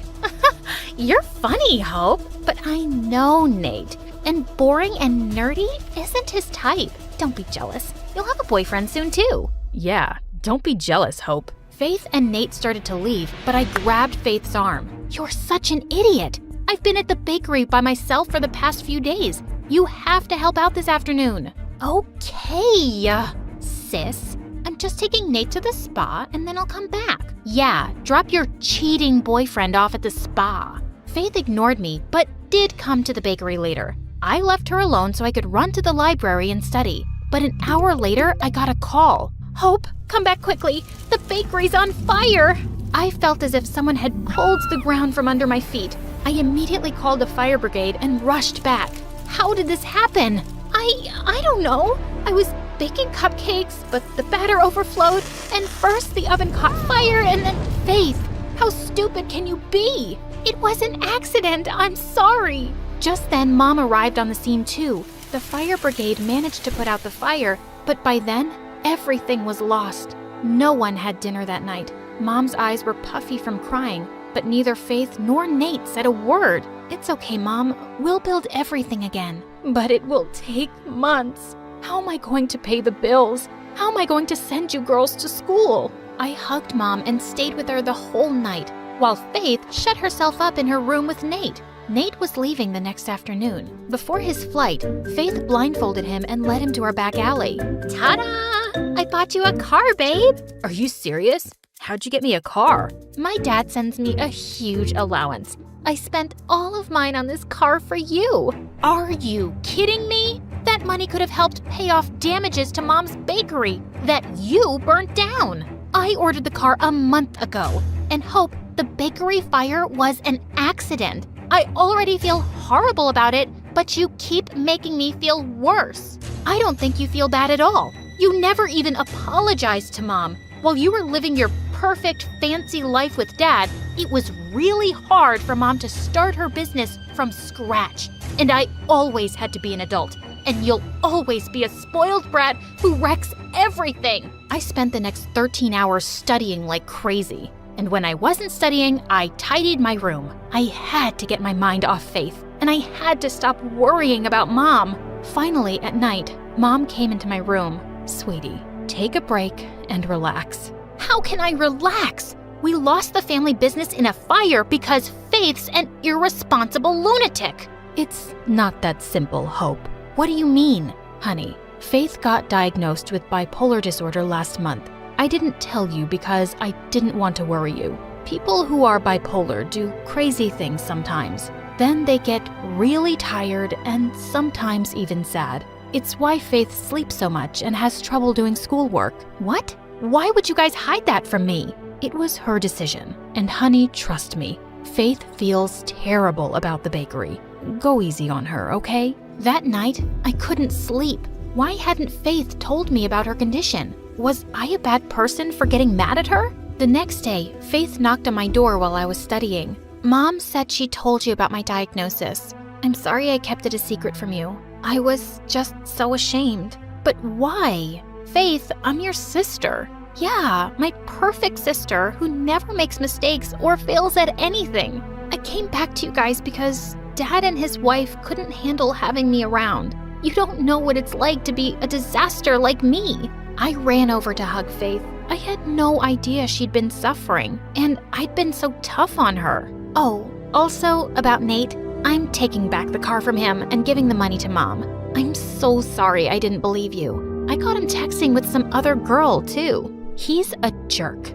A: You're funny, Hope. But I know Nate, and boring and nerdy isn't his type. Don't be jealous. You'll have a boyfriend soon, too.
B: Yeah, don't be jealous, Hope.
A: Faith and Nate started to leave, but I grabbed Faith's arm. You're such an idiot. I've been at the bakery by myself for the past few days. You have to help out this afternoon. Okay, sis. I'm just taking Nate to the spa and then I'll come back. Yeah, drop your cheating boyfriend off at the spa. Faith ignored me, but did come to the bakery later. I left her alone so I could run to the library and study. But an hour later, I got a call. Hope, come back quickly. The bakery's on fire. I felt as if someone had pulled the ground from under my feet. I immediately called the fire brigade and rushed back. How did this happen? I don't know. I was baking cupcakes, but the batter overflowed, and first the oven caught fire, and then Faith, how stupid can you be? It was an accident, I'm sorry. Just then, Mom arrived on the scene too. The fire brigade managed to put out the fire, but by then, everything was lost. No one had dinner that night. Mom's eyes were puffy from crying, but neither Faith nor Nate said a word. It's okay, Mom. We'll build everything again. But it will take months. How am I going to pay the bills? How am I going to send you girls to school? I hugged Mom and stayed with her the whole night, while Faith shut herself up in her room with Nate. Nate was leaving the next afternoon. Before his flight, Faith blindfolded him and led him to our back alley. Ta-da! I bought you a car, babe.
B: Are you serious? How'd you get me a car?
A: My dad sends me a huge allowance. I spent all of mine on this car for you. Are you kidding me? That money could have helped pay off damages to Mom's bakery that you burnt down. I ordered the car a month ago, and Hope, the bakery fire was an accident. I already feel horrible about it, but you keep making me feel worse. I don't think you feel bad at all. You never even apologized to Mom. While you were living your perfect, fancy life with Dad, it was really hard for Mom to start her business from scratch. And I always had to be an adult. And you'll always be a spoiled brat who wrecks everything. I spent the next 13 hours studying like crazy. And when I wasn't studying, I tidied my room. I had to get my mind off Faith. And I had to stop worrying about Mom. Finally, at night, Mom came into my room. Sweetie, take a break and relax. How can I relax? We lost the family business in a fire because Faith's an irresponsible lunatic. It's not that simple, Hope. What do you mean? Honey, Faith got diagnosed with bipolar disorder last month. I didn't tell you because I didn't want to worry you. People who are bipolar do crazy things sometimes. Then they get really tired and sometimes even sad. It's why Faith sleeps so much and has trouble doing schoolwork. What? Why would you guys hide that from me? It was her decision. And honey, trust me, Faith feels terrible about the bakery. Go easy on her, okay? That night, I couldn't sleep. Why hadn't Faith told me about her condition? Was I a bad person for getting mad at her? The next day, Faith knocked on my door while I was studying. Mom said she told you about my diagnosis. I'm sorry I kept it a secret from you. I was just so ashamed. But why? Faith, I'm your sister. Yeah, my perfect sister who never makes mistakes or fails at anything. I came back to you guys because Dad and his wife couldn't handle having me around. You don't know what it's like to be a disaster like me. I ran over to hug Faith. I had no idea she'd been suffering, and I'd been so tough on her. Oh, also about Nate, I'm taking back the car from him and giving the money to Mom. I'm so sorry I didn't believe you. I caught him texting with some other girl, too. He's a jerk.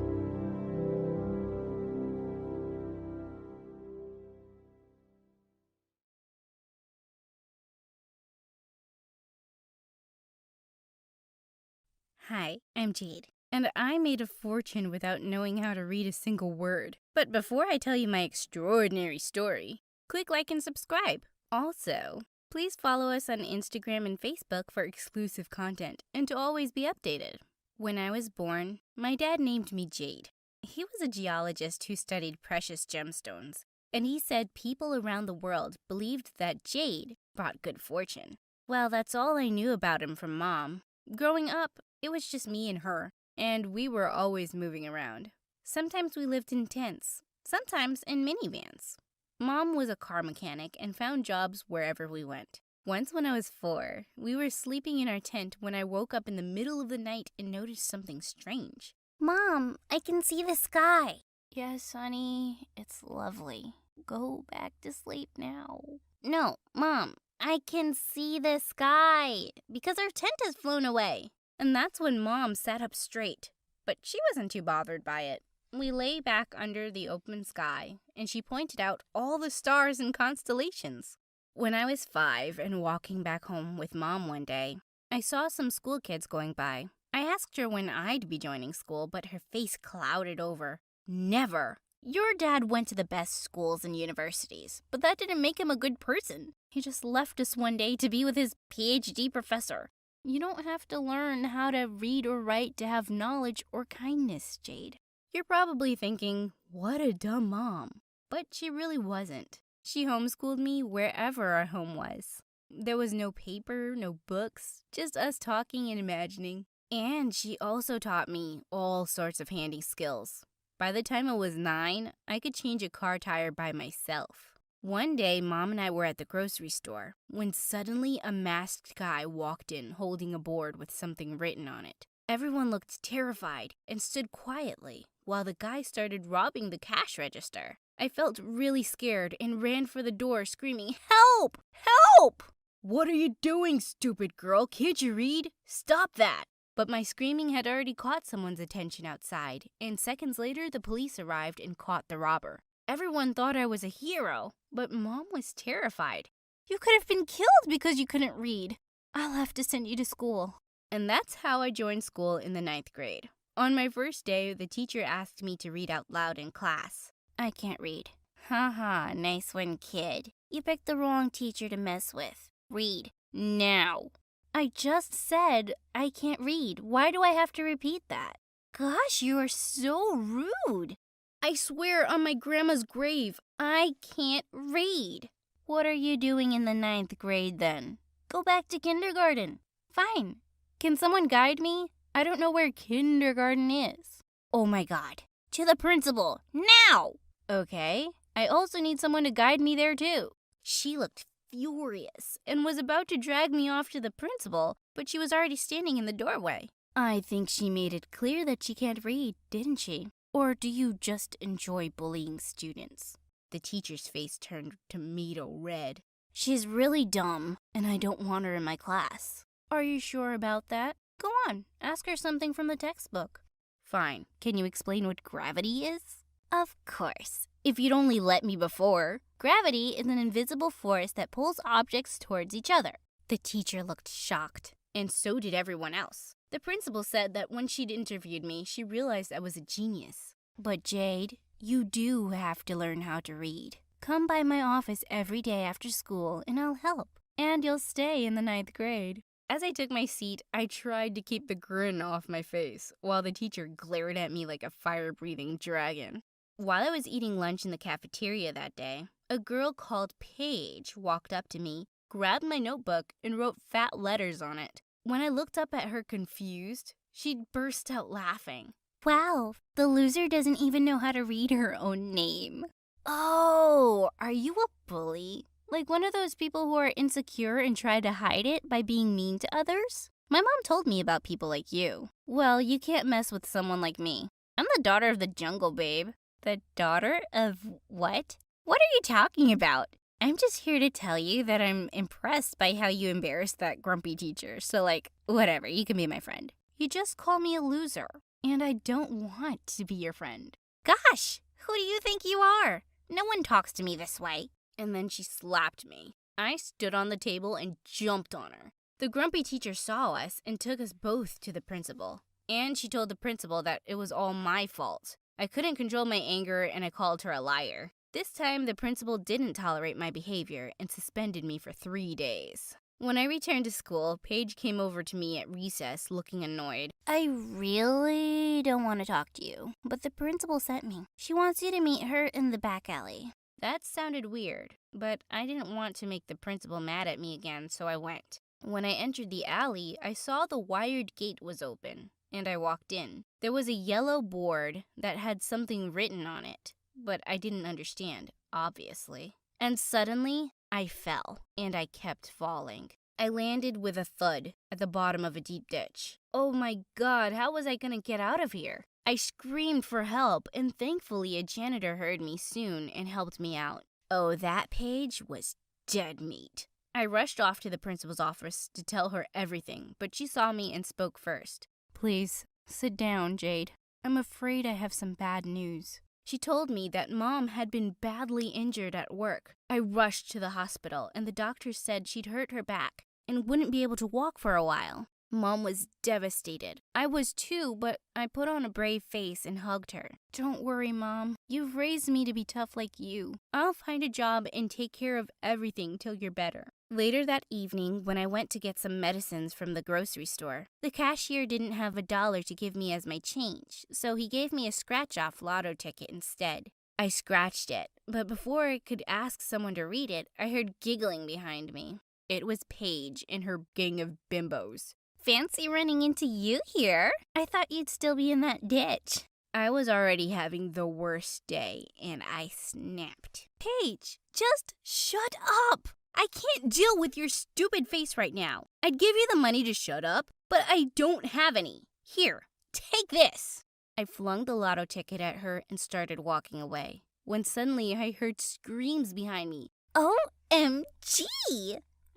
L: Hi, I'm Jade, and I made a fortune without knowing how to read a single word. But before I tell you my extraordinary story, click like and subscribe. Also, please follow us on Instagram and Facebook for exclusive content and to always be updated. When I was born, my dad named me Jade. He was a geologist who studied precious gemstones, and he said people around the world believed that jade brought good fortune. Well, that's all I knew about him from Mom. Growing up, it was just me and her, and we were always moving around. Sometimes we lived in tents, sometimes in minivans. Mom was a car mechanic and found jobs wherever we went. Once when I was 4, we were sleeping in our tent when I woke up in the middle of the night and noticed something strange.
C: Mom, I can see the sky.
L: Yes, honey, it's lovely. Go back to sleep now.
C: No, Mom, I can see the sky because our tent has flown away.
L: And that's when Mom sat up straight, but she wasn't too bothered by it. We lay back under the open sky, and she pointed out all the stars and constellations. When I was 5 and walking back home with Mom one day, I saw some school kids going by. I asked her when I'd be joining school, but her face clouded over. Never. Your dad went to the best schools and universities, but that didn't make him a good person. He just left us one day to be with his PhD professor. You don't have to learn how to read or write to have knowledge or kindness, Jade. You're probably thinking, what a dumb mom. But she really wasn't. She homeschooled me wherever our home was. There was no paper, no books, just us talking and imagining. And she also taught me all sorts of handy skills. By the time I was 9, I could change a car tire by myself. One day, Mom and I were at the grocery store when suddenly a masked guy walked in holding a board with something written on it. Everyone looked terrified and stood quietly while the guy started robbing the cash register. I felt really scared and ran for the door screaming, "Help! Help! What are you doing, stupid girl? Can't you read? Stop that!" But my screaming had already caught someone's attention outside, and seconds later the police arrived and caught the robber. Everyone thought I was a hero, but Mom was terrified. "You could have been killed because you couldn't read. I'll have to send you to school." And that's how I joined school in the 9th grade. On my first day, the teacher asked me to read out loud in class. I can't read. Haha, nice one, kid. You picked the wrong teacher to mess with. Read now. I just said I can't read. Why do I have to repeat that? Gosh, you are so rude. I swear on my grandma's grave, I can't read. What are you doing in the 9th grade then? Go back to kindergarten. Fine. Can someone guide me? I don't know where kindergarten is. Oh my God. To the principal. Now! Okay. I also need someone to guide me there too. She looked furious and was about to drag me off to the principal, but she was already standing in the doorway. I think she made it clear that she can't read, didn't she? Or do you just enjoy bullying students? The teacher's face turned tomato red. She's really dumb, and I don't want her in my class. Are you sure about that? Go on, ask her something from the textbook. Fine. Can you explain what gravity is? Of course. If you'd only let me before. Gravity is an invisible force that pulls objects towards each other. The teacher looked shocked, and so did everyone else. The principal said that when she'd interviewed me, she realized I was a genius. But Jade, you do have to learn how to read. Come by my office every day after school and I'll help. And you'll stay in the 9th grade. As I took my seat, I tried to keep the grin off my face, while the teacher glared at me like a fire-breathing dragon. While I was eating lunch in the cafeteria that day, a girl called Paige walked up to me, grabbed my notebook, and wrote fat letters on it. When I looked up at her confused, she'd burst out laughing. Wow, the loser doesn't even know how to read her own name. Oh, are you a bully? Like one of those people who are insecure and try to hide it by being mean to others? My mom told me about people like you. Well, you can't mess with someone like me. I'm the daughter of the jungle, babe. The daughter of what? What are you talking about? I'm just here to tell you that I'm impressed by how you embarrassed that grumpy teacher. So, whatever, you can be my friend. You just call me a loser, and I don't want to be your friend. Gosh, who do you think you are? No one talks to me this way. And then she slapped me. I stood on the table and jumped on her. The grumpy teacher saw us and took us both to the principal. And she told the principal that it was all my fault. I couldn't control my anger and I called her a liar. This time, the principal didn't tolerate my behavior and suspended me for 3 days. When I returned to school, Paige came over to me at recess looking annoyed. I really don't want to talk to you, but the principal sent me. She wants you to meet her in the back alley. That sounded weird, but I didn't want to make the principal mad at me again, so I went. When I entered the alley, I saw the wired gate was open, and I walked in. There was a yellow board that had something written on it, but I didn't understand, obviously. And suddenly, I fell, and I kept falling. I landed with a thud at the bottom of a deep ditch. Oh my God, how was I gonna get out of here? I screamed for help, and thankfully a janitor heard me soon and helped me out. Oh, that page was dead meat. I rushed off to the principal's office to tell her everything, but she saw me and spoke first. Please, sit down, Jade. I'm afraid I have some bad news. She told me that Mom had been badly injured at work. I rushed to the hospital, and the doctor said she'd hurt her back and wouldn't be able to walk for a while. Mom was devastated. I was too, but I put on a brave face and hugged her. Don't worry, Mom. You've raised me to be tough like you. I'll find a job and take care of everything till you're better. Later that evening, when I went to get some medicines from the grocery store, the cashier didn't have $1 to give me as my change, so he gave me a scratch-off lotto ticket instead. I scratched it, but before I could ask someone to read it, I heard giggling behind me. It was Paige and her gang of bimbos. Fancy running into you here. I thought you'd still be in that ditch. I was already having the worst day, and I snapped. Paige, just shut up. I can't deal with your stupid face right now. I'd give you the money to shut up, but I don't have any. Here, take this. I flung the lotto ticket at her and started walking away, when suddenly I heard screams behind me. OMG!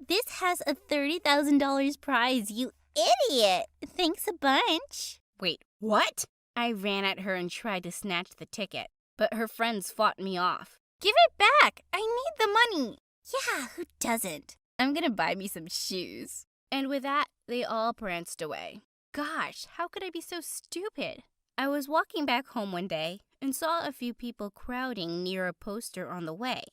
L: This has a $30,000 prize, you idiot! Thanks a bunch. Wait, what? I ran at her and tried to snatch the ticket, but her friends fought me off. Give it back! I need the money! Yeah, who doesn't? I'm gonna buy me some shoes. And with that, they all pranced away. Gosh, how could I be so stupid? I was walking back home one day and saw a few people crowding near a poster on the way.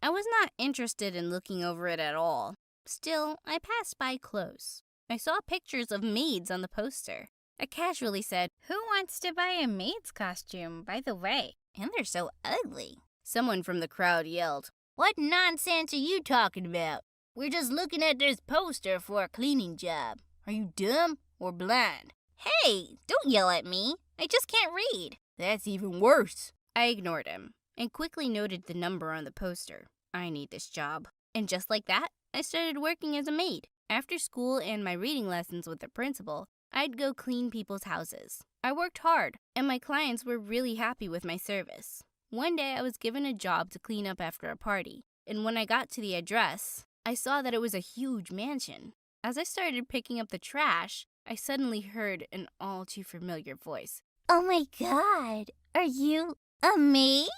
L: I was not interested in looking over it at all. Still, I passed by close. I saw pictures of maids on the poster. I casually said, "Who wants to buy a maid's costume, by the way? And they're so ugly." Someone from the crowd yelled, "What nonsense are you talking about? We're just looking at this poster for a cleaning job. Are you dumb or blind?" Hey, don't yell at me. I just can't read. That's even worse. I ignored him and quickly noted the number on the poster. I need this job. And just like that, I started working as a maid. After school and my reading lessons with the principal, I'd go clean people's houses. I worked hard, and my clients were really happy with my service. One day, I was given a job to clean up after a party, and when I got to the address, I saw that it was a huge mansion. As I started picking up the trash, I suddenly heard an all too familiar voice. Oh my God, are you a maid?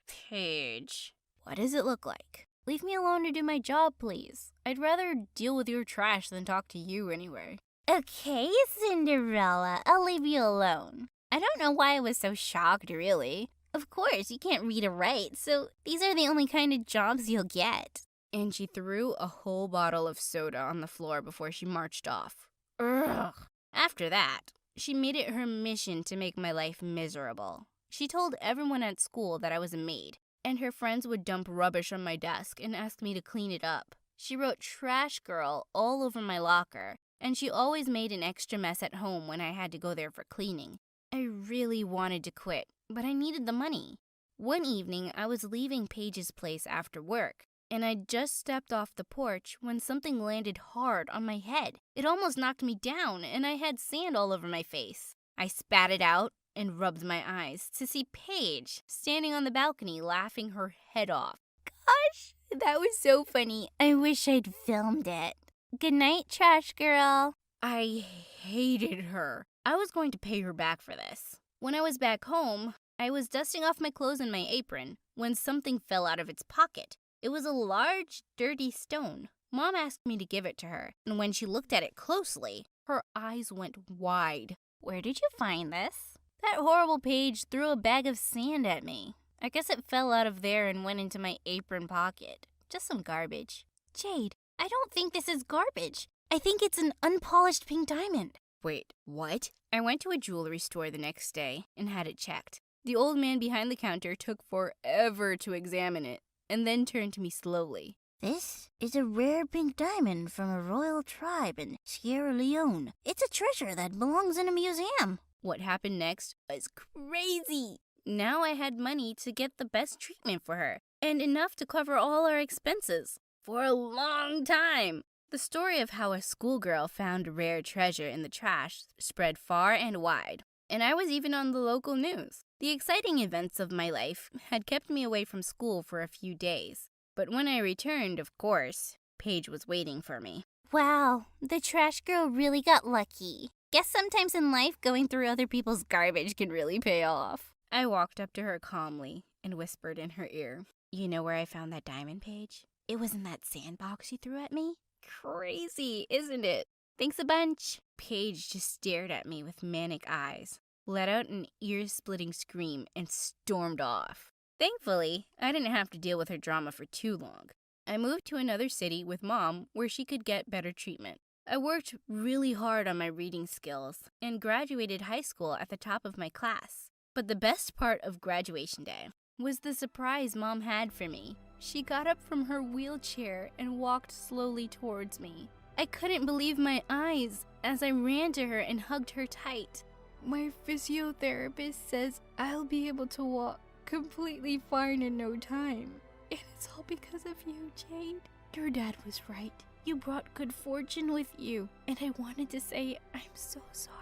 L: Paige, what does it look like? Leave me alone to do my job, please. I'd rather deal with your trash than talk to you anyway. Okay, Cinderella, I'll leave you alone. I don't know why I was so shocked, really. Of course, you can't read or write, so these are the only kind of jobs you'll get. And she threw a whole bottle of soda on the floor before she marched off. Ugh. After that, she made it her mission to make my life miserable. She told everyone at school that I was a maid, and her friends would dump rubbish on my desk and ask me to clean it up. She wrote "Trash Girl" all over my locker, and she always made an extra mess at home when I had to go there for cleaning. I really wanted to quit, but I needed the money. One evening, I was leaving Paige's place after work, and I'd just stepped off the porch when something landed hard on my head. It almost knocked me down, and I had sand all over my face. I spat it out and rubbed my eyes to see Paige standing on the balcony laughing her head off. Gosh, that was so funny. I wish I'd filmed it. Good night, Trash Girl. I hated her. I was going to pay her back for this. When I was back home, I was dusting off my clothes and my apron when something fell out of its pocket. It was a large, dirty stone. Mom asked me to give it to her, and when she looked at it closely, her eyes went wide. Where did you find this? That horrible Paige threw a bag of sand at me. I guess it fell out of there and went into my apron pocket. Just some garbage. Jade, I don't think this is garbage. I think it's an unpolished pink diamond. Wait, what? I went to a jewelry store the next day and had it checked. The old man behind the counter took forever to examine it. and then turned to me slowly.
M: This is a rare pink diamond from a royal tribe in Sierra Leone. It's a treasure that belongs in a museum.
L: What happened next was crazy. Now I had money to get the best treatment for her, and enough to cover all our expenses for a long time. The story of how a schoolgirl found a rare treasure in the trash spread far and wide, and I was even on the local news. The exciting events of my life had kept me away from school for a few days, but when I returned, of course, Paige was waiting for me.
C: Wow, the trash girl really got lucky. Guess sometimes in life, going through other people's garbage can really pay off.
L: I walked up to her calmly and whispered in her ear, "You know where I found that diamond, Paige? It was in that sandbox you threw at me. Crazy, isn't it? Thanks a bunch." Paige just stared at me with manic eyes, let out an ear-splitting scream, and stormed off. Thankfully, I didn't have to deal with her drama for too long. I moved to another city with Mom where she could get better treatment. I worked really hard on my reading skills and graduated high school at the top of my class. But the best part of graduation day was the surprise Mom had for me. She got up from her wheelchair and walked slowly towards me. I couldn't believe my eyes as I ran to her and hugged her tight. "My physiotherapist says I'll be able to walk completely fine in no time. And it's all because of you, Jade. Your dad was right. You brought good fortune with you. And I wanted to say, I'm so sorry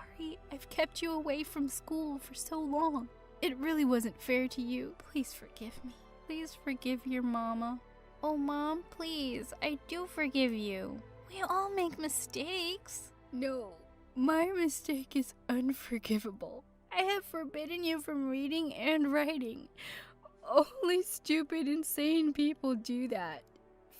L: I've kept you away from school for so long. It really wasn't fair to you. Please forgive me. Please forgive your mama." "Oh, Mom, please, I do forgive you. We all make mistakes." "No, my mistake is unforgivable. I have forbidden you from reading and writing. Only stupid, insane people do that.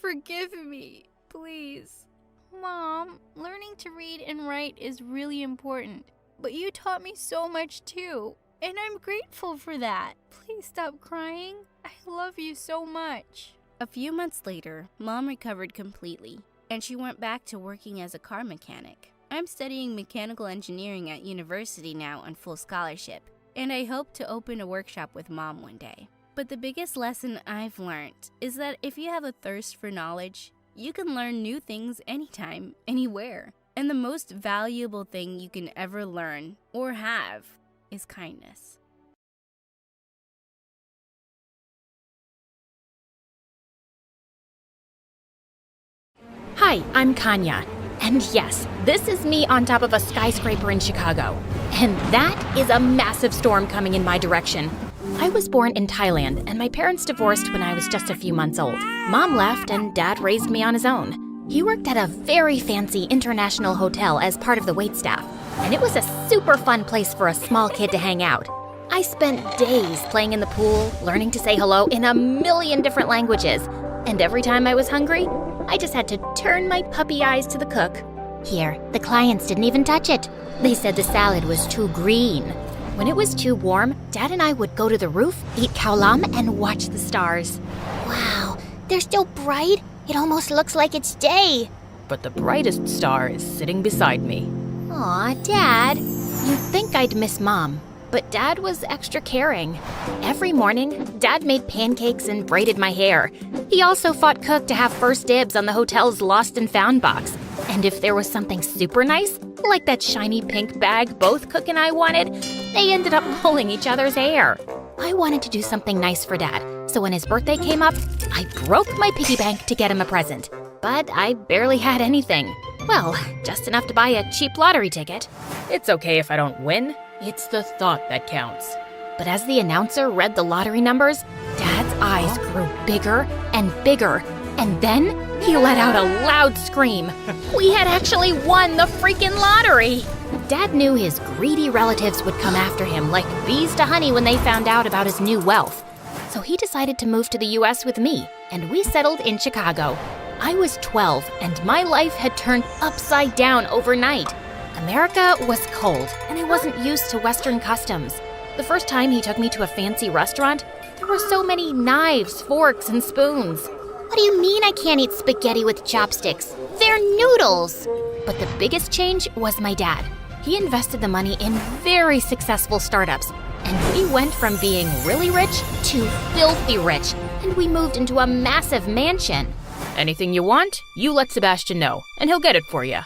L: Forgive me, please." "Mom, learning to read and write is really important. But you taught me so much too, and I'm grateful for that. Please stop crying. I love you so much." A few months later, Mom recovered completely, and she went back to working as a car mechanic. I'm studying mechanical engineering at university now on full scholarship, and I hope to open a workshop with Mom one day. But the biggest lesson I've learned is that if you have a thirst for knowledge, you can learn new things anytime, anywhere. And the most valuable thing you can ever learn or have is kindness.
A: Hi, I'm Kanya. And yes, this is me on top of a skyscraper in Chicago. And that is a massive storm coming in my direction. I was born in Thailand, and my parents divorced when I was just a few months old. Mom left, and Dad raised me on his own. He worked at a very fancy international hotel as part of the waitstaff, and it was a super fun place for a small kid to hang out. I spent days playing in the pool, learning to say hello in a million different languages, and every time I was hungry, I just had to turn my puppy eyes to the cook.
C: Here, the clients didn't even touch it. They said the salad was too green.
A: When it was too warm, Dad and I would go to the roof, eat khao lam, and watch the stars.
C: Wow, they're still bright. It almost looks like it's day.
B: But the brightest star is sitting beside me.
A: Aw, Dad. You'd think I'd miss Mom, but Dad was extra caring. Every morning, Dad made pancakes and braided my hair. He also fought Cook to have first dibs on the hotel's lost and found box. And if there was something super nice, like that shiny pink bag both Cook and I wanted, they ended up pulling each other's hair. I wanted to do something nice for Dad, so when his birthday came up, I broke my piggy bank to get him a present. But I barely had anything. Well, just enough to buy a cheap lottery ticket.
B: It's okay if I don't win. It's the thought that counts.
A: But as the announcer read the lottery numbers, Dad's eyes grew bigger and bigger, and then he let out a loud scream. We had actually won the freaking lottery! Dad knew his greedy relatives would come after him like bees to honey when they found out about his new wealth. So he decided to move to the US with me, and we settled in Chicago. I was 12, and my life had turned upside down overnight. America was cold, and I wasn't used to Western customs. The first time he took me to a fancy restaurant, there were so many knives, forks, and spoons.
C: What do you mean I can't eat spaghetti with chopsticks? They're noodles!
A: But the biggest change was my dad. He invested the money in very successful startups, And we went from being really rich to filthy rich, and we moved into a massive mansion. Anything you want, you let Sebastian know, and he'll get it for you.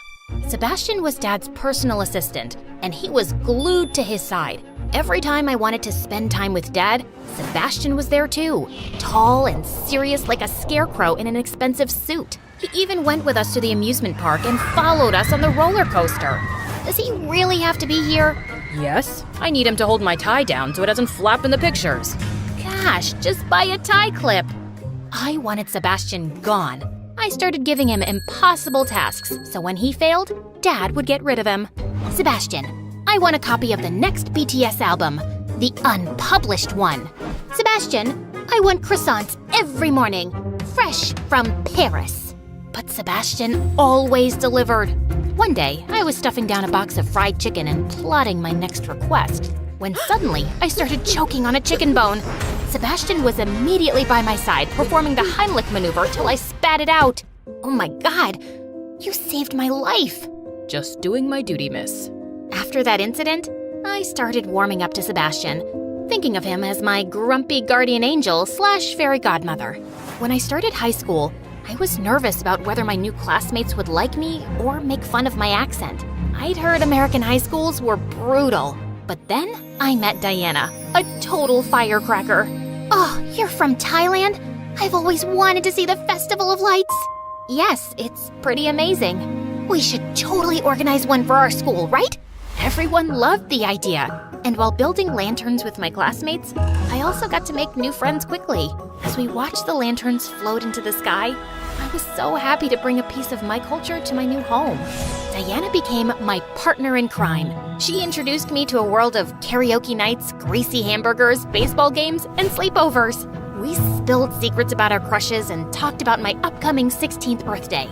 A: Sebastian was Dad's personal assistant, and he was glued to his side. Every time I wanted to spend time with Dad, Sebastian was there too, tall and serious like a scarecrow in an expensive suit. He even went with us to the amusement park and followed us on the roller coaster. Does he really have to be here? Yes, I need him to hold my tie down so it doesn't flap in the pictures. Gosh, just buy a tie clip. I wanted Sebastian gone. I started giving him impossible tasks, so when he failed, Dad would get rid of him. Sebastian, I want a copy of the next BTS album, the unpublished one. Sebastian, I want croissants every morning, fresh from Paris. But Sebastian always delivered. One day, I was stuffing down a box of fried chicken and plotting my next request, when suddenly I started choking on a chicken bone. Sebastian was immediately by my side, performing the Heimlich maneuver till I spat it out. Oh my God, you saved my life. Just doing my duty, miss. After that incident, I started warming up to Sebastian, thinking of him as my grumpy guardian angel / fairy godmother. When I started high school, I was nervous about whether my new classmates would like me or make fun of my accent. I'd heard American high schools were brutal. But then I met Diana, a total firecracker. Oh, you're from Thailand? I've always wanted to see the Festival of Lights. Yes, it's pretty amazing. We should totally organize one for our school, right? Everyone loved the idea. And while building lanterns with my classmates, I also got to make new friends quickly. As we watched the lanterns float into the sky, I was so happy to bring a piece of my culture to my new home. Diana became my partner in crime. She introduced me to a world of karaoke nights, greasy hamburgers, baseball games, and sleepovers. We spilled secrets about our crushes and talked about my upcoming 16th birthday.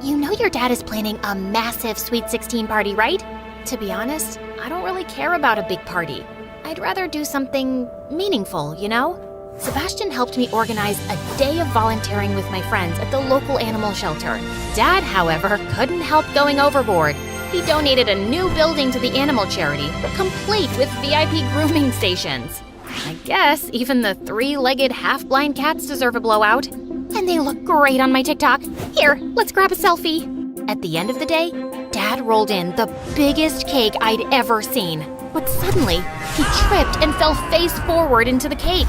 A: You know your dad is planning a massive Sweet 16 party, right? To be honest, I don't really care about a big party. I'd rather do something meaningful, you know? Sebastian helped me organize a day of volunteering with my friends at the local animal shelter. Dad, however, couldn't help going overboard. He donated a new building to the animal charity, complete with VIP grooming stations. I guess even the three-legged half-blind cats deserve a blowout. And they look great on my TikTok. Here, let's grab a selfie. At the end of the day, Dad rolled in the biggest cake I'd ever seen. But suddenly, he tripped and fell face forward into the cake.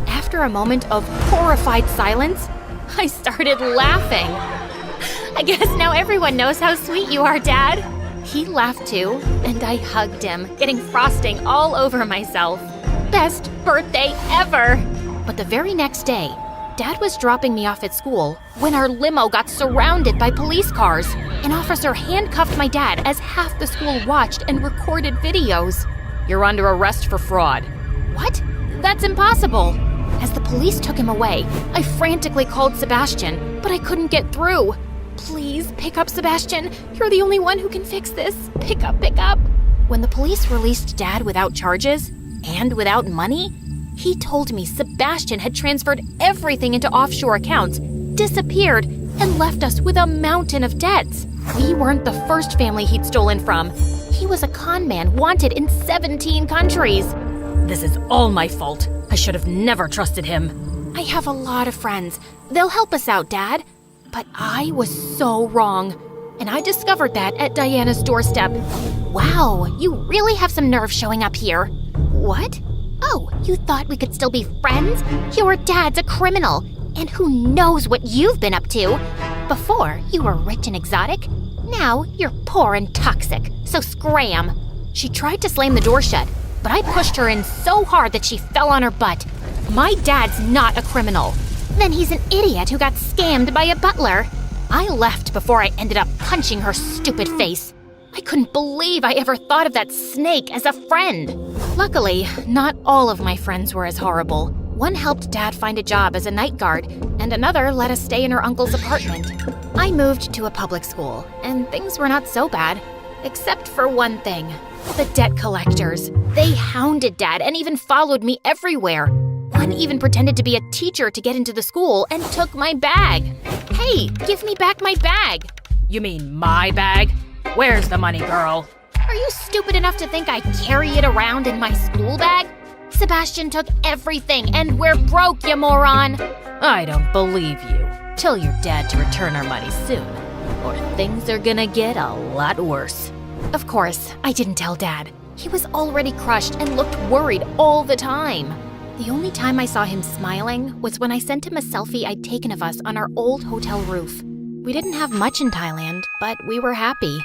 A: After a moment of horrified silence, I started laughing. I guess now everyone knows how sweet you are, Dad. He laughed too, and I hugged him, getting frosting all over myself. Best birthday ever! But the very next day, Dad was dropping me off at school when our limo got surrounded by police cars. An officer handcuffed my dad as half the school watched and recorded videos. You're under arrest for fraud. What? That's impossible. As the police took him away, I frantically called Sebastian, but I couldn't get through. Please, pick up, Sebastian. You're the only one who can fix this. Pick up, pick up. When the police released Dad without charges and without money, he told me Sebastian had transferred everything into offshore accounts, disappeared, and left us with a mountain of debts. We weren't the first family he'd stolen from. He was a con man wanted in 17 countries. This is all my fault. I should have never trusted him. I have a lot of friends. They'll help us out, Dad. But I was so wrong. And I discovered that at Diana's doorstep. Wow, you really have some nerve showing up here. What? Oh, you thought we could still be friends? Your dad's a criminal. And who knows what you've been up to? Before, you were rich and exotic. Now, you're poor and toxic. So scram. She tried to slam the door shut, but I pushed her in so hard that she fell on her butt. My dad's not a criminal. Then he's an idiot who got scammed by a butler. I left before I ended up punching her stupid face. I couldn't believe I ever thought of that snake as a friend. Luckily, not all of my friends were as horrible. One helped Dad find a job as a night guard, and another let us stay in her uncle's apartment. I moved to a public school, and things were not so bad, except for one thing. The debt collectors. They hounded Dad and even followed me everywhere. One even pretended to be a teacher to get into the school and took my bag. Hey, give me back my bag.
B: You mean my bag? Where's the money, girl?
C: Are you stupid enough to think I carry it around in my school bag?
A: Sebastian took everything, and we're broke, you moron!
B: I don't believe you. Tell your dad to return our money soon, or things are gonna get a lot worse.
A: Of course, I didn't tell Dad. He was already crushed and looked worried all the time. The only time I saw him smiling was when I sent him a selfie I'd taken of us on our old hotel roof. We didn't have much in Thailand, but we were happy.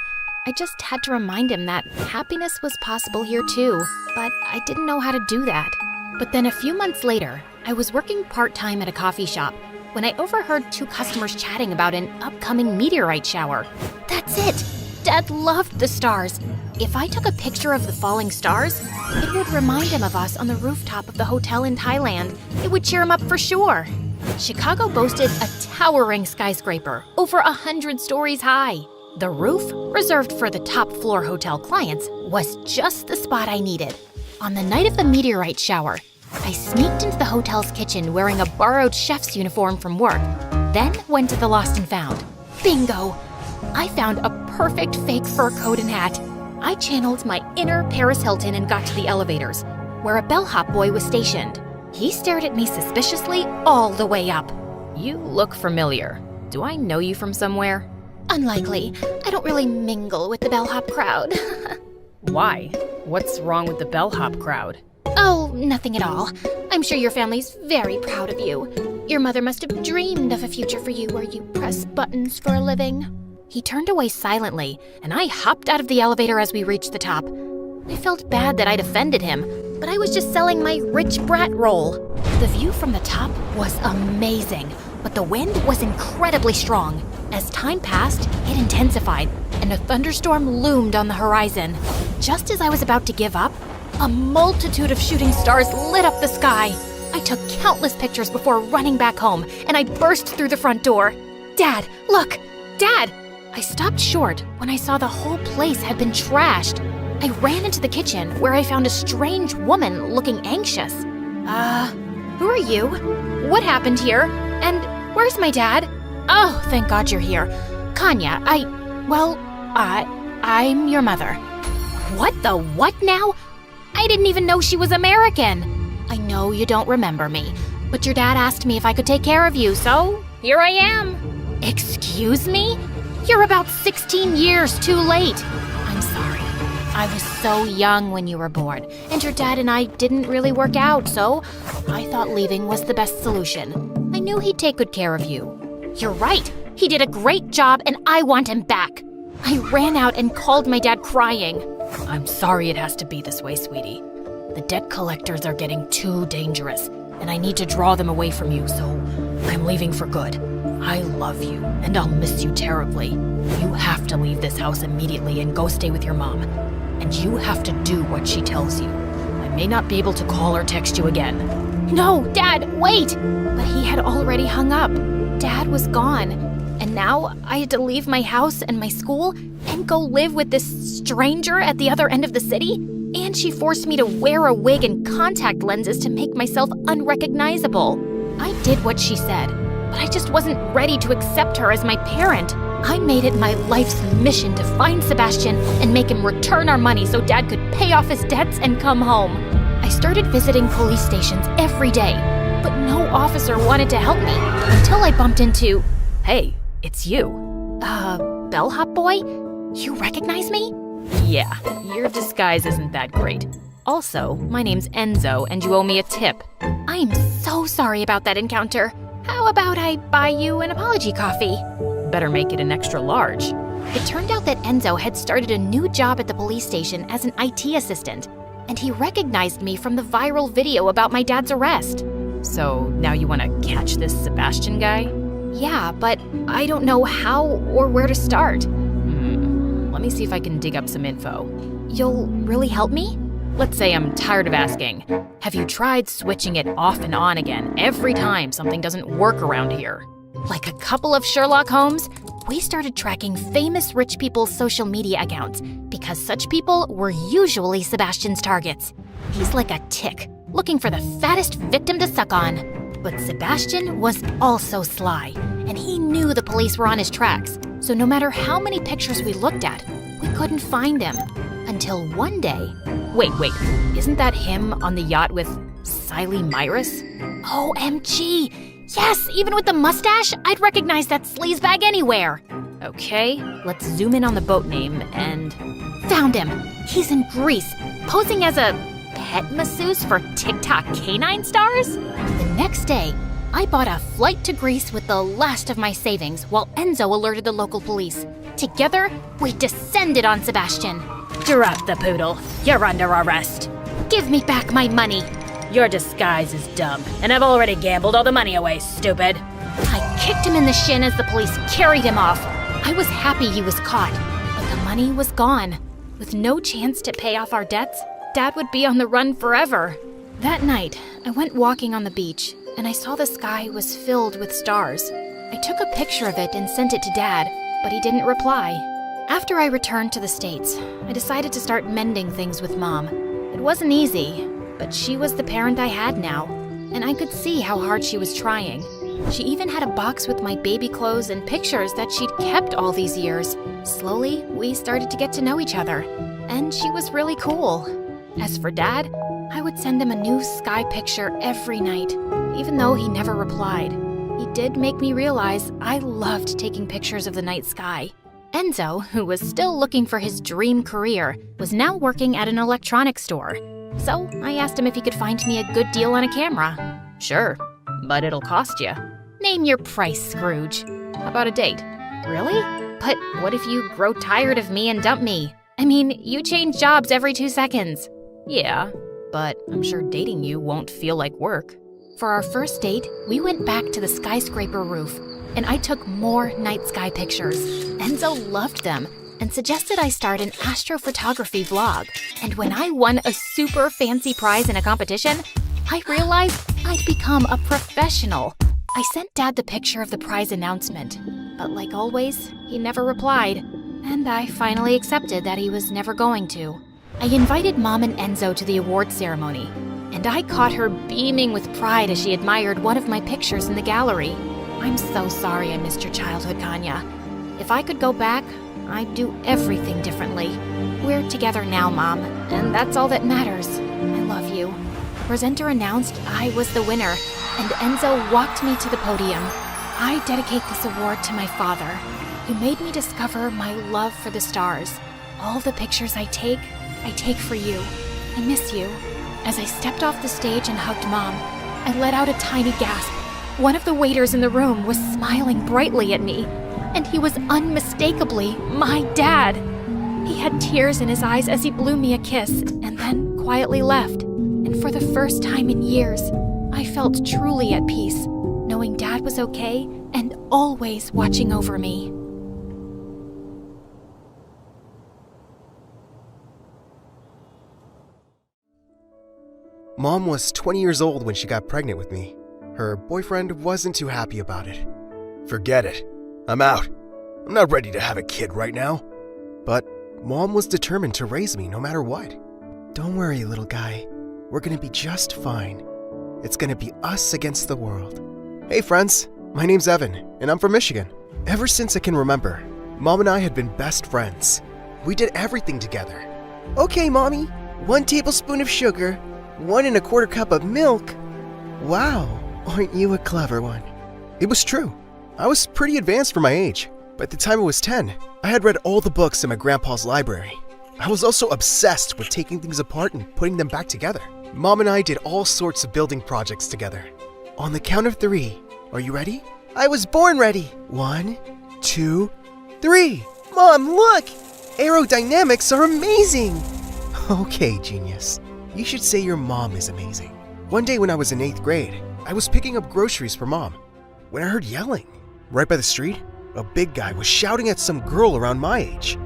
A: I just had to remind him that happiness was possible here too, but I didn't know how to do that. But then a few months later, I was working part-time at a coffee shop when I overheard two customers chatting about an upcoming meteorite shower. That's it! Dad loved the stars. If I took a picture of the falling stars, it would remind him of us on the rooftop of the hotel in Thailand. It would cheer him up for sure. Chicago boasted a towering skyscraper, over 100 stories high. The roof, reserved for the top floor hotel clients, was just the spot I needed. On the night of the meteorite shower, I sneaked into the hotel's kitchen wearing a borrowed chef's uniform from work, then went to the Lost and Found. Bingo! I found a perfect fake fur coat and hat. I channeled my inner Paris Hilton and got to the elevators, where a bellhop boy was stationed. He stared at me suspiciously all the way up.
B: You look familiar. Do I know you from somewhere?
A: Unlikely. I don't really mingle with the bellhop crowd.
B: Why? What's wrong with the bellhop crowd?
A: Oh, nothing at all. I'm sure your family's very proud of you. Your mother must have dreamed of a future for you where you press buttons for a living. He turned away silently, and I hopped out of the elevator as we reached the top. I felt bad that I'd offended him, but I was just selling my rich brat role. The view from the top was amazing, but the wind was incredibly strong. As time passed, it intensified, and a thunderstorm loomed on the horizon. Just as I was about to give up, a multitude of shooting stars lit up the sky. I took countless pictures before running back home, and I burst through the front door. Dad, look! Dad! I stopped short when I saw the whole place had been trashed. I ran into the kitchen where I found a strange woman looking anxious. Who are you? What happened here? And where's my dad? Oh, thank God you're here. Kanya, I'm your mother. What the what now? I didn't even know she was American. I know you don't remember me, but your dad asked me if I could take care of you, so here I am. Excuse me? You're about 16 years too late. I'm sorry. I was so young when you were born, and your dad and I didn't really work out, so I thought leaving was the best solution. I knew he'd take good care of you. You're right. He did a great job, and I want him back. I ran out and called my dad crying.
B: I'm sorry it has to be this way, sweetie. The debt collectors are getting too dangerous, and I need to draw them away from you, so I'm leaving for good. I love you, and I'll miss you terribly. You have to leave this house immediately and go stay with your mom. And you have to do what she tells you. I may not be able to call or text you again.
A: No, Dad, wait! But he had already hung up. Dad was gone. And now I had to leave my house and my school and go live with this stranger at the other end of the city. And she forced me to wear a wig and contact lenses to make myself unrecognizable. I did what she said, but I just wasn't ready to accept her as my parent. I made it my life's mission to find Sebastian and make him return our money so Dad could pay off his debts and come home. I started visiting police stations every day, but no officer wanted to help me until I bumped into...
B: Hey, it's you.
A: Bellhop boy? You recognize me?
B: Yeah, your disguise isn't that great. Also, my name's Enzo, and you owe me a tip.
A: I'm so sorry about that encounter. How about I buy you an apology coffee?
B: Better make it an extra large.
A: It turned out that Enzo had started a new job at the police station as an IT assistant, and he recognized me from the viral video about my dad's arrest.
B: So now you want to catch this Sebastian guy?
A: Yeah, but I don't know how or where to start.
B: Let me see if I can dig up some info.
A: You'll really help me?
B: Let's say I'm tired of asking. Have you tried switching it off and on again every time something doesn't work around here?
A: Like a couple of Sherlock Holmes, we started tracking famous rich people's social media accounts because such people were usually Sebastian's targets. He's like a tick, looking for the fattest victim to suck on. But Sebastian was also sly, and he knew the police were on his tracks, so no matter how many pictures we looked at, we couldn't find him. Until one day, Wait, isn't that him on the yacht with Siley Myrus? OMG! Yes, even with the mustache, I'd recognize that sleazebag anywhere! Okay, let's zoom in on the boat name and... Found him! He's in Greece, posing as a pet masseuse for TikTok canine stars? The next day, I bought a flight to Greece with the last of my savings while Enzo alerted the local police. Together, we descended on Sebastian. Drop the poodle. You're under arrest. Give me back my money. Your disguise is dumb, and I've already gambled all the money away, stupid. I kicked him in the shin as the police carried him off. I was happy he was caught, but the money was gone. With no chance to pay off our debts, Dad would be on the run forever. That night, I went walking on the beach, and I saw the sky was filled with stars. I took a picture of it and sent it to Dad, but he didn't reply. After I returned to the States, I decided to start mending things with Mom. It wasn't easy, but she was the parent I had now, and I could see how hard she was trying. She even had a box with my baby clothes and pictures that she'd kept all these years. Slowly, we started to get to know each other, and she was really cool. As for Dad, I would send him a new sky picture every night, even though he never replied. He did make me realize I loved taking pictures of the night sky. Enzo, who was still looking for his dream career, was now working at an electronics store. So I asked him if he could find me a good deal on a camera. Sure, but it'll cost you. Name your price, Scrooge. How about a date? Really? But what if you grow tired of me and dump me? I mean, you change jobs every 2 seconds. Yeah, but I'm sure dating you won't feel like work. For our first date, we went back to the skyscraper roof, and I took more night sky pictures. Enzo loved them and suggested I start an astrophotography vlog. And when I won a super fancy prize in a competition, I realized I'd become a professional. I sent Dad the picture of the prize announcement, but like always, he never replied, and I finally accepted that he was never going to. I invited Mom and Enzo to the award ceremony, and I caught her beaming with pride as she admired one of my pictures in the gallery. I'm so sorry I missed your childhood, Kanya. If I could go back, I'd do everything differently. We're together now, Mom, and that's all that matters. I love you. The presenter announced I was the winner, and Enzo walked me to the podium. I dedicate this award to my father, who made me discover my love for the stars. All the pictures I take for you. I miss you. As I stepped off the stage and hugged Mom, I let out a tiny gasp. One of the waiters in the room was smiling brightly at me, and he was unmistakably my dad. He had tears in his eyes as he blew me a kiss and then quietly left. And for the first time in years, I felt truly at peace, knowing Dad was okay and always watching over me.
N: Mom was 20 years old when she got pregnant with me. Her boyfriend wasn't too happy about it. Forget it. I'm out. I'm not ready to have a kid right now. But Mom was determined to raise me no matter what. Don't worry, little guy. We're gonna be just fine. It's gonna be us against the world. Hey friends, my name's Evan, and I'm from Michigan. Ever since I can remember, Mom and I had been best friends. We did everything together. Okay, Mommy, 1 tablespoon of sugar, 1 1/4 cup of milk. Wow, aren't you a clever one? It was true. I was pretty advanced for my age. By the time I was 10, I had read all the books in my grandpa's library. I was also obsessed with taking things apart and putting them back together. Mom and I did all sorts of building projects together. On the count of 3, are you ready? I was born ready. 1, 2, 3. Mom, look! Aerodynamics are amazing! Okay, genius. You should say your mom is amazing. One day when I was in 8th grade, I was picking up groceries for Mom when I heard yelling. Right by the street, a big guy was shouting at some girl around my age,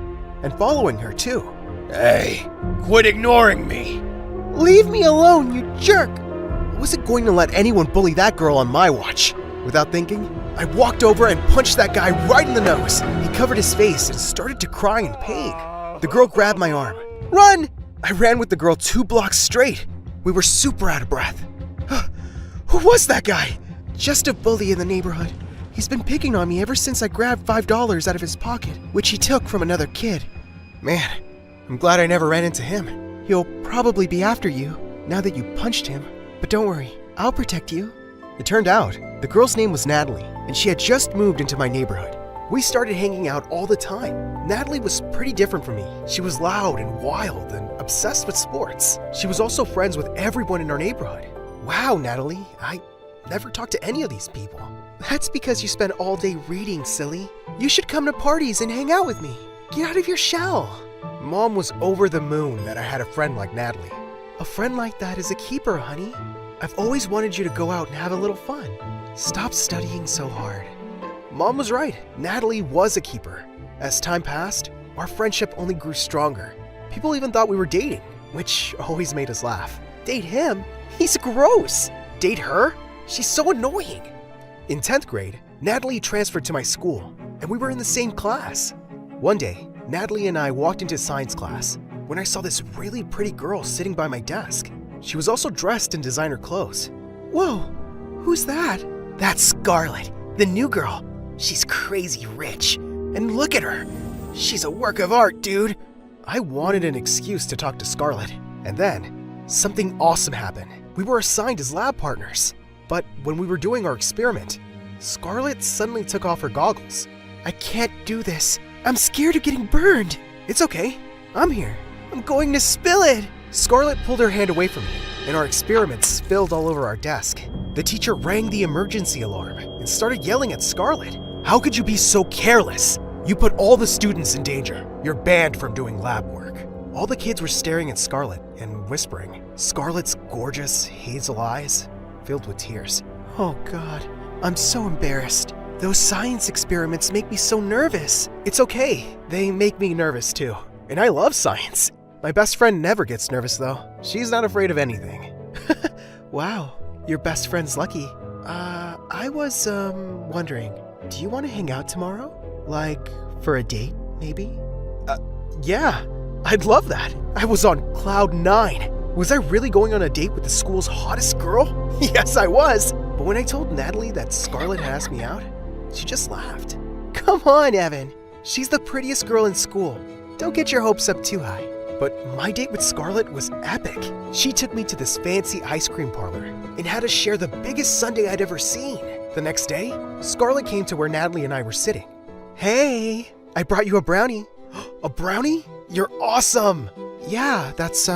N: and following her too. Hey, quit ignoring me! Leave me alone, you jerk! I wasn't going to let anyone bully that girl on my watch. Without thinking, I walked over and punched that guy right in the nose. He covered his face and started to cry in pain. The girl grabbed my arm. Run! I ran with the girl 2 blocks straight. We were super out of breath. Who was that guy? Just a bully in the neighborhood. He's been picking on me ever since I grabbed $5 out of his pocket, which he took from another kid. Man, I'm glad I never ran into him. He'll probably be after you now that you punched him. But don't worry, I'll protect you. It turned out, the girl's name was Natalie, and she had just moved into my neighborhood. We started hanging out all the time. Natalie was pretty different from me. She was loud and wild and obsessed with sports. She was also friends with everyone in our neighborhood. Wow, Natalie, I never talked to any of these people. That's because you spend all day reading, silly. You should come to parties and hang out with me. Get out of your shell. Mom was over the moon that I had a friend like Natalie. A friend like that is a keeper, honey. I've always wanted you to go out and have a little fun. Stop studying so hard. Mom was right. Natalie was a keeper. As time passed, our friendship only grew stronger. People even thought we were dating, which always made us laugh. Date him? He's gross. Date her? She's so annoying. In 10th grade, Natalie transferred to my school, and we were in the same class. One day, Natalie and I walked into science class when I saw this really pretty girl sitting by my desk. She was also dressed in designer clothes. Whoa, who's that? That's Scarlett, the new girl. She's crazy rich. And look at her. She's a work of art, dude. I wanted an excuse to talk to Scarlett. And then, something awesome happened. We were assigned as lab partners. But when we were doing our experiment, Scarlett suddenly took off her goggles. I can't do this. I'm scared of getting burned. It's okay. I'm here. I'm going to spill it. Scarlett pulled her hand away from me, and our experiment spilled all over our desk. The teacher rang the emergency alarm and started yelling at Scarlett. How could you be so careless? You put all the students in danger. You're banned from doing lab work. All the kids were staring at Scarlett and whispering. Scarlett's gorgeous hazel eyes filled with tears. Oh God, I'm so embarrassed. Those science experiments make me so nervous. It's okay. They make me nervous too. And I love science. My best friend never gets nervous though. She's not afraid of anything. Wow, your best friend's lucky. I was, wondering, do you want to hang out tomorrow? Like, for a date, maybe? Yeah, I'd love that. I was on cloud 9. Was I really going on a date with the school's hottest girl? Yes, I was. But when I told Natalie that Scarlett had asked me out, she just laughed. Come on, Evan. She's the prettiest girl in school. Don't get your hopes up too high. But my date with Scarlett was epic. She took me to this fancy ice cream parlor and had us share the biggest sundae I'd ever seen. The next day, Scarlett came to where Natalie and I were sitting. Hey, I brought you a brownie. A brownie? You're awesome. Yeah, that's,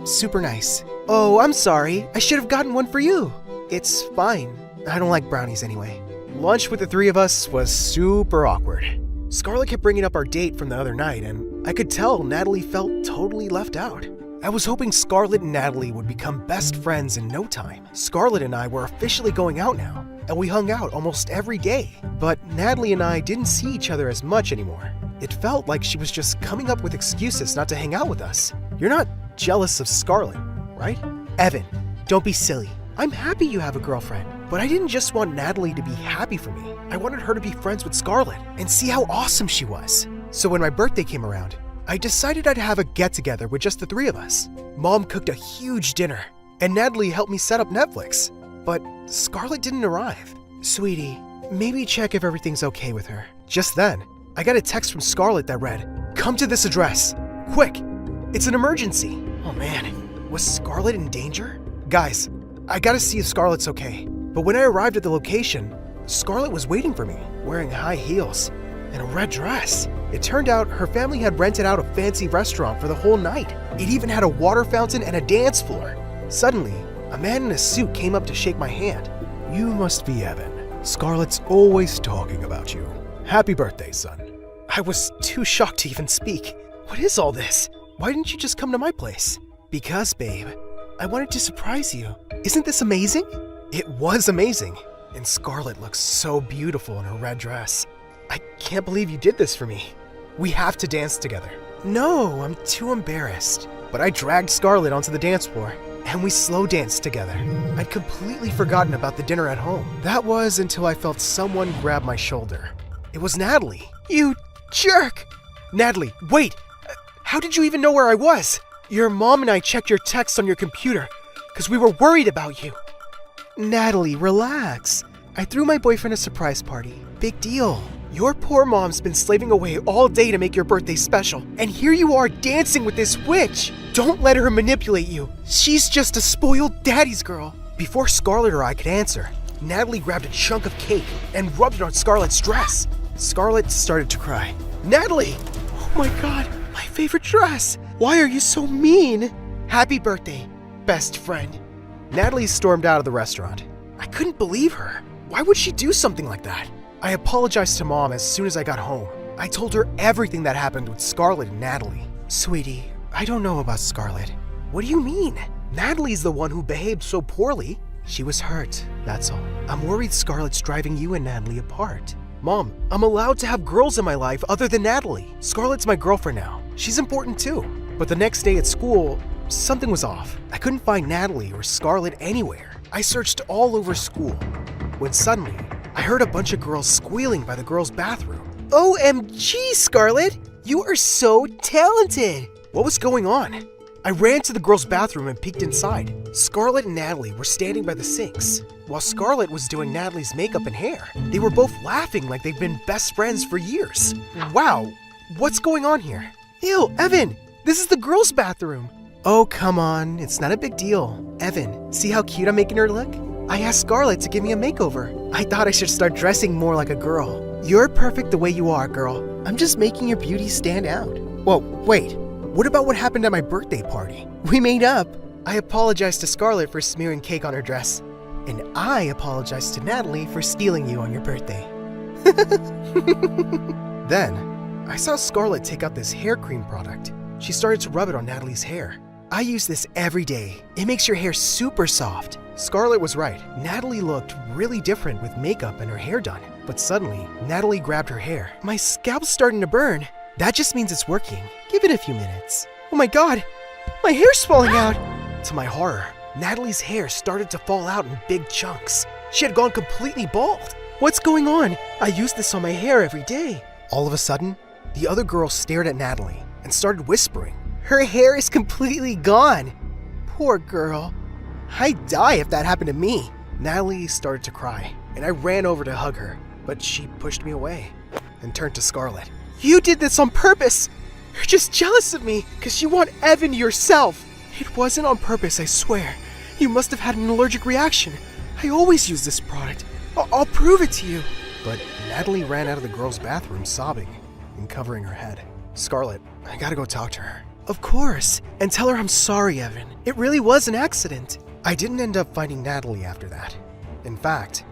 N: super nice. Oh, I'm sorry. I should have gotten one for you. It's fine. I don't like brownies anyway. Lunch with the three of us was super awkward. Scarlett kept bringing up our date from the other night, and I could tell Natalie felt totally left out. I was hoping Scarlett and Natalie would become best friends in no time. Scarlett and I were officially going out now, and we hung out almost every day. But Natalie and I didn't see each other as much anymore. It felt like she was just coming up with excuses not to hang out with us. You're not jealous of Scarlett, right? Evan, don't be silly. I'm happy you have a girlfriend, but I didn't just want Natalie to be happy for me. I wanted her to be friends with Scarlett and see how awesome she was. So when my birthday came around, I decided I'd have a get-together with just the three of us. Mom cooked a huge dinner, and Natalie helped me set up Netflix. But Scarlett didn't arrive. Sweetie, maybe check if everything's okay with her. Just then, I got a text from Scarlett that read, "Come to this address. Quick, it's an emergency." Oh man, was Scarlett in danger? Guys, I gotta see if Scarlett's okay. But when I arrived at the location, Scarlett was waiting for me, wearing high heels and a red dress. It turned out her family had rented out a fancy restaurant for the whole night. It even had a water fountain and a dance floor. Suddenly, a man in a suit came up to shake my hand. "You must be Evan. Scarlett's always talking about you. Happy birthday, son." I was too shocked to even speak. What is all this? Why didn't you just come to my place? Because, babe, I wanted to surprise you. Isn't this amazing? It was amazing. And Scarlett looks so beautiful in her red dress. I can't believe you did this for me. We have to dance together. No, I'm too embarrassed. But I dragged Scarlett onto the dance floor, and we slow danced together. I'd completely forgotten about the dinner at home. That was until I felt someone grab my shoulder. It was Natalie. You jerk! Natalie, wait! How did you even know where I was? Your mom and I checked your texts on your computer, because we were worried about you. Natalie, relax. I threw my boyfriend a surprise party. Big deal. Your poor mom's been slaving away all day to make your birthday special, and here you are dancing with this witch. Don't let her manipulate you. She's just a spoiled daddy's girl. Before Scarlet or I could answer, Natalie grabbed a chunk of cake and rubbed it on Scarlet's dress. Scarlet started to cry. Natalie! Oh my god, my favorite dress! Why are you so mean? Happy birthday, best friend. Natalie stormed out of the restaurant. I couldn't believe her. Why would she do something like that? I apologized to Mom as soon as I got home. I told her everything that happened with Scarlet and Natalie. Sweetie, I don't know about Scarlet. What do you mean? Natalie's the one who behaved so poorly. She was hurt, that's all. I'm worried Scarlet's driving you and Natalie apart. Mom, I'm allowed to have girls in my life other than Natalie. Scarlet's my girlfriend now. She's important too. But the next day at school, something was off. I couldn't find Natalie or Scarlet anywhere. I searched all over school, when suddenly, I heard a bunch of girls squealing by the girls' bathroom. OMG, Scarlet! You are so talented! What was going on? I ran to the girls' bathroom and peeked inside. Scarlet and Natalie were standing by the sinks, while Scarlet was doing Natalie's makeup and hair. They were both laughing like they'd been best friends for years. Wow, what's going on here? Ew, Evan, this is the girls' bathroom. Oh, come on, it's not a big deal. Evan, see how cute I'm making her look? I asked Scarlet to give me a makeover. I thought I should start dressing more like a girl. You're perfect the way you are, girl. I'm just making your beauty stand out. Whoa, wait. What about what happened at my birthday party? We made up. I apologized to Scarlet for smearing cake on her dress. And I apologized to Natalie for stealing you on your birthday. Then, I saw Scarlet take out this hair cream product. She started to rub it on Natalie's hair. I use this every day. It makes your hair super soft. Scarlet was right. Natalie looked really different with makeup and her hair done. But suddenly, Natalie grabbed her hair. My scalp's starting to burn. That just means it's working. Give it a few minutes. Oh my god, my hair's falling out. To my horror, Natalie's hair started to fall out in big chunks. She had gone completely bald. What's going on? I use this on my hair every day. All of a sudden, the other girl stared at Natalie and started whispering. Her hair is completely gone. Poor girl. I'd die if that happened to me. Natalie started to cry, and I ran over to hug her, but she pushed me away and turned to Scarlet. You did this on purpose. You're just jealous of me because you want Evan yourself. It wasn't on purpose, I swear. You must have had an allergic reaction. I always use this product. I'll prove it to you. But Natalie ran out of the girls' bathroom sobbing and covering her head. Scarlet, I gotta go talk to her. Of course, and tell her I'm sorry, Evan. It really was an accident. I didn't end up finding Natalie after that. In fact,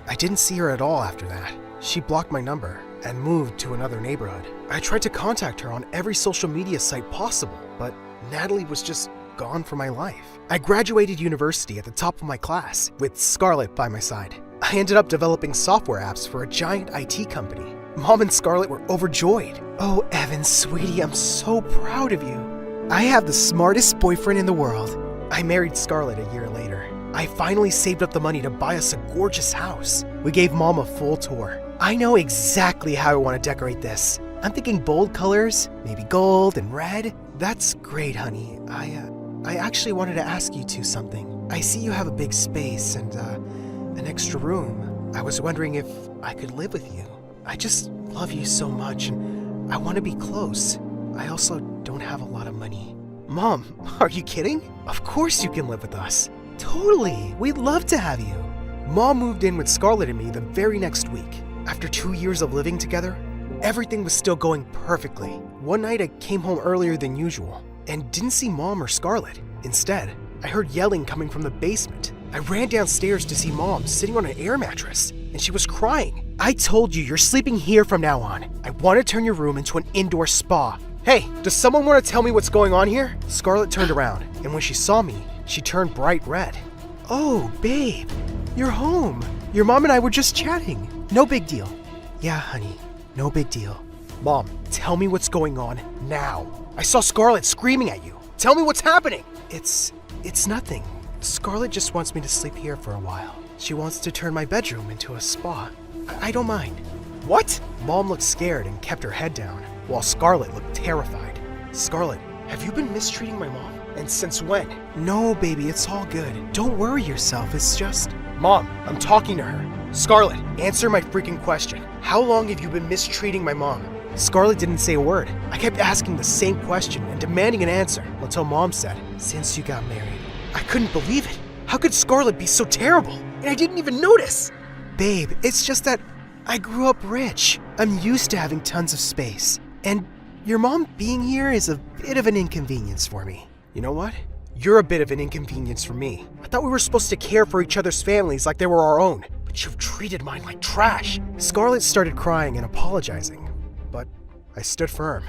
N: I didn't see her at all after that. She blocked my number and moved to another neighborhood. I tried to contact her on every social media site possible, but Natalie was just gone from my life. I graduated university at the top of my class, with Scarlet by my side. I ended up developing software apps for a giant IT company. Mom and Scarlet were overjoyed. Oh, Evan, sweetie, I'm so proud of you. I have the smartest boyfriend in the world. I married Scarlet a year later. I finally saved up the money to buy us a gorgeous house. We gave Mom a full tour. I know exactly how I want to decorate this. I'm thinking bold colors, maybe gold and red. That's great, honey. I actually wanted to ask you two something. I see you have a big space and an extra room. I was wondering if I could live with you. I just love you so much and I want to be close. I also don't have a lot of money. Mom, are you kidding? Of course you can live with us. Totally, we'd love to have you. Mom moved in with Scarlet and me the very next week. After 2 years of living together, everything was still going perfectly. One night I came home earlier than usual and didn't see Mom or Scarlet. Instead, I heard yelling coming from the basement. I ran downstairs to see Mom sitting on an air mattress, and she was crying. I told you you're sleeping here from now on. I want to turn your room into an indoor spa. Hey, does someone want to tell me what's going on here? Scarlet turned around, and when she saw me, she turned bright red. Oh, babe, you're home. Your mom and I were just chatting. No big deal. Yeah, honey, no big deal. Mom, tell me what's going on now. I saw Scarlet screaming at you. Tell me what's happening. It's nothing. Scarlet just wants me to sleep here for a while. She wants to turn my bedroom into a spa. I don't mind. What? Mom looked scared and kept her head down, while Scarlet looked terrified. Scarlet, have you been mistreating my mom? And since when? No, baby, it's all good. Don't worry yourself. It's just... Mom, I'm talking to her. Scarlett, answer my freaking question. How long have you been mistreating my mom? Scarlett didn't say a word. I kept asking the same question and demanding an answer until Mom said, "Since you got married." I couldn't believe it. How could Scarlett be so terrible? And I didn't even notice. Babe, it's just that I grew up rich. I'm used to having tons of space. And your mom being here is a bit of an inconvenience for me. You know what? You're a bit of an inconvenience for me. I thought we were supposed to care for each other's families like they were our own, but you've treated mine like trash. Scarlett started crying and apologizing, but I stood firm.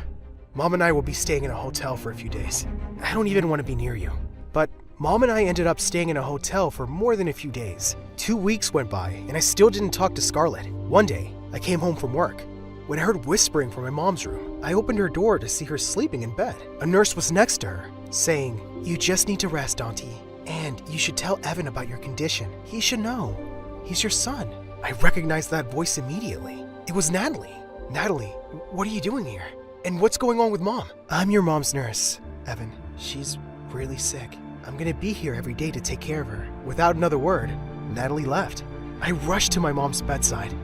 N: Mom and I will be staying in a hotel for a few days. I don't even want to be near you. But Mom and I ended up staying in a hotel for more than a few days. 2 weeks went by, and I still didn't talk to Scarlett. One day, I came home from work. When I heard whispering from my mom's room, I opened her door to see her sleeping in bed. A nurse was next to her, saying, "You just need to rest, Auntie. And you should tell Evan about your condition. He should know. He's your son." I recognized that voice immediately. It was Natalie. Natalie, what are you doing here? And what's going on with Mom? I'm your mom's nurse, Evan. She's really sick. I'm gonna be here every day to take care of her. Without another word, Natalie left. I rushed to my mom's bedside.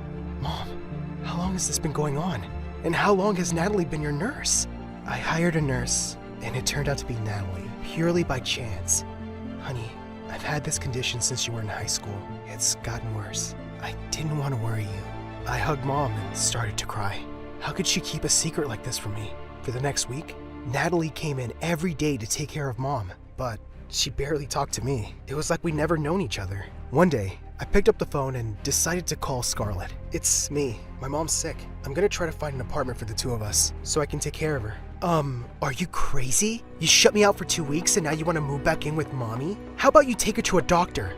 N: Mom, how long has this been going on? And how long has Natalie been your nurse? I hired a nurse, and it turned out to be Natalie, purely by chance. Honey, I've had this condition since you were in high school. It's gotten worse. I didn't want to worry you. I hugged Mom and started to cry. How could she keep a secret like this from me? For the next week, Natalie came in every day to take care of Mom, but she barely talked to me. It was like we'd never known each other. One day, I picked up the phone and decided to call Scarlett. It's me. My mom's sick. I'm gonna try to find an apartment for the two of us so I can take care of her. Are you crazy? You shut me out for 2 weeks and now you want to move back in with Mommy? How about you take her to a doctor?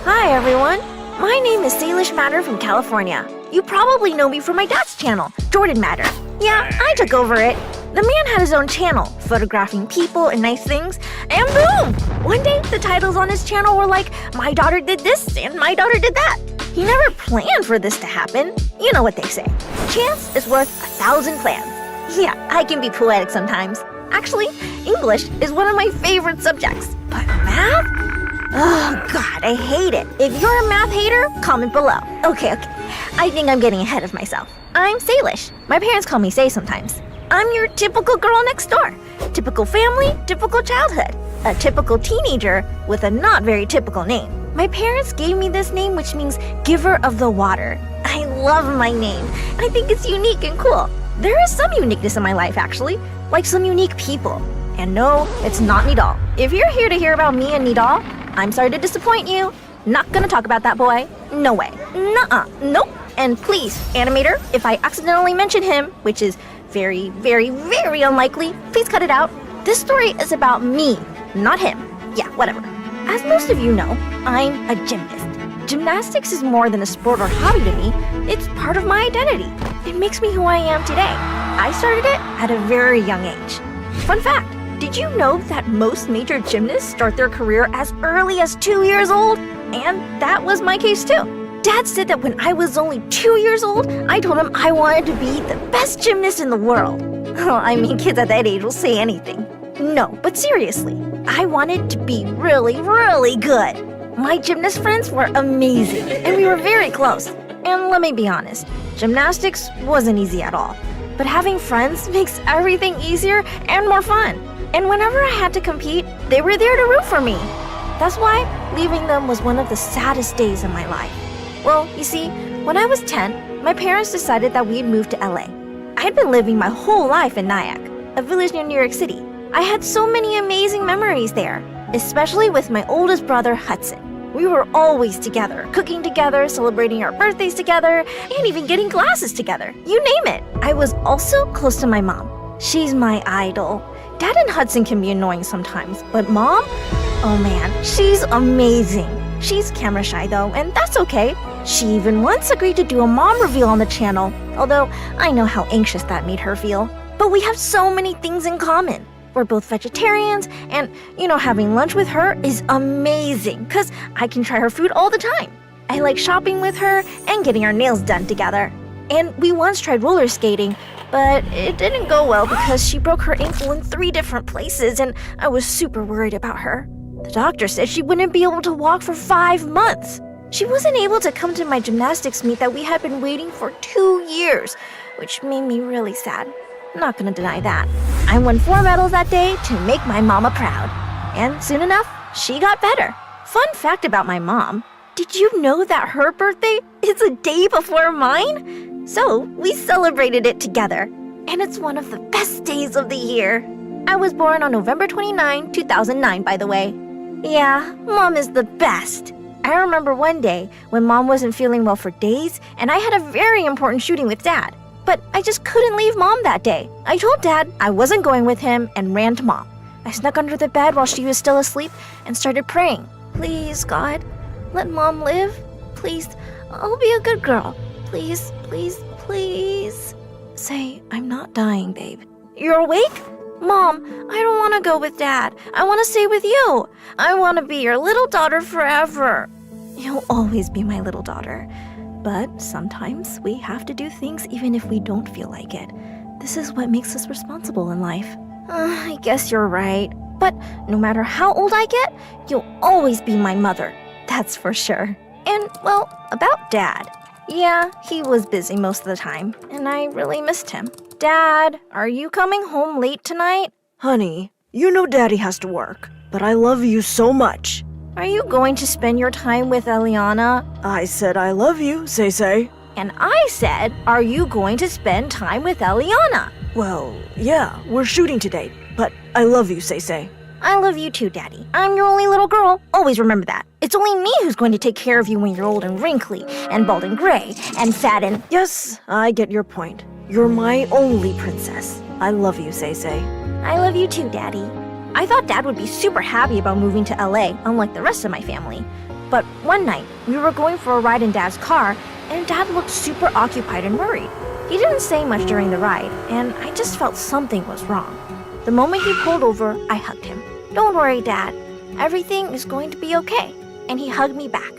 O: Hi everyone, my name is Salish Matter from California. You probably know me from my dad's channel, Jordan Matter. Yeah, I took over it. The man had his own channel, photographing people and nice things, and boom! One day, the titles on his channel were like, "My daughter did this and my daughter did that." He never planned for this to happen. You know what they say. Chance is worth 1,000 plans. Yeah, I can be poetic sometimes. Actually, English is one of my favorite subjects. But math? Oh god, I hate it. If you're a math hater, comment below. Okay. I think I'm getting ahead of myself. I'm Salish. My parents call me Say sometimes. I'm your typical girl next door. Typical family, typical childhood. A typical teenager with a not very typical name. My parents gave me this name, which means giver of the water. I love my name. I think it's unique and cool. There is some uniqueness in my life, actually, like some unique people. And no, it's not Nidal. If you're here to hear about me and Nidal, I'm sorry to disappoint you. Not gonna talk about that boy. No way. Nuh-uh. Nope. And please, animator, if I accidentally mention him, which is very, very, very unlikely, please cut it out. This story is about me, not him. Yeah, whatever. As most of you know, I'm a gymnast. Gymnastics is more than a sport or hobby to me. It's part of my identity. It makes me who I am today. I started it at a very young age. Fun fact, did you know that most major gymnasts start their career as early as 2 years old? And that was my case too. Dad said that when I was only 2 years old, I told him I wanted to be the best gymnast in the world. Oh, I mean, kids at that age will say anything. No, but seriously, I wanted to be really, really good. My gymnast friends were amazing, and we were very close. And let me be honest, gymnastics wasn't easy at all. But having friends makes everything easier and more fun. And whenever I had to compete, they were there to root for me. That's why leaving them was one of the saddest days in my life. Well, you see, when I was 10, my parents decided that we'd move to LA. I had been living my whole life in Nyack, a village near New York City. I had so many amazing memories there, especially with my oldest brother, Hudson. We were always together, cooking together, celebrating our birthdays together, and even getting classes together. You name it. I was also close to my mom. She's my idol. Dad and Hudson can be annoying sometimes, but Mom? Oh man, she's amazing. She's camera shy though, and that's okay. She even once agreed to do a mom reveal on the channel, although I know how anxious that made her feel. But we have so many things in common. We're both vegetarians, and, having lunch with her is amazing, because I can try her food all the time. I like shopping with her and getting our nails done together. And we once tried roller skating, But it didn't go well because she broke her ankle in 3 different places and I was super worried about her. The doctor said she wouldn't be able to walk for 5 months. She wasn't able to come to my gymnastics meet that we had been waiting for 2 years, which made me really sad. I'm not gonna deny that. I won 4 medals that day to make my mama proud. And soon enough, she got better. Fun fact about my mom. Did you know that her birthday is a day before mine? So we celebrated it together. And it's one of the best days of the year. I was born on November 29, 2009, by the way. Yeah, Mom is the best. I remember one day when Mom wasn't feeling well for days and I had a very important shooting with Dad. But I just couldn't leave Mom that day. I told Dad I wasn't going with him and ran to Mom. I snuck under the bed while she was still asleep and started praying. Please, God, let Mom live. Please, I'll be a good girl. Please, please, please. Say, I'm not dying, babe. You're awake? Mom, I don't want to go with Dad. I want to stay with you. I want to be your little daughter forever. You'll always be my little daughter. But sometimes we have to do things even if we don't feel like it. This is what makes us responsible in life. I guess you're right. But no matter how old I get, you'll always be my mother. That's for sure. And, well, about Dad. Yeah, he was busy most of the time, and I really missed him. Dad, are you coming home late tonight?
P: Honey, you know Daddy has to work, but I love you so much.
O: Are you going to spend your time with Eliana?
P: I said I love you, Say.
O: And I said, are you going to spend time with Eliana?
P: Well, yeah, we're shooting today, but I love you, Say.
O: I love you too, Daddy. I'm your only little girl. Always remember that. It's only me who's going to take care of you when you're old and wrinkly, and bald and gray, and fat and...
P: Yes, I get your point. You're my only princess. I love you, Say.
O: I love you too, Daddy. I thought Dad would be super happy about moving to LA, unlike the rest of my family. But one night, we were going for a ride in Dad's car, and Dad looked super occupied and worried. He didn't say much during the ride, and I just felt something was wrong. The moment he pulled over, I hugged him. Don't worry, Dad. Everything is going to be okay. And he hugged me back.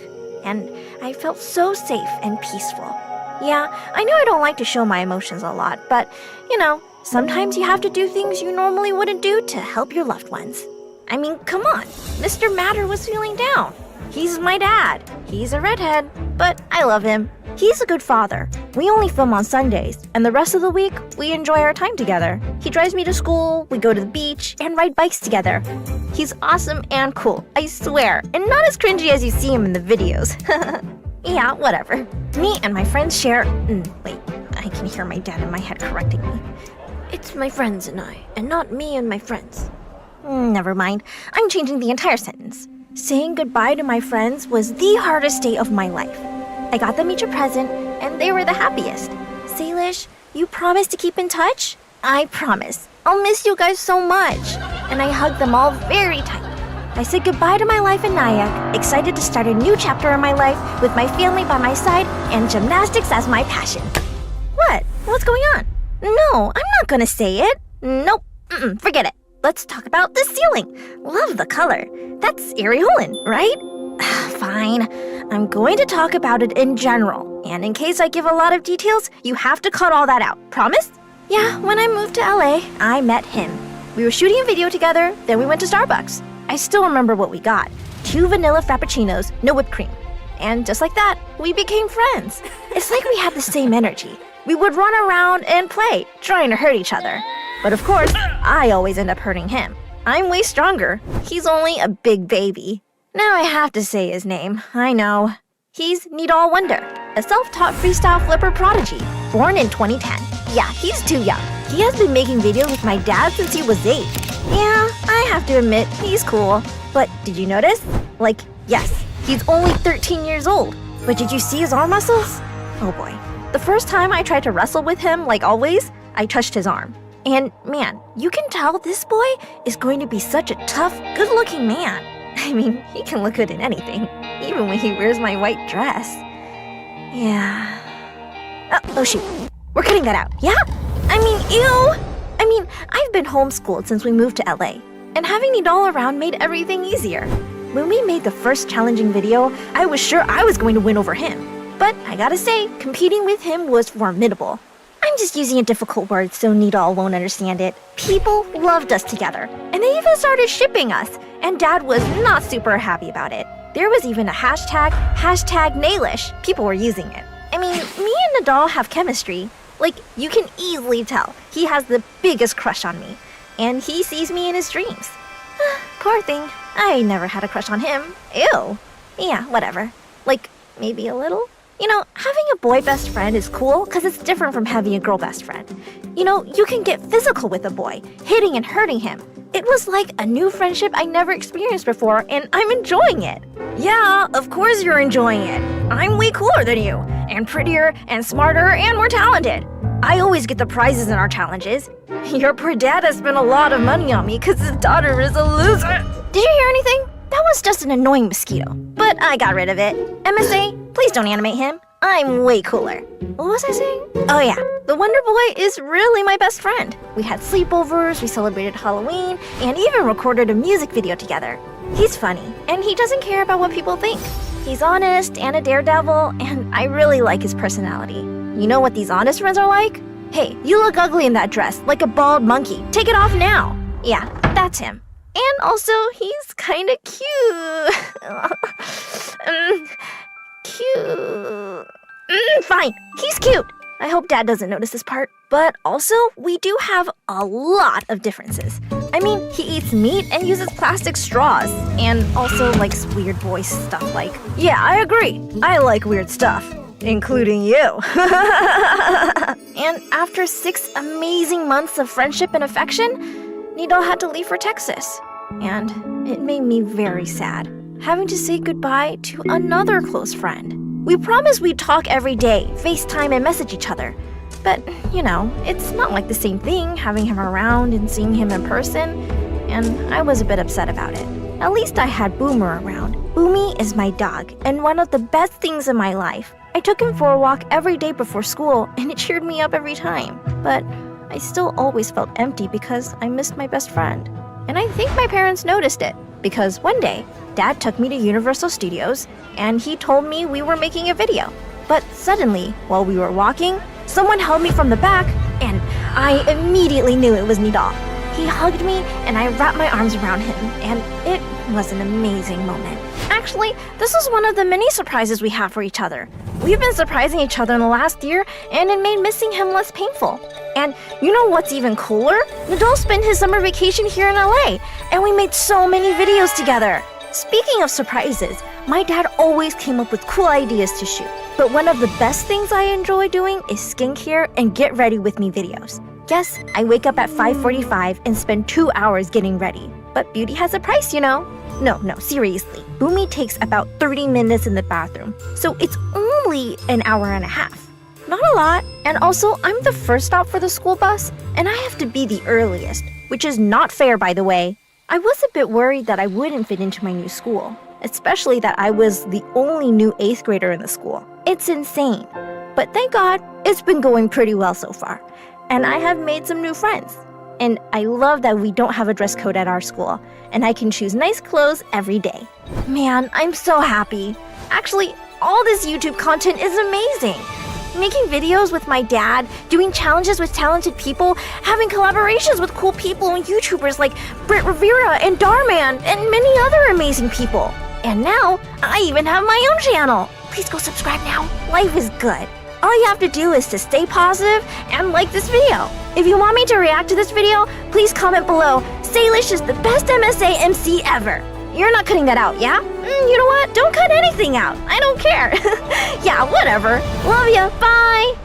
O: And I felt so safe and peaceful. Yeah, I know I don't like to show my emotions a lot, but, you know, sometimes you have to do things you normally wouldn't do to help your loved ones. I mean, come on. Mr. Matter was feeling down. He's my dad. He's a redhead, but I love him. He's a good father. We only film on Sundays, and the rest of the week, we enjoy our time together. He drives me to school, we go to the beach, and ride bikes together. He's awesome and cool, I swear, and not as cringy as you see him in the videos. Yeah, whatever. Me and my friends share... wait, I can hear my dad in my head correcting me.
P: It's my friends and I, and not me and my friends.
O: Never mind. I'm changing the entire sentence. Saying goodbye to my friends was the hardest day of my life. I got them each a present, and they were the happiest. Salish, you promise to keep in touch? I promise. I'll miss you guys so much. And I hugged them all very tight. I said goodbye to my life in Nyack, excited to start a new chapter in my life with my family by my side and gymnastics as my passion. What? What's going on? No, I'm not gonna say it. Nope. Forget it. Let's talk about the ceiling. Love the color. That's Areolan, right? Fine. I'm going to talk about it in general. And in case I give a lot of details, you have to cut all that out. Promise? Yeah, when I moved to LA, I met him. We were shooting a video together, then we went to Starbucks. I still remember what we got. 2 vanilla frappuccinos, no whipped cream. And just like that, we became friends. It's like we had the same energy. We would run around and play, trying to hurt each other. But of course, I always end up hurting him. I'm way stronger. He's only a big baby. Now I have to say his name, I know. He's Nidal Wonder, a self-taught freestyle flipper prodigy, born in 2010. Yeah, he's too young. He has been making videos with my dad since he was 8. Yeah, I have to admit, he's cool. But did you notice? Yes, he's only 13 years old. But did you see his arm muscles? Oh boy. The first time I tried to wrestle with him, like always, I touched his arm. And man, you can tell this boy is going to be such a tough, good-looking man. I mean, he can look good in anything, even when he wears my white dress. Yeah. Oh shoot. We're cutting that out, yeah? I mean, ew! I've been homeschooled since we moved to LA, and having Nidal around made everything easier. When we made the first challenging video, I was sure I was going to win over him. But I gotta say, competing with him was formidable. I'm just using a difficult word so Nidal won't understand it. People loved us together, and they even started shipping us, and Dad was not super happy about it. There was even a hashtag Nailish. People were using it. I mean, me and Nidal have chemistry. Like, you can easily tell. He has the biggest crush on me, and he sees me in his dreams. Poor thing. I never had a crush on him. Ew. Yeah, whatever. Like, maybe a little? You know, having a boy best friend is cool because it's different from having a girl best friend. You know, you can get physical with a boy, hitting and hurting him. It was like a new friendship I never experienced before, and I'm enjoying it. Yeah, of course you're enjoying it. I'm way cooler than you, and prettier, and smarter, and more talented. I always get the prizes in our challenges. Your poor dad has spent a lot of money on me because his daughter is a loser. Did you hear anything? That was just an annoying mosquito, but I got rid of it. MSA, please don't animate him. I'm way cooler. What was I saying? Oh yeah, the Wonder Boy is really my best friend. We had sleepovers, we celebrated Halloween, and even recorded a music video together. He's funny, and he doesn't care about what people think. He's honest and a daredevil, and I really like his personality. You know what these honest friends are like? Hey, you look ugly in that dress, like a bald monkey. Take it off now. Yeah, that's him. And also, he's kinda cute. Cute. Fine, he's cute. I hope Dad doesn't notice this part. But also, we do have a lot of differences. I mean, he eats meat and uses plastic straws. And also likes weird boy stuff like, yeah, I agree. I like weird stuff. Including you. And after 6 amazing months of friendship and affection, Nidal had to leave for Texas. And it made me very sad, having to say goodbye to another close friend. We promised we'd talk every day, FaceTime and message each other. But, you know, it's not like the same thing having him around and seeing him in person, and I was a bit upset about it. At least I had Boomer around. Boomy is my dog, and one of the best things in my life. I took him for a walk every day before school, and it cheered me up every time. But I still always felt empty because I missed my best friend. And I think my parents noticed it, because one day, Dad took me to Universal Studios, and he told me we were making a video. But suddenly, while we were walking, someone held me from the back, and I immediately knew it was Nidal. He hugged me, and I wrapped my arms around him, and it was an amazing moment. Actually, this was one of the many surprises we have for each other. We've been surprising each other in the last year, and it made missing him less painful. And you know what's even cooler? Nidal spent his summer vacation here in LA, and we made so many videos together. Speaking of surprises, my dad always came up with cool ideas to shoot. But one of the best things I enjoy doing is skincare and get ready with me videos. Yes, I wake up at 5:45 and spend 2 hours getting ready. But beauty has a price, you know. No, seriously. Boomy takes about 30 minutes in the bathroom, so it's only an hour and a half. Not a lot. And also, I'm the first stop for the school bus, and I have to be the earliest, which is not fair, by the way. I was a bit worried that I wouldn't fit into my new school, especially that I was the only new 8th grader in the school. It's insane. But thank God, it's been going pretty well so far. And I have made some new friends. And I love that we don't have a dress code at our school, and I can choose nice clothes every day. Man, I'm so happy. Actually, all this YouTube content is amazing. Making videos with my dad, doing challenges with talented people, having collaborations with cool people and YouTubers like Britt Rivera and Darman, and many other amazing people. And now, I even have my own channel. Please go subscribe now. Life is good. All you have to do is to stay positive and like this video. If you want me to react to this video, please comment below. Salish is the best MSA MC ever. You're not cutting that out, yeah? You know what? Don't cut anything out. I don't care. Yeah, whatever. Love ya. Bye.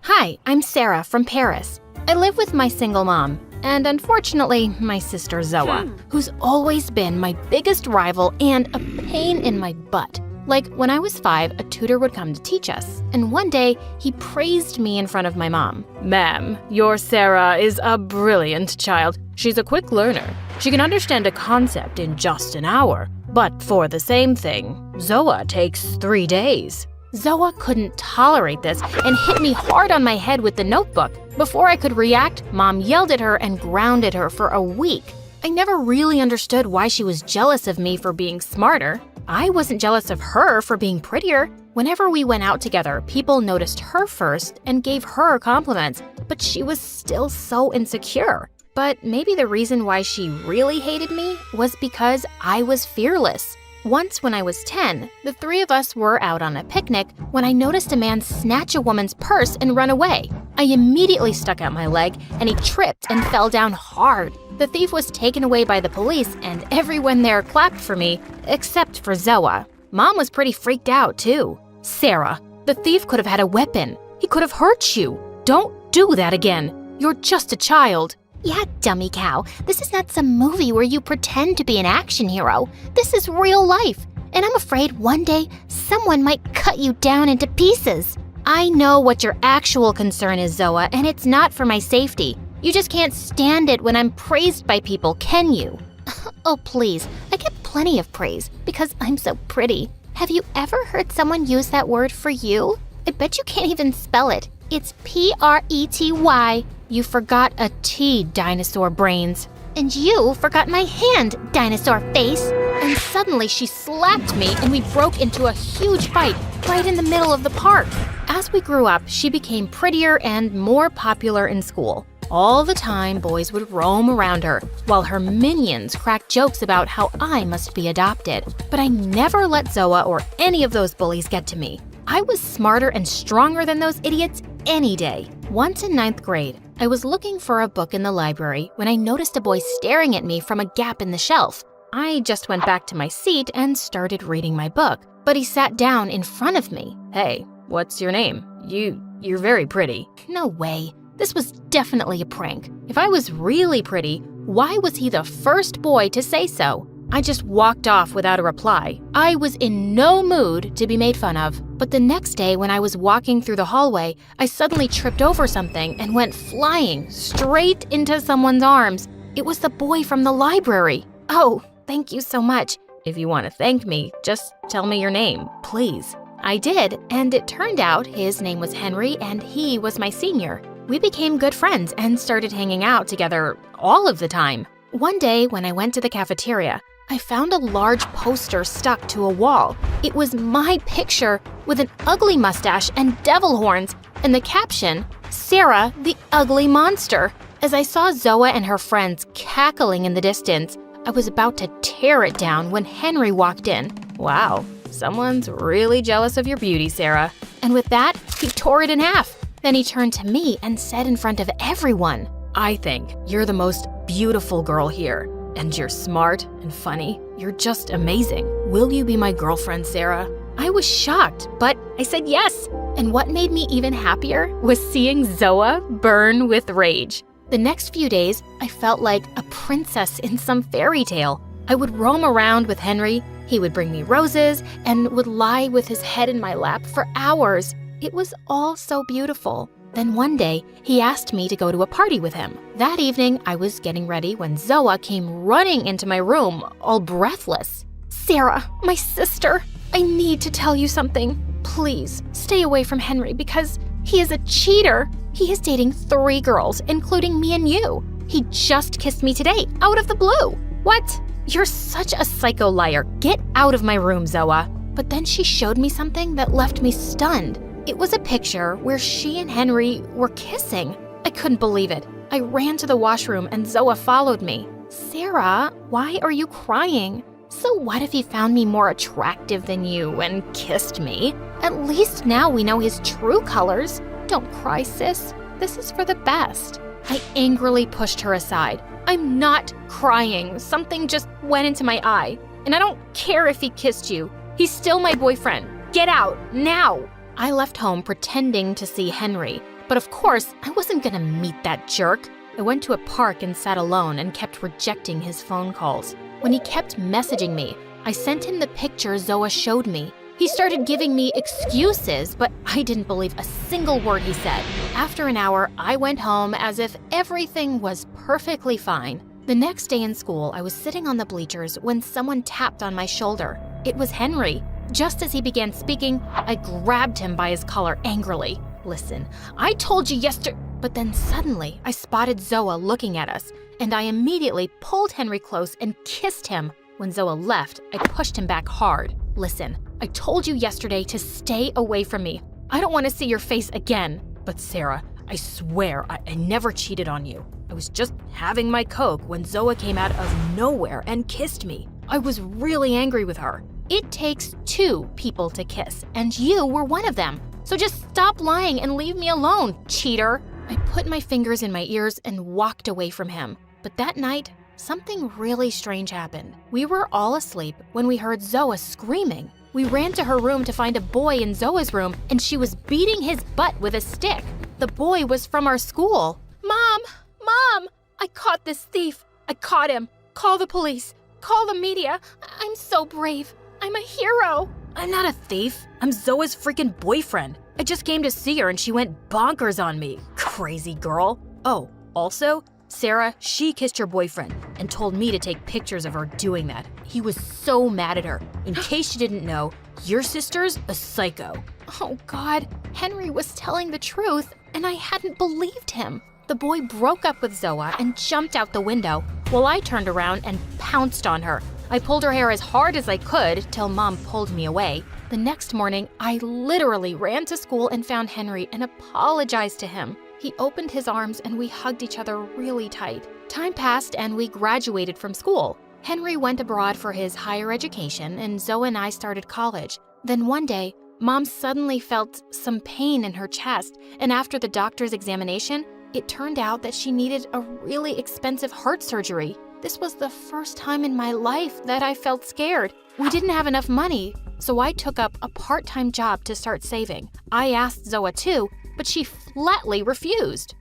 A: Hi, I'm Sarah from Paris. I live with my single mom, and unfortunately, my sister Zoa, who's always been my biggest rival and a pain in my butt. Like, when I was 5, a tutor would come to teach us, and one day, he praised me in front of my mom.
B: Ma'am, your Sarah is a brilliant child. She's a quick learner. She can understand a concept in just an hour. But for the same thing, Zoa takes 3 days.
A: Zoa couldn't tolerate this and hit me hard on my head with the notebook. Before I could react, Mom yelled at her and grounded her for a week. I never really understood why she was jealous of me for being smarter. I wasn't jealous of her for being prettier. Whenever we went out together, people noticed her first and gave her compliments, but she was still so insecure. But maybe the reason why she really hated me was because I was fearless. Once when I was 10, the three of us were out on a picnic when I noticed a man snatch a woman's purse and run away. I immediately stuck out my leg and he tripped and fell down hard. The thief was taken away by the police and everyone there clapped for me, except for Zoa. Mom was pretty freaked out too. Sarah, the thief could have had a weapon. He could have hurt you. Don't do that again. You're just a child.
C: Yeah, dummy cow. This is not some movie where you pretend to be an action hero. This is real life. And I'm afraid one day someone might cut you down into pieces. I know what your actual concern is, Zoa, and it's not for my safety. You just can't stand it when I'm praised by people, can you? Oh, please. I get plenty of praise because I'm so pretty. Have you ever heard someone use that word for you? I bet you can't even spell it. It's P-R-E-T-Y. You forgot a T, dinosaur brains. And you forgot my hand, dinosaur face. And suddenly she slapped me and we broke into a huge fight right in the middle of the park. As we grew up, she became prettier and more popular in school. All the time, boys would roam around her, while her minions cracked jokes about how I must be adopted. But I never let Zoa or any of those bullies get to me. I was smarter and stronger than those idiots any day. Once in 9th grade, I was looking for a book in the library when I noticed a boy staring at me from a gap in the shelf. I just went back to my seat and started reading my book, but he sat down in front of me. Hey, what's your name? You're very pretty. No way. This was definitely a prank. If I was really pretty, why was he the first boy to say so? I just walked off without a reply. I was in no mood to be made fun of. But the next day when I was walking through the hallway, I suddenly tripped over something and went flying straight into someone's arms. It was the boy from the library. Oh, thank you so much. If you want to thank me, just tell me your name, please. I did, and it turned out his name was Henry and he was my senior. We became good friends and started hanging out together all of the time. One day when I went to the cafeteria, I found a large poster stuck to a wall. It was my picture with an ugly mustache and devil horns, and the caption, Sarah, the ugly monster. As I saw Zoa and her friends cackling in the distance, I was about to tear it down when Henry walked in. Wow, someone's really jealous of your beauty, Sarah. And with that, he tore it in half. Then he turned to me and said in front of everyone, I think you're the most beautiful girl here. And you're smart and funny. You're just amazing. Will you be my girlfriend, Sarah? I was shocked, but I said yes. And what made me even happier was seeing Zoa burn with rage. The next few days, I felt like a princess in some fairy tale. I would roam around with Henry. He would bring me roses and would lie with his head in my lap for hours. It was all so beautiful. Then one day, he asked me to go to a party with him. That evening, I was getting ready when Zoa came running into my room, all breathless. Sarah, my sister, I need to tell you something. Please, stay away from Henry because he is a cheater. He is dating 3 girls, including me and you. He just kissed me today, out of the blue. What? You're such a psycho liar. Get out of my room, Zoa. But then she showed me something that left me stunned. It was a picture where she and Henry were kissing. I couldn't believe it. I ran to the washroom and Zoa followed me. Sarah, why are you crying? So what if he found me more attractive than you and kissed me? At least now we know his true colors. Don't cry, sis. This is for the best. I angrily pushed her aside. I'm not crying. Something just went into my eye. And I don't care if he kissed you. He's still my boyfriend. Get out, now! I left home pretending to see Henry, but of course, I wasn't gonna meet that jerk. I went to a park and sat alone and kept rejecting his phone calls. When he kept messaging me, I sent him the picture Zoa showed me. He started giving me excuses, but I didn't believe a single word he said. After an hour, I went home as if everything was perfectly fine. The next day in school, I was sitting on the bleachers when someone tapped on my shoulder. It was Henry. Just as he began speaking, I grabbed him by his collar angrily. Listen, I told you yesterday. But then suddenly, I spotted Zoa looking at us, and I immediately pulled Henry close and kissed him.
A: When Zoa left, I pushed him back hard. Listen, I told you yesterday to stay away from me. I don't want to see your face again. But Sarah, I swear I never cheated on you. I was just having my Coke when Zoa came out of nowhere and kissed me. I was really angry with her. It takes 2 people to kiss, and you were one of them. So just stop lying and leave me alone, cheater. I put my fingers in my ears and walked away from him. But that night, something really strange happened. We were all asleep when we heard Zoa screaming. We ran to her room to find a boy in Zoa's room, and she was beating his butt with a stick. The boy was from our school. Mom! I caught this thief. I caught him. Call the police. Call the media. I'm so brave. I'm a hero. I'm not a thief. I'm Zoa's freaking boyfriend. I just came to see her and she went bonkers on me. Crazy girl. Oh, also, Sarah, she kissed your boyfriend and told me to take pictures of her doing that. He was so mad at her. In case you didn't know, your sister's a psycho. Oh God, Henry was telling the truth and I hadn't believed him. The boy broke up with Zoa and jumped out the window while I turned around and pounced on her. I pulled her hair as hard as I could till Mom pulled me away. The next morning, I literally ran to school and found Henry and apologized to him. He opened his arms and we hugged each other really tight. Time passed and we graduated from school. Henry went abroad for his higher education and Zoe and I started college. Then one day, Mom suddenly felt some pain in her chest, and after the doctor's examination, it turned out that she needed a really expensive heart surgery. This was the first time in my life that I felt scared. We didn't have enough money, so I took up a part-time job to start saving. I asked Zoa too, but she flatly refused.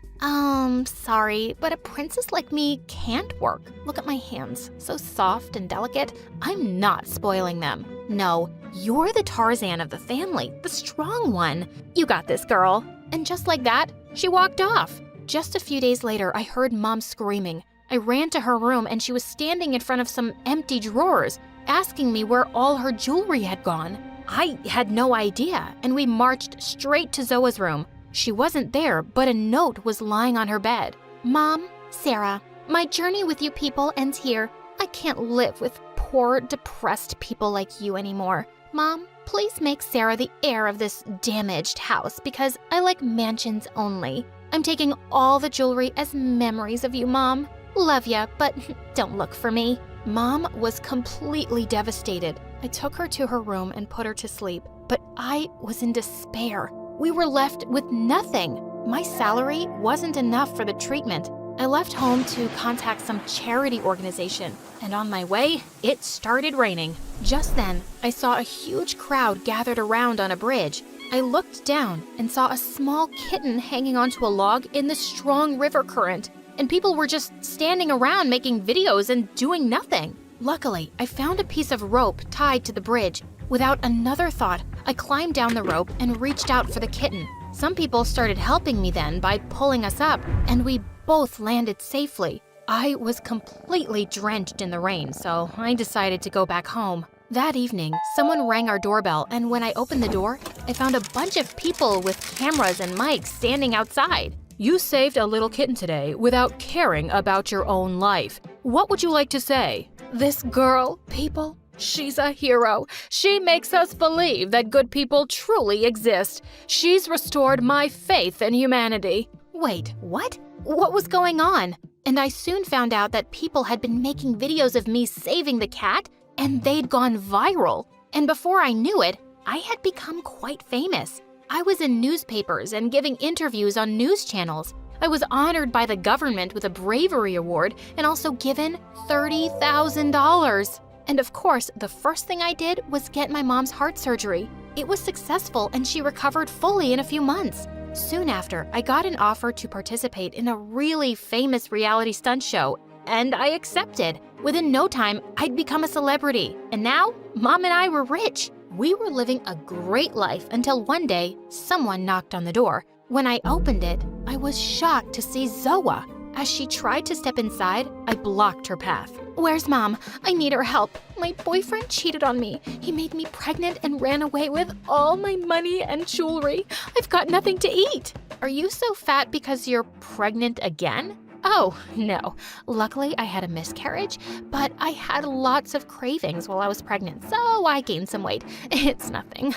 A: Sorry, but a princess like me can't work. Look at my hands, so soft and delicate. I'm not spoiling them. No, you're the Tarzan of the family, the strong one. You got this, girl. And just like that, she walked off. Just a few days later, I heard Mom screaming. I ran to her room and she was standing in front of some empty drawers, asking me where all her jewelry had gone. I had no idea, and we marched straight to Zoa's room. She wasn't there, but a note was lying on her bed. Mom, Sarah, my journey with you people ends here. I can't live with poor, depressed people like you anymore. Mom, please make Sarah the heir of this damaged house because I like mansions only. I'm taking all the jewelry as memories of you, Mom. Love ya, but don't look for me. Mom was completely devastated. I took her to her room and put her to sleep, but I was in despair. We were left with nothing. My salary wasn't enough for the treatment. I left home to contact some charity organization, and on my way, it started raining. Just then, I saw a huge crowd gathered around on a bridge. I looked down and saw a small kitten hanging onto a log in the strong river current, and people were just standing around making videos and doing nothing. Luckily, I found a piece of rope tied to the bridge. Without another thought, I climbed down the rope and reached out for the kitten. Some people started helping me then by pulling us up, and we both landed safely. I was completely drenched in the rain, so I decided to go back home. That evening, someone rang our doorbell, and when I opened the door, I found a bunch of people with cameras and mics standing outside. You saved a little kitten today without caring about your own life. What would you like to say? This girl, people, she's a hero. She makes us believe that good people truly exist. She's restored my faith in humanity. Wait, what? What was going on? And I soon found out that people had been making videos of me saving the cat, and they'd gone viral. And before I knew it, I had become quite famous. I was in newspapers and giving interviews on news channels. I was honored by the government with a bravery award and also given $30,000. And of course, the first thing I did was get my mom's heart surgery. It was successful and she recovered fully in a few months. Soon after, I got an offer to participate in a really famous reality stunt show, and I accepted. Within no time, I'd become a celebrity. And now, Mom and I were rich. We were living a great life until one day, someone knocked on the door. When I opened it, I was shocked to see Zoa. As she tried to step inside, I blocked her path. Where's Mom? I need her help. My boyfriend cheated on me. He made me pregnant and ran away with all my money and jewelry. I've got nothing to eat. Are you so fat because you're pregnant again? Oh, no. Luckily, I had a miscarriage, but I had lots of cravings while I was pregnant, so I gained some weight. It's nothing.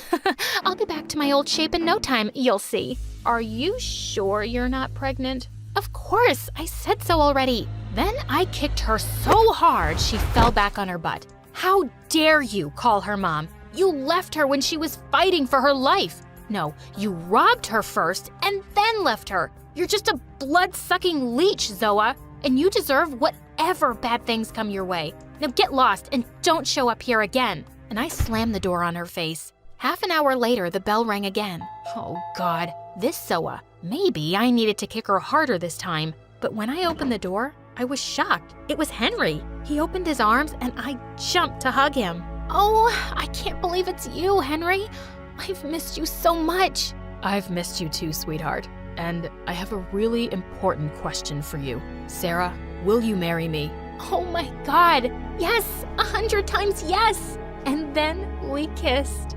A: I'll be back to my old shape in no time, you'll see. Are you sure you're not pregnant? Of course, I said so already. Then I kicked her so hard she fell back on her butt. How dare you call her mom? You left her when she was fighting for her life. No, you robbed her first and then left her. You're just a blood-sucking leech, Zoa, and you deserve whatever bad things come your way. Now get lost and don't show up here again. And I slammed the door on her face. Half an hour later, the bell rang again. Oh, God, this Zoa. Maybe I needed to kick her harder this time. But when I opened the door, I was shocked. It was Henry. He opened his arms and I jumped to hug him. Oh, I can't believe it's you, Henry. I've missed you so much.
B: I've missed you too, sweetheart. And I have a really important question for you. Sarah, will you marry me?
A: Oh my God. Yes, 100 times yes. And then we kissed.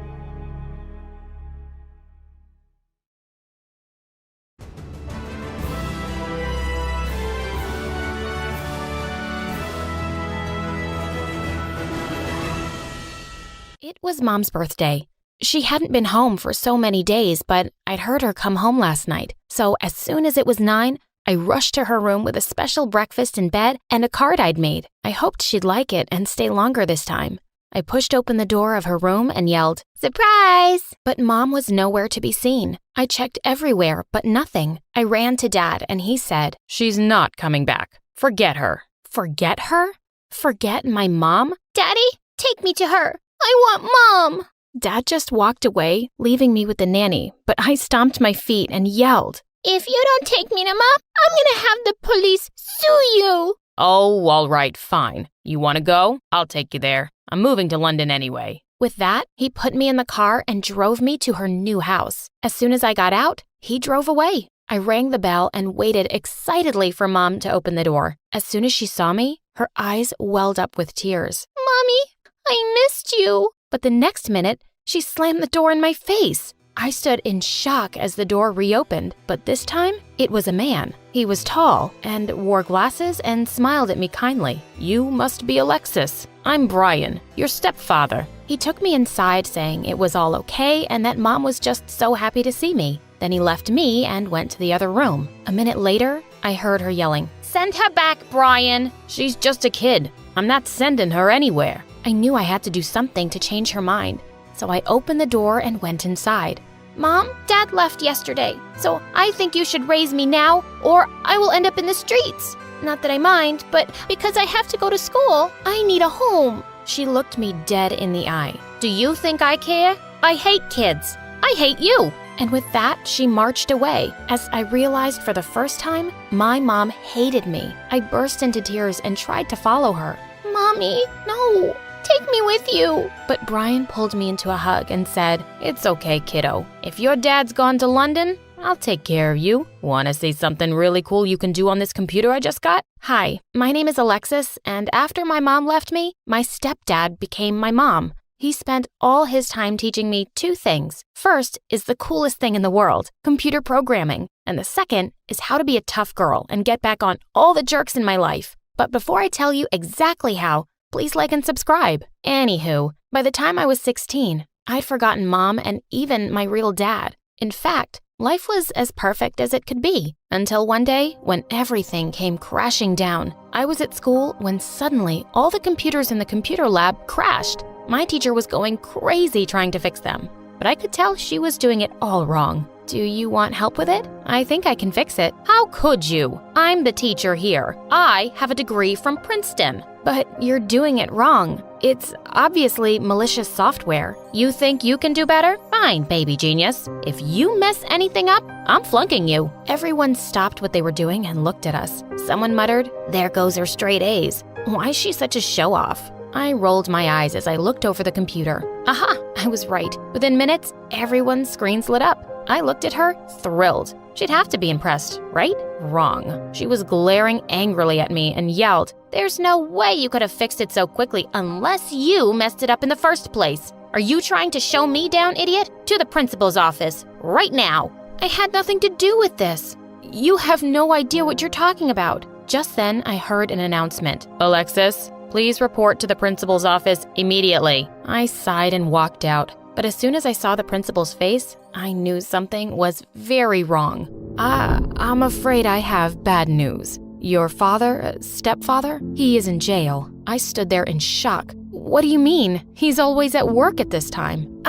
A: It was Mom's birthday. She hadn't been home for so many days, but I'd heard her come home last night. So as soon as it was 9, I rushed to her room with a special breakfast in bed and a card I'd made. I hoped she'd like it and stay longer this time. I pushed open the door of her room and yelled, "Surprise!" But Mom was nowhere to be seen. I checked everywhere, but nothing. I ran to Dad and he said,
B: "She's not coming back. Forget her."
A: Forget her? Forget my mom? Daddy, take me to her. I want Mom. Dad just walked away, leaving me with the nanny, but I stomped my feet and yelled, "If you don't take me to Mom, I'm gonna have the police sue you."
B: Oh, all right, fine. You want to go? I'll take you there. I'm moving to London anyway.
A: With that, he put me in the car and drove me to her new house. As soon as I got out, he drove away. I rang the bell and waited excitedly for Mom to open the door. As soon as she saw me, her eyes welled up with tears. "Mommy, I missed you." But the next minute, she slammed the door in my face. I stood in shock as the door reopened, but this time, it was a man. He was tall and wore glasses and smiled at me kindly.
B: "You must be Alexis. I'm Brian, your stepfather."
A: He took me inside saying it was all okay and that Mom was just so happy to see me. Then he left me and went to the other room. A minute later, I heard her yelling, "Send her back, Brian."
B: "She's just a kid. I'm not sending her anywhere."
A: I knew I had to do something to change her mind, so I opened the door and went inside. "Mom, Dad left yesterday, so I think you should raise me now or I will end up in the streets. Not that I mind, but because I have to go to school, I need a home." She looked me dead in the eye. "Do you think I care? I hate kids. I hate you." And with that, she marched away. As I realized for the first time, my mom hated me. I burst into tears and tried to follow her. "Mommy, no. Take me with you." But Brian pulled me into a hug and said,
B: "It's okay, kiddo. If your dad's gone to London, I'll take care of you. Want to see something really cool you can do on this computer I just got?"
A: "Hi, my name is Alexis, and after my mom left me, my stepdad became my mom. He spent all his time teaching me 2 things. First is the coolest thing in the world, computer programming. And the second is how to be a tough girl and get back on all the jerks in my life. But before I tell you exactly how, please like and subscribe. Anywho, by the time I was 16, I'd forgotten Mom and even my real dad. In fact, life was as perfect as it could be, until one day when everything came crashing down. I was at school when suddenly all the computers in the computer lab crashed. My teacher was going crazy trying to fix them, but I could tell she was doing it all wrong. Do you want help with it? I think I can fix it.
B: How could you? I'm the teacher here. I have a degree from Princeton.
A: But you're doing it wrong. It's obviously malicious software.
B: You think you can do better? Fine, baby genius. If you mess anything up, I'm flunking you.
A: Everyone stopped what they were doing and looked at us. Someone muttered, "There goes her straight A's. Why is she such a show-off?" I rolled my eyes as I looked over the computer. Aha, I was right. Within minutes, everyone's screens lit up. I looked at her, thrilled. She'd have to be impressed, right? Wrong. She was glaring angrily at me and yelled, "There's no way you could have fixed it so quickly unless you messed it up in the first place. Are you trying to show me down, idiot? To the principal's office, right now." I had nothing to do with this. You have no idea what you're talking about. Just then, I heard an announcement. Alexis, please report to the principal's office immediately. I sighed and walked out. But as soon as I saw the principal's face, I knew something was very wrong. I'm afraid I have bad news. Your father, stepfather, he is in jail. I stood there in shock. What do you mean? He's always at work at this time.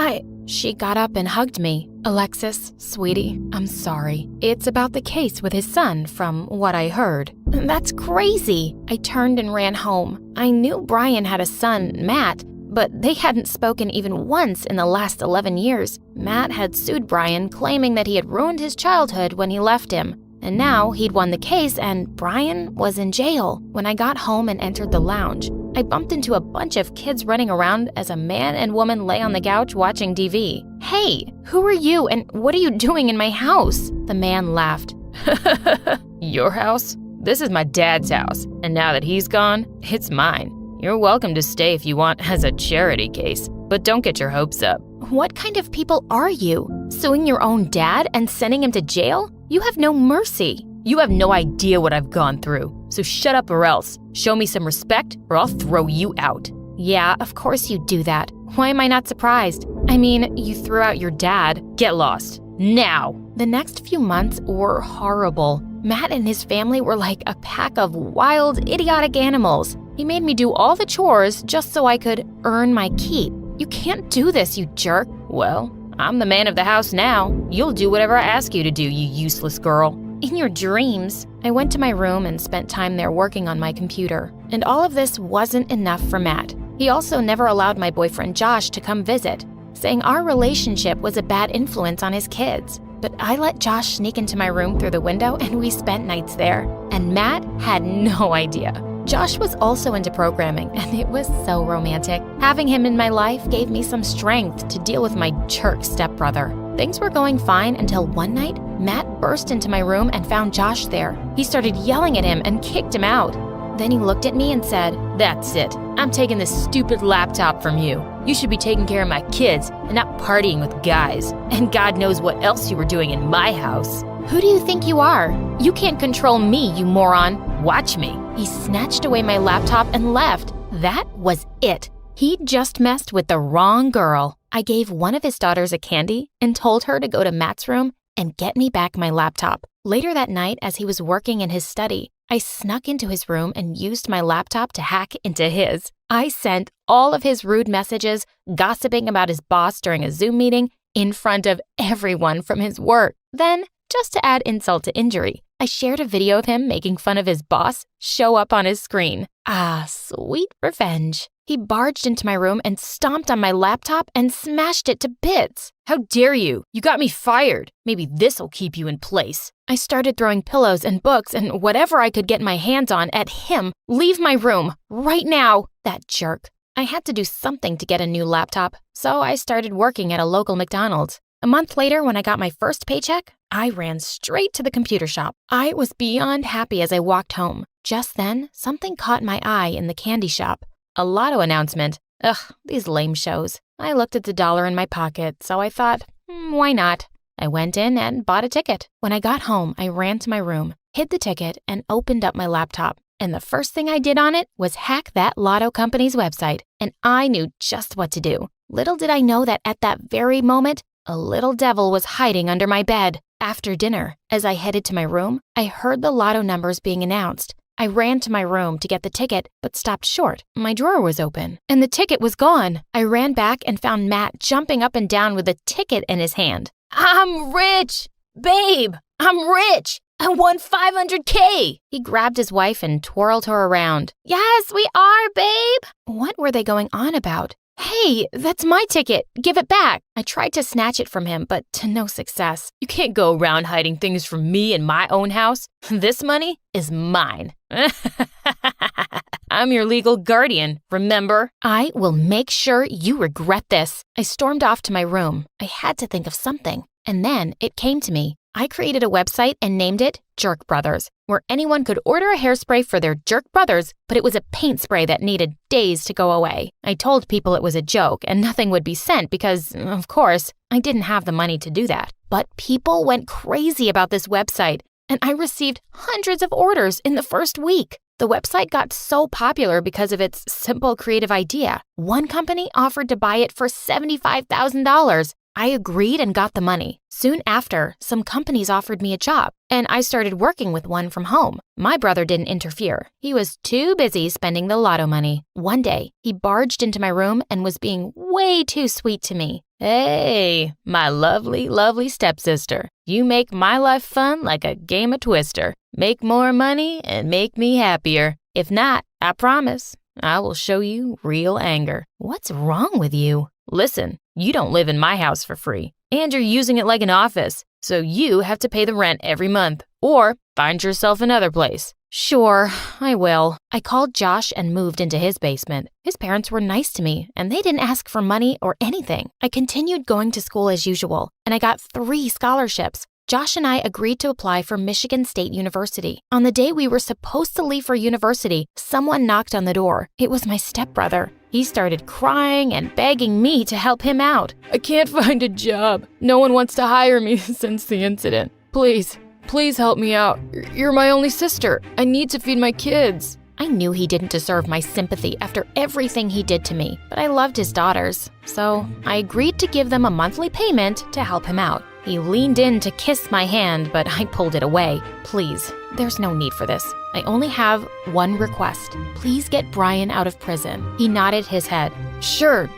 A: She got up and hugged me. Alexis, sweetie, I'm sorry. It's about the case with his son, from what I heard. That's crazy. I turned and ran home. I knew Brian had a son, Matt, but they hadn't spoken even once in the last 11 years. Matt had sued Brian, claiming that he had ruined his childhood when he left him. And now he'd won the case and Brian was in jail. When I got home and entered the lounge, I bumped into a bunch of kids running around as a man and woman lay on the couch watching TV. Hey, who are you and what are you doing in my house? The man laughed. Your house? This is my dad's house, and now that he's gone, it's mine. You're welcome to stay if you want as a charity case, but don't get your hopes up. What kind of people are you? Suing your own dad and sending him to jail? You have no mercy. You have no idea what I've gone through, so shut up or else. Show me some respect or I'll throw you out. Yeah, of course you'd do that. Why am I not surprised? I mean, you threw out your dad. Get lost. Now. The next few months were horrible. Matt and his family were like a pack of wild, idiotic animals. He made me do all the chores just so I could earn my keep. You can't do this, you jerk. Well, I'm the man of the house now. You'll do whatever I ask you to do, you useless girl. In your dreams. I went to my room and spent time there working on my computer. And all of this wasn't enough for Matt. He also never allowed my boyfriend Josh to come visit, saying our relationship was a bad influence on his kids. But I let Josh sneak into my room through the window and we spent nights there. And Matt had no idea. Josh was also into programming and it was so romantic. Having him in my life gave me some strength to deal with my jerk stepbrother. Things were going fine until one night, Matt burst into my room and found Josh there. He started yelling at him and kicked him out. Then he looked at me and said, "That's it. I'm taking this stupid laptop from you. You should be taking care of my kids and not partying with guys. And God knows what else you were doing in my house." Who do you think you are? You can't control me, you moron. Watch me. He snatched away my laptop and left. That was it. He'd just messed with the wrong girl. I gave one of his daughters a candy and told her to go to Matt's room and get me back my laptop. Later that night, as he was working in his study, I snuck into his room and used my laptop to hack into his. I sent all of his rude messages, gossiping about his boss during a Zoom meeting in front of everyone from his work. Then, just to add insult to injury, I shared a video of him making fun of his boss show up on his screen. Ah, sweet revenge. He barged into my room and stomped on my laptop and smashed it to bits. How dare you? You got me fired. Maybe this'll keep you in place. I started throwing pillows and books and whatever I could get my hands on at him. Leave my room, right now. That jerk. I had to do something to get a new laptop, so I started working at a local McDonald's. A month later, when I got my first paycheck, I ran straight to the computer shop. I was beyond happy as I walked home. Just then, something caught my eye in the candy shop. A lotto announcement. Ugh, these lame shows. I looked at the dollar in my pocket, so I thought, why not? I went in and bought a ticket. When I got home, I ran to my room, hid the ticket, and opened up my laptop. And the first thing I did on it was hack that lotto company's website, and I knew just what to do. Little did I know that at that very moment, a little devil was hiding under my bed. After dinner, as I headed to my room, I heard the lotto numbers being announced. I ran to my room to get the ticket, but stopped short. My drawer was open, and the ticket was gone. I ran back and found Matt jumping up and down with the ticket in his hand. I'm rich! Babe, I'm rich! I won $500K! He grabbed his wife and twirled her around. Yes, we are, babe! What were they going on about? Hey, that's my ticket. Give it back. I tried to snatch it from him, but to no success. You can't go around hiding things from me in my own house. This money is mine. I'm your legal guardian, remember? I will make sure you regret this. I stormed off to my room. I had to think of something. And then it came to me. I created a website and named it Jerk Brothers, where anyone could order a hairspray for their jerk brothers, but it was a paint spray that needed days to go away. I told people it was a joke and nothing would be sent because, of course, I didn't have the money to do that. But people went crazy about this website. and I received hundreds of orders in the first week. The website got so popular because of its simple creative idea. One company offered to buy it for $75,000. I agreed and got the money. Soon after, some companies offered me a job, and I started working with one from home. My brother didn't interfere. He was too busy spending the lotto money. One day, he barged into my room and was being way too sweet to me. Hey, my lovely, lovely stepsister. You make my life fun like a game of Twister. Make more money and make me happier. If not, I promise, I will show you real anger. What's wrong with you? Listen, you don't live in my house for free, and you're using it like an office, so you have to pay the rent every month, or find yourself another place. Sure, I will. I called Josh and moved into his basement. His parents were nice to me, and they didn't ask for money or anything. I continued going to school as usual, and I got 3 scholarships. Josh and I agreed to apply for Michigan State University. On the day we were supposed to leave for university, someone knocked on the door. It was my stepbrother. He started crying and begging me to help him out. I can't find a job. No one wants to hire me since the incident. Please help me out. You're my only sister. I need to feed my kids. I knew he didn't deserve my sympathy after everything he did to me, but I loved his daughters, so I agreed to give them a monthly payment to help him out. He leaned in to kiss my hand, but I pulled it away. Please, there's no need for this. I only have one request. Please get Brian out of prison. He nodded his head. Sure,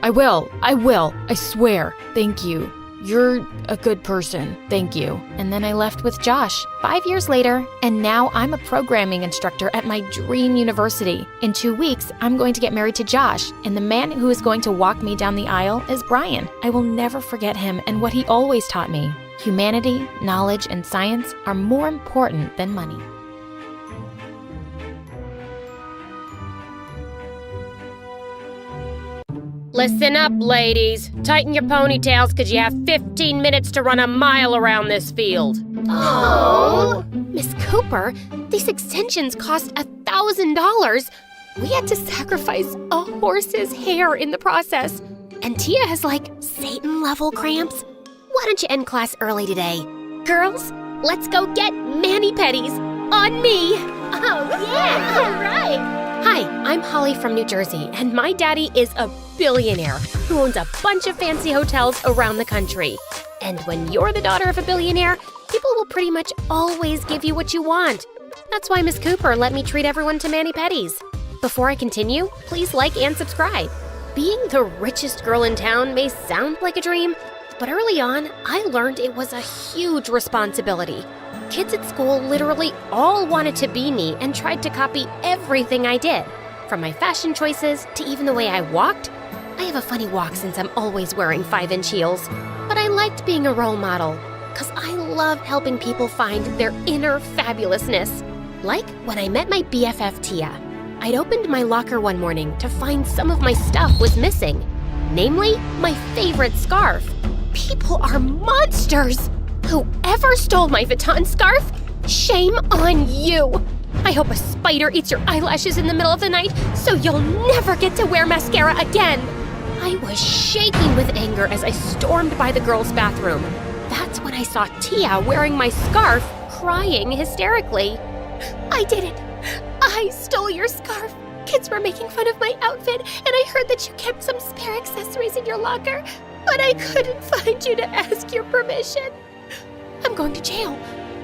A: I will. I swear. Thank you. You're a good person. Thank you. And then I left with Josh. 5 years later, and now I'm a programming instructor at my dream university. In 2 weeks, I'm going to get married to Josh, and the man who is going to walk me down the aisle is Brian. I will never forget him and what he always taught me. Humanity, knowledge, and science are more important than money.
Q: Listen up, ladies. Tighten your ponytails because you have 15 minutes to run a mile around this field.
C: Oh, Miss Cooper, these extensions cost $1,000. We had to sacrifice a horse's hair in the process. And Tia has like Satan-level cramps. Why don't you end class early today? Girls, let's go get mani-pedis on me. Oh, yeah, all right. Hi, I'm Holly from New Jersey, and my daddy is a billionaire who owns a bunch of fancy hotels around the country. And when you're the daughter of a billionaire, people will pretty much always give you what you want. That's why Miss Cooper let me treat everyone to mani-pedis. Before I continue, please like and subscribe. Being the richest girl in town may sound like a dream, but early on, I learned it was a huge responsibility. Kids at school literally all wanted to be me and tried to copy everything I did. From my fashion choices to even the way I walked. I have a funny walk since I'm always wearing 5-inch heels. But I liked being a role model, because I loved helping people find their inner fabulousness. Like when I met my BFF Tia. I'd opened my locker one morning to find some of my stuff was missing. Namely, my favorite scarf. People are monsters! Whoever stole my Vuitton scarf, shame on you! I hope a spider eats your eyelashes in the middle of the night so you'll never get to wear mascara again! I was shaking with anger as I stormed by the girls' bathroom. That's when I saw Tia wearing my scarf, crying hysterically. I did it! I stole your scarf! Kids were making fun of my outfit, and I heard that you kept some spare accessories in your locker, but I couldn't find you to ask your permission. I'm going to jail.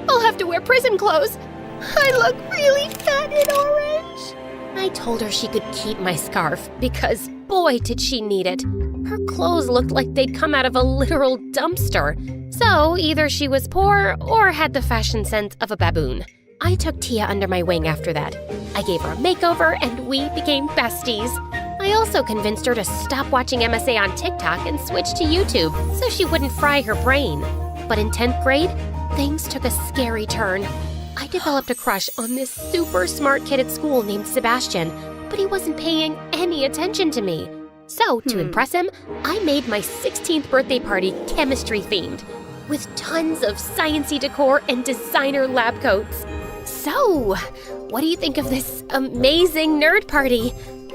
C: I'll have to wear prison clothes. I look really fat and orange. I told her she could keep my scarf because, boy, did she need it. Her clothes looked like they'd come out of a literal dumpster. So either she was poor or had the fashion sense of a baboon. I took Tia under my wing after that. I gave her a makeover and we became besties. I also convinced her to stop watching MSA on TikTok and switch to YouTube so she wouldn't fry her brain. But in 10th grade, things took a scary turn. I developed a crush on this super smart kid at school named Sebastian, but he wasn't paying any attention to me. So, to impress him, I made my 16th birthday party chemistry-themed, with tons of science-y decor and designer lab coats. So, what do you think of this amazing nerd party?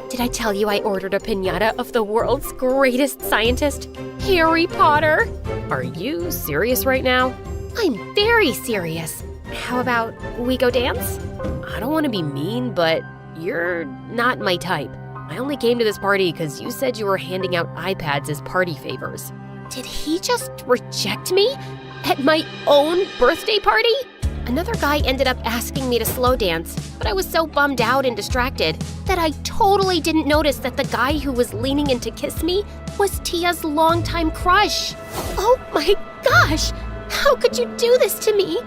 C: Did I tell you I ordered a piñata of the world's greatest scientist, Harry Potter? Are you serious right now? I'm very serious.
Q: how about we go dance? I don't want to be mean, but you're not my type. I only came to this party because you said you were handing out iPads as party favors. Did he just reject me? At my own birthday party? Another guy ended up asking me to slow dance, but I was so bummed out and distracted that I totally didn't notice that the guy who was leaning in to kiss me was Tia's longtime crush. Oh my gosh! How could you do this to me?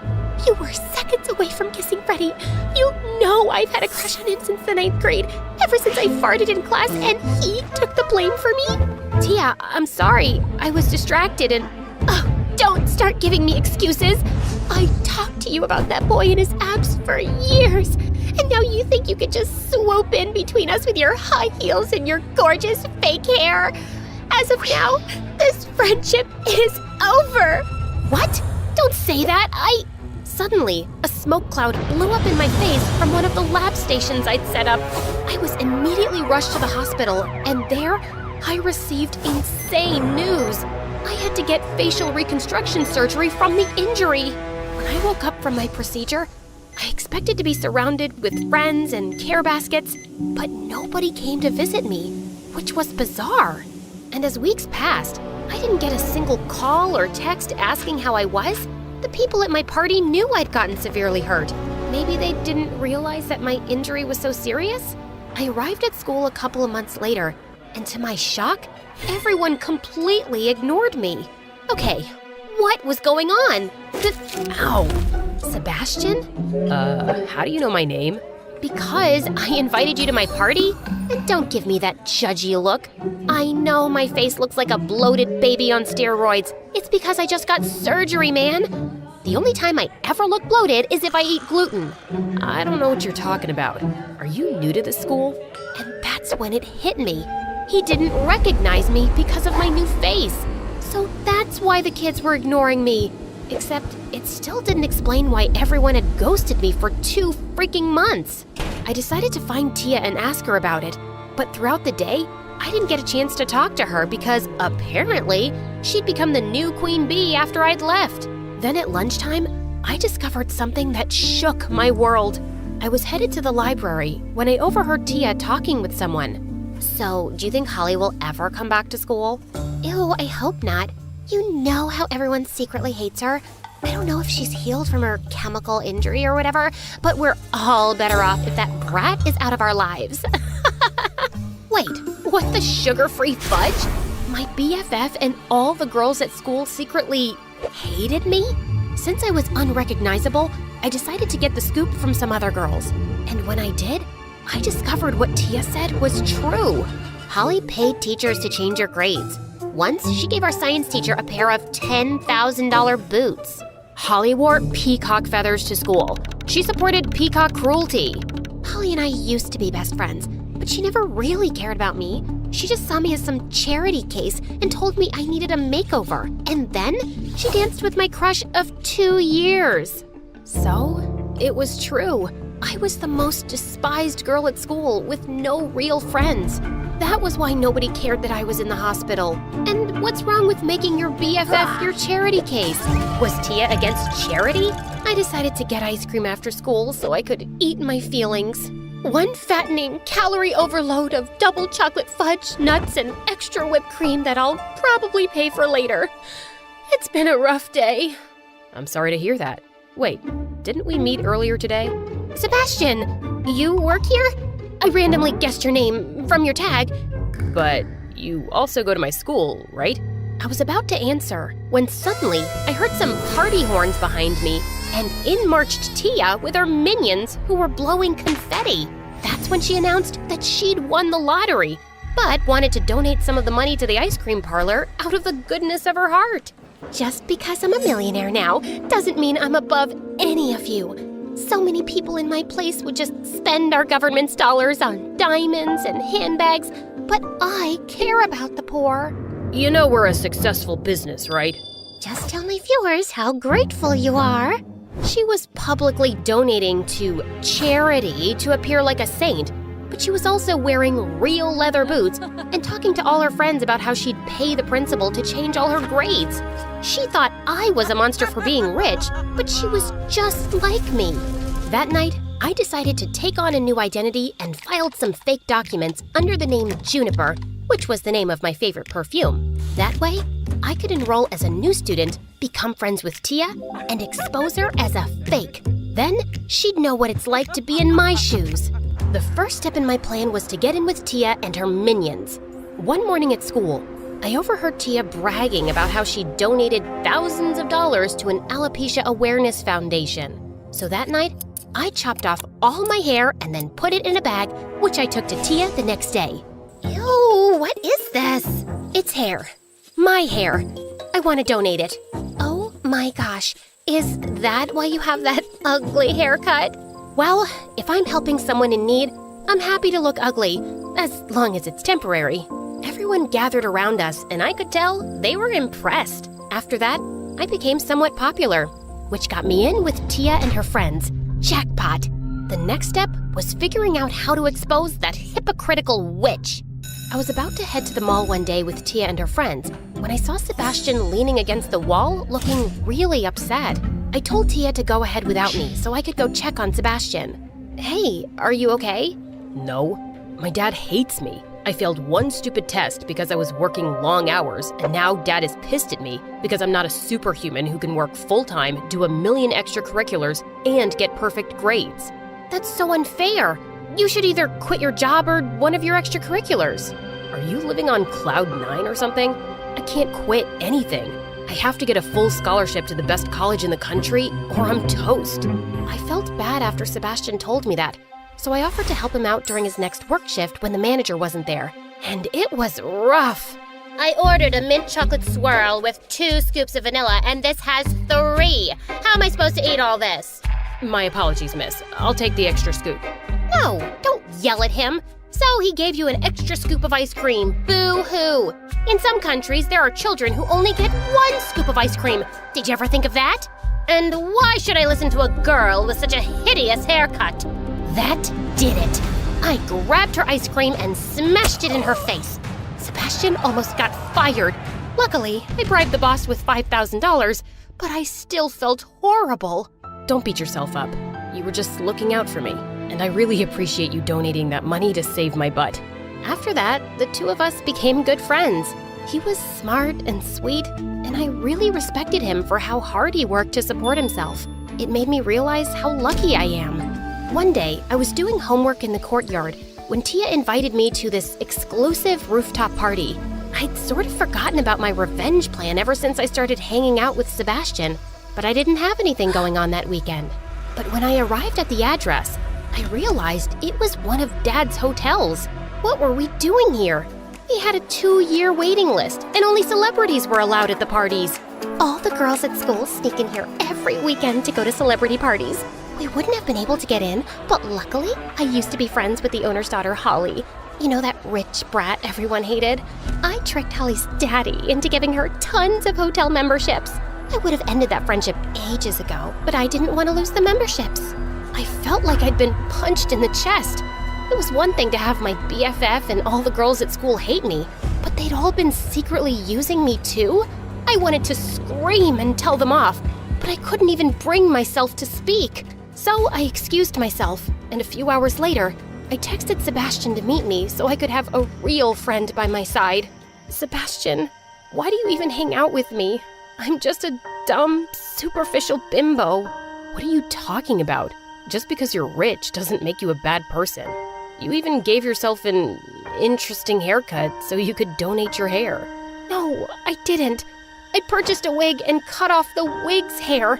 Q: You were seconds away from kissing Freddie. You know I've had a crush on him since the 9th grade, ever since I farted in class and he took the blame for me. Tia, I'm sorry. I was distracted and... Oh, don't start giving me excuses. I talked to you about that boy and his abs for years, and now you think you could just swoop in between us with your high heels and your gorgeous fake hair. As of now, this friendship is over. What? Don't say that. Suddenly, a smoke cloud blew up in my face from one of the lab stations I'd set up. I was immediately rushed to the hospital, and there, I received insane news. I had to get facial reconstruction surgery from the injury. When I woke up from my procedure, I expected to be surrounded with friends and care baskets, but nobody came to visit me, which was bizarre. And as weeks passed, I didn't get a single call or text asking how I was. The people at my party knew I'd gotten severely hurt. Maybe they didn't realize that my injury was so serious? I arrived at school a couple of months later, and to my shock, everyone completely ignored me. Okay, what was going on? Ow. Sebastian? How do you know my name? Because I invited you to my party? And don't give me that judgy look. I know my face looks like a bloated baby on steroids. It's because I just got surgery, man. The only time I ever look bloated is if I eat gluten. I don't know what you're talking about. Are you new to this school? And that's when it hit me. He didn't recognize me because of my new face. So that's why the kids were ignoring me. Except it still didn't explain why everyone had ghosted me for 2 freaking months. I decided to find Tia and ask her about it, but throughout the day, I didn't get a chance to talk to her because apparently she'd become the new queen bee after I'd left. Then at lunchtime, I discovered something that shook my world. I was headed to the library when I overheard Tia talking with someone. So, do you think Holly will ever come back to school?
C: Ew, I hope not. You know how everyone secretly hates her? I don't know if she's healed from her chemical injury or whatever, but we're all better off if that brat is out of our lives.
Q: Wait, what the sugar-free fudge? My BFF and all the girls at school secretly hated me? Since I was unrecognizable, I decided to get the scoop from some other girls. And when I did, I discovered what Tia said was true.
C: Holly paid teachers to change her grades. Once, she gave our science teacher a pair of $10,000 boots.
Q: Holly wore peacock feathers to school. She supported peacock cruelty.
C: Holly and I used to be best friends, but she never really cared about me. She just saw me as some charity case and told me I needed a makeover. And then she danced with my crush of 2 years.
Q: So, it was true. I was the most despised girl at school with no real friends. That was why nobody cared that I was in the hospital. And what's wrong with making your BFF your charity case? Was Tia against charity? I decided to get ice cream after school so I could eat my feelings. One fattening calorie overload of double chocolate fudge, nuts, and extra whipped cream that I'll probably pay for later. It's been a rough day. I'm sorry to hear that. Wait, didn't we meet earlier today?
C: Sebastian, you work here? I randomly guessed your name from your tag.
Q: But you also go to my school, right? I was about to answer when suddenly I heard some party horns behind me, and in marched Tia with her minions who were blowing confetti. That's when she announced that she'd won the lottery, but wanted to donate some of the money to the ice cream parlor out of the goodness of her heart.
C: Just because I'm a millionaire now doesn't mean I'm above any of you. So many people in my place would just spend our government's dollars on diamonds and handbags, but I care about the poor.
Q: You know we're a successful business, right?
C: Just tell my viewers how grateful you are.
Q: She was publicly donating to charity to appear like a saint, but she was also wearing real leather boots and talking to all her friends about how she'd pay the principal to change all her grades. She thought I was a monster for being rich, but she was just like me. That night, I decided to take on a new identity and filed some fake documents under the name Juniper, which was the name of my favorite perfume. That way, I could enroll as a new student, become friends with Tia, and expose her as a fake. Then, she'd know what it's like to be in my shoes. The first step in my plan was to get in with Tia and her minions. One morning at school, I overheard Tia bragging about how she donated thousands of dollars to an alopecia awareness foundation. So that night, I chopped off all my hair and then put it in a bag, which I took to Tia the next day. Ew, what is this? It's hair. My hair. I want to donate it. Oh my gosh, is that why you have that ugly haircut? Well, if I'm helping someone in need, I'm happy to look ugly, as long as it's temporary. Everyone gathered around us, and I could tell they were impressed. After that, I became somewhat popular, which got me in with Tia and her friends. Jackpot! The next step was figuring out how to expose that hypocritical witch. I was about to head to the mall one day with Tia and her friends when I saw Sebastian leaning against the wall looking really upset. I told Tia to go ahead without me so I could go check on Sebastian. Hey, are you okay? No, my dad hates me. I failed one stupid test because I was working long hours, and now Dad is pissed at me because I'm not a superhuman who can work full-time, do 1,000,000 extracurriculars, and get perfect grades. That's so unfair. You should either quit your job or one of your extracurriculars. Are you living on cloud 9 or something? I can't quit anything. I have to get a full scholarship to the best college in the country, or I'm toast. I felt bad after Sebastian told me that, so I offered to help him out during his next work shift when the manager wasn't there. And it was rough.
C: I ordered a mint chocolate swirl with 2 scoops of vanilla, and this has 3. How am I supposed to eat all this?
Q: My apologies, miss. I'll take the extra scoop.
C: No, don't yell at him. So he gave you an extra scoop of ice cream. Boo-hoo. In some countries, there are children who only get 1 scoop of ice cream. Did you ever think of that? And why should I listen to a girl with such a hideous haircut? That did it. I grabbed her ice cream and smashed it in her face. Sebastian almost got fired. Luckily, I bribed the boss with $5,000, but I still felt horrible.
Q: Don't beat yourself up. You were just looking out for me, and I really appreciate you donating that money to save my butt.
C: After that, the 2 of us became good friends. He was smart and sweet, and I really respected him for how hard he worked to support himself. It made me realize how lucky I am. One day, I was doing homework in the courtyard when Tia invited me to this exclusive rooftop party. I'd sort of forgotten about my revenge plan ever since I started hanging out with Sebastian, but I didn't have anything going on that weekend. But when I arrived at the address, I realized it was one of Dad's hotels. What were we doing here? He had a 2-year waiting list, and only celebrities were allowed at the parties. All the girls at school sneak in here every weekend to go to celebrity parties. We wouldn't have been able to get in, but luckily, I used to be friends with the owner's daughter, Holly. You know, that rich brat everyone hated? I tricked Holly's daddy into giving her tons of hotel memberships. I would have ended that friendship ages ago, but I didn't want to lose the memberships. I felt like I'd been punched in the chest. It was one thing to have my BFF and all the girls at school hate me, but they'd all been secretly using me too? I wanted to scream and tell them off, but I couldn't even bring myself to speak. So I excused myself, and a few hours later, I texted Sebastian to meet me so I could have a real friend by my side. Sebastian, why do you even hang out with me? I'm just a dumb, superficial bimbo.
Q: What are you talking about? Just because you're rich doesn't make you a bad person. You even gave yourself an interesting haircut so you could donate your hair.
C: No, I didn't. I purchased a wig and cut off the wig's hair.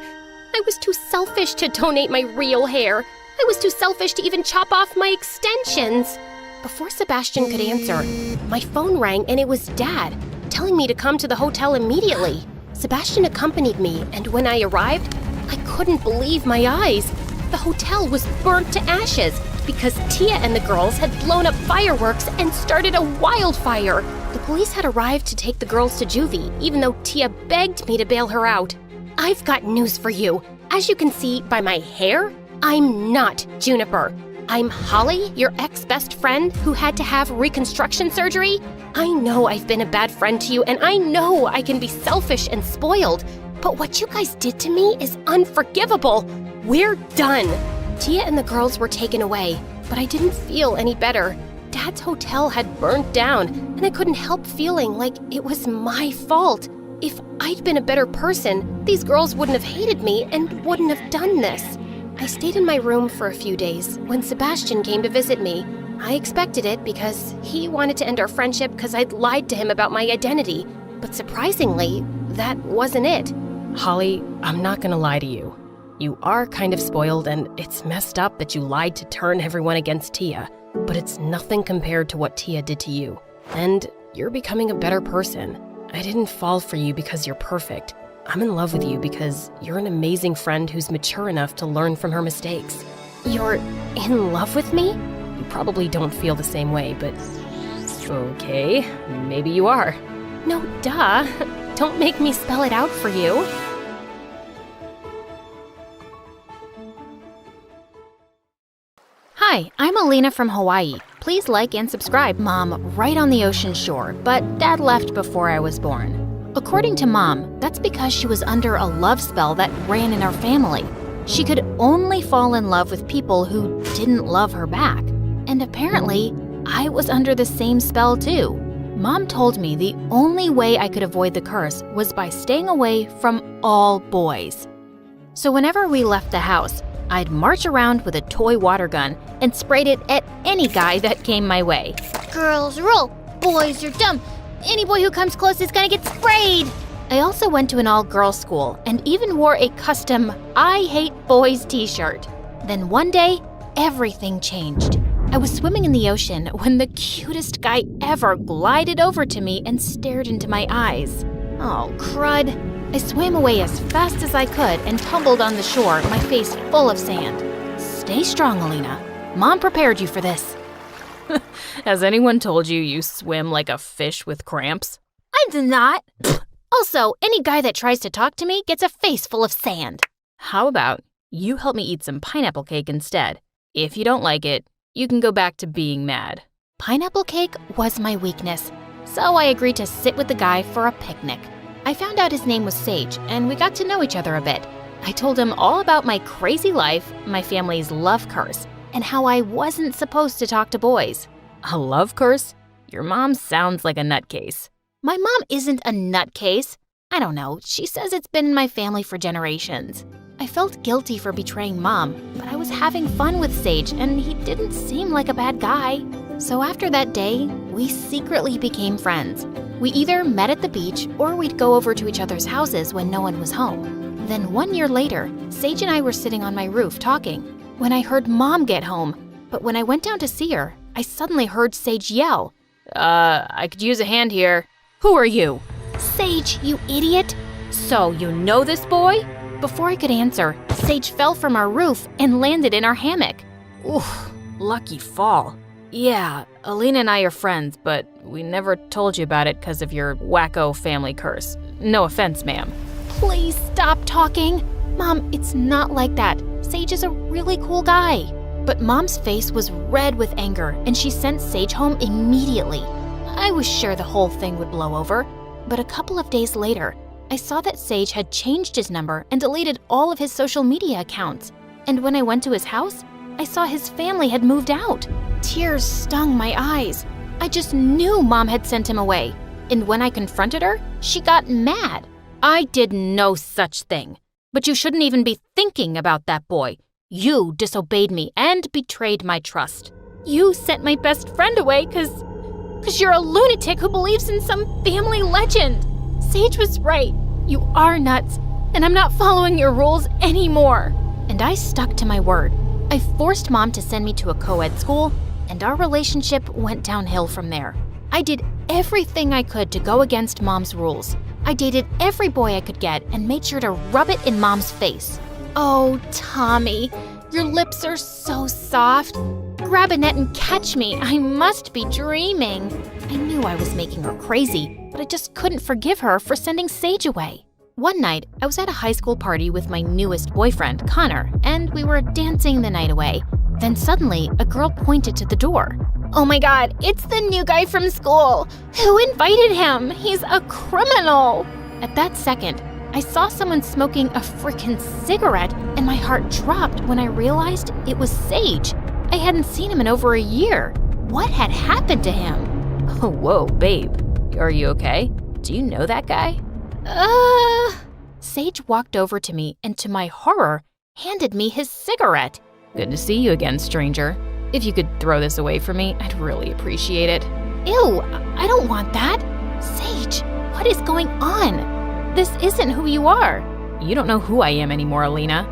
C: I was too selfish to donate my real hair. I was too selfish to even chop off my extensions. Before Sebastian could answer, my phone rang and it was Dad, telling me to come to the hotel immediately. Sebastian accompanied me, and when I arrived, I couldn't believe my eyes. The hotel was burnt to ashes because Tia and the girls had blown up fireworks and started a wildfire. The police had arrived to take the girls to juvie, even though Tia begged me to bail her out. I've got news for you. As you can see by my hair, I'm not Juniper.
Q: I'm Holly, your ex-best friend who had to have reconstruction surgery? I know I've been a bad friend to you, and I know I can be selfish and spoiled, but what you guys did to me is unforgivable. We're done. Tia and the girls were taken away, but I didn't feel any better. Dad's hotel had burnt down, and I couldn't help feeling like it was my fault. If I'd been a better person, these girls wouldn't have hated me and wouldn't have done this. I stayed in my room for a few days when Sebastian came to visit me. I expected it because he wanted to end our friendship because I'd lied to him about my identity. But surprisingly, that wasn't it. Holly, I'm not gonna lie to you. You are kind of spoiled, and it's messed up that you lied to turn everyone against Tia. But it's nothing compared to what Tia did to you. And you're becoming a better person. I didn't fall for you because you're perfect. I'm in love with you because you're an amazing friend who's mature enough to learn from her mistakes. You're in love with me? You probably don't feel the same way, but okay, maybe you are. No, duh. Don't make me spell it out for you.
A: Hi, I'm Alina from Hawaii. Please like and subscribe. Mom, right on the ocean shore, but Dad left before I was born. According to Mom, that's because she was under a love spell that ran in our family. She could only fall in love with people who didn't love her back. And apparently, I was under the same spell too. Mom told me the only way I could avoid the curse was by staying away from all boys. So whenever we left the house, I'd march around with a toy water gun and sprayed it at any guy that came my way.
C: Girls rule, boys are dumb. Any boy who comes close is gonna get sprayed.
A: I also went to an all-girls school and even wore a custom I Hate Boys t-shirt. Then one day, everything changed. I was swimming in the ocean when the cutest guy ever glided over to me and stared into my eyes. Oh, crud. I swam away as fast as I could and tumbled on the shore, my face full of sand. Stay strong, Alina. Mom prepared you for this.
B: Has anyone told you you swim like a fish with cramps?
A: I did not. Also, any guy that tries to talk to me gets a face full of sand.
B: How about you help me eat some pineapple cake instead? If you don't like it, you can go back to being mad.
A: Pineapple cake was my weakness, so I agreed to sit with the guy for a picnic. I found out his name was Sage, and we got to know each other a bit. I told him all about my crazy life, my family's love curse, and how I wasn't supposed to talk to boys.
B: A love curse? Your mom sounds like a nutcase.
A: My mom isn't a nutcase. I don't know, she says it's been in my family for generations. I felt guilty for betraying Mom, but I was having fun with Sage, and he didn't seem like a bad guy. So after that day, we secretly became friends. We either met at the beach or we'd go over to each other's houses when no one was home. Then 1 year later, Sage and I were sitting on my roof talking when I heard Mom get home. But when I went down to see her, I suddenly heard Sage yell,
B: I could use a hand here. Who are you?
A: Sage, you idiot! So you know this boy? Before I could answer, Sage fell from our roof and landed in our hammock.
B: Oof, lucky fall. Yeah, Alina and I are friends, but we never told you about it because of your wacko family curse. No offense, ma'am.
A: Please stop talking. Mom, it's not like that. Sage is a really cool guy. But Mom's face was red with anger, and she sent Sage home immediately. I was sure the whole thing would blow over, but a couple of days later, I saw that Sage had changed his number and deleted all of his social media accounts. And when I went to his house, I saw his family had moved out. Tears stung my eyes. I just knew Mom had sent him away. And when I confronted her, she got mad. I did no such thing. But you shouldn't even be thinking about that boy. You disobeyed me and betrayed my trust. You sent my best friend away because you're a lunatic who believes in some family legend. Sage was right. You are nuts, and I'm not following your rules anymore. And I stuck to my word. I forced Mom to send me to a co-ed school, and our relationship went downhill from there. I did everything I could to go against Mom's rules. I dated every boy I could get and made sure to rub it in Mom's face. Oh, Tommy, your lips are so soft. Grab a net and catch me. I must be dreaming. I knew I was making her crazy, but I just couldn't forgive her for sending Sage away. One night, I was at a high school party with my newest boyfriend, Connor, and we were dancing the night away. Then suddenly, a girl pointed to the door.
C: Oh my god, it's the new guy from school. Who invited him? He's a criminal.
A: At that second, I saw someone smoking a frickin' cigarette, and my heart dropped when I realized it was Sage. I hadn't seen him in over a year. What had happened to him?
B: Oh, whoa, babe. Are you okay? Do you know that guy?
A: Sage walked over to me and, to my horror, handed me his cigarette.
B: Good to see you again, stranger. If you could throw this away from me, I'd really appreciate it.
A: Ew, I don't want that. Sage, what is going on? This isn't who you are.
B: You don't know who I am anymore, Alina.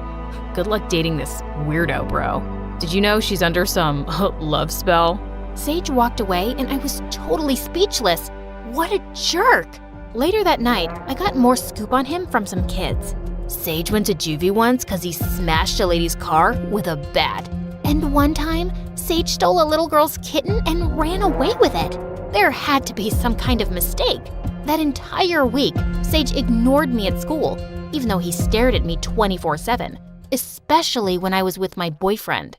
B: Good luck dating this weirdo, bro. Did you know she's under some love spell?
A: Sage walked away and I was totally speechless. What a jerk. Later that night, I got more scoop on him from some kids. Sage went to juvie once because he smashed a lady's car with a bat. And one time, Sage stole a little girl's kitten and ran away with it. There had to be some kind of mistake. That entire week, Sage ignored me at school, even though he stared at me 24/7, especially when I was with my boyfriend.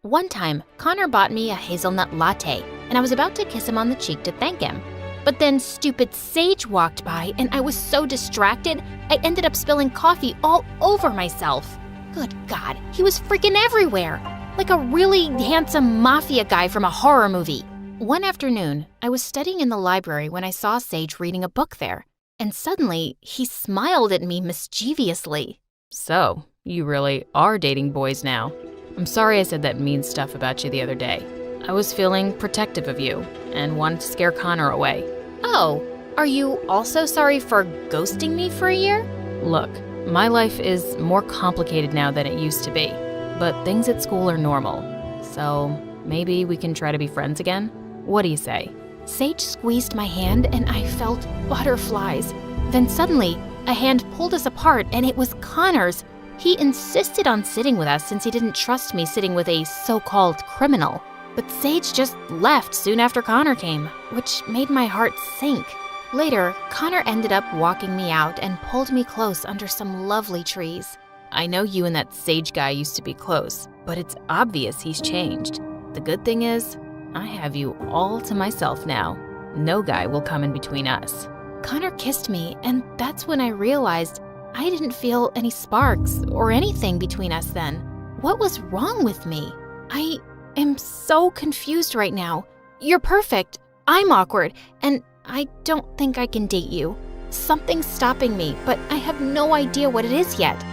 A: One time, Connor bought me a hazelnut latte, and I was about to kiss him on the cheek to thank him. But then stupid Sage walked by, and I was so distracted, I ended up spilling coffee all over myself. Good God, he was freaking everywhere, like a really handsome mafia guy from a horror movie. One afternoon, I was studying in the library when I saw Sage reading a book there, and suddenly he smiled at me mischievously.
B: So, you really are dating boys now. I'm sorry I said that mean stuff about you the other day. I was feeling protective of you and wanted to scare Connor away.
A: Oh, are you also sorry for ghosting me for a year?
B: Look, my life is more complicated now than it used to be, but things at school are normal. So maybe we can try to be friends again? What do you say?
A: Sage squeezed my hand and I felt butterflies. Then suddenly, a hand pulled us apart and it was Connor's. He insisted on sitting with us since he didn't trust me sitting with a so-called criminal. But Sage just left soon after Connor came, which made my heart sink. Later, Connor ended up walking me out and pulled me close under some lovely trees.
B: I know you and that Sage guy used to be close, but it's obvious he's changed. The good thing is, I have you all to myself now. No guy will come in between us.
A: Connor kissed me, and that's when I realized I didn't feel any sparks or anything between us then. What was wrong with me? I am so confused right now. You're perfect. I'm awkward, and I don't think I can date you. Something's stopping me, but I have no idea what it is yet.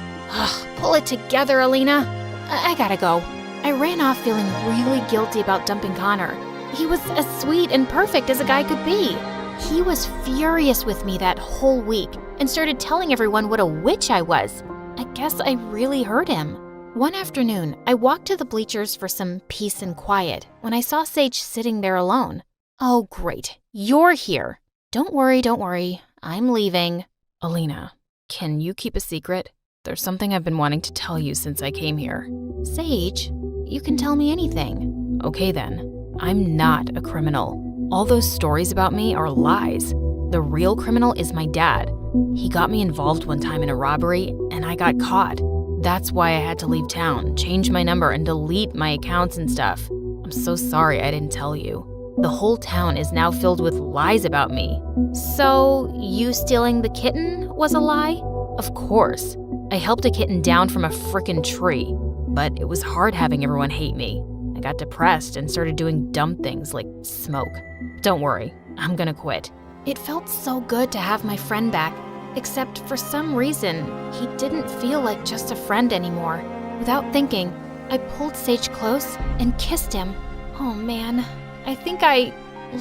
A: Pull it together, Alina. I gotta go. I ran off feeling really guilty about dumping Connor. He was as sweet and perfect as a guy could be. He was furious with me that whole week and started telling everyone what a witch I was. I guess I really hurt him. One afternoon, I walked to the bleachers for some peace and quiet when I saw Sage sitting there alone. Oh, great. You're here. Don't worry. I'm leaving.
B: Alina, can you keep a secret? There's something I've been wanting to tell you since I came here.
A: Sage, you can tell me anything.
B: Okay then. I'm not a criminal. All those stories about me are lies. The real criminal is my dad. He got me involved one time in a robbery, and I got caught. That's why I had to leave town, change my number, and delete my accounts and stuff. I'm so sorry I didn't tell you. The whole town is now filled with lies about me.
A: So, you stealing the kitten was a lie?
B: Of course. I helped a kitten down from a frickin' tree. But it was hard having everyone hate me. I got depressed and started doing dumb things like smoke. Don't worry, I'm gonna quit.
A: It felt so good to have my friend back, except for some reason, he didn't feel like just a friend anymore. Without thinking, I pulled Sage close and kissed him. Oh man, I think I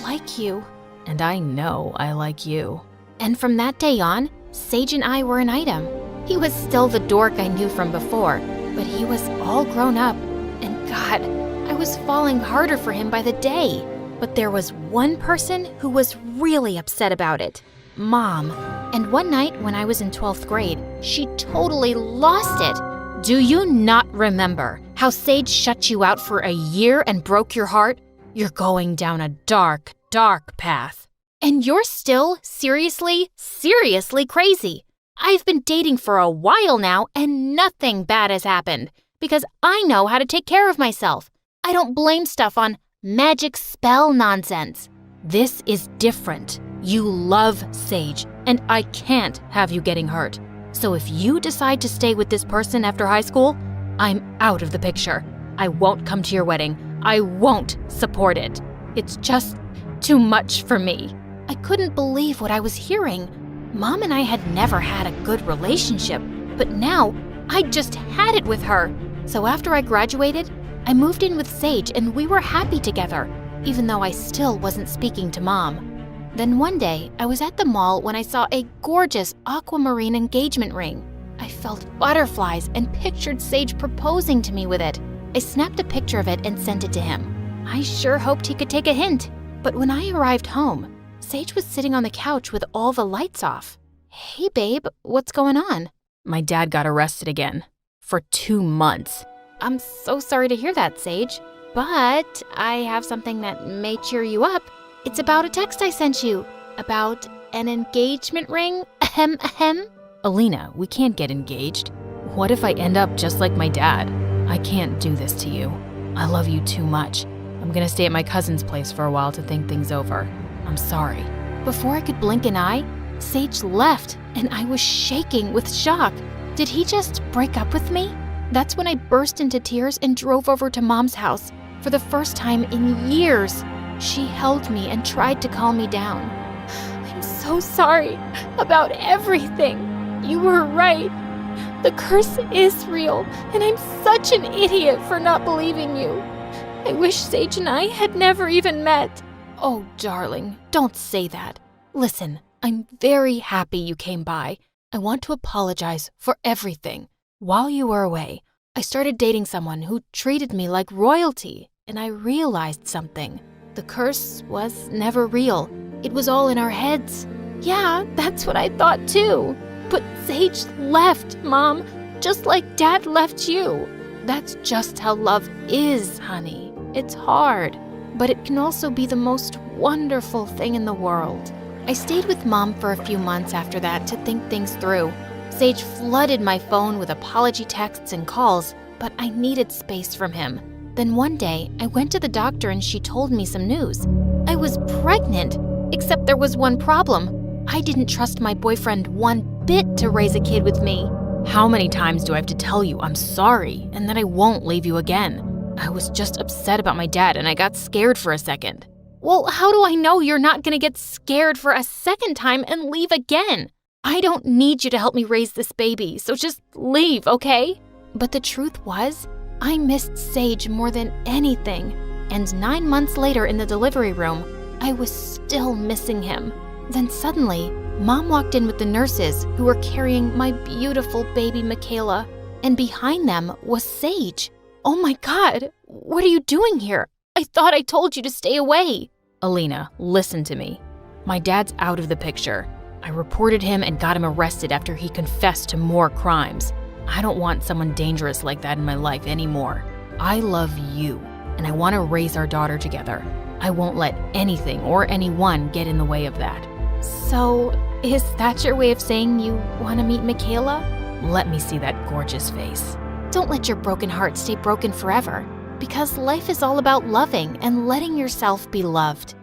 A: like you.
B: And I know I like you.
A: And from that day on, Sage and I were an item. He was still the dork I knew from before, but he was all grown up. And God, I was falling harder for him by the day. But there was one person who was really upset about it. Mom. And one night when I was in 12th grade, she totally lost it. Do you not remember how Sage shut you out for a year and broke your heart? You're going down a dark, dark path. And you're still seriously crazy. I've been dating for a while now and nothing bad has happened because I know how to take care of myself. I don't blame stuff on magic spell nonsense. This is different. You love Sage, and I can't have you getting hurt. So if you decide to stay with this person after high school, I'm out of the picture. I won't come to your wedding. I won't support it. It's just too much for me. I couldn't believe what I was hearing. Mom and I had never had a good relationship, but now I just had it with her. So after I graduated, I moved in with Sage and we were happy together, even though I still wasn't speaking to Mom. Then one day, I was at the mall when I saw a gorgeous aquamarine engagement ring. I felt butterflies and pictured Sage proposing to me with it. I snapped a picture of it and sent it to him. I sure hoped he could take a hint. But when I arrived home, Sage was sitting on the couch with all the lights off. Hey babe, what's going on? My dad got arrested again. For 2 months. I'm so sorry to hear that, Sage. But I have something that may cheer you up. It's about a text I sent you. About an engagement ring. Ahem, ahem. Alina, we can't get engaged. What if I end up just like my dad? I can't do this to you. I love you too much. I'm gonna stay at my cousin's place for a while to think things over. I'm sorry. Before I could blink an eye, Sage left, and I was shaking with shock. Did he just break up with me? That's when I burst into tears and drove over to Mom's house. For the first time in years, she held me and tried to calm me down. I'm so sorry about everything. You were right. The curse is real, and I'm such an idiot for not believing you. I wish Sage and I had never even met. Oh, darling, don't say that. Listen, I'm very happy you came by. I want to apologize for everything. While you were away, I started dating someone who treated me like royalty, and I realized something. The curse was never real. It was all in our heads. Yeah, that's what I thought too. But Sage left, Mom, just like Dad left you. That's just how love is, honey. It's hard, but it can also be the most wonderful thing in the world. I stayed with Mom for a few months after that to think things through. Sage flooded my phone with apology texts and calls, but I needed space from him. Then one day, I went to the doctor and she told me some news. I was pregnant, except there was one problem. I didn't trust my boyfriend one bit to raise a kid with me. How many times do I have to tell you I'm sorry and that I won't leave you again? I was just upset about my dad and I got scared for a second. Well, how do I know you're not gonna get scared for a second time and leave again? I don't need you to help me raise this baby, so just leave, okay? But the truth was, I missed Sage more than anything. And 9 months later in the delivery room, I was still missing him. Then suddenly, Mom walked in with the nurses who were carrying my beautiful baby Michaela. And behind them was Sage. Oh my God, what are you doing here? I thought I told you to stay away. Alina, listen to me. My dad's out of the picture. I reported him and got him arrested after he confessed to more crimes. I don't want someone dangerous like that in my life anymore. I love you, and I want to raise our daughter together. I won't let anything or anyone get in the way of that. So, is that your way of saying you want to meet Michaela? Let me see that gorgeous face. Don't let your broken heart stay broken forever, because life is all about loving and letting yourself be loved.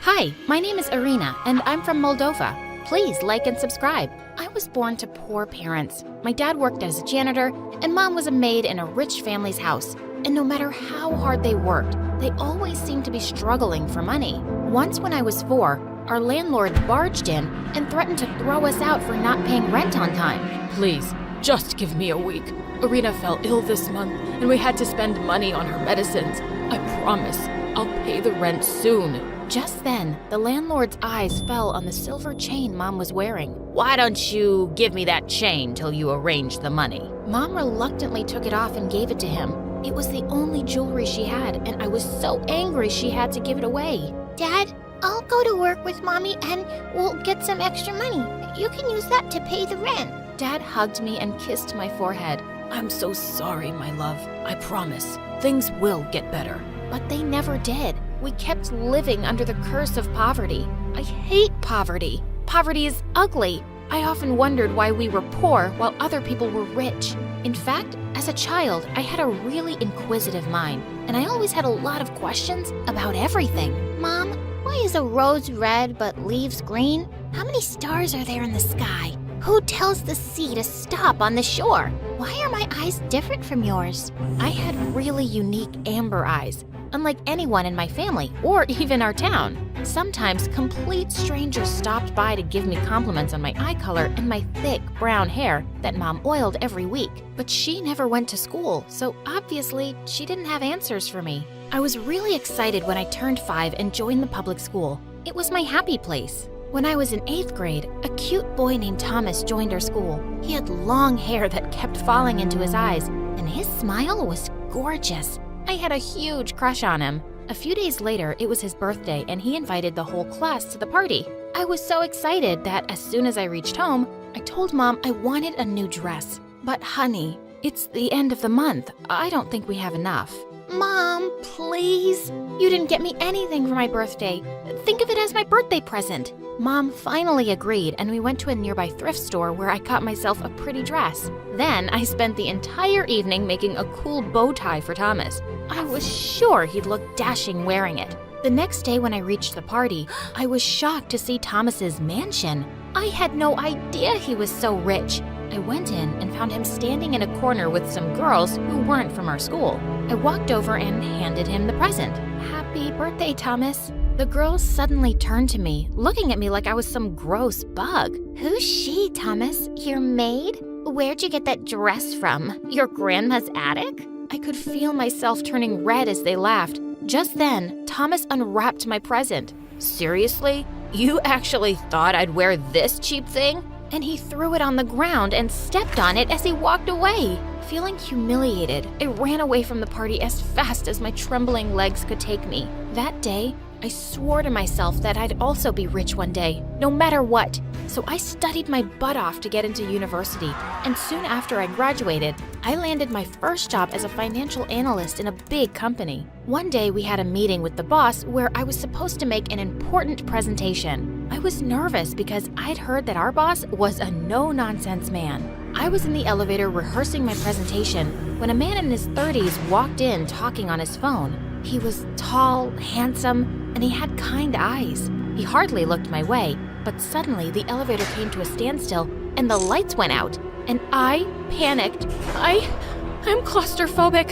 A: Hi, my name is Irina, and I'm from Moldova. Please like and subscribe. I was born to poor parents. My dad worked as a janitor, and Mom was a maid in a rich family's house. And no matter how hard they worked, they always seemed to be struggling for money. Once when I was 4, our landlord barged in and threatened to throw us out for not paying rent on time.
B: Please, just give me a week. Irina fell ill this month, and we had to spend money on her medicines. I promise, I'll pay the rent soon.
A: Just then, the landlord's eyes fell on the silver chain Mom was wearing.
Q: Why don't you give me that chain till you arrange the money?
A: Mom reluctantly took it off and gave it to him. It was the only jewelry she had, and I was so angry she had to give it away.
C: Dad, I'll go to work with Mommy and we'll get some extra money. You can use that to pay the rent.
A: Dad hugged me and kissed my forehead.
B: I'm so sorry, my love. I promise, things will get better.
A: But they never did. We kept living under the curse of poverty. I hate poverty. Poverty is ugly. I often wondered why we were poor while other people were rich. In fact, as a child, I had a really inquisitive mind, and I always had a lot of questions about everything.
C: Mom, why is a rose red but leaves green? How many stars are there in the sky? Who tells the sea to stop on the shore? Why are my eyes different from yours?
A: I had really unique amber eyes, unlike anyone in my family or even our town. Sometimes complete strangers stopped by to give me compliments on my eye color and my thick brown hair that Mom oiled every week. But she never went to school, so obviously she didn't have answers for me. I was really excited when I turned 5 and joined the public school. It was my happy place. When I was in 8th grade, a cute boy named Thomas joined our school. He had long hair that kept falling into his eyes, and his smile was gorgeous. I had a huge crush on him. A few days later, it was his birthday, and he invited the whole class to the party. I was so excited that as soon as I reached home, I told Mom I wanted a new dress. But honey, it's the end of the month. I don't think we have enough.
C: Mom, please.
A: You didn't get me anything for my birthday. Think of it as my birthday present. Mom finally agreed, and we went to a nearby thrift store where I got myself a pretty dress. Then I spent the entire evening making a cool bow tie for Thomas. I was sure he'd look dashing wearing it. The next day when I reached the party, I was shocked to see Thomas's mansion. I had no idea he was so rich. I went in and found him standing in a corner with some girls who weren't from our school. I walked over and handed him the present. Happy birthday, Thomas. The girls suddenly turned to me, looking at me like I was some gross bug.
C: Who's she, Thomas? Your maid? Where'd you get that dress from? Your grandma's attic?
A: I could feel myself turning red as they laughed. Just then, Thomas unwrapped my present. Seriously? You actually thought I'd wear this cheap thing? And he threw it on the ground and stepped on it as he walked away. Feeling humiliated, I ran away from the party as fast as my trembling legs could take me. That day, I swore to myself that I'd also be rich one day, no matter what. So I studied my butt off to get into university, and soon after I graduated, I landed my first job as a financial analyst in a big company. One day we had a meeting with the boss where I was supposed to make an important presentation. I was nervous because I'd heard that our boss was a no-nonsense man. I was in the elevator rehearsing my presentation when a man in his 30s walked in talking on his phone. He was tall, handsome, and he had kind eyes. He hardly looked my way, but suddenly the elevator came to a standstill and the lights went out, and I panicked. I'm claustrophobic.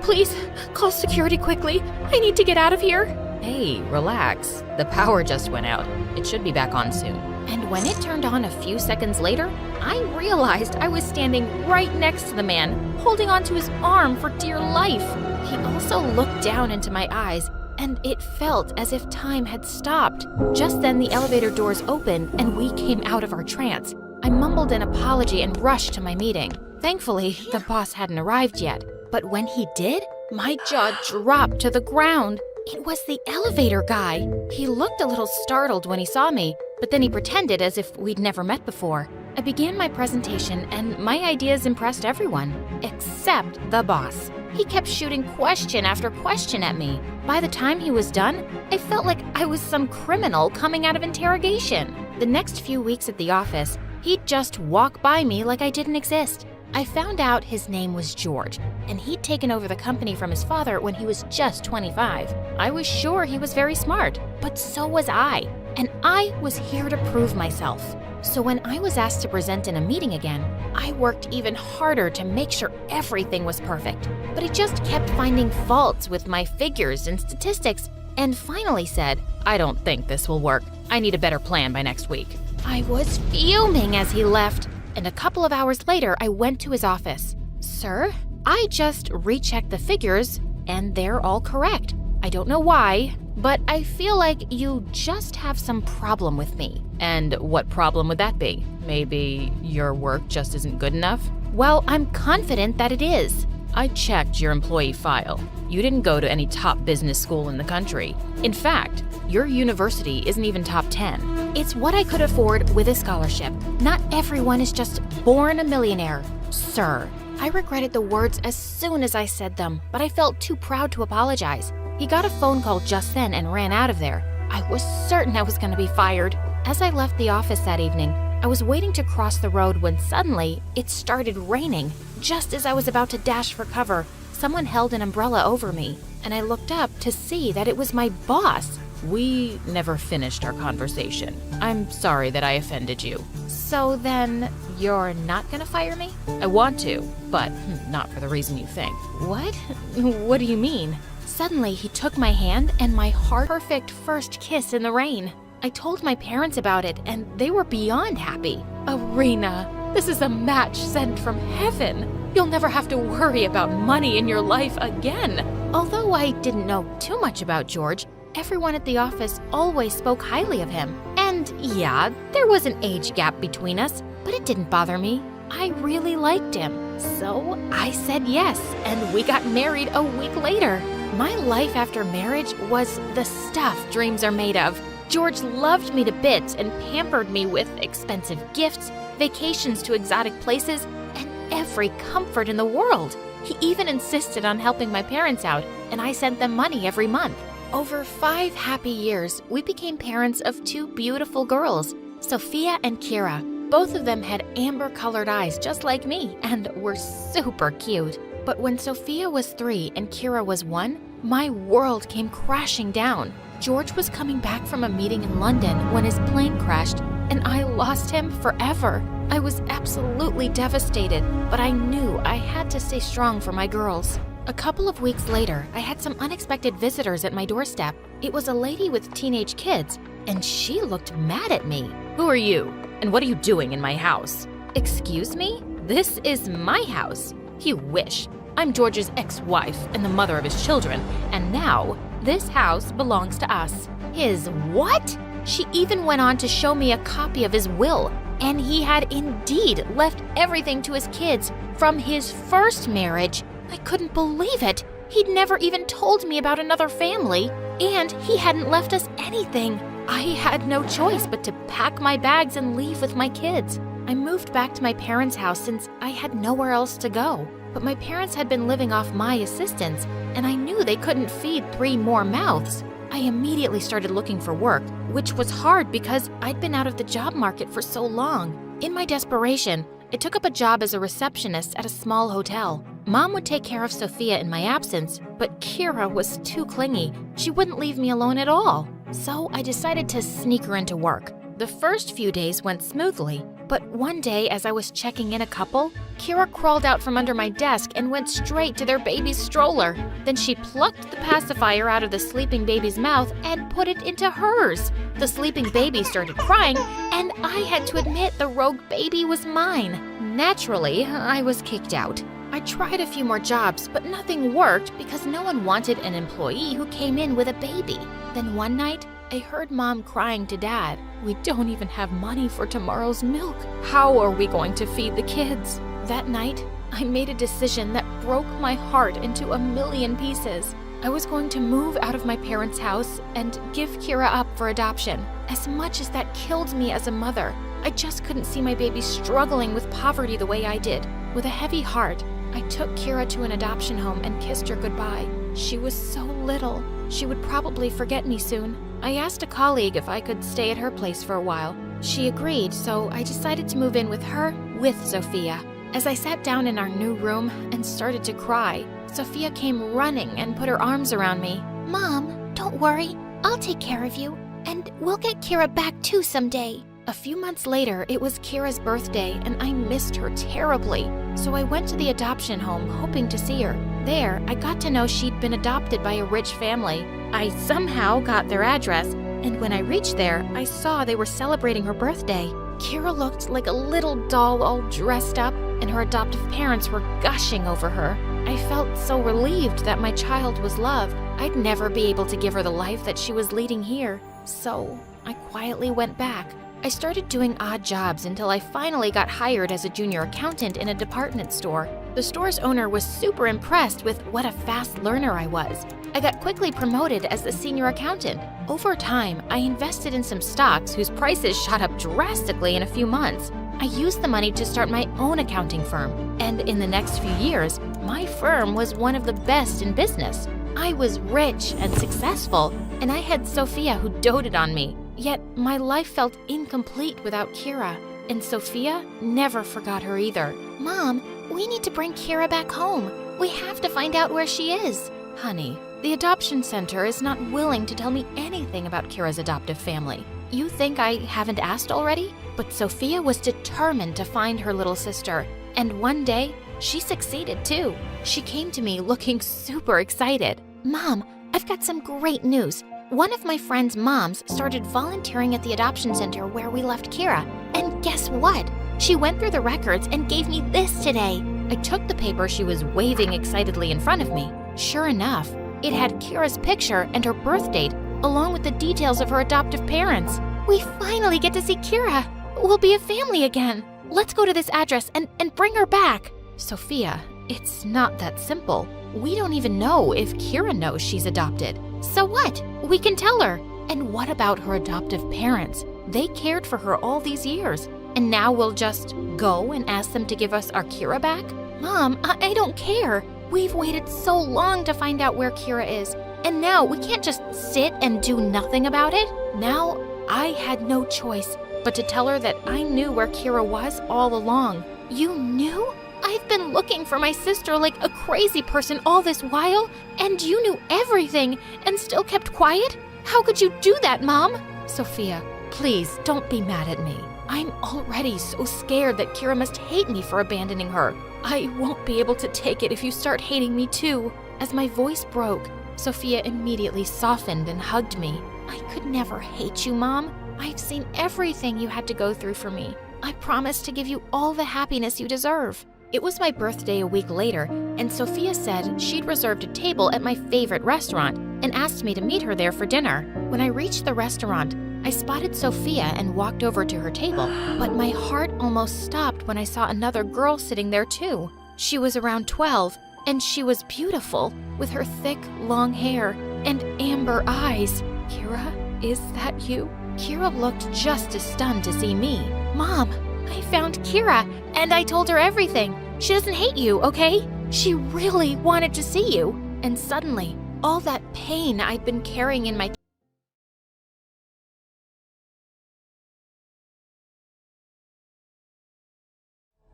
A: Please, call security quickly. I need to get out of here. Hey, relax. The power just went out. It should be back on soon. And when it turned on a few seconds later, I realized I was standing right next to the man, holding onto his arm for dear life. He also looked down into my eyes, and it felt as if time had stopped. Just then, the elevator doors opened, and we came out of our trance. I mumbled an apology and rushed to my meeting. Thankfully, the boss hadn't arrived yet. But when he did, my jaw dropped to the ground. It was the elevator guy. He looked a little startled when he saw me, but then he pretended as if we'd never met before. I began my presentation, and my ideas impressed everyone, except the boss. He kept shooting question after question at me. By the time he was done, I felt like I was some criminal coming out of interrogation. The next few weeks at the office, he'd just walk by me like I didn't exist. I found out his name was George, and he'd taken over the company from his father when he was just 25. I was sure he was very smart, but so was I, and I was here to prove myself. So when I was asked to present in a meeting again, I worked even harder to make sure everything was perfect. But I just kept finding faults with my figures and statistics, and finally said, I don't think this will work. I need a better plan by next week. I was fuming as he left. And a couple of hours later, I went to his office. Sir, I just rechecked the figures, and they're all correct. I don't know why, but I feel like you just have some problem with me. And what problem would that be? Maybe your work just isn't good enough? Well, I'm confident that it is. I checked your employee file. You didn't go to any top business school in the country. In fact, your university isn't even top 10. It's what I could afford with a scholarship. Not everyone is just born a millionaire. Sir, I regretted the words as soon as I said them, but I felt too proud to apologize. He got a phone call just then and ran out of there. I was certain I was going to be fired. As I left the office that evening, I was waiting to cross the road when suddenly it started raining. Just as I was about to dash for cover, someone held an umbrella over me, and I looked up to see that it was my boss.
B: We never finished our conversation. I'm sorry that I offended you.
A: So then, you're not gonna fire me?
B: I want to, but not for the reason you think.
A: What? What do you mean? Suddenly, he took my hand and my heart-perfect first kiss in the rain. I told my parents about it, and they were beyond happy.
B: Arena, this is a match sent from heaven. You'll never have to worry about money in your life again.
A: Although I didn't know too much about George, everyone at the office always spoke highly of him. And yeah, there was an age gap between us, but it didn't bother me. I really liked him. So I said yes, and we got married a week later. My life after marriage was the stuff dreams are made of. George loved me to bits and pampered me with expensive gifts, vacations to exotic places, and every comfort in the world. He even insisted on helping my parents out, and I sent them money every month. Over 5 happy years, we became parents of 2 beautiful girls, Sophia and Kira. Both of them had amber-colored eyes just like me and were super cute. But when Sophia was 3 and Kira was 1, my world came crashing down. George was coming back from a meeting in London when his plane crashed, and I lost him forever. I was absolutely devastated, but I knew I had to stay strong for my girls. A couple of weeks later, I had some unexpected visitors at my doorstep. It was a lady with teenage kids, and she looked mad at me.
B: Who are you? And what are you doing in my house?
A: Excuse me? This is my house.
B: You wish. I'm George's ex-wife and the mother of his children, and now this house belongs to us.
A: His what? She even went on to show me a copy of his will, and he had indeed left everything to his kids from his first marriage. I couldn't believe it. He'd never even told me about another family, and he hadn't left us anything. I had no choice but to pack my bags and leave with my kids. I moved back to my parents' house since I had nowhere else to go. But my parents had been living off my assistance, and I knew they couldn't feed 3 more mouths. I immediately started looking for work, which was hard because I'd been out of the job market for so long. In my desperation, I took up a job as a receptionist at a small hotel. Mom would take care of Sophia in my absence, but Kira was too clingy. She wouldn't leave me alone at all. So I decided to sneak her into work. The first few days went smoothly, but one day as I was checking in a couple, Kira crawled out from under my desk and went straight to their baby's stroller. Then she plucked the pacifier out of the sleeping baby's mouth and put it into hers. The sleeping baby started crying, and I had to admit the rogue baby was mine. Naturally, I was kicked out. I tried a few more jobs, but nothing worked because no one wanted an employee who came in with a baby. Then one night, I heard Mom crying to Dad.
B: We don't even have money for tomorrow's milk. How are we going to feed the kids?
A: That night, I made a decision that broke my heart into a million pieces. I was going to move out of my parents' house and give Kira up for adoption. As much as that killed me as a mother, I just couldn't see my baby struggling with poverty the way I did. With a heavy heart, I took Kira to an adoption home and kissed her goodbye. She was so little. She would probably forget me soon. I asked a colleague if I could stay at her place for a while. She agreed, so I decided to move in with her with Sophia. As I sat down in our new room and started to cry, Sophia came running and put her arms around me.
C: Mom, don't worry. I'll take care of you. And we'll get Kira back too someday.
A: A few months later, it was Kira's birthday, and I missed her terribly. So I went to the adoption home, hoping to see her. There, I got to know she'd been adopted by a rich family. I somehow got their address, and when I reached there, I saw they were celebrating her birthday. Kira looked like a little doll all dressed up, and her adoptive parents were gushing over her. I felt so relieved that my child was loved. I'd never be able to give her the life that she was leading here. So I quietly went back. I started doing odd jobs until I finally got hired as a junior accountant in a department store. The store's owner was super impressed with what a fast learner I was. I got quickly promoted as the senior accountant. Over time, I invested in some stocks whose prices shot up drastically in a few months. I used the money to start my own accounting firm, and in the next few years, my firm was one of the best in business. I was rich and successful, and I had Sophia who doted on me. Yet my life felt incomplete without Kira. And Sophia never forgot her either.
C: Mom, we need to bring Kira back home. We have to find out where she is.
A: Honey, the adoption center is not willing to tell me anything about Kira's adoptive family. You think I haven't asked already? But Sophia was determined to find her little sister. And one day, she succeeded too. She came to me looking super excited.
C: Mom, I've got some great news. One of my friend's moms started volunteering at the adoption center where we left Kira. And guess what? She went through the records and gave me this today.
A: I took the paper she was waving excitedly in front of me. Sure enough, it had Kira's picture and her birth date, along with the details of her adoptive parents.
C: We finally get to see Kira. We'll be a family again.
A: Let's go to this address and bring her back. Sophia, it's not that simple. We don't even know if Kira knows she's adopted.
C: So what?
A: We can tell her. And what about her adoptive parents? They cared for her all these years. And now we'll just go and ask them to give us our Kira back?
C: Mom, I don't care. We've waited so long to find out where Kira is. And now we can't just sit and do nothing about it.
A: Now I had no choice but to tell her that I knew where Kira was all along.
C: You knew? I've been looking for my sister like a crazy person all this while, and you knew everything and still kept quiet? How could you do that, Mom?
A: Sophia, please don't be mad at me. I'm already so scared that Kira must hate me for abandoning her. I won't be able to take it if you start hating me too. As my voice broke, Sophia immediately softened and hugged me.
C: I could never hate you, Mom. I've seen everything you had to go through for me. I promise to give you all the happiness you deserve.
A: It was my birthday a week later, and Sophia said she'd reserved a table at my favorite restaurant and asked me to meet her there for dinner. When I reached the restaurant, I spotted Sophia and walked over to her table, but my heart almost stopped when I saw another girl sitting there too. She was around 12, and she was beautiful, with her thick, long hair and amber eyes. Kira, is that you? Kira looked just as stunned to see me.
C: Mom, I found Kira, and I told her everything. She doesn't hate you, okay? She really wanted to see you.
A: And suddenly, all that pain I'd been carrying in my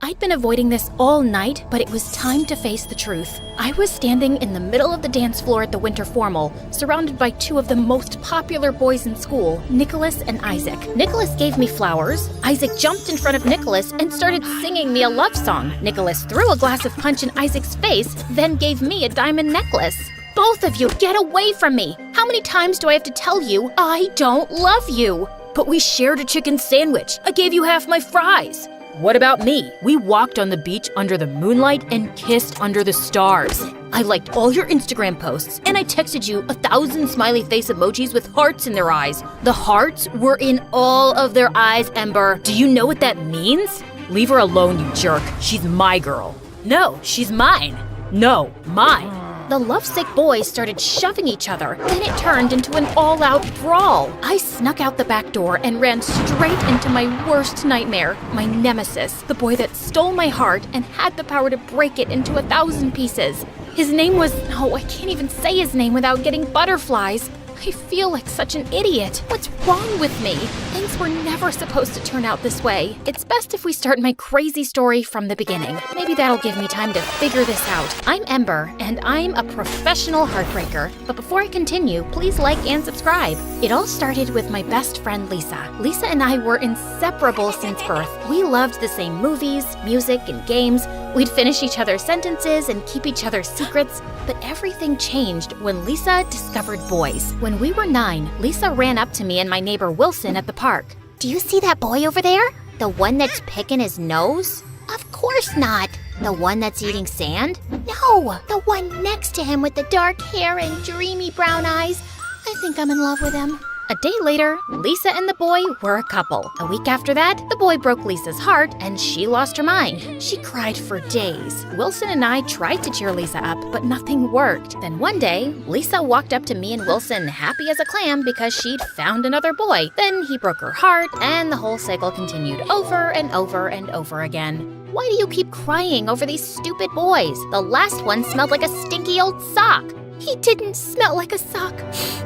A: I'd been avoiding this all night, but it was time to face the truth. I was standing in the middle of the dance floor at the winter formal, surrounded by two of the most popular boys in school, Nicholas and Isaac. Nicholas gave me flowers. Isaac jumped in front of Nicholas and started singing me a love song. Nicholas threw a glass of punch in Isaac's face, then gave me a diamond necklace.
C: Both of you, get away from me! How many times do I have to tell you I don't love you?
Q: But we shared a chicken sandwich. I gave you half my fries. What about me? We walked on the beach under the moonlight and kissed under the stars. I liked all your Instagram posts, and I texted you 1,000 smiley face emojis with hearts in their eyes. The hearts were in all of their eyes, Ember. Do you know what that means? Leave her alone, you jerk. She's my girl. No, she's mine. No, mine.
A: The lovesick boys started shoving each other, then it turned into an all-out brawl. I snuck out the back door and ran straight into my worst nightmare, my nemesis, the boy that stole my heart and had the power to break it into 1,000 pieces. His name was... oh, I can't even say his name without getting butterflies. I feel like such an idiot. What's wrong with me? Things were never supposed to turn out this way. It's best if we start my crazy story from the beginning. Maybe that'll give me time to figure this out. I'm Ember, and I'm a professional heartbreaker. But before I continue, please like and subscribe. It all started with my best friend, Lisa. Lisa and I were inseparable since birth. We loved the same movies, music, and games. We'd finish each other's sentences and keep each other's secrets. But everything changed when Lisa discovered boys. When we were 9, Lisa ran up to me and my neighbor Wilson at the park.
C: Do you see that boy over there? The one that's picking his nose? Of course not. The one that's eating sand? No, the one next to him with the dark hair and dreamy brown eyes. I think I'm in love with him.
A: A day later, Lisa and the boy were a couple. A week after that, the boy broke Lisa's heart and she lost her mind. She cried for days. Wilson and I tried to cheer Lisa up, but nothing worked. Then one day, Lisa walked up to me and Wilson happy as a clam because she'd found another boy. Then he broke her heart and the whole cycle continued over and over and over again.
C: Why do you keep crying over these stupid boys? The last one smelled like a stinky old sock. He didn't smell like a sock.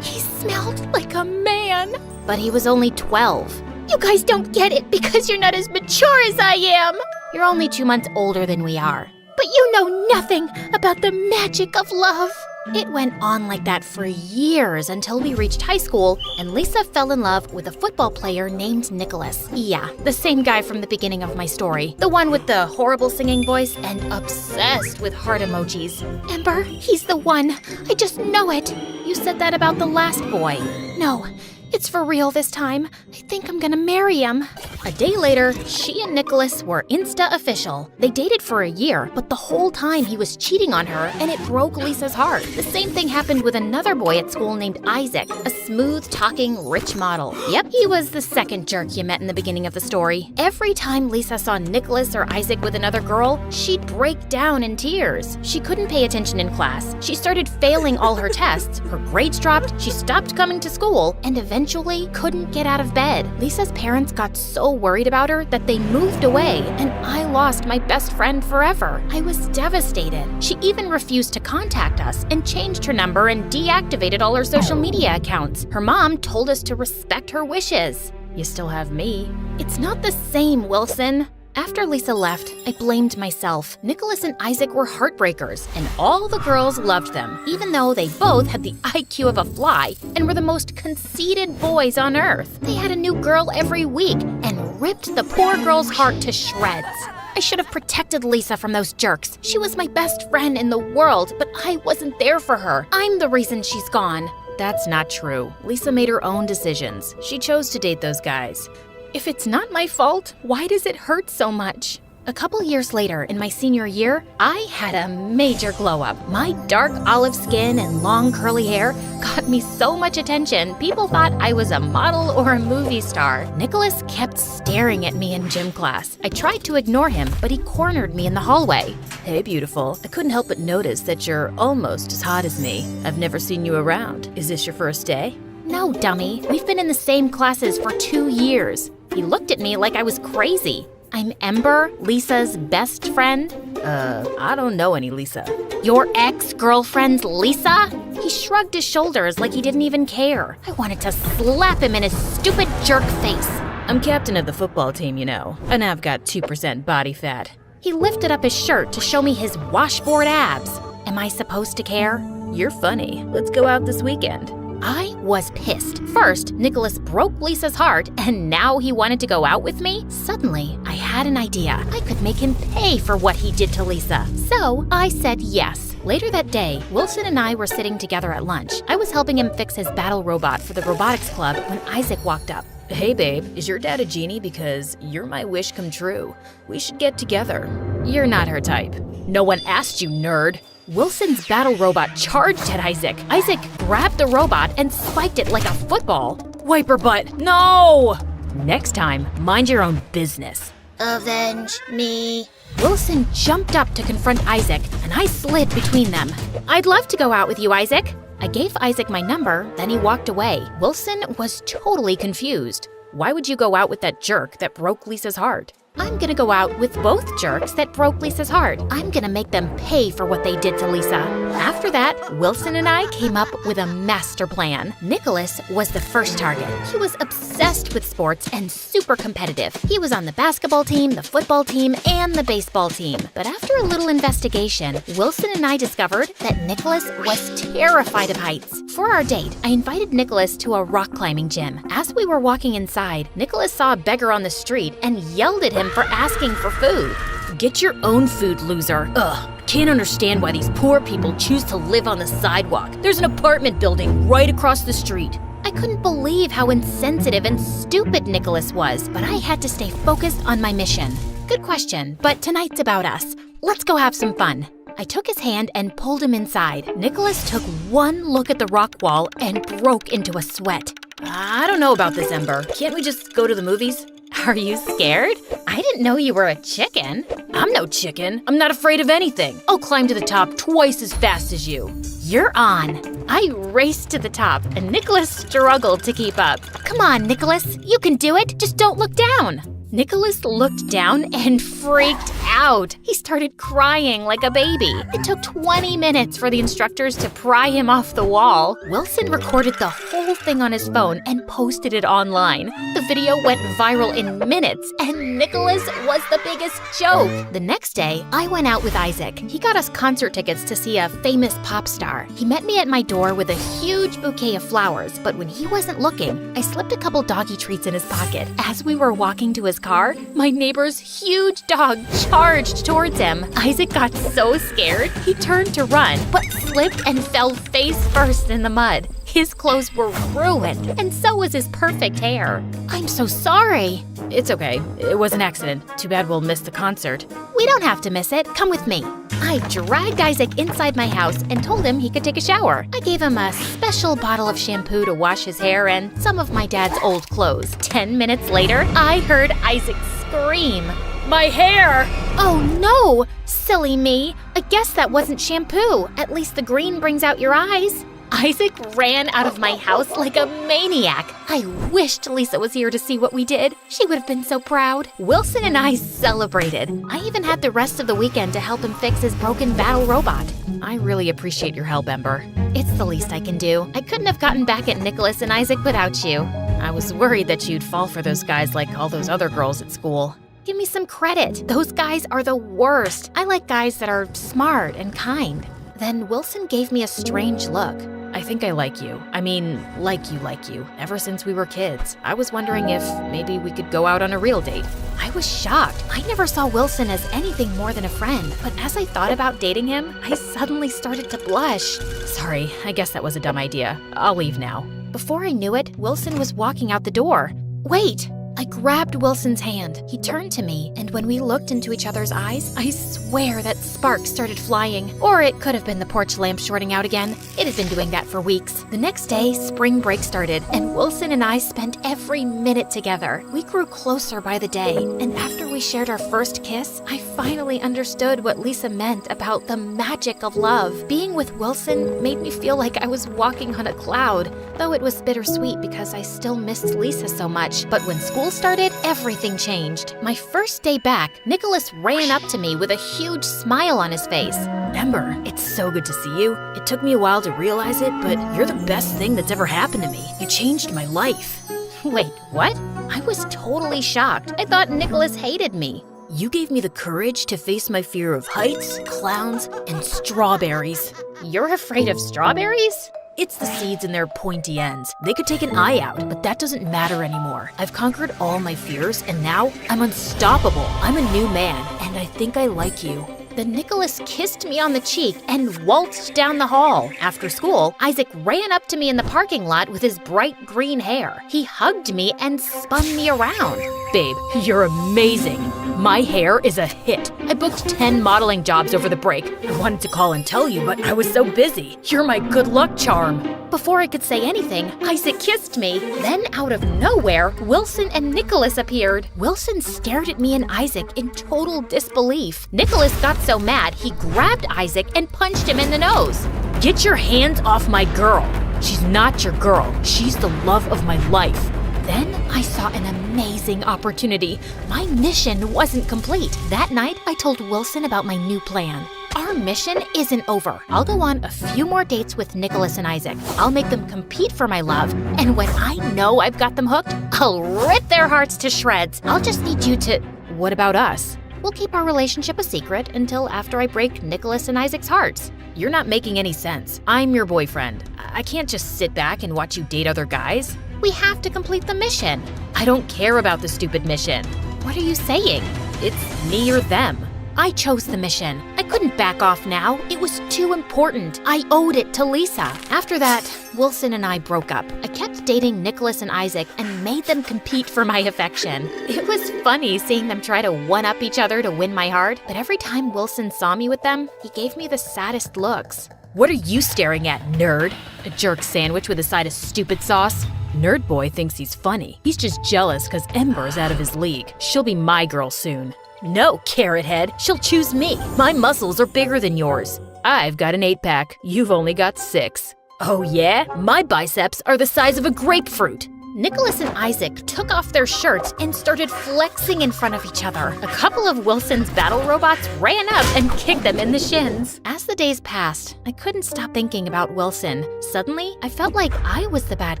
C: He smelled like a man.
A: But he was only 12.
C: You guys don't get it because you're not as mature as I am.
A: You're only 2 months older than we are.
C: But you know nothing about the magic of love.
A: It went on like that for years until we reached high school and Lisa fell in love with a football player named Nicholas. Yeah, the same guy from the beginning of my story. The one with the horrible singing voice and obsessed with heart emojis.
C: Ember, he's the one. I just know it.
A: You said that about the last boy.
C: No, it's for real this time. I think I'm gonna marry him.
A: A day later, she and Nicholas were Insta official. They dated for a year, but the whole time he was cheating on her and it broke Lisa's heart. The same thing happened with another boy at school named Isaac, a smooth-talking, rich model. Yep, he was the second jerk you met in the beginning of the story. Every time Lisa saw Nicholas or Isaac with another girl, she'd break down in tears. She couldn't pay attention in class. She started failing all her tests. Her grades dropped, she stopped coming to school, and eventually couldn't get out of bed. Lisa's parents got so worried about her that they moved away, and I lost my best friend forever. I was devastated. She even refused to contact us and changed her number and deactivated all her social media accounts. Her mom told us to respect her wishes. You still have me. It's not the same, Wilson. After Lisa left, I blamed myself. Nicholas and Isaac were heartbreakers, and all the girls loved them, even though they both had the IQ of a fly and were the most conceited boys on earth. They had a new girl every week and ripped the poor girl's heart to shreds. I should have protected Lisa from those jerks. She was my best friend in the world, but I wasn't there for her. I'm the reason she's gone. That's not true. Lisa made her own decisions. She chose to date those guys. If it's not my fault, why does it hurt so much? A couple years later, in my senior year, I had a major glow-up. My dark olive skin and long curly hair got me so much attention, people thought I was a model or a movie star. Nicholas kept staring at me in gym class. I tried to ignore him, but he cornered me in the hallway. Hey, beautiful. I couldn't help but notice that you're almost as hot as me. I've never seen you around. Is this your first day? No, dummy. We've been in the same classes for 2 years. He looked at me like I was crazy. I'm Ember, Lisa's best friend. I don't know any Lisa. Your ex-girlfriend's Lisa? He shrugged his shoulders like he didn't even care. I wanted to slap him in his stupid jerk face. I'm captain of the football team, you know, and I've got 2% body fat. He lifted up his shirt to show me his washboard abs. Am I supposed to care? You're funny. Let's go out this weekend. I was pissed. First, Nicholas broke Lisa's heart, and now he wanted to go out with me? Suddenly, I had an idea. I could make him pay for what he did to Lisa. So, I said yes. Later that day, Wilson and I were sitting together at lunch. I was helping him fix his battle robot for the robotics club when Isaac walked up. Hey babe, is your dad a genie? Because you're my wish come true. We should get together. You're not her type. No one asked you, nerd. Wilson's battle robot charged at Isaac. Isaac grabbed the robot and spiked it like a football. Wiper butt, no! Next time, mind your own business.
C: Avenge me.
A: Wilson jumped up to confront Isaac, and I slid between them. I'd love to go out with you, Isaac. I gave Isaac my number, then he walked away. Wilson was totally confused. Why would you go out with that jerk that broke Lisa's heart? I'm gonna go out with both jerks that broke Lisa's heart. I'm gonna make them pay for what they did to Lisa. After that, Wilson and I came up with a master plan. Nicholas was the first target. He was obsessed with sports and super competitive. He was on the basketball team, the football team, and the baseball team. But after a little investigation, Wilson and I discovered that Nicholas was terrified of heights. For our date, I invited Nicholas to a rock climbing gym. As we were walking inside, Nicholas saw a beggar on the street and yelled at him for asking for food. Get your own food, loser. Ugh, can't understand why these poor people choose to live on the sidewalk. There's an apartment building right across the street. I couldn't believe how insensitive and stupid Nicholas was, but I had to stay focused on my mission. Good question, but tonight's about us. Let's go have some fun. I took his hand and pulled him inside. Nicholas took one look at the rock wall and broke into a sweat. I don't know about this, Ember. Can't we just go to the movies? Are you scared? I didn't know you were a chicken. I'm no chicken. I'm not afraid of anything. I'll climb to the top twice as fast as you. You're on. I raced to the top, and Nicholas struggled to keep up. Come on, Nicholas. You can do it. Just don't look down. Nicholas looked down and freaked out. He started crying like a baby. It took 20 minutes for the instructors to pry him off the wall. Wilson recorded the whole thing on his phone and posted it online. The video went viral in minutes, and Nicholas was the biggest joke. The next day, I went out with Isaac. He got us concert tickets to see a famous pop star. He met me at my door with a huge bouquet of flowers, but when he wasn't looking, I slipped a couple doggy treats in his pocket. As we were walking to his car, my neighbor's huge dog charged towards him. Isaac got so scared, he turned to run, but slipped and fell face first in the mud. His clothes were ruined, and so was his perfect hair. I'm so sorry.
B: It's okay. It was an accident. Too bad we'll miss the concert.
A: We don't have to miss it. Come with me. I dragged Isaac inside my house and told him he could take a shower. I gave him a special bottle of shampoo to wash his hair and some of my dad's old clothes. 10 minutes later, I heard Isaac scream, "My hair!" Oh no! Silly me. I guess that wasn't shampoo. At least the green brings out your eyes. Isaac ran out of my house like a maniac. I wished Lisa was here to see what we did. She would have been so proud. Wilson and I celebrated. I even had the rest of the weekend to help him fix his broken battle robot.
B: I really appreciate your help, Ember.
A: It's the least I can do. I couldn't have gotten back at Nicholas and Isaac without you.
B: I was worried that you'd fall for those guys like all those other girls at school.
A: Give me some credit. Those guys are the worst. I like guys that are smart and kind. Then Wilson gave me a strange look.
B: I think I like you. I mean, like you, ever since we were kids. I was wondering if maybe we could go out on a real date.
A: I was shocked. I never saw Wilson as anything more than a friend, but as I thought about dating him, I suddenly started to blush.
B: Sorry, I guess that was a dumb idea. I'll leave now.
A: Before I knew it, Wilson was walking out the door. Wait! I grabbed Wilson's hand. He turned to me, and when we looked into each other's eyes, I swear that sparks started flying. Or it could have been the porch lamp shorting out again. It had been doing that for weeks. The next day, spring break started, and Wilson and I spent every minute together. We grew closer by the day, and after we shared our first kiss, I finally understood what Lisa meant about the magic of love. Being with Wilson made me feel like I was walking on a cloud, though it was bittersweet because I still missed Lisa so much. But when school started, everything changed. My first day back, Nicholas ran up to me with a huge smile on his face.
B: Ember, it's so good to see you. It took me a while to realize it, but you're the best thing that's ever happened to me. You changed my life.
A: Wait, what? I was totally shocked. I thought Nicholas hated me.
B: You gave me the courage to face my fear of heights, clowns, and strawberries.
A: You're afraid of strawberries?
B: It's the seeds and their pointy ends. They could take an eye out, but that doesn't matter anymore. I've conquered all my fears, and now I'm unstoppable. I'm a new man, and I think I like you.
A: Then Nicholas kissed me on the cheek and waltzed down the hall. After school, Isaac ran up to me in the parking lot with his bright green hair. He hugged me and spun me around.
B: Babe, you're amazing. My hair is a hit. I booked 10 modeling jobs over the break. I wanted to call and tell you, but I was so busy. You're my good luck charm.
A: Before I could say anything, Isaac kissed me. Then out of nowhere, Wilson and Nicholas appeared. Wilson stared at me and Isaac in total disbelief. Nicholas got so mad, he grabbed Isaac and punched him in the nose.
B: Get your hands off my girl. She's not your girl. She's the love of my life.
A: Then I saw an amazing opportunity. My mission wasn't complete. That night, I told Wilson about my new plan. Our mission isn't over. I'll go on a few more dates with Nicholas and Isaac. I'll make them compete for my love, and when I know I've got them hooked, I'll rip their hearts to shreds. I'll just need you to...
B: What about us?
A: We'll keep our relationship a secret until after I break Nicholas and Isaac's hearts.
B: You're not making any sense. I'm your boyfriend. I can't just sit back and watch you date other guys.
A: We have to complete the mission.
B: I don't care about the stupid mission.
A: What are you saying?
B: It's me or them.
A: I chose the mission. I couldn't back off now. It was too important. I owed it to Lisa. After that, Wilson and I broke up. I kept dating Nicholas and Isaac and made them compete for my affection. It was funny seeing them try to one-up each other to win my heart, but every time Wilson saw me with them, he gave me the saddest looks.
B: What are you staring at, nerd? A jerk sandwich with a side of stupid sauce? Nerd boy thinks he's funny. He's just jealous because Ember's out of his league. She'll be my girl soon. No, carrot head. She'll choose me. My muscles are bigger than yours. I've got an 8-pack. You've only got 6. Oh yeah? My biceps are the size of a grapefruit.
A: Nicholas and Isaac took off their shirts and started flexing in front of each other. A couple of Wilson's battle robots ran up and kicked them in the shins. As the days passed, I couldn't stop thinking about Wilson. Suddenly, I felt like I was the bad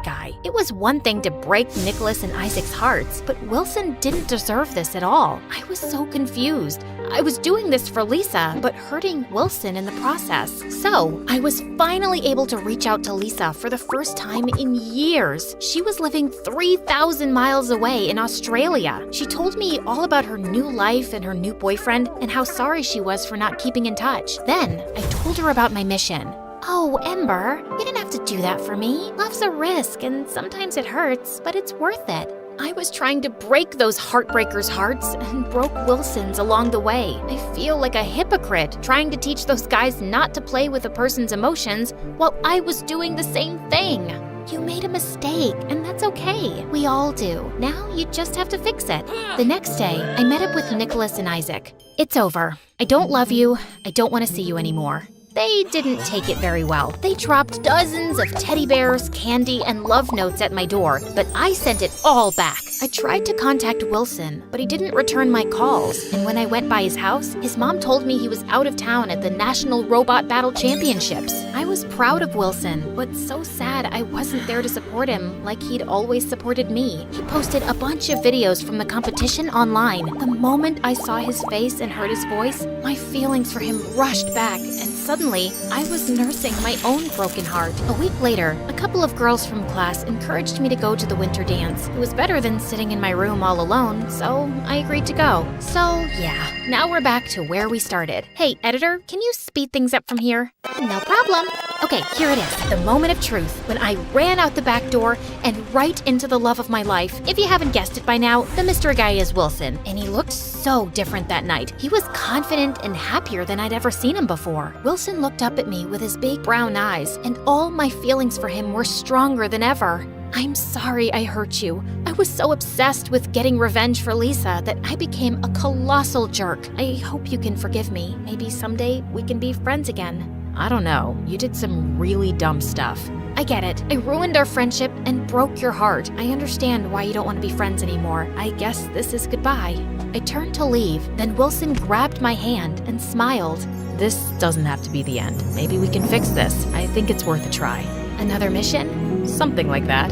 A: guy. It was one thing to break Nicholas and Isaac's hearts, but Wilson didn't deserve this at all. I was so confused. I was doing this for Lisa, but hurting Wilson in the process. So, I was finally able to reach out to Lisa for the first time in years. She was living 3,000 miles away in Australia. She told me all about her new life and her new boyfriend and how sorry she was for not keeping in touch. Then, I told her about my mission. Oh, Ember, you didn't have to do that for me. Love's a risk, and sometimes it hurts, but it's worth it. I was trying to break those heartbreakers' hearts and broke Wilson's along the way. I feel like a hypocrite trying to teach those guys not to play with a person's emotions while I was doing the same thing. You made a mistake, and that's okay. We all do. Now you just have to fix it. The next day, I met up with Nicholas and Isaac. It's over. I don't love you. I don't want to see you anymore. They didn't take it very well. They dropped dozens of teddy bears, candy, and love notes at my door, but I sent it all back. I tried to contact Wilson, but he didn't return my calls, and when I went by his house, his mom told me he was out of town at the National Robot Battle Championships. I was proud of Wilson, but so sad I wasn't there to support him like he'd always supported me. He posted a bunch of videos from the competition online. The moment I saw his face and heard his voice, my feelings for him rushed back, and suddenly, I was nursing my own broken heart. A week later, a couple of girls from class encouraged me to go to the winter dance. It was better than sitting in my room all alone, so I agreed to go. So, yeah, now we're back to where we started. Hey, editor, can you speed things up from here?
C: No problem.
A: Okay, here it is, the moment of truth, when I ran out the back door and right into the love of my life. If you haven't guessed it by now, the mystery guy is Wilson, and he looked so different that night. He was confident and happier than I'd ever seen him before. Wilson looked up at me with his big brown eyes, and all my feelings for him were stronger than ever. I'm sorry I hurt you. I was so obsessed with getting revenge for Lisa that I became a colossal jerk. I hope you can forgive me. Maybe someday we can be friends again. I don't know. You did some really dumb stuff. I get it. I ruined our friendship and broke your heart. I understand why you don't want to be friends anymore. I guess this is goodbye. I turned to leave, then Wilson grabbed my hand and smiled. This doesn't have to be the end. Maybe we can fix this. I think it's worth a try. Another mission? Something like that.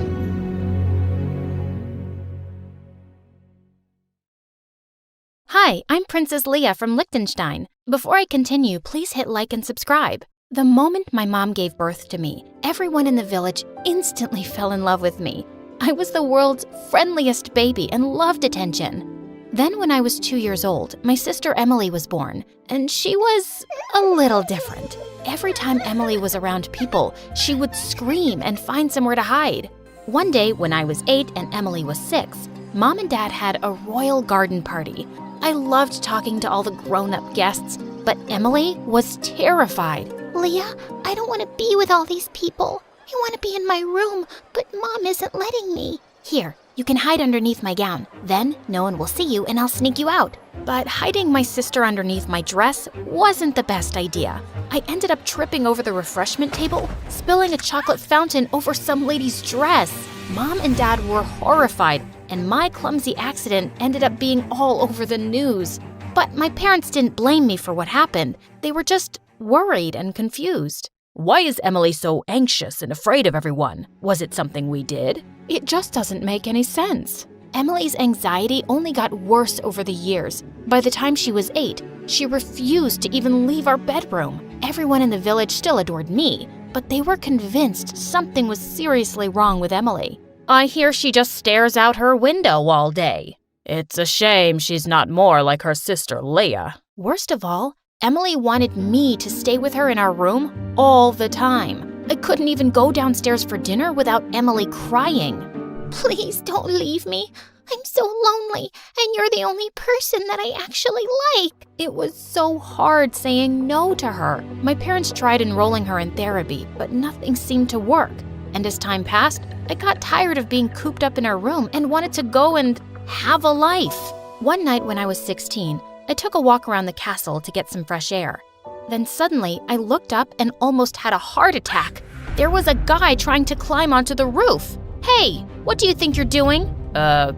A: Hi, I'm Princess Leia from Liechtenstein. Before I continue, please hit like and subscribe. The moment my mom gave birth to me, everyone in the village instantly fell in love with me. I was the world's friendliest baby and loved attention. Then when I was 2 years old, my sister Emily was born, and she was a little different. Every time Emily was around people, she would scream and find somewhere to hide. One day, when I was 8 and Emily was 6, Mom and Dad had a royal garden party. I loved talking to all the grown-up guests, but Emily was terrified.
C: Leah, I don't want to be with all these people. I want to be in my room, but Mom isn't letting me.
A: Here, you can hide underneath my gown. Then no one will see you and I'll sneak you out. But hiding my sister underneath my dress wasn't the best idea. I ended up tripping over the refreshment table, spilling a chocolate fountain over some lady's dress. Mom and Dad were horrified, and my clumsy accident ended up being all over the news. But my parents didn't blame me for what happened. They were just worried and confused. Why is Emily so anxious and afraid of everyone? Was it something we did? It just doesn't make any sense. Emily's anxiety only got worse over the years. By the time she was 8, she refused to even leave our bedroom. Everyone in the village still adored me, but they were convinced something was seriously wrong with Emily. I hear she just stares out her window all day. It's a shame she's not more like her sister Leia. Worst of all, Emily wanted me to stay with her in our room all the time. I couldn't even go downstairs for dinner without Emily crying.
C: Please don't leave me. I'm so lonely, and you're the only person that I actually like.
A: It was so hard saying no to her. My parents tried enrolling her in therapy, but nothing seemed to work. And as time passed, I got tired of being cooped up in our room and wanted to go and have a life. One night when I was 16, I took a walk around the castle to get some fresh air. Then suddenly, I looked up and almost had a heart attack. There was a guy trying to climb onto the roof. Hey, what do you think you're doing?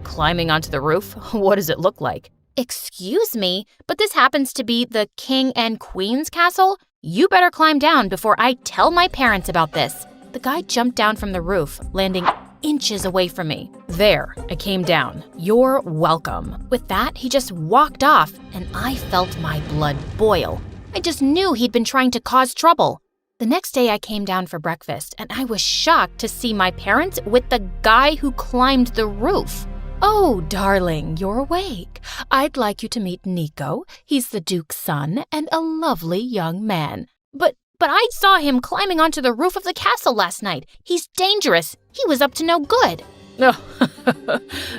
B: Climbing onto the roof? What does it look like?
A: Excuse me, but this happens to be the King and Queen's castle? You better climb down before I tell my parents about this. The guy jumped down from the roof, landing inches away from me.
B: There, I came down. You're welcome.
A: With that, he just walked off, and I felt my blood boil. I just knew he'd been trying to cause trouble. The next day, I came down for breakfast, and I was shocked to see my parents with the guy who climbed the roof.
B: Oh, darling, you're awake. I'd like you to meet Nico. He's the Duke's son and a lovely young man.
A: But I saw him climbing onto the roof of the castle last night. He's dangerous. He was up to no good.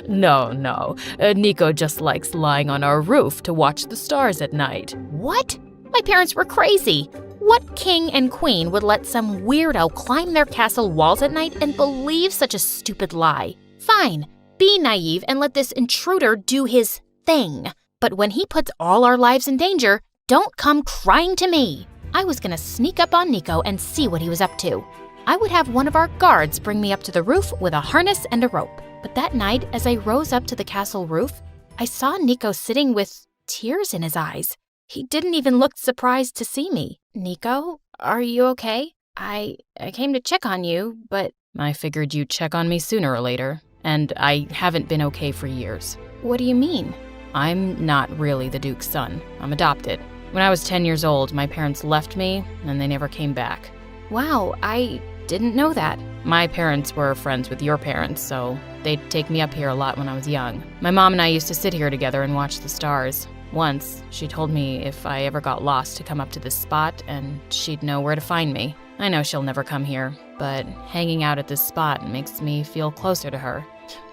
B: No. Nico just likes lying on our roof to watch the stars at night.
A: What? My parents were crazy. What king and queen would let some weirdo climb their castle walls at night and believe such a stupid lie? Fine, be naive and let this intruder do his thing. But when he puts all our lives in danger, don't come crying to me. I was gonna sneak up on Nico and see what he was up to. I would have one of our guards bring me up to the roof with a harness and a rope. But that night, as I rose up to the castle roof, I saw Nico sitting with tears in his eyes. He didn't even look surprised to see me. Nico, are you okay? I came to check on you, but...
B: I figured you'd check on me sooner or later, and I haven't been okay for years.
A: What do you mean?
B: I'm not really the Duke's son. I'm adopted. When I was 10 years old, my parents left me, and they never came back.
A: Wow, I didn't know that.
B: My parents were friends with your parents, so they'd take me up here a lot when I was young. My mom and I used to sit here together and watch the stars. Once, she told me if I ever got lost to come up to this spot and she'd know where to find me. I know she'll never come here, but hanging out at this spot makes me feel closer to her.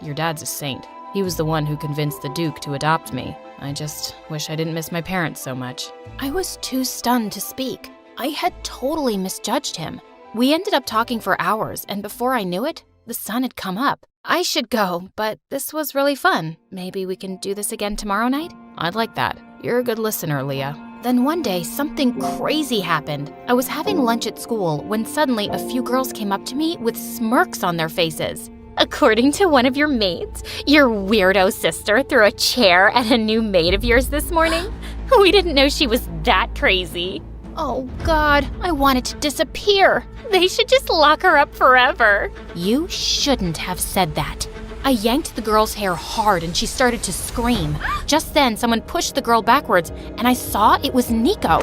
B: Your dad's a saint. He was the one who convinced the Duke to adopt me. I just wish I didn't miss my parents so much.
A: I was too stunned to speak. I had totally misjudged him. We ended up talking for hours, and before I knew it, the sun had come up. I should go, but this was really fun. Maybe we can do this again tomorrow night?
B: I'd like that. You're a good listener, Leah.
A: Then one day, something crazy happened. I was having lunch at school when suddenly a few girls came up to me with smirks on their faces. According to one of your maids, your weirdo sister threw a chair at a new maid of yours this morning? We didn't know she was that crazy. Oh God, I wanted to disappear. They should just lock her up forever. You shouldn't have said that. I yanked the girl's hair hard and she started to scream. Just then, someone pushed the girl backwards and I saw it was Nico.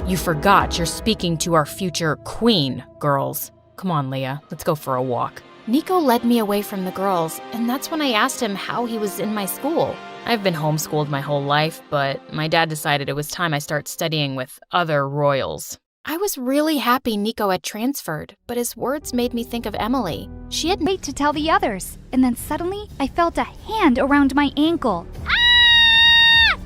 B: You forgot you're speaking to our future queen, girls. Come on, Leah, let's go for a walk.
A: Nico led me away from the girls, and that's when I asked him how he was in my school.
B: I've been homeschooled my whole life, but my dad decided it was time I start studying with other royals.
A: I was really happy Nico had transferred, but his words made me think of Emily. She had
R: wait to tell the others, and then suddenly I felt a hand around my ankle.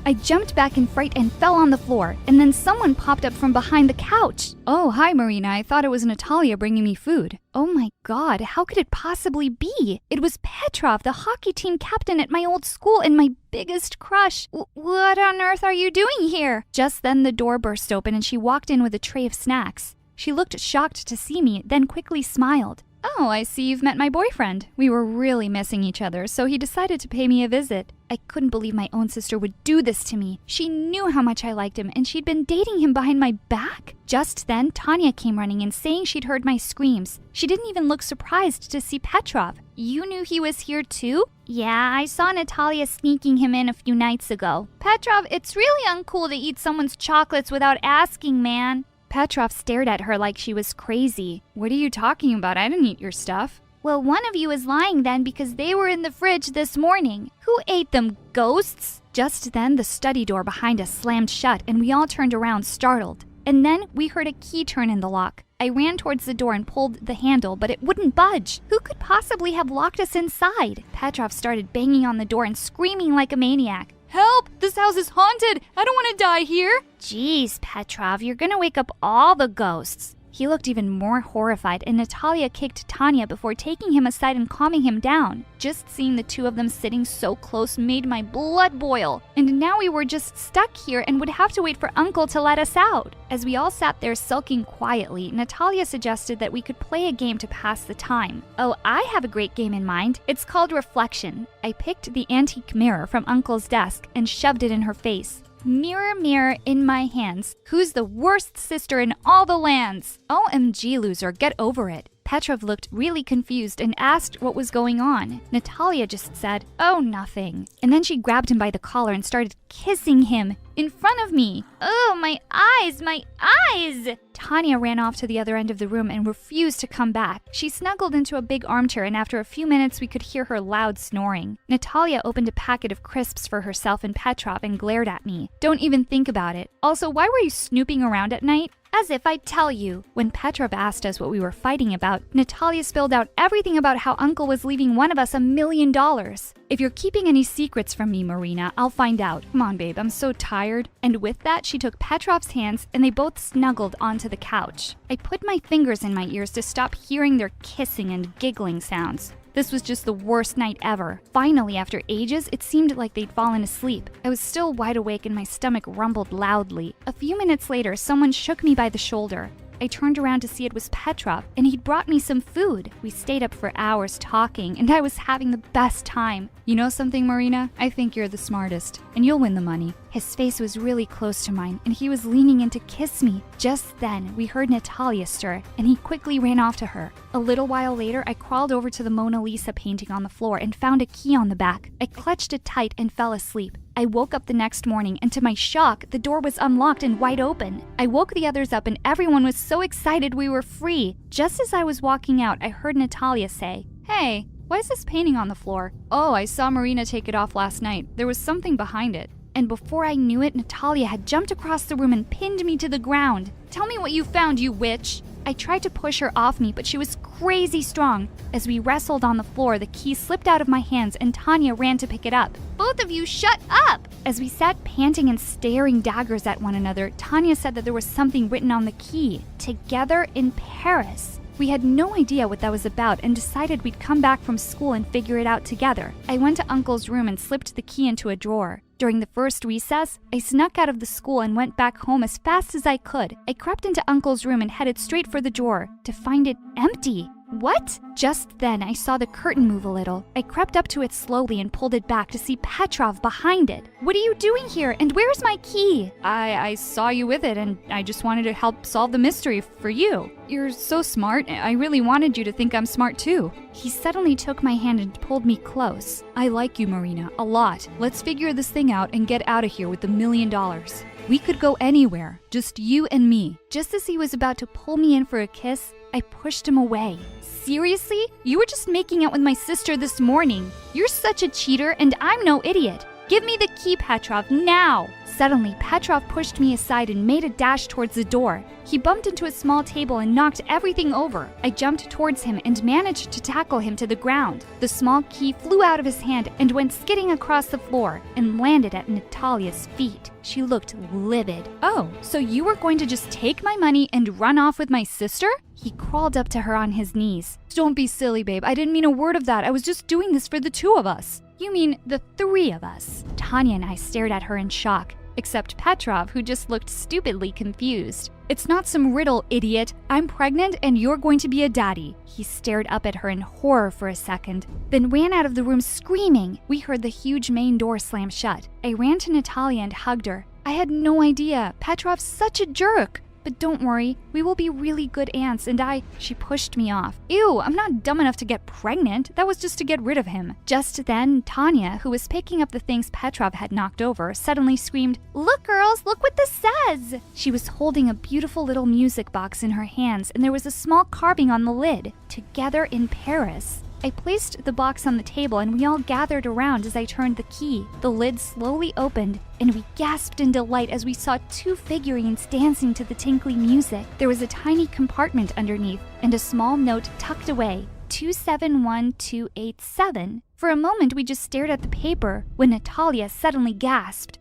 R: I jumped back in fright and fell on the floor, and then someone popped up from behind the couch. Oh, hi, Marina. I thought it was Natalia bringing me food. Oh my God, how could it possibly be? It was Petrov, the hockey team captain at my old school and my biggest crush. What on earth are you doing here? Just then the door burst open and she walked in with a tray of snacks. She looked shocked to see me, then quickly smiled. Oh, I see you've met my boyfriend. We were really missing each other, so he decided to pay me a visit. I couldn't believe my own sister would do this to me. She knew how much I liked him, and she'd been dating him behind my back. Just then, Tanya came running in, saying she'd heard my screams. She didn't even look surprised to see Petrov. You knew he was here too? Yeah, I saw Natalia sneaking him in a few nights ago. Petrov, it's really uncool to eat someone's chocolates without asking, man. Petrov stared at her like she was crazy. What are you talking about? I didn't eat your stuff. Well, one of you is lying then because they were in the fridge this morning. Who ate them, ghosts? Just then, the study door behind us slammed shut and we all turned around startled. And then we heard a key turn in the lock. I ran towards the door and pulled the handle, but it wouldn't budge. Who could possibly have locked us inside? Petrov started banging on the door and screaming like a maniac. Help! This house is haunted! I don't want to die here! Jeez, Petrov, you're gonna wake up all the ghosts. He looked even more horrified, and Natalia kicked Tanya before taking him aside and calming him down. Just seeing the two of them sitting so close made my blood boil. And now we were just stuck here and would have to wait for Uncle to let us out. As we all sat there sulking quietly, Natalia suggested that we could play a game to pass the time. Oh, I have a great game in mind. It's called Reflection. I picked the antique mirror from Uncle's desk and shoved it in her face. Mirror, mirror in my hands, who's the worst sister in all the lands? OMG, loser, get over it. Petrov looked really confused and asked what was going on. Natalia just said, "Oh, nothing." And then she grabbed him by the collar and started kissing him in front of me. Oh, my eyes, my eyes! Tanya ran off to the other end of the room and refused to come back. She snuggled into a big armchair, and after a few minutes we could hear her loud snoring. Natalia opened a packet of crisps for herself and Petrov and glared at me. Don't even think about it. Also, why were you snooping around at night? As if I'd tell you. When Petrov asked us what we were fighting about, Natalia spilled out everything about how Uncle was leaving one of us $1 million. If you're keeping any secrets from me, Marina, I'll find out. Come on, babe, I'm so tired. And with that, she took Petrov's hands and they both snuggled onto the couch. I put my fingers in my ears to stop hearing their kissing and giggling sounds. This was just the worst night ever. Finally, after ages, it seemed like they'd fallen asleep. I was still wide awake and my stomach rumbled loudly. A few minutes later, someone shook me by the shoulder. I turned around to see it was Petrov, and he'd brought me some food. We stayed up for hours talking, and I was having the best time. You know something, Marina? I think you're the smartest, and you'll win the money. His face was really close to mine, and he was leaning in to kiss me. Just then, we heard Natalia stir, and he quickly ran off to her. A little while later, I crawled over to the Mona Lisa painting on the floor and found a key on the back. I clutched it tight and fell asleep. I woke up the next morning, and to my shock, the door was unlocked and wide open. I woke the others up, and everyone was so excited we were free. Just as I was walking out, I heard Natalia say, "Hey, why is this painting on the floor?" "Oh, I saw Marina take it off last night. There was something behind it." And before I knew it, Natalia had jumped across the room and pinned me to the ground. "Tell me what you found, you witch!" I tried to push her off me, but she was crazy strong. As we wrestled on the floor, the key slipped out of my hands and Tanya ran to pick it up. "Both of you, shut up!" As we sat panting and staring daggers at one another, Tanya said that there was something written on the key. Together in Paris. We had no idea what that was about and decided we'd come back from school and figure it out together. I went to Uncle's room and slipped the key into a drawer. During the first recess, I snuck out of the school and went back home as fast as I could. I crept into Uncle's room and headed straight for the drawer, to find it empty. What? Just then, I saw the curtain move a little. I crept up to it slowly and pulled it back to see Petrov behind it. "What are you doing here, and where's my key?" I saw you with it, and I just wanted to help solve the mystery for you. You're so smart. I really wanted you to think I'm smart too. He suddenly took my hand and pulled me close. "I like you, Marina, a lot. Let's figure this thing out and get out of here with the $1 million. We could go anywhere, just you and me." Just as he was about to pull me in for a kiss, I pushed him away. "Seriously? You were just making out with my sister this morning. You're such a cheater, and I'm no idiot. Give me the key, Petrov, now!" Suddenly, Petrov pushed me aside and made a dash towards the door. He bumped into a small table and knocked everything over. I jumped towards him and managed to tackle him to the ground. The small key flew out of his hand and went skidding across the floor and landed at Natalia's feet. She looked livid. "Oh, so you were going to just take my money and run off with my sister?" He crawled up to her on his knees. "Don't be silly, babe. I didn't mean a word of that. I was just doing this for the two of us." "You mean the three of us?" Tanya and I stared at her in shock, except Petrov, who just looked stupidly confused. "It's not some riddle, idiot. I'm pregnant and you're going to be a daddy." He stared up at her in horror for a second, then ran out of the room screaming. We heard the huge main door slam shut. I ran to Natalia and hugged her. "I had no idea. Petrov's such a jerk. But don't worry, we will be really good aunts, and She pushed me off. "Ew, I'm not dumb enough to get pregnant. That was just to get rid of him." Just then, Tanya, who was picking up the things Petrov had knocked over, suddenly screamed, "Look, girls, look what this says!" She was holding a beautiful little music box in her hands, and there was a small carving on the lid, "Together in Paris." I placed the box on the table and we all gathered around as I turned the key. The lid slowly opened and we gasped in delight as we saw two figurines dancing to the tinkly music. There was a tiny compartment underneath and a small note tucked away, 271287. For a moment we just stared at the paper when Natalia suddenly gasped,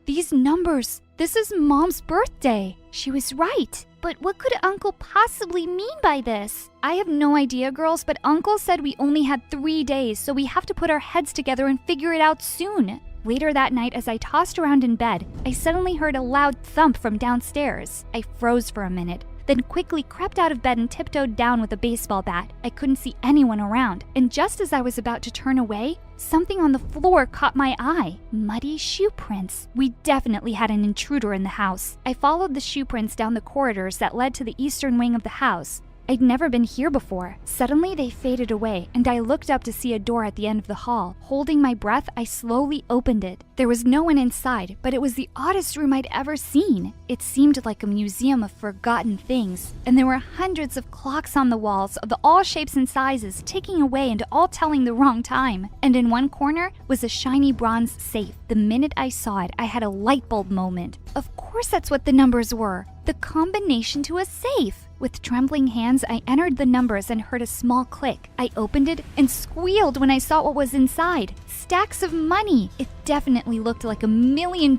R: "These numbers! This is Mom's birthday!" She was right. But what could Uncle possibly mean by this? I have no idea, girls, but Uncle said we only had 3 days, so we have to put our heads together and figure it out soon. Later that night, as I tossed around in bed, I suddenly heard a loud thump from downstairs. I froze for a minute, then quickly crept out of bed and tiptoed down with a baseball bat. I couldn't see anyone around, and just as I was about to turn away, something on the floor caught my eye. Muddy shoe prints. We definitely had an intruder in the house. I followed the shoe prints down the corridors that led to the eastern wing of the house. I'd never been here before. Suddenly, they faded away, and I looked up to see a door at the end of the hall. Holding my breath, I slowly opened it. There was no one inside, but it was the oddest room I'd ever seen. It seemed like a museum of forgotten things, and there were hundreds of clocks on the walls of all shapes and sizes, ticking away and all telling the wrong time. And in one corner was a shiny bronze safe. The minute I saw it, I had a light bulb moment. Of course that's what the numbers were. The combination to a safe. With trembling hands, I entered the numbers and heard a small click. I opened it and squealed when I saw what was inside. Stacks of money. It definitely looked like $1 million.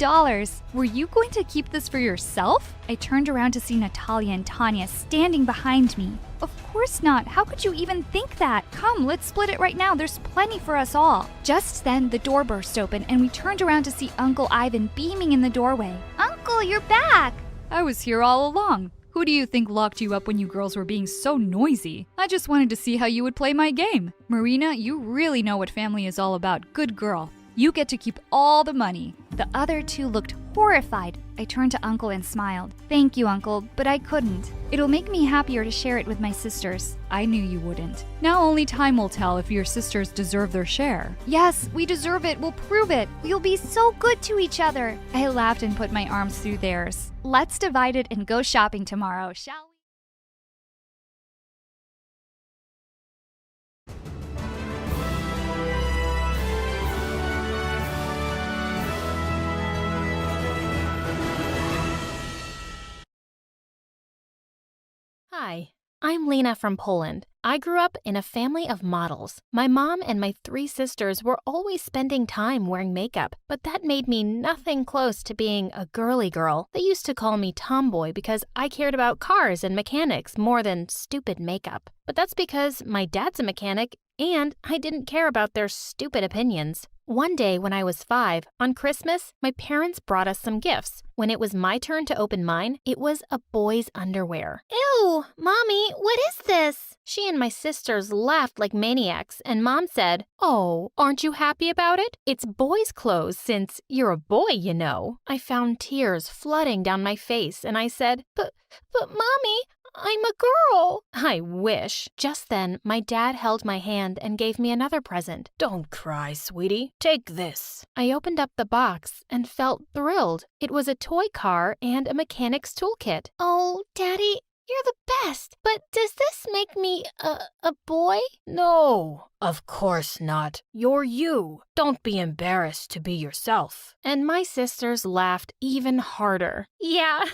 R: Were you going to keep this for yourself? I turned around to see Natalia and Tanya standing behind me. Of course not. How could you even think that? Come, let's split it right now. There's plenty for us all. Just then, the door burst open and we turned around to see Uncle Ivan beaming in the doorway.
C: Uncle, you're back!
R: I was here all along. Who do you think locked you up when you girls were being so noisy? I just wanted to see how you would play my game. Marina, you really know what family is all about. Good girl. You get to keep all the money. The other two looked horrified. I turned to Uncle and smiled. Thank you, Uncle, but I couldn't. It'll make me happier to share it with my sisters. I knew you wouldn't. Now only time will tell if your sisters deserve their share. Yes, we deserve it. We'll prove it. We'll be so good to each other. I laughed and put my arms through theirs. Let's divide it and go shopping tomorrow, shall we?
A: Hi, I'm Lena from Poland. I grew up in a family of models. My mom and my 3 sisters were always spending time wearing makeup, but that made me nothing close to being a girly girl. They used to call me tomboy because I cared about cars and mechanics more than stupid makeup. But that's because my dad's a mechanic and I didn't care about their stupid opinions. One day when I was 5, on Christmas, my parents brought us some gifts. When it was my turn to open mine, it was a boy's underwear.
C: Ew, Mommy, what is this?
A: She and my sisters laughed like maniacs, and Mom said, "Oh, aren't you happy about it? It's boys' clothes since you're a boy, you know." I found tears flooding down my face, and I said, But Mommy, I'm a girl." I wish. Just then, my dad held my hand and gave me another present. "Don't cry, sweetie. Take this." I opened up the box and felt thrilled. It was a toy car and a mechanic's toolkit.
C: Oh, Daddy, you're the best. But does this make me a boy?
Q: No, of course not. You're you. Don't be embarrassed to be yourself.
A: And my sisters laughed even harder. "Yeah,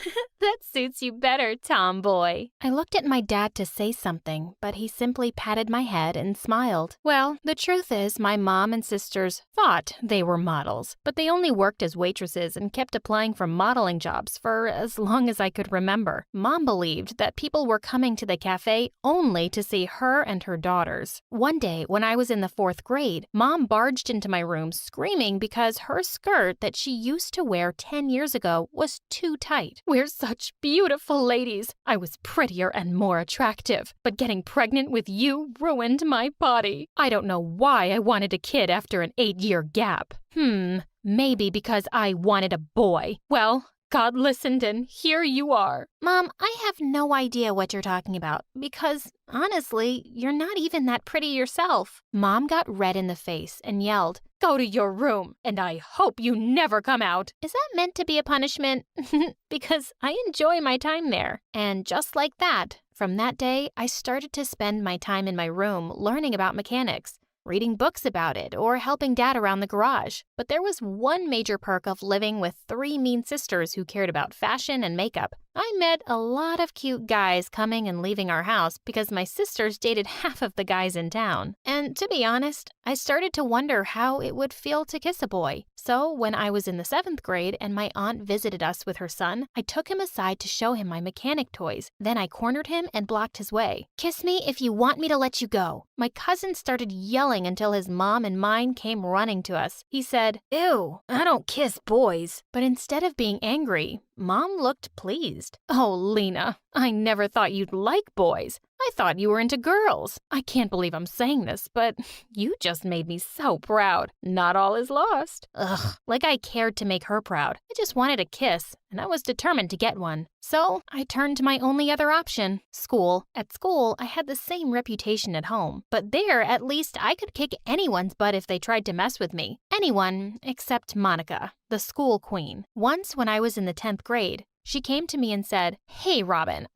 A: that suits you better, tomboy." I looked at my dad to say something, but he simply patted my head and smiled. Well, the truth is my mom and sisters thought they were models, but they only worked as waitresses and kept applying for modeling jobs for as long as I could remember. Mom believed that people were coming to the cafe only to see her and her daughters. One day, when I was in the 4th grade, Mom barged into my room screaming because her skirt that she used to wear 10 years ago was too tight. We're such beautiful ladies. I was prettier and more attractive, but getting pregnant with you ruined my body. I don't know why I wanted a kid after an 8-year gap. Maybe because I wanted a boy. Well, God listened and here you are. Mom, I have no idea what you're talking about because, honestly, you're not even that pretty yourself. Mom got red in the face and yelled, "Go to your room, and I hope you never come out." Is that meant to be a punishment? Because I enjoy my time there. And just like that, from that day, I started to spend my time in my room learning about mechanics, reading books about it, or helping Dad around the garage. But there was one major perk of living with 3 mean sisters who cared about fashion and makeup. I met a lot of cute guys coming and leaving our house because my sisters dated half of the guys in town. And to be honest, I started to wonder how it would feel to kiss a boy. So when I was in the 7th grade and my aunt visited us with her son, I took him aside to show him my mechanic toys. Then I cornered him and blocked his way. "Kiss me if you want me to let you go." My cousin started yelling until his mom and mine came running to us. He said, "Ew, I don't kiss boys." But instead of being angry, Mom looked pleased. "Oh, Lena, I never thought you'd like boys. I thought you were into girls. I can't believe I'm saying this, but you just made me so proud. Not all is lost." Ugh, like I cared to make her proud. I just wanted a kiss, and I was determined to get one. So I turned to my only other option, school. At school, I had the same reputation at home, but there, at least, I could kick anyone's butt if they tried to mess with me. Anyone except Monica, the school queen. Once when I was in the 10th grade, she came to me and said, "Hey, Robin,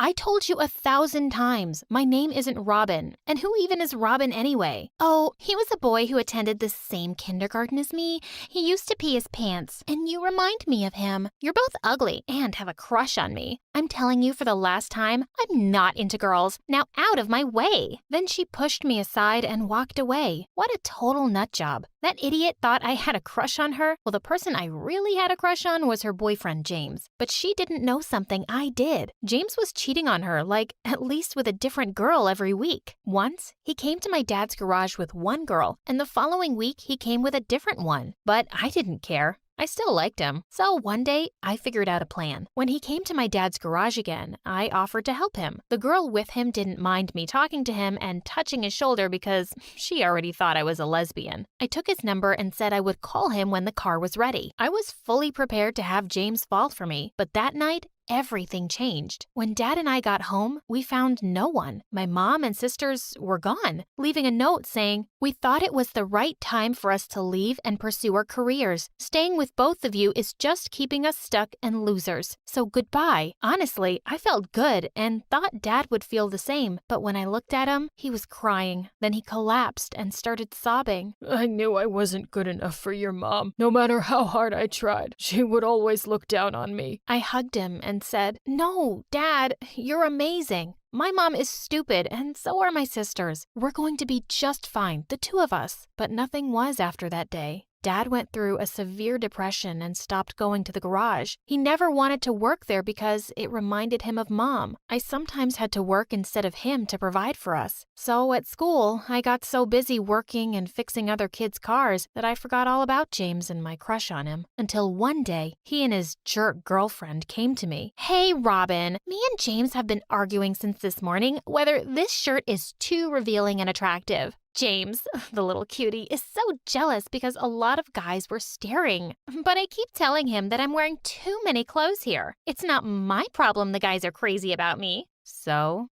A: I told you 1,000 times, my name isn't Robin. And who even is Robin anyway?" "Oh, he was a boy who attended the same kindergarten as me. He used to pee his pants, and you remind me of him. You're both ugly and have a crush on me. I'm telling you for the last time, I'm not into girls. Now out of my way." Then she pushed me aside and walked away. What a total nut job. That idiot thought I had a crush on her. Well, the person I really had a crush on was her boyfriend, James. But she didn't know something I did. James was cheating on her, like, at least with a different girl every week. Once, he came to my dad's garage with one girl, and the following week he came with a different one. But I didn't care. I still liked him. So one day, I figured out a plan. When he came to my dad's garage again, I offered to help him. The girl with him didn't mind me talking to him and touching his shoulder because she already thought I was a lesbian. I took his number and said I would call him when the car was ready. I was fully prepared to have James fall for me, but that night, everything changed. When Dad and I got home, we found no one. My mom and sisters were gone, leaving a note saying, "We thought it was the right time for us to leave and pursue our careers. Staying with both of you is just keeping us stuck and losers. So goodbye." Honestly, I felt good and thought Dad would feel the same, but when I looked at him, he was crying. Then he collapsed and started sobbing.
B: "I knew I wasn't good enough for your mom. No matter how hard I tried, she would always look down on me."
A: I hugged him and said, "No, Dad, you're amazing. My mom is stupid, and so are my sisters. We're going to be just fine, the two of us." But nothing was after that day. Dad went through a severe depression and stopped going to the garage. He never wanted to work there because it reminded him of Mom. I sometimes had to work instead of him to provide for us. So at school, I got so busy working and fixing other kids' cars that I forgot all about James and my crush on him. Until one day, he and his jerk girlfriend came to me. "Hey, Robin, me and James have been arguing since this morning whether this shirt is too revealing and attractive." James, the little cutie, is so jealous because a lot of guys were staring. But I keep telling him that I'm wearing too many clothes here. It's not my problem the guys are crazy about me. So,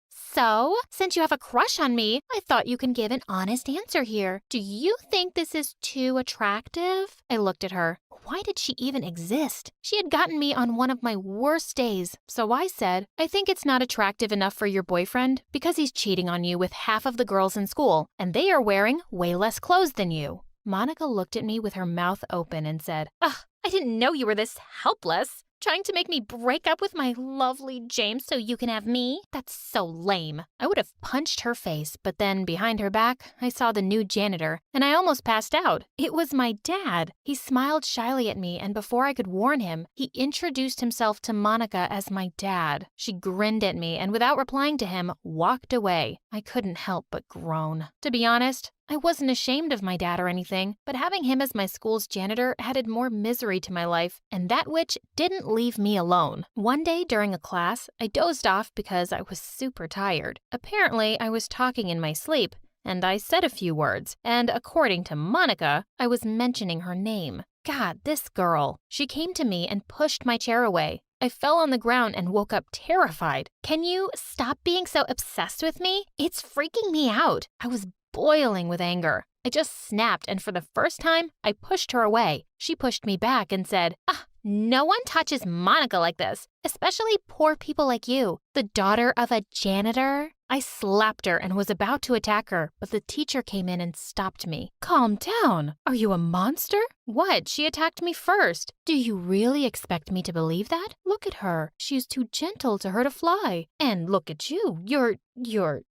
A: since you have a crush on me, I thought you can give an honest answer here. Do you think this is too attractive? I looked at her. Why did she even exist? She had gotten me on one of my worst days. So I said, "I think it's not attractive enough for your boyfriend because he's cheating on you with half of the girls in school, and they are wearing way less clothes than you." Monica looked at me with her mouth open and said, "Ugh, I didn't know you were this helpless. Trying to make me break up with my lovely James so you can have me? That's so lame." I would have punched her face, but then behind her back, I saw the new janitor, and I almost passed out. It was my dad. He smiled shyly at me, and before I could warn him, he introduced himself to Monica as my dad. She grinned at me, and without replying to him, walked away. I couldn't help but groan. To be honest, I wasn't ashamed of my dad or anything, but having him as my school's janitor added more misery to my life, and that witch didn't leave me alone. One day during a class, I dozed off because I was super tired. Apparently, I was talking in my sleep, and I said a few words, and according to Monica, I was mentioning her name. God, this girl. She came to me and pushed my chair away. I fell on the ground and woke up terrified. "Can you stop being so obsessed with me? It's freaking me out." I was boiling with anger. I just snapped, and for the first time, I pushed her away. She pushed me back and said, "No one touches Monica like this, especially poor people like you, the daughter of a janitor." I slapped her and was about to attack her, but the teacher came in and stopped me. Calm down. Are you a monster? What? She attacked me first. Do you really expect me to believe that? Look at her. She's too gentle to hurt a fly. And look at you.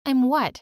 A: I'm what?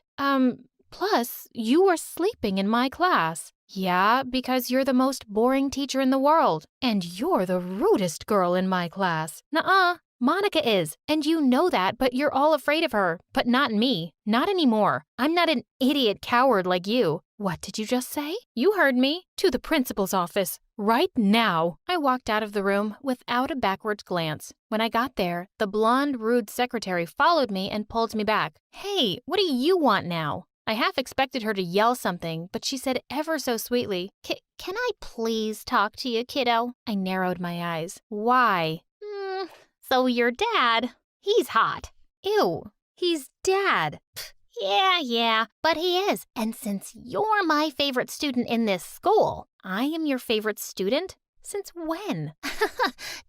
A: Plus, you were sleeping in my class. Yeah, because you're the most boring teacher in the world. And you're the rudest girl in my class. Nuh-uh. Monica is, and you know that, but you're all afraid of her. But not me. Not anymore. I'm not an idiot coward like you. What did you just say? You heard me. To the principal's office. Right now. I walked out of the room without a backward glance. When I got there, the blonde, rude secretary followed me and pulled me back. Hey, what do you want now? I half expected her to yell something, but she said ever so sweetly, Can I please talk to you, kiddo? I narrowed my eyes. Why? So your dad, he's hot. Ew, he's Dad. Yeah, but he is. And since you're my favorite student in this school, I am your favorite student? Since when?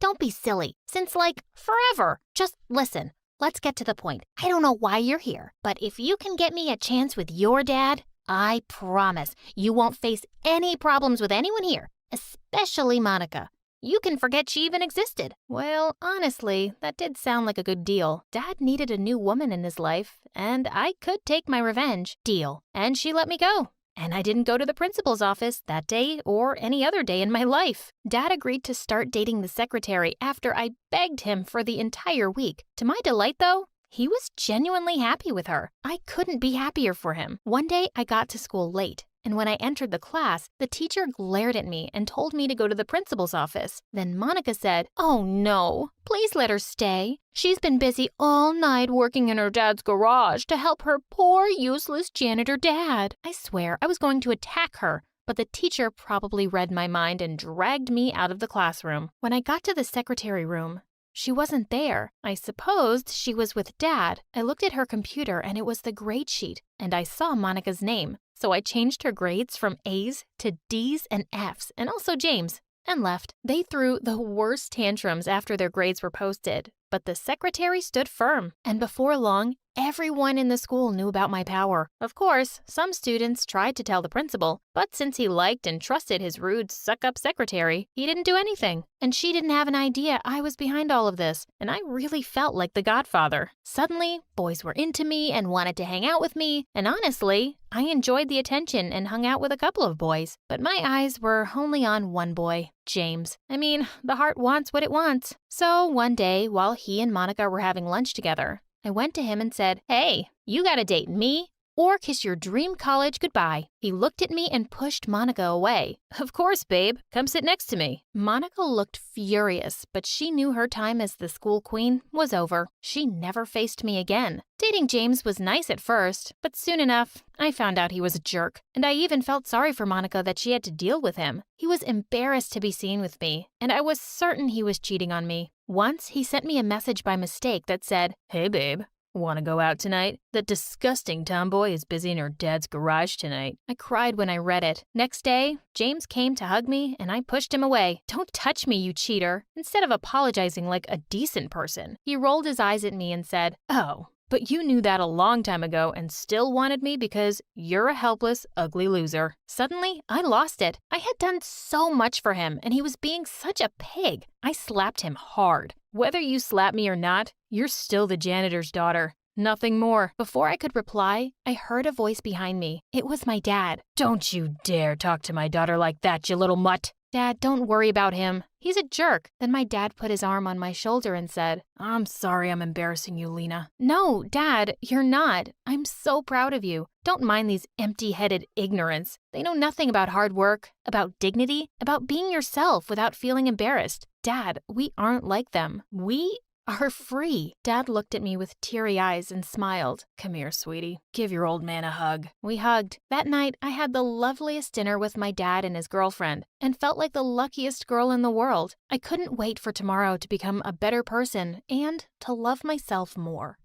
A: Don't be silly. Since, forever. Just listen. Let's get to the point. I don't know why you're here, but if you can get me a chance with your dad, I promise you won't face any problems with anyone here, especially Monica. You can forget she even existed. Well, honestly, that did sound like a good deal. Dad needed a new woman in his life, and I could take my revenge. Deal. And she let me go. And I didn't go to the principal's office that day or any other day in my life. Dad agreed to start dating the secretary after I begged him for the entire week. To my delight, though, he was genuinely happy with her. I couldn't be happier for him. One day, I got to school late. And when I entered the class, the teacher glared at me and told me to go to the principal's office. Then Monica said, Oh no, please let her stay. She's been busy all night working in her dad's garage to help her poor, useless janitor dad. I swear I was going to attack her, but the teacher probably read my mind and dragged me out of the classroom. When I got to the secretary room, she wasn't there. I supposed she was with Dad. I looked at her computer and it was the grade sheet, and I saw Monica's name. So I changed her grades from A's to D's and F's, and also James, and left. They threw the worst tantrums after their grades were posted, but the secretary stood firm, and before long, everyone in the school knew about my power. Of course, some students tried to tell the principal, but since he liked and trusted his rude, suck-up secretary, he didn't do anything. And she didn't have an idea I was behind all of this, and I really felt like the godfather. Suddenly, boys were into me and wanted to hang out with me, and honestly, I enjoyed the attention and hung out with a couple of boys. But my eyes were only on one boy, James. I mean, the heart wants what it wants. So one day, while he and Monica were having lunch together, I went to him and said, Hey, you gotta date me or kiss your dream college goodbye. He looked at me and pushed Monica away. Of course, babe. Come sit next to me. Monica looked furious, but she knew her time as the school queen was over. She never faced me again. Dating James was nice at first, but soon enough, I found out he was a jerk. And I even felt sorry for Monica that she had to deal with him. He was embarrassed to be seen with me, and I was certain he was cheating on me. Once, he sent me a message by mistake that said, Hey, babe. Want to go out tonight? That disgusting tomboy is busy in her dad's garage tonight. I cried when I read it. Next day, James came to hug me and I pushed him away. Don't touch me, you cheater. Instead of apologizing like a decent person, he rolled his eyes at me and said, Oh, but you knew that a long time ago and still wanted me because you're a helpless, ugly loser. Suddenly, I lost it. I had done so much for him and he was being such a pig. I slapped him hard. Whether you slap me or not, you're still the janitor's daughter. Nothing more. Before I could reply, I heard a voice behind me. It was my dad. Don't you dare talk to my daughter like that, you little mutt. Dad, don't worry about him. He's a jerk. Then my dad put his arm on my shoulder and said, I'm sorry I'm embarrassing you, Lena. No, Dad, you're not. I'm so proud of you. Don't mind these empty-headed ignorants. They know nothing about hard work, about dignity, about being yourself without feeling embarrassed. Dad, we aren't like them. We are free. Dad looked at me with teary eyes and smiled. Come here, sweetie. Give your old man a hug. We hugged. That night, I had the loveliest dinner with my dad and his girlfriend and felt like the luckiest girl in the world. I couldn't wait for tomorrow to become a better person and to love myself more.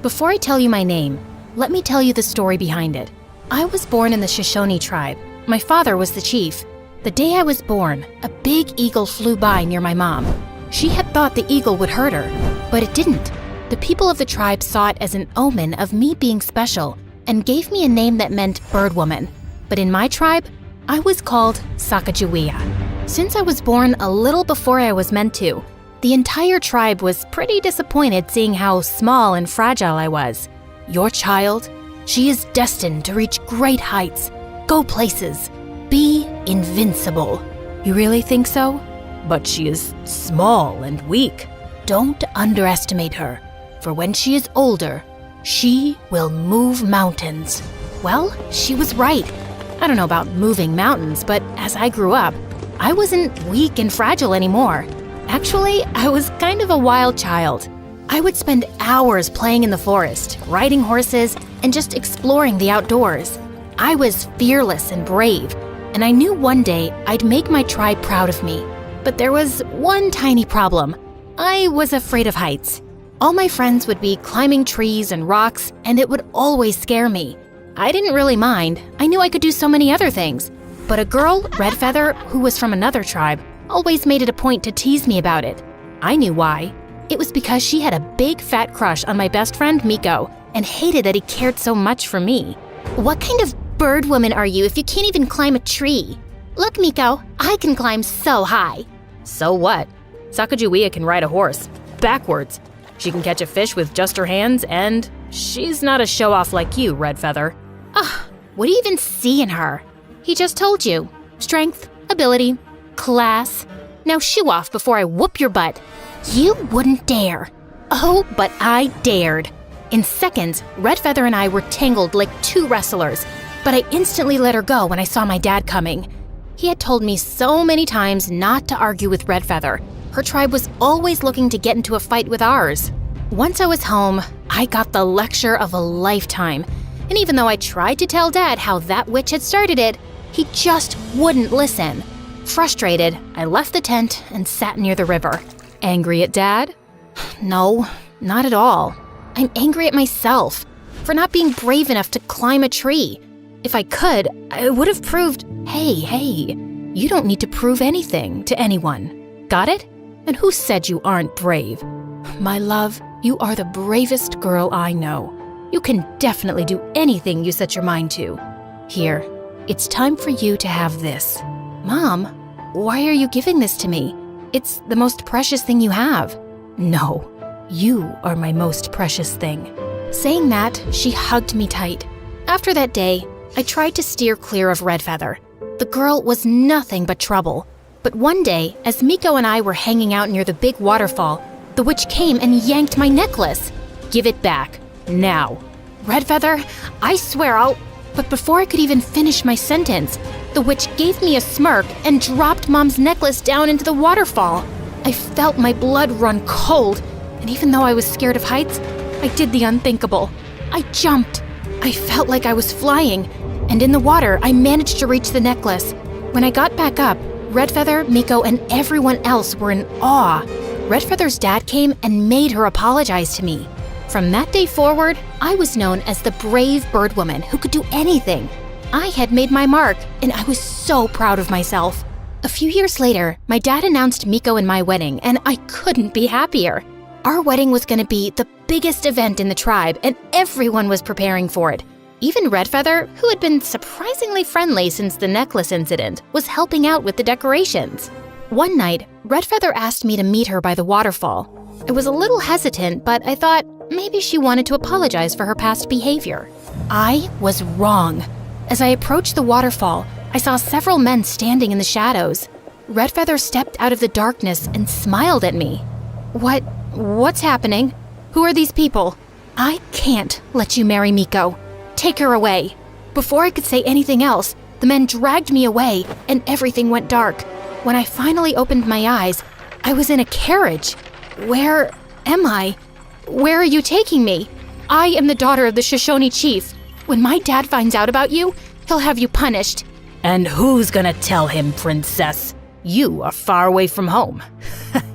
A: Before I tell you my name, let me tell you the story behind it. I was born in the Shoshone tribe. My father was the chief. The day I was born, a big eagle flew by near my mom. She had thought the eagle would hurt her, but it didn't. The people of the tribe saw it as an omen of me being special and gave me a name that meant bird woman. But in my tribe, I was called Sacagawea. Since I was born a little before I was meant to, the entire tribe was pretty disappointed seeing how small and fragile I was. Your child, she is destined to reach great heights, go places, be invincible. You really think so? But she is small and weak. Don't underestimate her, for when she is older, she will move mountains. Well, she was right. I don't know about moving mountains, but as I grew up, I wasn't weak and fragile anymore. Actually, I was kind of a wild child. I would spend hours playing in the forest, riding horses, and just exploring the outdoors. I was fearless and brave, and I knew one day I'd make my tribe proud of me. But there was one tiny problem. I was afraid of heights. All my friends would be climbing trees and rocks, and it would always scare me. I didn't really mind. I knew I could do so many other things. But a girl, Red Feather, who was from another tribe, always made it a point to tease me about it. I knew why. It was because she had a big fat crush on my best friend Miko and hated that he cared so much for me.
C: What kind of bird woman are you if you can't even climb a tree? Look, Miko, I can climb so high.
A: So what? Sacagawea can ride a horse, backwards. She can catch a fish with just her hands, and she's not a show-off like you, Red Feather.
C: Ugh, what do you even see in her? He just told you. Strength, ability, class. Now shoo off before I whoop your butt. You wouldn't dare.
A: Oh, but I dared. In seconds, Red Feather and I were tangled like two wrestlers, but I instantly let her go when I saw my dad coming. He had told me so many times not to argue with Red Feather. Her tribe was always looking to get into a fight with ours. Once I was home, I got the lecture of a lifetime. And even though I tried to tell Dad how that witch had started it, he just wouldn't listen. Frustrated, I left the tent and sat near the river. Angry at Dad? No, not at all. I'm angry at myself for not being brave enough to climb a tree. If I could, I would have proved, hey, you don't need to prove anything to anyone. Got it? And who said you aren't brave? My love, you are the bravest girl I know. You can definitely do anything you set your mind to. Here, it's time for you to have this. Mom, why are you giving this to me? It's the most precious thing you have. No, you are my most precious thing. Saying that, she hugged me tight. After that day, I tried to steer clear of Red Feather. The girl was nothing but trouble. But one day, as Miko and I were hanging out near the big waterfall, the witch came and yanked my necklace. Give it back, now. Red Feather, I swear I'll... But before I could even finish my sentence, the witch gave me a smirk and dropped Mom's necklace down into the waterfall. I felt my blood run cold, and even though I was scared of heights, I did the unthinkable. I jumped. I felt like I was flying, and in the water, I managed to reach the necklace. When I got back up, Red Feather, Miko, and everyone else were in awe. Red Feather's dad came and made her apologize to me. From that day forward, I was known as the brave bird woman who could do anything. I had made my mark, and I was so proud of myself. A few years later, my dad announced Miko and my wedding, and I couldn't be happier. Our wedding was going to be the biggest event in the tribe, and everyone was preparing for it. Even Red Feather, who had been surprisingly friendly since the necklace incident, was helping out with the decorations. One night, Red Feather asked me to meet her by the waterfall. I was a little hesitant, but I thought maybe she wanted to apologize for her past behavior. I was wrong. As I approached the waterfall, I saw several men standing in the shadows. Red Feather stepped out of the darkness and smiled at me. What's happening? Who are these people? I can't let you marry Miko. Take her away. Before I could say anything else, the men dragged me away and everything went dark. When I finally opened my eyes, I was in a carriage. Where am I? Where are you taking me? I am the daughter of the Shoshone chief. When my dad finds out about you, he'll have you punished.
B: And who's gonna tell him, princess? You are far away from home.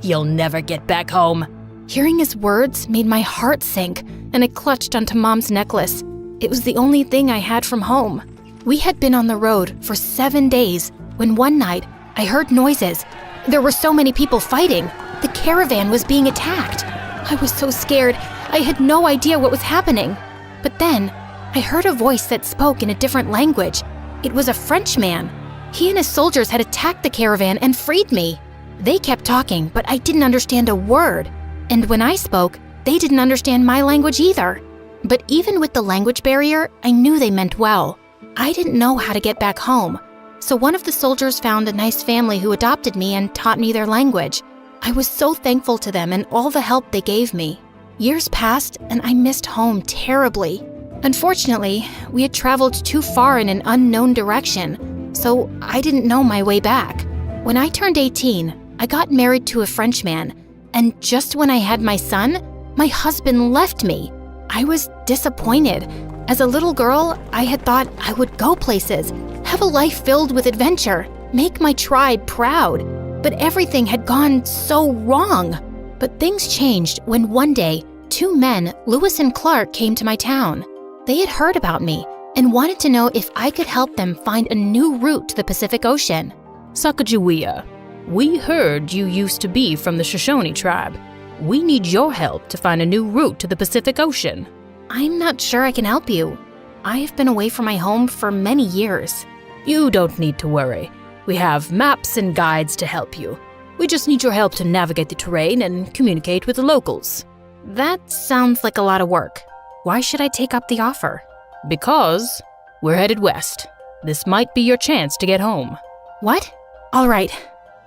B: You'll never get back home.
A: Hearing his words made my heart sink, and I clutched onto Mom's necklace. It was the only thing I had from home. We had been on the road for 7 days when one night I heard noises. There were so many people fighting. The caravan was being attacked. I was so scared. I had no idea what was happening. But then I heard a voice that spoke in a different language. It was a Frenchman. He and his soldiers had attacked the caravan and freed me. They kept talking, but I didn't understand a word. And when I spoke, they didn't understand my language either. But even with the language barrier, I knew they meant well. I didn't know how to get back home. So one of the soldiers found a nice family who adopted me and taught me their language. I was so thankful to them and all the help they gave me. Years passed and I missed home terribly. Unfortunately, we had traveled too far in an unknown direction, so I didn't know my way back. When I turned 18, I got married to a Frenchman, and just when I had my son, my husband left me. I was disappointed. As a little girl, I had thought I would go places, have a life filled with adventure, make my tribe proud. But everything had gone so wrong. But things changed when one day, 2 men, Lewis and Clark, came to my town. They had heard about me and wanted to know if I could help them find a new route to the Pacific Ocean.
B: Sacagawea, we heard you used to be from the Shoshone tribe. We need your help to find a new route to the Pacific Ocean.
A: I'm not sure I can help you. I have been away from my home for many years.
B: You don't need to worry. We have maps and guides to help you. We just need your help to navigate the terrain and communicate with the locals.
A: That sounds like a lot of work. Why should I take up the offer?
B: Because we're headed west. This might be your chance to get home.
A: What? All right,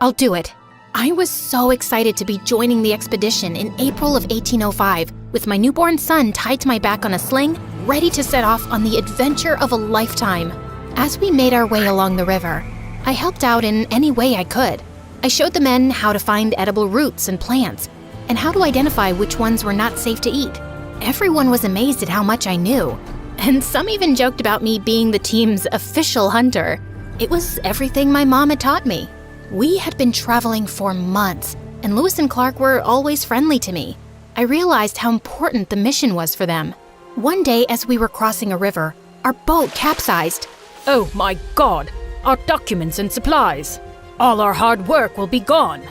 A: I'll do it. I was so excited to be joining the expedition in April of 1805 with my newborn son tied to my back on a sling, ready to set off on the adventure of a lifetime. As we made our way along the river, I helped out in any way I could. I showed the men how to find edible roots and plants, and how to identify which ones were not safe to eat. Everyone was amazed at how much I knew, and some even joked about me being the team's official hunter. It was everything my mom had taught me. We had been traveling for months, and Lewis and Clark were always friendly to me. I realized how important the mission was for them. One day, as we were crossing a river, our boat capsized.
B: Oh my God! Our documents and supplies! All our hard work will be gone!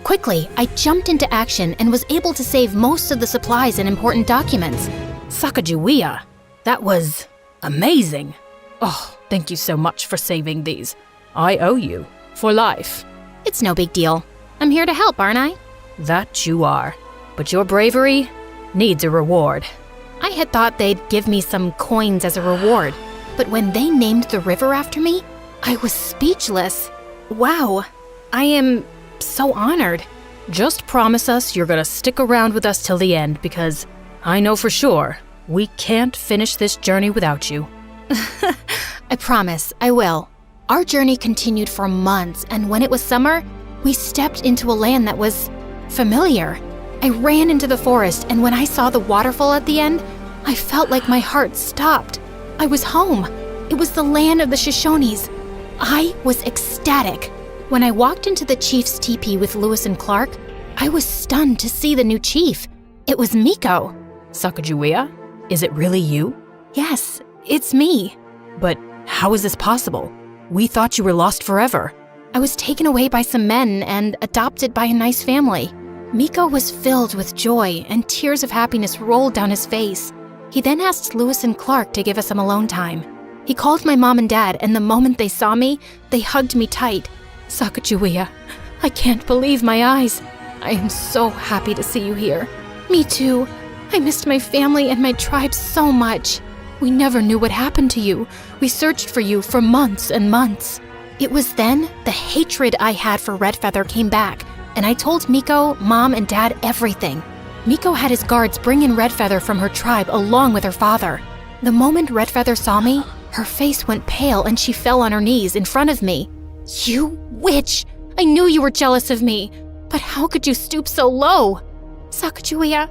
A: Quickly, I jumped into action and was able to save most of the supplies and important documents.
B: Sacagawea, that was amazing. Oh, thank you so much for saving these. I owe you for life.
A: It's no big deal. I'm here to help, aren't I?
B: That you are. But your bravery needs a reward.
A: I had thought they'd give me some coins as a reward, but when they named the river after me, I was speechless. Wow, I am so honored.
B: Just promise us you're gonna stick around with us till the end, because I know for sure we can't finish this journey without you.
A: I promise, I will. Our journey continued for months, and when it was summer, we stepped into a land that was familiar. I ran into the forest, and when I saw the waterfall at the end, I felt like my heart stopped. I was home. It was the land of the Shoshones. I was ecstatic. When I walked into the chief's teepee with Lewis and Clark, I was stunned to see the new chief. It was Miko.
B: Sacagawea, is it really you?
A: Yes, it's me.
B: But how is this possible? We thought you were lost forever.
A: I was taken away by some men and adopted by a nice family. Miko was filled with joy, and tears of happiness rolled down his face. He then asked Lewis and Clark to give us some alone time. He called my mom and dad, and the moment they saw me, they hugged me tight.
B: Sacagawea, I can't believe my eyes. I am so happy to see you here.
A: Me too. I missed my family and my tribe so much. We never knew what happened to you. We searched for you for months and months. It was then the hatred I had for Redfeather came back, and I told Miko, Mom, and Dad everything. Miko had his guards bring in Redfeather from her tribe along with her father. The moment Redfeather saw me, her face went pale and she fell on her knees in front of me. You witch! I knew you were jealous of me, but how could you stoop so low? Sacagawea,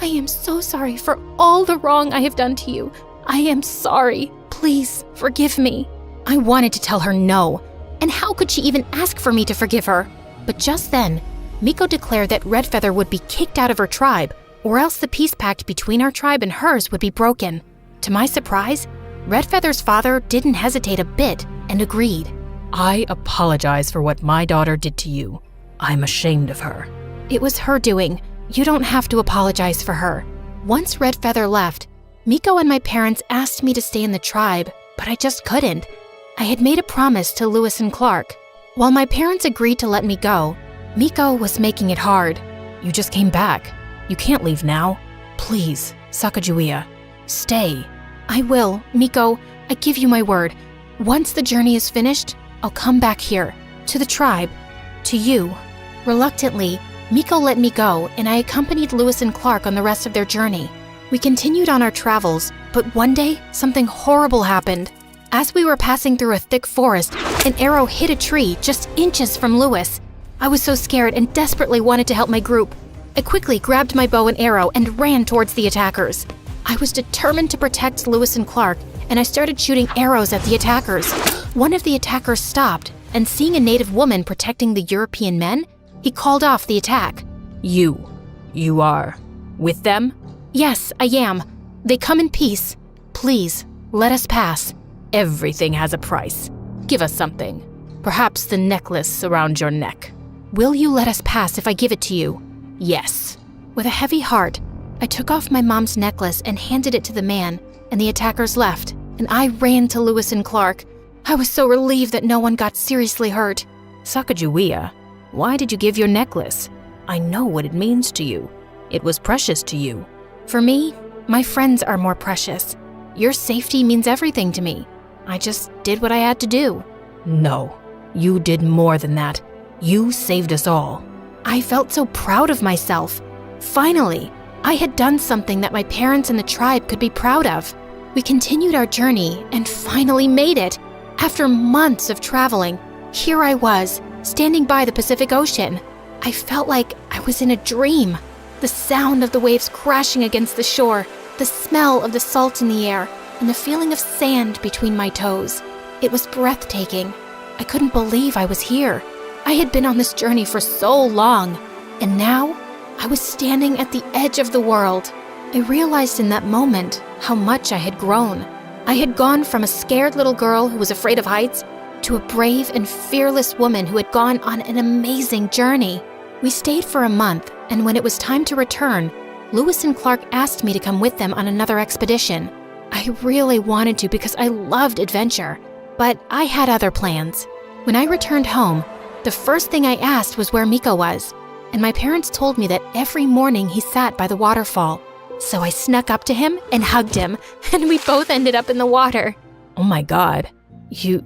A: I am so sorry for all the wrong I have done to you. I am sorry. Please forgive me. I wanted to tell her no, and how could she even ask for me to forgive her? But just then, Miko declared that Redfeather would be kicked out of her tribe, or else the peace pact between our tribe and hers would be broken. To my surprise, Redfeather's father didn't hesitate a bit and agreed.
B: I apologize for what my daughter did to you. I'm ashamed of her.
A: It was her doing. You don't have to apologize for her. Once Redfeather left, Miko and my parents asked me to stay in the tribe, but I just couldn't. I had made a promise to Lewis and Clark. While my parents agreed to let me go, Miko was making it hard.
B: You just came back. You can't leave now. Please, Sacagawea, stay.
A: I will, Miko. I give you my word. Once the journey is finished, I'll come back here, to the tribe, to you. Reluctantly, Miko let me go, and I accompanied Lewis and Clark on the rest of their journey. We continued on our travels, but one day, something horrible happened. As we were passing through a thick forest, an arrow hit a tree just inches from Lewis. I was so scared and desperately wanted to help my group. I quickly grabbed my bow and arrow and ran towards the attackers. I was determined to protect Lewis and Clark, and I started shooting arrows at the attackers. One of the attackers stopped, and seeing a native woman protecting the European men, he called off the attack.
B: You are with them?
A: Yes, I am. They come in peace. Please, let us pass.
B: Everything has a price. Give us something. Perhaps the necklace around your neck.
A: Will you let us pass if I give it to you?
B: Yes.
A: With a heavy heart, I took off my mom's necklace and handed it to the man, and the attackers left, and I ran to Lewis and Clark. I was so relieved that no one got seriously hurt.
B: Sacagawea, why did you give your necklace? I know what it means to you. It was precious to you.
A: For me, my friends are more precious. Your safety means everything to me. I just did what I had to do.
B: No, you did more than that. You saved us all.
A: I felt so proud of myself. Finally, I had done something that my parents and the tribe could be proud of. We continued our journey and finally made it. After months of traveling, here I was, standing by the Pacific Ocean. I felt like I was in a dream. The sound of the waves crashing against the shore, the smell of the salt in the air, and the feeling of sand between my toes. It was breathtaking. I couldn't believe I was here. I had been on this journey for so long, and now I was standing at the edge of the world. I realized in that moment how much I had grown. I had gone from a scared little girl who was afraid of heights to a brave and fearless woman who had gone on an amazing journey. We stayed for a month, and when it was time to return, Lewis and Clark asked me to come with them on another expedition. I really wanted to because I loved adventure, but I had other plans. When I returned home, the first thing I asked was where Miko was, and my parents told me that every morning he sat by the waterfall. So I snuck up to him and hugged him, and we both ended up in the water.
B: Oh my God, you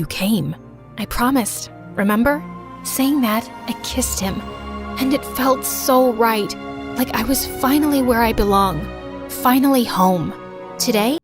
B: came.
A: I promised, remember? Saying that, I kissed him, and it felt so right, like I was finally where I belong, finally home. Today,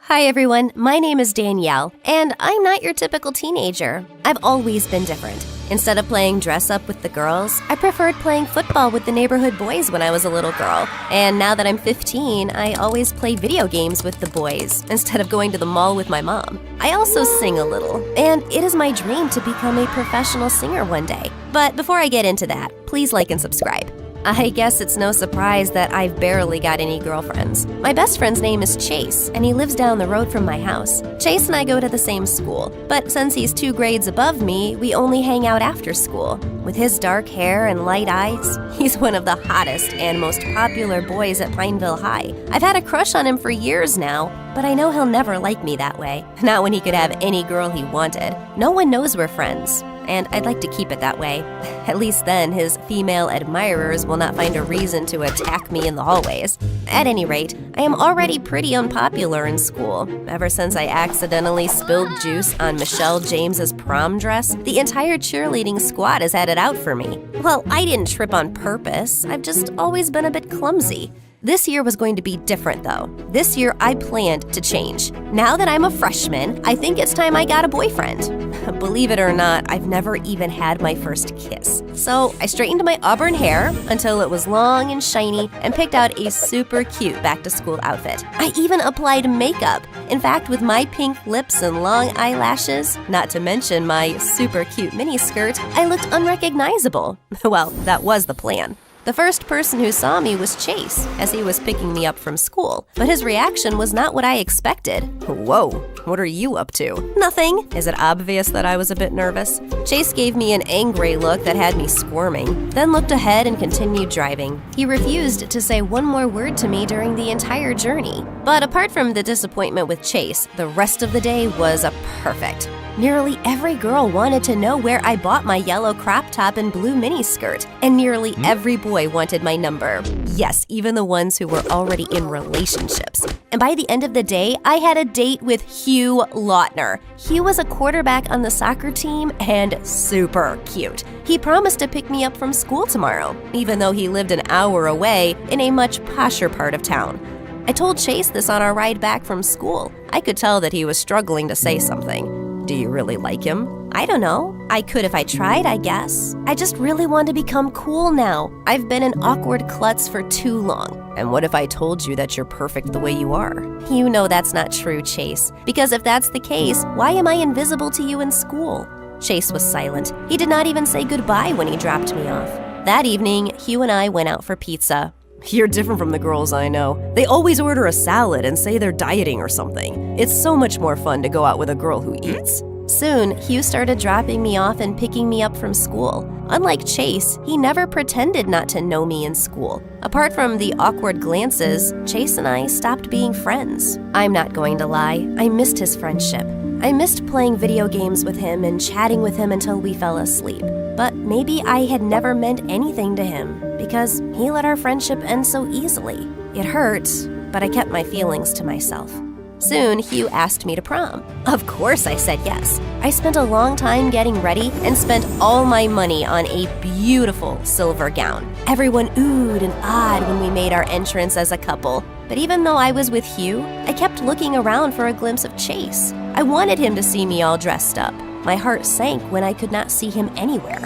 D: Hi everyone, my name is Danielle, and I'm not your typical teenager. I've always been different. Instead of playing dress up with the girls, I preferred playing football with the neighborhood boys when I was a little girl. And now that I'm 15, I always play video games with the boys instead of going to the mall with my mom. I also sing a little, and it is my dream to become a professional singer one day. But before I get into that, please like and subscribe. I guess it's no surprise that I've barely got any girlfriends. My best friend's name is Chase, and he lives down the road from my house. Chase and I go to the same school, but since he's 2 grades above me, we only hang out after school. With his dark hair and light eyes, he's one of the hottest and most popular boys at Pineville High. I've had a crush on him for years now, but I know he'll never like me that way. Not when he could have any girl he wanted. No one knows we're friends, and I'd like to keep it that way. At least then his female admirers will not find a reason to attack me in the hallways. At any rate, I am already pretty unpopular in school. Ever since I accidentally spilled juice on Michelle James's prom dress, the entire cheerleading squad has had it out for me. Well, I didn't trip on purpose, I've just always been a bit clumsy. This year was going to be different though. This year I planned to change. Now that I'm a freshman, I think it's time I got a boyfriend. Believe it or not, I've never even had my first kiss. So I straightened my auburn hair until it was long and shiny and picked out a super cute back-to-school outfit. I even applied makeup. In fact, with my pink lips and long eyelashes, not to mention my super cute mini skirt, I looked unrecognizable. Well, that was the plan. The first person who saw me was Chase, as he was picking me up from school, but his reaction was not what I expected. Whoa, what are you up to? Nothing. Is it obvious that I was a bit nervous? Chase gave me an angry look that had me squirming, then looked ahead and continued driving. He refused to say one more word to me during the entire journey. But apart from the disappointment with Chase, the rest of the day was perfect. Nearly every girl wanted to know where I bought my yellow crop top and blue miniskirt, and nearly every boy wanted my number. Yes, even the ones who were already in relationships. And by the end of the day, I had a date with Hugh Lautner. Hugh was a quarterback on the soccer team and super cute. He promised to pick me up from school tomorrow, even though he lived an hour away in a much posher part of town. I told Chase this on our ride back from school. I could tell that he was struggling to say something. Do you really like him? I don't know. I could if I tried, I guess. I just really want to become cool now. I've been an awkward klutz for too long. And what if I told you that you're perfect the way you are? You know that's not true, Chase. Because if that's the case, why am I invisible to you in school? Chase was silent. He did not even say goodbye when he dropped me off. That evening, Hugh and I went out for pizza. You're different from the girls I know. They always order a salad and say they're dieting or something. It's so much more fun to go out with a girl who eats. Soon, Hugh started dropping me off and picking me up from school. Unlike Chase, he never pretended not to know me in school. Apart from the awkward glances, Chase and I stopped being friends. I'm not going to lie, I missed his friendship. I missed playing video games with him and chatting with him until we fell asleep. But maybe I had never meant anything to him because he let our friendship end so easily. It hurt, but I kept my feelings to myself. Soon, Hugh asked me to prom. Of course I said yes. I spent a long time getting ready and spent all my money on a beautiful silver gown. Everyone oohed and ahed when we made our entrance as a couple. But even though I was with Hugh, I kept looking around for a glimpse of Chase. I wanted him to see me all dressed up. My heart sank when I could not see him anywhere.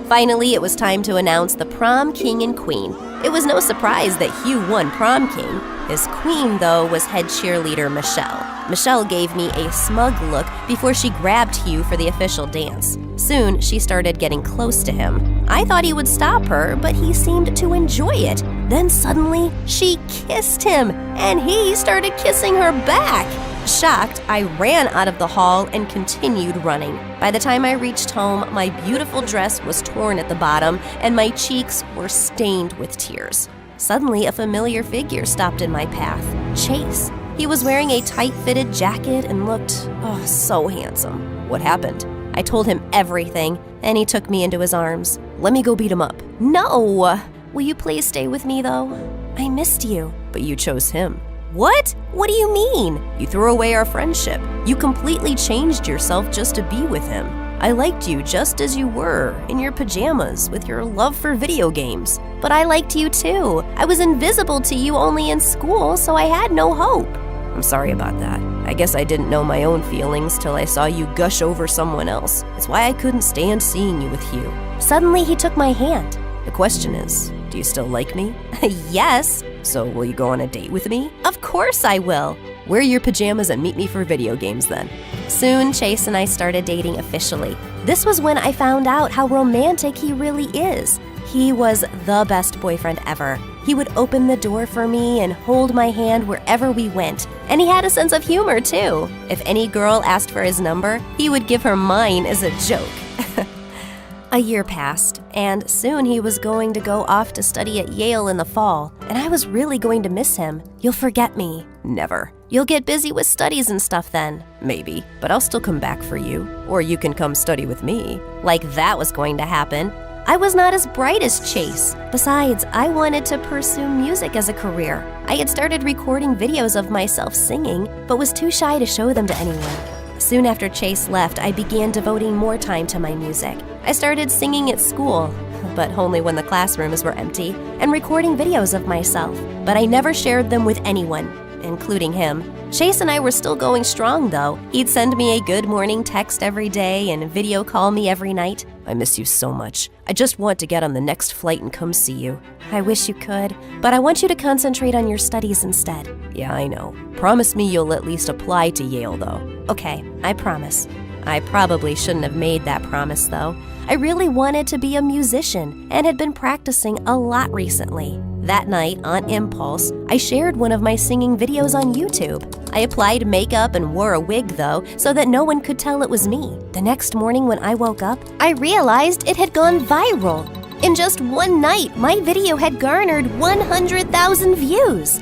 D: Finally, it was time to announce the prom king and queen. It was no surprise that Hugh won prom king. His queen, though, was head cheerleader Michelle. Michelle gave me a smug look before she grabbed Hugh for the official dance. Soon, she started getting close to him. I thought he would stop her, but he seemed to enjoy it. Then suddenly, she kissed him, and he started kissing her back. Shocked, I ran out of the hall and continued running. By the time I reached home, my beautiful dress was torn at the bottom and my cheeks were stained with tears. Suddenly, a familiar figure stopped in my path. Chase. He was wearing a tight-fitted jacket and looked, so handsome. What happened? I told him everything, and he took me into his arms. Let me go beat him up. No! Will you please stay with me, though? I missed you. But you chose him. What? What do you mean? You threw away our friendship. You completely changed yourself just to be with him. I liked you just as you were, in your pajamas, with your love for video games. But I liked you too. I was invisible to you only in school, so I had no hope. I'm sorry about that. I guess I didn't know my own feelings till I saw you gush over someone else. It's why I couldn't stand seeing you with Hugh. Suddenly, he took my hand. The question is, do you still like me? Yes. So will you go on a date with me? Of course I will. Wear your pajamas and meet me for video games then. Soon, Chase and I started dating officially. This was when I found out how romantic he really is. He was the best boyfriend ever. He would open the door for me and hold my hand wherever we went. And he had a sense of humor too. If any girl asked for his number, he would give her mine as a joke. A year passed, and soon he was going to go off to study at Yale in the fall, and I was really going to miss him. You'll forget me. Never. You'll get busy with studies and stuff then. Maybe, but I'll still come back for you. Or you can come study with me. Like that was going to happen. I was not as bright as Chase. Besides, I wanted to pursue music as a career. I had started recording videos of myself singing, but was too shy to show them to anyone. Soon after Chase left, I began devoting more time to my music. I started singing at school, but only when the classrooms were empty, and recording videos of myself. But I never shared them with anyone, including him. Chase and I were still going strong, though. He'd send me a good morning text every day and video call me every night. I miss you so much. I just want to get on the next flight and come see you. I wish you could, but I want you to concentrate on your studies instead. Yeah, I know. Promise me you'll at least apply to Yale, though. Okay, I promise. I probably shouldn't have made that promise, though. I really wanted to be a musician and had been practicing a lot recently. That night, on impulse, I shared one of my singing videos on YouTube. I applied makeup and wore a wig, though, so that no one could tell it was me. The next morning when I woke up, I realized it had gone viral. In just one night, my video had garnered 100,000 views.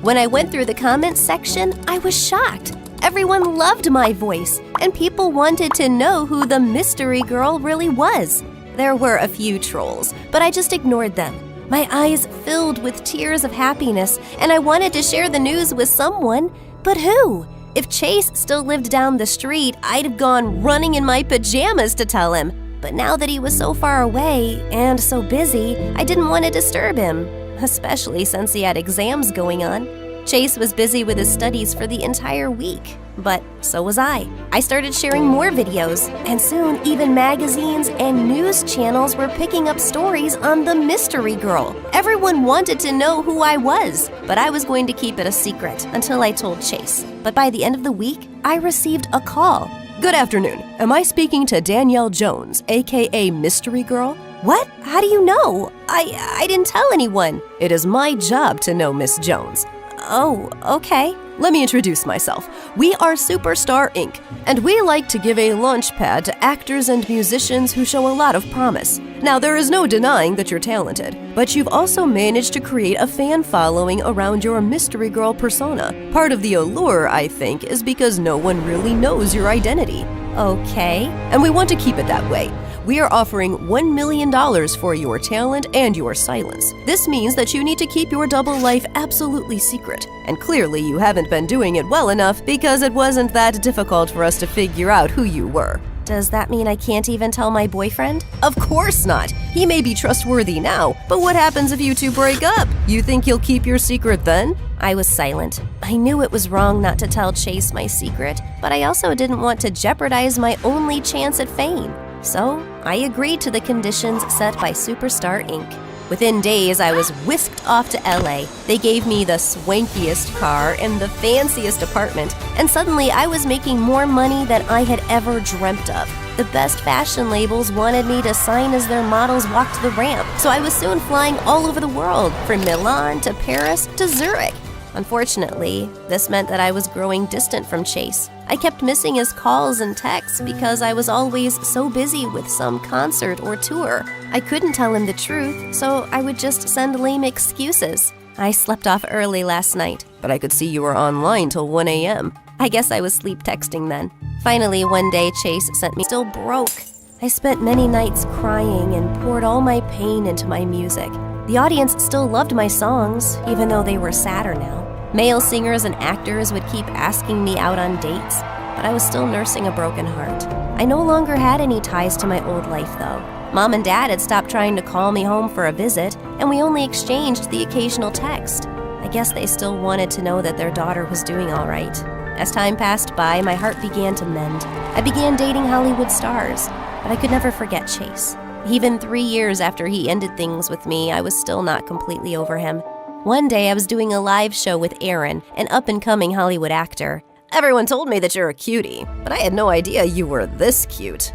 D: When I went through the comments section, I was shocked. Everyone loved my voice, and people wanted to know who the mystery girl really was. There were a few trolls, but I just ignored them. My eyes filled with tears of happiness, and I wanted to share the news with someone. But who? If Chase still lived down the street, I'd have gone running in my pajamas to tell him. But now that he was so far away and so busy, I didn't want to disturb him, especially since he had exams going on. Chase was busy with his studies for the entire week, but so was I. I started sharing more videos, and soon even magazines and news channels were picking up stories on the mystery girl. Everyone wanted to know who I was, but I was going to keep it a secret until I told Chase. But by the end of the week, I received a call. "Good afternoon. Am I speaking to Danielle Jones, aka Mystery Girl?" "What? How do you know? I didn't tell anyone." "It is my job to know Miss Jones." "Oh, okay. Let me introduce myself. We are Superstar Inc., and we like to give a launch pad to actors and musicians who show a lot of promise. Now, there is no denying that you're talented, but you've also managed to create a fan following around your mystery girl persona. Part of the allure, I think, is because no one really knows your identity." "Okay." "And we want to keep it that way. We are offering $1 million for your talent and your silence. This means that you need to keep your double life absolutely secret. And clearly you haven't been doing it well enough because it wasn't that difficult for us to figure out who you were." "Does that mean I can't even tell my boyfriend?" "Of course not. He may be trustworthy now, but what happens if you two break up? You think you'll keep your secret then?" I was silent. I knew it was wrong not to tell Chase my secret, but I also didn't want to jeopardize my only chance at fame. So I agreed to the conditions set by Superstar Inc. Within days, I was whisked off to LA. They gave me the swankiest car and the fanciest apartment, and suddenly I was making more money than I had ever dreamt of. The best fashion labels wanted me to sign as their models walked the ramp, so I was soon flying all over the world, from Milan to Paris to Zurich. Unfortunately, this meant that I was growing distant from Chase. I kept missing his calls and texts because I was always so busy with some concert or tour. I couldn't tell him the truth, so I would just send lame excuses. I slept off early last night, but I could see you were online till 1 a.m. I guess I was sleep texting then. Finally, one day, Chase sent me still broke. I spent many nights crying and poured all my pain into my music. The audience still loved my songs, even though they were sadder now. Male singers and actors would keep asking me out on dates, but I was still nursing a broken heart. I no longer had any ties to my old life, though. Mom and Dad had stopped trying to call me home for a visit, and we only exchanged the occasional text. I guess they still wanted to know that their daughter was doing all right. As time passed by, my heart began to mend. I began dating Hollywood stars, but I could never forget Chase. Even 3 years after he ended things with me, I was still not completely over him. One day I was doing a live show with Aaron, an up-and-coming Hollywood actor. "Everyone told me that you're a cutie, but I had no idea you were this cute."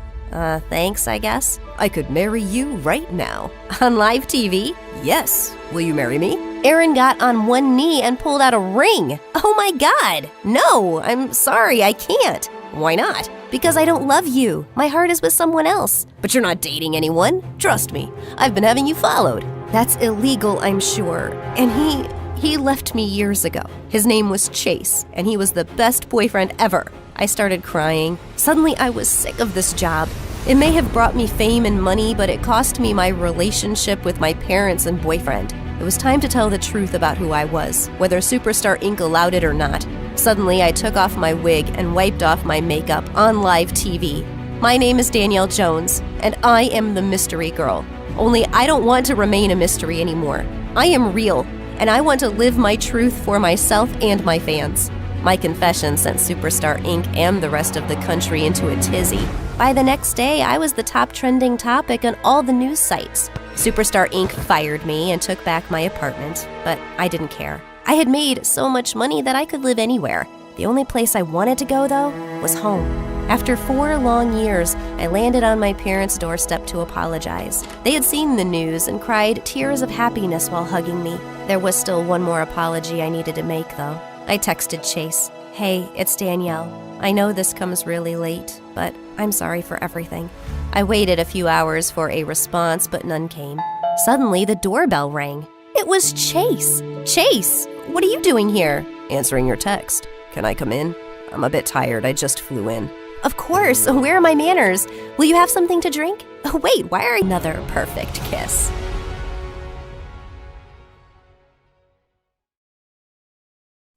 D: Thanks, I guess. "I could marry you right now." "On live TV?" "Yes. Will you marry me?" Aaron got on one knee and pulled out a ring. "Oh my God! No, I'm sorry, I can't." "Why not?" "Because I don't love you. My heart is with someone else." "But you're not dating anyone. Trust me, I've been having you followed." "That's illegal, I'm sure. And he left me years ago. His name was Chase, and he was the best boyfriend ever." I started crying. Suddenly, I was sick of this job. It may have brought me fame and money, but it cost me my relationship with my parents and boyfriend. It was time to tell the truth about who I was, whether Superstar Inc. allowed it or not. Suddenly, I took off my wig and wiped off my makeup on live TV. "My name is Danielle Jones, and I am the mystery girl. Only I don't want to remain a mystery anymore. I am real, and I want to live my truth for myself and my fans." My confession sent Superstar Inc. and the rest of the country into a tizzy. By the next day, I was the top trending topic on all the news sites. Superstar Inc. fired me and took back my apartment, but I didn't care. I had made so much money that I could live anywhere. The only place I wanted to go, though, was home. After 4 long years, I landed on my parents' doorstep to apologize. They had seen the news and cried tears of happiness while hugging me. There was still one more apology I needed to make, though. I texted Chase, "Hey, it's Danielle. I know this comes really late, but I'm sorry for everything." I waited a few hours for a response, but none came. Suddenly, the doorbell rang. It was Chase. "Chase, what are you doing here?" "Answering your text. Can I come in? I'm a bit tired. I just flew in." "Of course. Where are my manners? Will you have something to drink?" "Oh, wait, why are another perfect kiss?"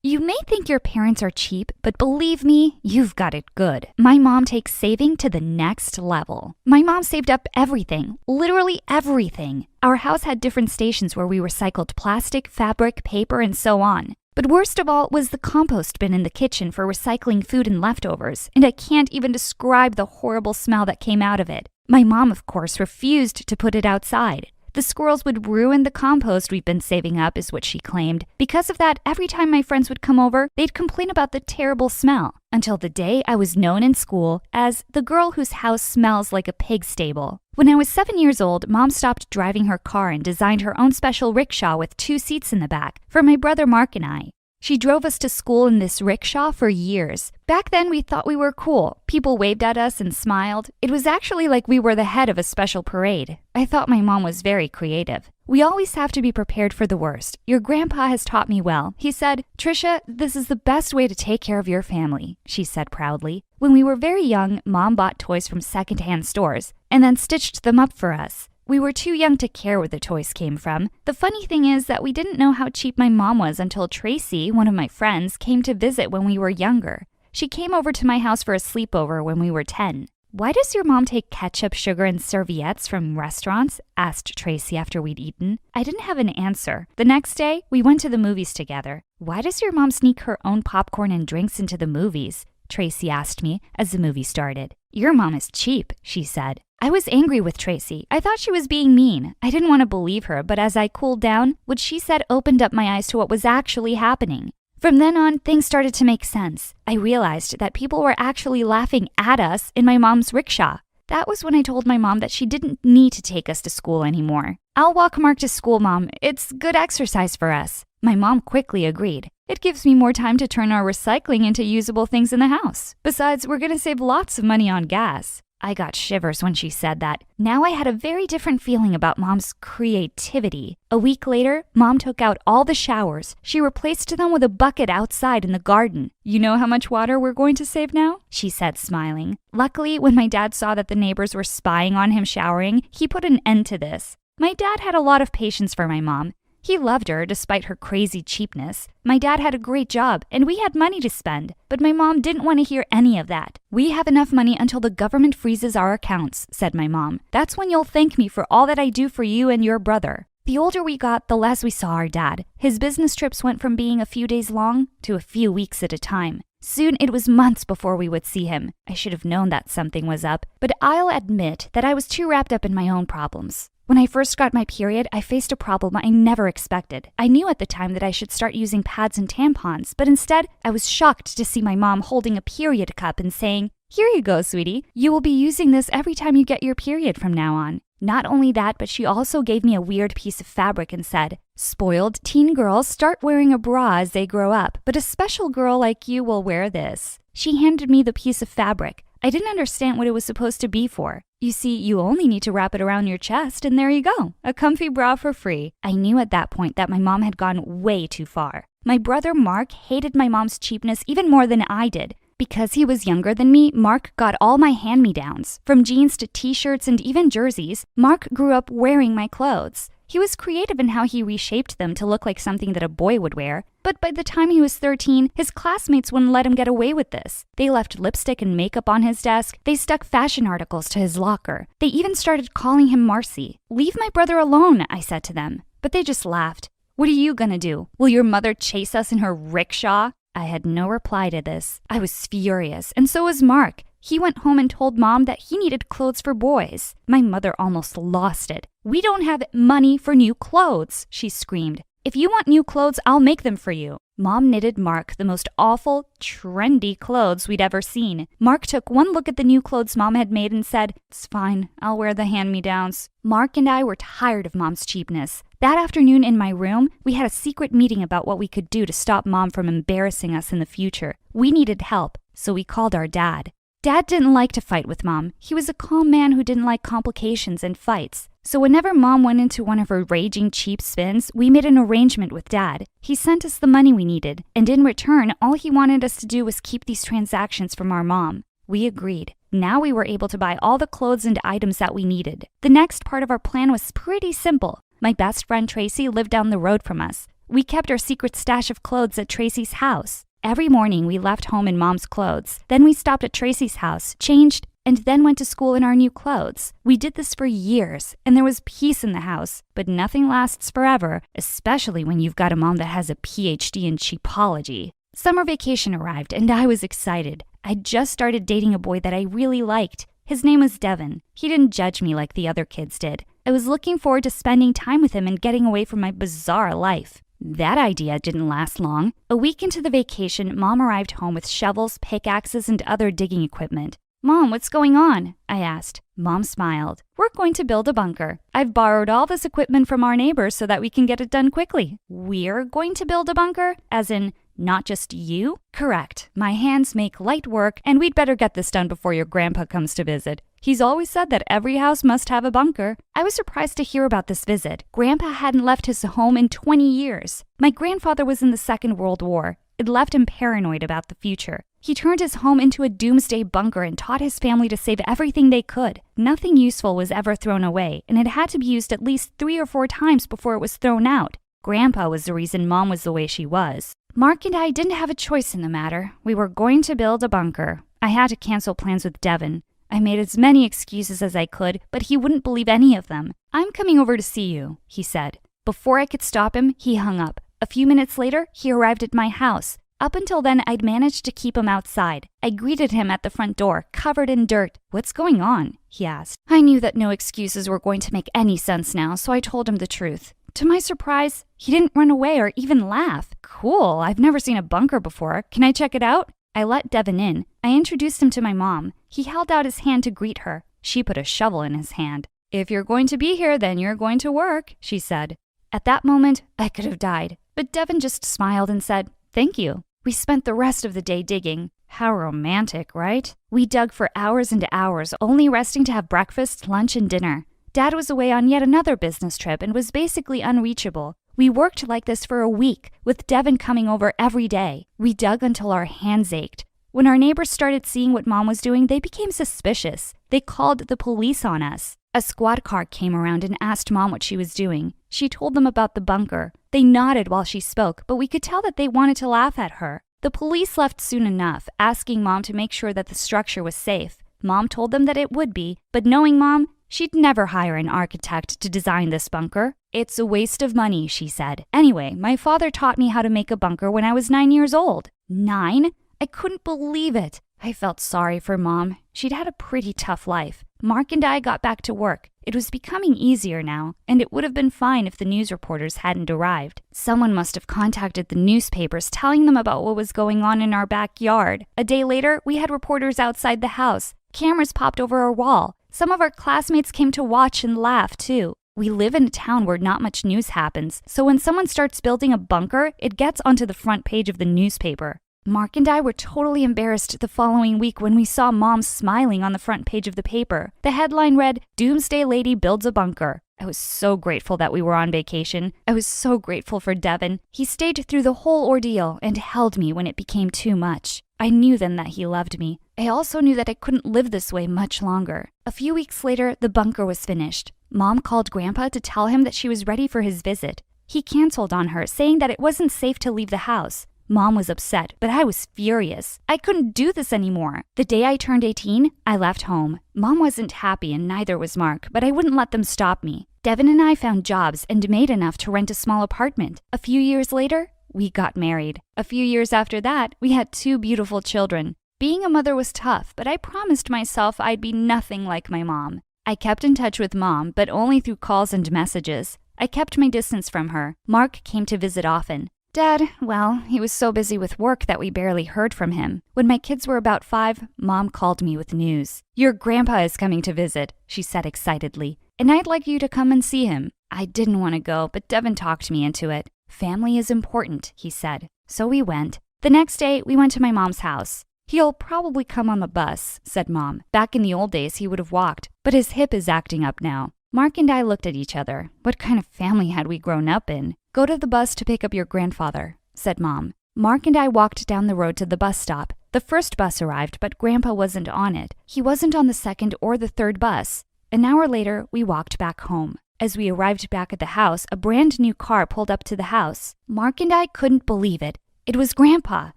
R: You may think your parents are cheap, but believe me, you've got it good. My mom takes saving to the next level. My mom saved up everything, literally everything. Our house had different stations where we recycled plastic, fabric, paper, and so on. But worst of all was the compost bin in the kitchen for recycling food and leftovers, and I can't even describe the horrible smell that came out of it. My mom, of course, refused to put it outside. The squirrels would ruin the compost we've been saving up, is what she claimed. Because of that, every time my friends would come over, they'd complain about the terrible smell. Until the day I was known in school as the girl whose house smells like a pig stable. When I was 7 years old, Mom stopped driving her car and designed her own special rickshaw with 2 seats in the back for my brother Mark and I. She drove us to school in this rickshaw for years. Back then, we thought we were cool. People waved at us and smiled. It was actually like we were the head of a special parade. I thought my mom was very creative. "We always have to be prepared for the worst. Your grandpa has taught me well." He said, "Trisha, this is the best way to take care of your family," she said proudly. When we were very young, Mom bought toys from secondhand stores and then stitched them up for us. We were too young to care where the toys came from. The funny thing is that we didn't know how cheap my mom was until Tracy, one of my friends, came to visit when we were younger. She came over to my house for a sleepover when we were 10. "Why does your mom take ketchup, sugar, and serviettes from restaurants?" asked Tracy after we'd eaten. I didn't have an answer. The next day, we went to the movies together. "Why does your mom sneak her own popcorn and drinks into the movies?" Tracy asked me as the movie started. "Your mom is cheap," she said. I was angry with Tracy. I thought she was being mean. I didn't want to believe her, but as I cooled down, what she said opened up my eyes to what was actually happening. From then on, things started to make sense. I realized that people were actually laughing at us in my mom's rickshaw. That was when I told my mom that she didn't need to take us to school anymore. "I'll walk Mark to school, Mom. It's good exercise for us." My mom quickly agreed. "It gives me more time to turn our recycling into usable things in the house. Besides, we're going to save lots of money on gas." I got shivers when she said that. Now I had a very different feeling about Mom's creativity. A week later, Mom took out all the showers. She replaced them with a bucket outside in the garden. "You know how much water we're going to save now?" she said, smiling. Luckily, when my dad saw that the neighbors were spying on him showering, he put an end to this. My dad had a lot of patience for my mom. He loved her despite her crazy cheapness. My dad had a great job, and we had money to spend, but my mom didn't want to hear any of that. "We have enough money until the government freezes our accounts," said my mom. "That's when you'll thank me for all that I do for you and your brother." The older we got, the less we saw our dad. His business trips went from being a few days long to a few weeks at a time. Soon it was months before we would see him. I should have known that something was up, but I'll admit that I was too wrapped up in my own problems. When I first got my period, I faced a problem I never expected. I knew at the time that I should start using pads and tampons, but instead, I was shocked to see my mom holding a period cup and saying, "Here you go, sweetie. You will be using this every time you get your period from now on." Not only that, but she also gave me a weird piece of fabric and said, "Spoiled teen girls start wearing a bra as they grow up, but a special girl like you will wear this." She handed me the piece of fabric. I didn't understand what it was supposed to be for. You see, you only need to wrap it around your chest, and there you go, a comfy bra for free. I knew at that point that my mom had gone way too far. My brother Mark hated my mom's cheapness even more than I did. Because he was younger than me, Mark got all my hand-me-downs. From jeans to t-shirts and even jerseys, Mark grew up wearing my clothes. He was creative in how he reshaped them to look like something that a boy would wear. But by the time he was 13, his classmates wouldn't let him get away with this. They left lipstick and makeup on his desk. They stuck fashion articles to his locker. They even started calling him Marcy. "Leave my brother alone," I said to them. But they just laughed. "What are you gonna do? Will your mother chase us in her rickshaw?" I had no reply to this. I was furious, and so was Mark. He went home and told Mom that he needed clothes for boys. My mother almost lost it. "We don't have money for new clothes," she screamed. If you want new clothes, I'll make them for you. Mom knitted Mark the most awful, trendy clothes we'd ever seen. Mark took one look at the new clothes Mom had made and said, "It's fine, I'll wear the hand-me-downs." Mark and I were tired of Mom's cheapness. That afternoon in my room, we had a secret meeting about what we could do to stop Mom from embarrassing us in the future. We needed help, so we called our dad. Dad didn't like to fight with Mom. He was a calm man who didn't like complications and fights. So whenever Mom went into one of her raging cheap spins, we made an arrangement with Dad. He sent us the money we needed, and in return, all he wanted us to do was keep these transactions from our mom. We agreed. Now we were able to buy all the clothes and items that we needed. The next part of our plan was pretty simple. My best friend Tracy lived down the road from us. We kept our secret stash of clothes at Tracy's house. Every morning we left home in Mom's clothes. Then we stopped at Tracy's house, changed, and then went to school in our new clothes. We did this for years, and there was peace in the house, but nothing lasts forever, especially when you've got a mom that has a PhD in cheapology. Summer vacation arrived, and I was excited. I'd just started dating a boy that I really liked. His name was Devin. He didn't judge me like the other kids did. I was looking forward to spending time with him and getting away from my bizarre life. That idea didn't last long. A week into the vacation, Mom arrived home with shovels, pickaxes, and other digging equipment. "Mom, what's going on?" I asked. Mom smiled. "We're going to build a bunker. I've borrowed all this equipment from our neighbors so that we can get it done quickly." "We're going to build a bunker? As in, not just you?" "Correct. My hands make light work, and we'd better get this done before your grandpa comes to visit. He's always said that every house must have a bunker." I was surprised to hear about this visit. Grandpa hadn't left his home in 20 years. My grandfather was in the Second World War. It left him paranoid about the future. He turned his home into a doomsday bunker and taught his family to save everything they could. Nothing useful was ever thrown away, and it had to be used at least 3 or 4 times before it was thrown out. Grandpa was the reason Mom was the way she was. Mark and I didn't have a choice in the matter. We were going to build a bunker. I had to cancel plans with Devin. I made as many excuses as I could, but he wouldn't believe any of them. "I'm coming over to see you," he said. Before I could stop him, he hung up. A few minutes later, he arrived at my house. Up until then, I'd managed to keep him outside. I greeted him at the front door, covered in dirt. "What's going on?" he asked. I knew that no excuses were going to make any sense now, so I told him the truth. To my surprise, he didn't run away or even laugh. "Cool, I've never seen a bunker before. Can I check it out?" I let Devin in. I introduced him to my mom. He held out his hand to greet her. She put a shovel in his hand. "If you're going to be here, then you're going to work," she said. At that moment, I could have died. But Devin just smiled and said, "Thank you." We spent the rest of the day digging. How romantic, right? We dug for hours and hours, only resting to have breakfast, lunch, and dinner. Dad was away on yet another business trip and was basically unreachable. We worked like this for a week, with Devin coming over every day. We dug until our hands ached. When our neighbors started seeing what Mom was doing, they became suspicious. They called the police on us. A squad car came around and asked Mom what she was doing. She told them about the bunker. They nodded while she spoke, but we could tell that they wanted to laugh at her. The police left soon enough, asking Mom to make sure that the structure was safe. Mom told them that it would be, but knowing Mom, she'd never hire an architect to design this bunker. "It's a waste of money," she said. Anyway, my father taught me how to make a bunker when I was 9 years old. 9? I couldn't believe it. I felt sorry for Mom. She'd had a pretty tough life. Mark and I got back to work. It was becoming easier now, and it would have been fine if the news reporters hadn't arrived. Someone must have contacted the newspapers telling them about what was going on in our backyard. A day later, we had reporters outside the house. Cameras popped over our wall. Some of our classmates came to watch and laugh, too. We live in a town where not much news happens, so when someone starts building a bunker, it gets onto the front page of the newspaper. Mark and I were totally embarrassed the following week when we saw Mom smiling on the front page of the paper. The headline read, "Doomsday Lady Builds a Bunker." I was so grateful that we were on vacation. I was so grateful for Devin. He stayed through the whole ordeal and held me when it became too much. I knew then that he loved me. I also knew that I couldn't live this way much longer. A few weeks later, the bunker was finished. Mom called Grandpa to tell him that she was ready for his visit. He canceled on her, saying that it wasn't safe to leave the house. Mom was upset, but I was furious. I couldn't do this anymore. The day I turned 18, I left home. Mom wasn't happy and neither was Mark, but I wouldn't let them stop me. Devin and I found jobs and made enough to rent a small apartment. A few years later, we got married. A few years after that, we had 2 beautiful children. Being a mother was tough, but I promised myself I'd be nothing like my mom. I kept in touch with Mom, but only through calls and messages. I kept my distance from her. Mark came to visit often. Dad, well, he was so busy with work that we barely heard from him. When my kids were about 5, Mom called me with news. Your grandpa is coming to visit, she said excitedly, and I'd like you to come and see him. I didn't want to go, but Devin talked me into it. Family is important, he said. So we went. The next day, we went to my mom's house. He'll probably come on the bus, said Mom. Back in the old days, he would have walked, but his hip is acting up now. Mark and I looked at each other. What kind of family had we grown up in? Go to the bus to pick up your grandfather, said Mom. Mark and I walked down the road to the bus stop. The first bus arrived, but Grandpa wasn't on it. He wasn't on the second or the third bus. An hour later, we walked back home. As we arrived back at the house, a brand new car pulled up to the house. Mark and I couldn't believe it. It was Grandpa.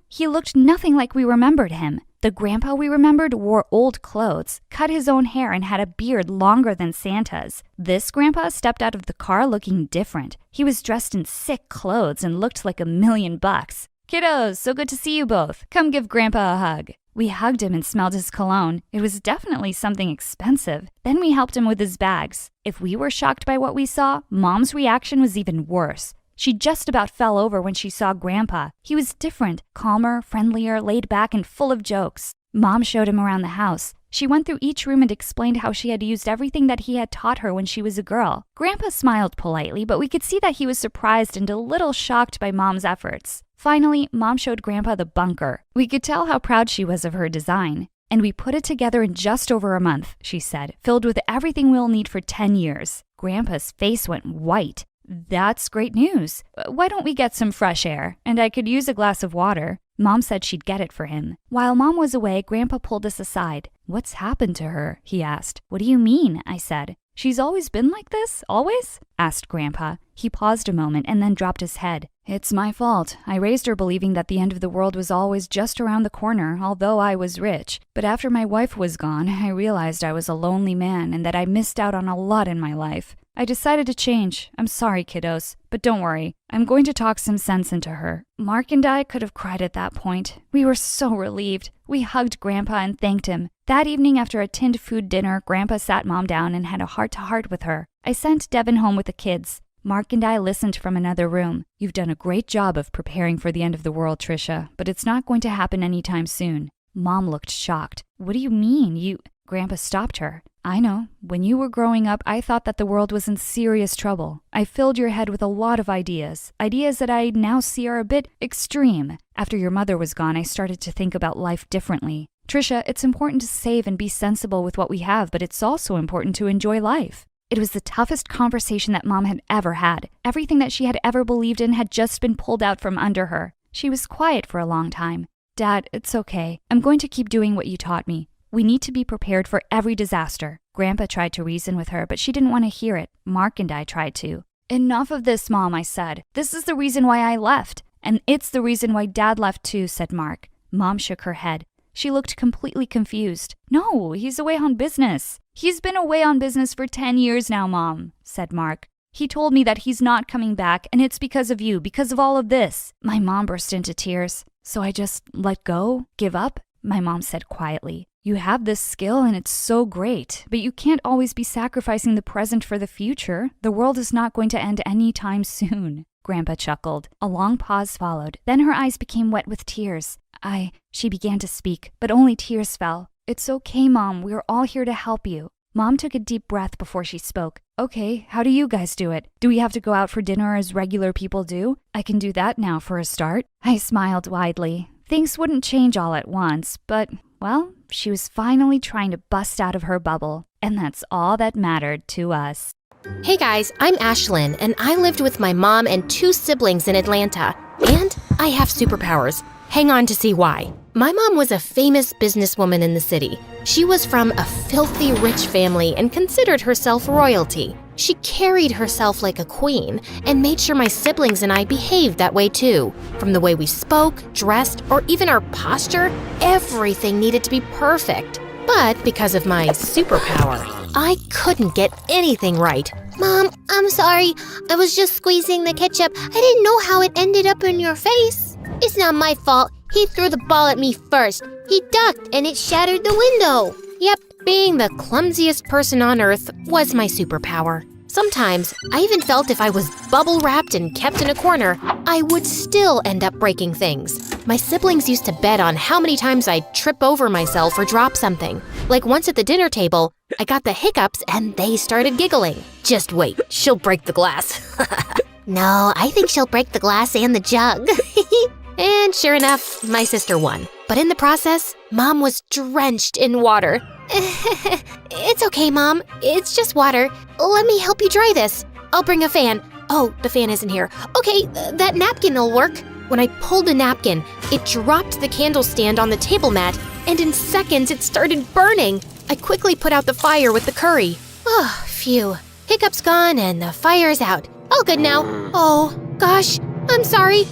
R: He looked nothing like we remembered him. The Grandpa we remembered wore old clothes, cut his own hair, and had a beard longer than Santa's. This Grandpa stepped out of the car looking different. He was dressed in sick clothes and looked like $1,000,000. Kiddos, so good to see you both. Come give Grandpa a hug. We hugged him and smelled his cologne. It was definitely something expensive. Then we helped him with his bags. If we were shocked by what we saw, Mom's reaction was even worse. She just about fell over when she saw Grandpa. He was different, calmer, friendlier, laid back, and full of jokes. Mom showed him around the house. She went through each room and explained how she had used everything that he had taught her when she was a girl. Grandpa smiled politely, but we could see that he was surprised and a little shocked by Mom's efforts. Finally, Mom showed Grandpa the bunker. We could tell how proud she was of her design. And we put it together in just over a month, she said, filled with everything we'll need for 10 years. Grandpa's face went white. That's great news. Why don't we get some fresh air? And I could use a glass of water. Mom said she'd get it for him. While Mom was away, Grandpa pulled us aside. What's happened to her? He asked. What do you mean? I said. She's always been like this? Always? Asked Grandpa. He paused a moment and then dropped his head. It's my fault. I raised her believing that the end of the world was always just around the corner, although I was rich. But after my wife was gone, I realized I was a lonely man and that I missed out on a lot in my life. I decided to change. I'm sorry, kiddos. But don't worry. I'm going to talk some sense into her. Mark and I could have cried at that point. We were so relieved. We hugged Grandpa and thanked him. That evening after a tinned food dinner, Grandpa sat Mom down and had a heart-to-heart with her. I sent Devin home with the kids. Mark and I listened from another room. You've done a great job of preparing for the end of the world, Trisha, but it's not going to happen anytime soon. Mom looked shocked. What do you mean? Grandpa stopped her. I know. When you were growing up, I thought that the world was in serious trouble. I filled your head with a lot of ideas that I now see are a bit extreme. After your mother was gone, I started to think about life differently. Trisha, it's important to save and be sensible with what we have, but it's also important to enjoy life. It was the toughest conversation that Mom had ever had. Everything that she had ever believed in had just been pulled out from under her. She was quiet for a long time. Dad, it's okay. I'm going to keep doing what you taught me. We need to be prepared for every disaster. Grandpa tried to reason with her, but she didn't want to hear it. Mark and I tried to. Enough of this, Mom, I said. This is the reason why I left. And it's the reason why Dad left too, said Mark. Mom shook her head. She looked completely confused. No, he's away on business. He's been away on business for 10 years now, Mom, said Mark. He told me that he's not coming back, and it's because of you, because of all of this. My mom burst into tears. So I just let go? Give up? My mom said quietly. You have this skill and it's so great, but you can't always be sacrificing the present for the future. The world is not going to end anytime soon. Grandpa chuckled. A long pause followed. Then her eyes became wet with tears. She began to speak, but only tears fell. It's okay, Mom. We're all here to help you. Mom took a deep breath before she spoke. Okay, how do you guys do it? Do we have to go out for dinner as regular people do? I can do that now for a start. I smiled widely. Things wouldn't change all at once, but, well, she was finally trying to bust out of her bubble. And that's all that mattered to us.
Q: Hey guys, I'm Ashlyn, and I lived with my mom and 2 siblings in Atlanta. And I have superpowers. Hang on to see why. My mom was a famous businesswoman in the city. She was from a filthy rich family and considered herself royalty. She carried herself like a queen and made sure my siblings and I behaved that way too. From the way we spoke, dressed, or even our posture, everything needed to be perfect. But because of my superpower, I couldn't get anything right.
C: Mom, I'm sorry. I was just squeezing the ketchup. I didn't know how it ended up in your face. It's not my fault. He threw the ball at me first. He ducked and it shattered the window.
Q: Yep, being the clumsiest person on earth was my superpower. Sometimes, I even felt if I was bubble wrapped and kept in a corner, I would still end up breaking things. My siblings used to bet on how many times I'd trip over myself or drop something. Like once at the dinner table, I got the hiccups and they started giggling. Just wait, she'll break the glass.
C: No, I think she'll break the glass and the jug.
Q: And sure enough, my sister won. But in the process, Mom was drenched in water.
C: It's okay, Mom. It's just water. Let me help you dry this.
Q: I'll bring a fan. Oh, the fan isn't here.
C: Okay, that napkin will work.
Q: When I pulled the napkin, it dropped the candle stand on the table mat, and in seconds it started burning. I quickly put out the fire with the curry.
C: Oh, phew. Hiccup's gone and the fire's out. All good now.
Q: Oh, gosh, I'm sorry.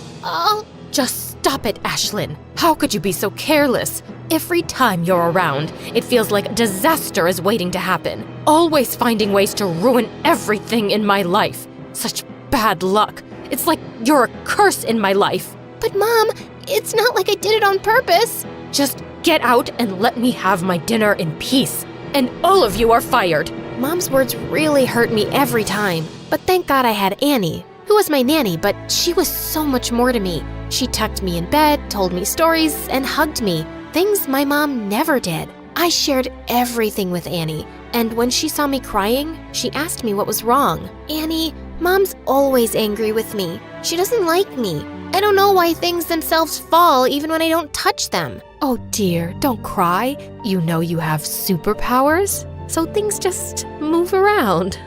Q: Just stop it, Ashlyn. How could you be so careless? Every time you're around, it feels like disaster is waiting to happen. Always finding ways to ruin everything in my life. Such bad luck. It's like you're a curse in my life.
C: But Mom, it's not like I did it on purpose.
Q: Just get out and let me have my dinner in peace. And all of you are fired. Mom's words really hurt me every time. But thank God I had Annie, who was my nanny, but she was so much more to me. She tucked me in bed, told me stories, and hugged me. Things my mom never did. I shared everything with Annie, and when she saw me crying, she asked me what was wrong.
C: Annie, Mom's always angry with me. She doesn't like me. I don't know why things themselves fall even when I don't touch them.
Q: Oh dear, don't cry. You know you have superpowers, so things just move around.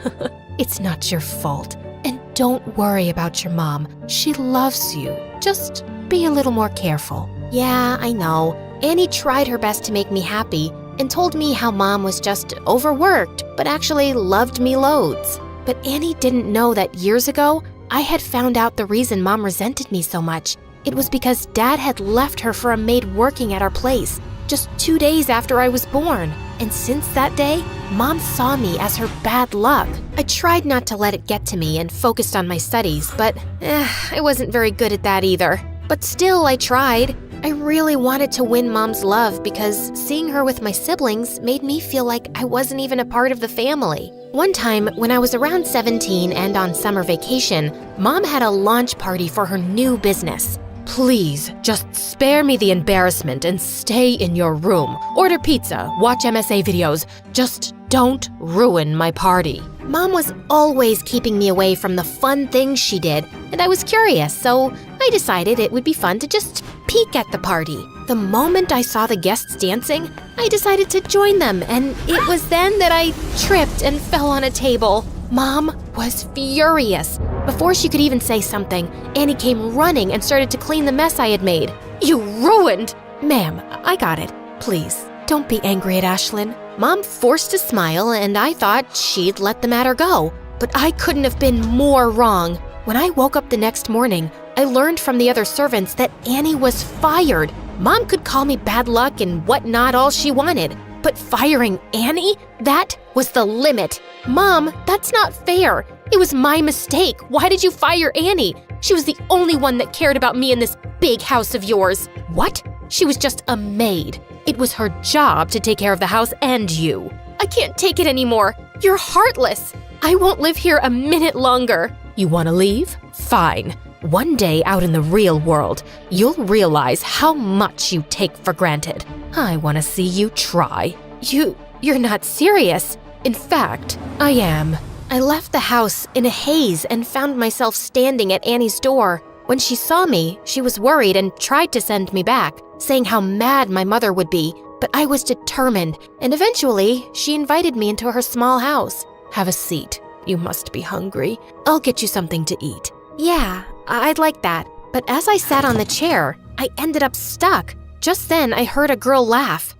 Q: It's not your fault. And don't worry about your mom. She loves you. Just be a little more careful.
C: Yeah, I know. Annie tried her best to make me happy and told me how Mom was just overworked, but actually loved me loads.
Q: But Annie didn't know that years ago, I had found out the reason Mom resented me so much. It was because Dad had left her for a maid working at our place, just 2 days after I was born. And since that day, Mom saw me as her bad luck. I tried not to let it get to me and focused on my studies, but I wasn't very good at that either. But still, I tried. I really wanted to win Mom's love because seeing her with my siblings made me feel like I wasn't even a part of the family. One time, when I was around 17 and on summer vacation, Mom had a launch party for her new business. Please, just spare me the embarrassment and stay in your room. Order pizza, watch MSA videos. Just don't ruin my party.
C: Mom was always keeping me away from the fun things she did, and I was curious, so I decided it would be fun to just peek at the party.
Q: The moment I saw the guests dancing, I decided to join them, and it was then that I tripped and fell on a table. Mom was furious. Before she could even say something, Annie came running and started to clean the mess I had made. You ruined! Ma'am, I got it. Please, don't be angry at Ashlyn. Mom forced a smile, and I thought she'd let the matter go. But I couldn't have been more wrong. When I woke up the next morning, I learned from the other servants that Annie was fired. Mom could call me bad luck and whatnot all she wanted. But firing Annie? That was the limit. Mom, that's not fair. It was my mistake. Why did you fire Annie? She was the only one that cared about me in this big house of yours. What? She was just a maid. It was her job to take care of the house and you. I can't take it anymore. You're heartless. I won't live here a minute longer. You want to leave? Fine. One day out in the real world, you'll realize how much you take for granted. I want to see you try. You're not serious. In fact, I am. I left the house in a haze and found myself standing at Annie's door. When she saw me, she was worried and tried to send me back, saying how mad my mother would be. But I was determined, and eventually, she invited me into her small house. Have a seat. You must be hungry. I'll get you something to eat. Yeah, I'd like that. But as I sat on the chair, I ended up stuck. Just then, I heard a girl laugh.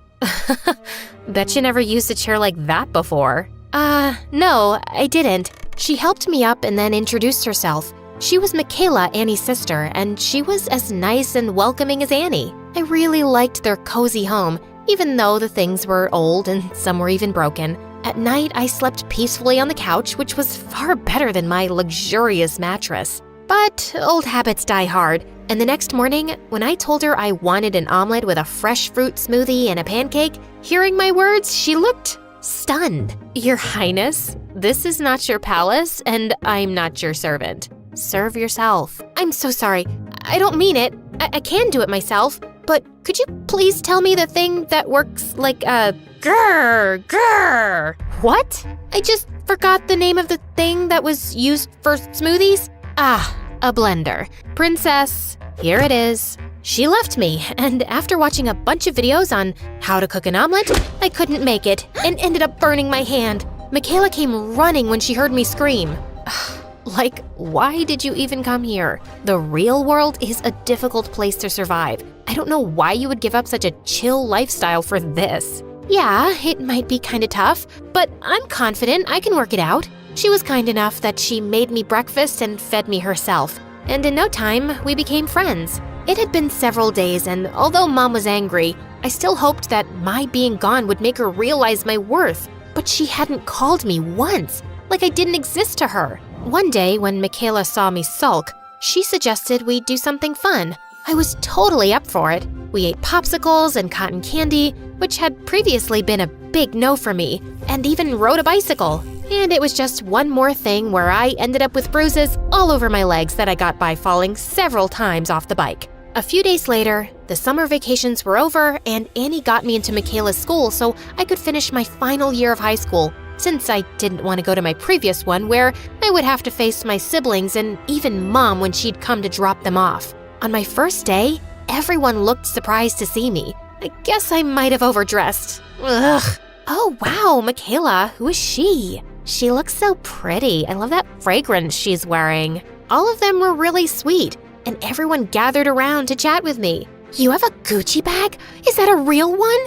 Q: Bet you never used a chair like that before. No, I didn't. She helped me up and then introduced herself. She was Michaela, Annie's sister, and she was as nice and welcoming as Annie. I really liked their cozy home, even though the things were old and some were even broken. At night, I slept peacefully on the couch, which was far better than my luxurious mattress. But old habits die hard, and the next morning, when I told her I wanted an omelet with a fresh fruit smoothie and a pancake, hearing my words, she looked stunned. Your Highness, this is not your palace, and I'm not your servant. Serve yourself.
A: I'm so sorry. I don't mean it. I can do it myself. But could you please tell me the thing that works like a grrr?
Q: What?
A: I just forgot the name of the thing that was used for smoothies. Ah, a blender. Princess, here it is. She left me, and after watching a bunch of videos on how to cook an omelet, I couldn't make it and ended up burning my hand. Michaela came running when she heard me scream. Like, why did you even come here? The real world is a difficult place to survive. I don't know why you would give up such a chill lifestyle for this. Yeah, it might be kinda tough, but I'm confident I can work it out. She was kind enough that she made me breakfast and fed me herself. And in no time, we became friends. It had been several days, and although Mom was angry, I still hoped that my being gone would make her realize my worth. But she hadn't called me once, like I didn't exist to her. One day, when Michaela saw me sulk, she suggested we do something fun. I was totally up for it. We ate popsicles and cotton candy, which had previously been a big no for me, and even rode a bicycle. And it was just one more thing where I ended up with bruises all over my legs that I got by falling several times off the bike. A few days later, the summer vacations were over and Annie got me into Michaela's school so I could finish my final year of high school, since I didn't want to go to my previous one where I would have to face my siblings and even Mom when she'd come to drop them off. On my first day, everyone looked surprised to see me. I guess I might have overdressed. Ugh. Oh wow, Michaela, who is she? She looks so pretty. I love that fragrance she's wearing. All of them were really sweet, and everyone gathered around to chat with me. You have a Gucci bag? Is that a real one?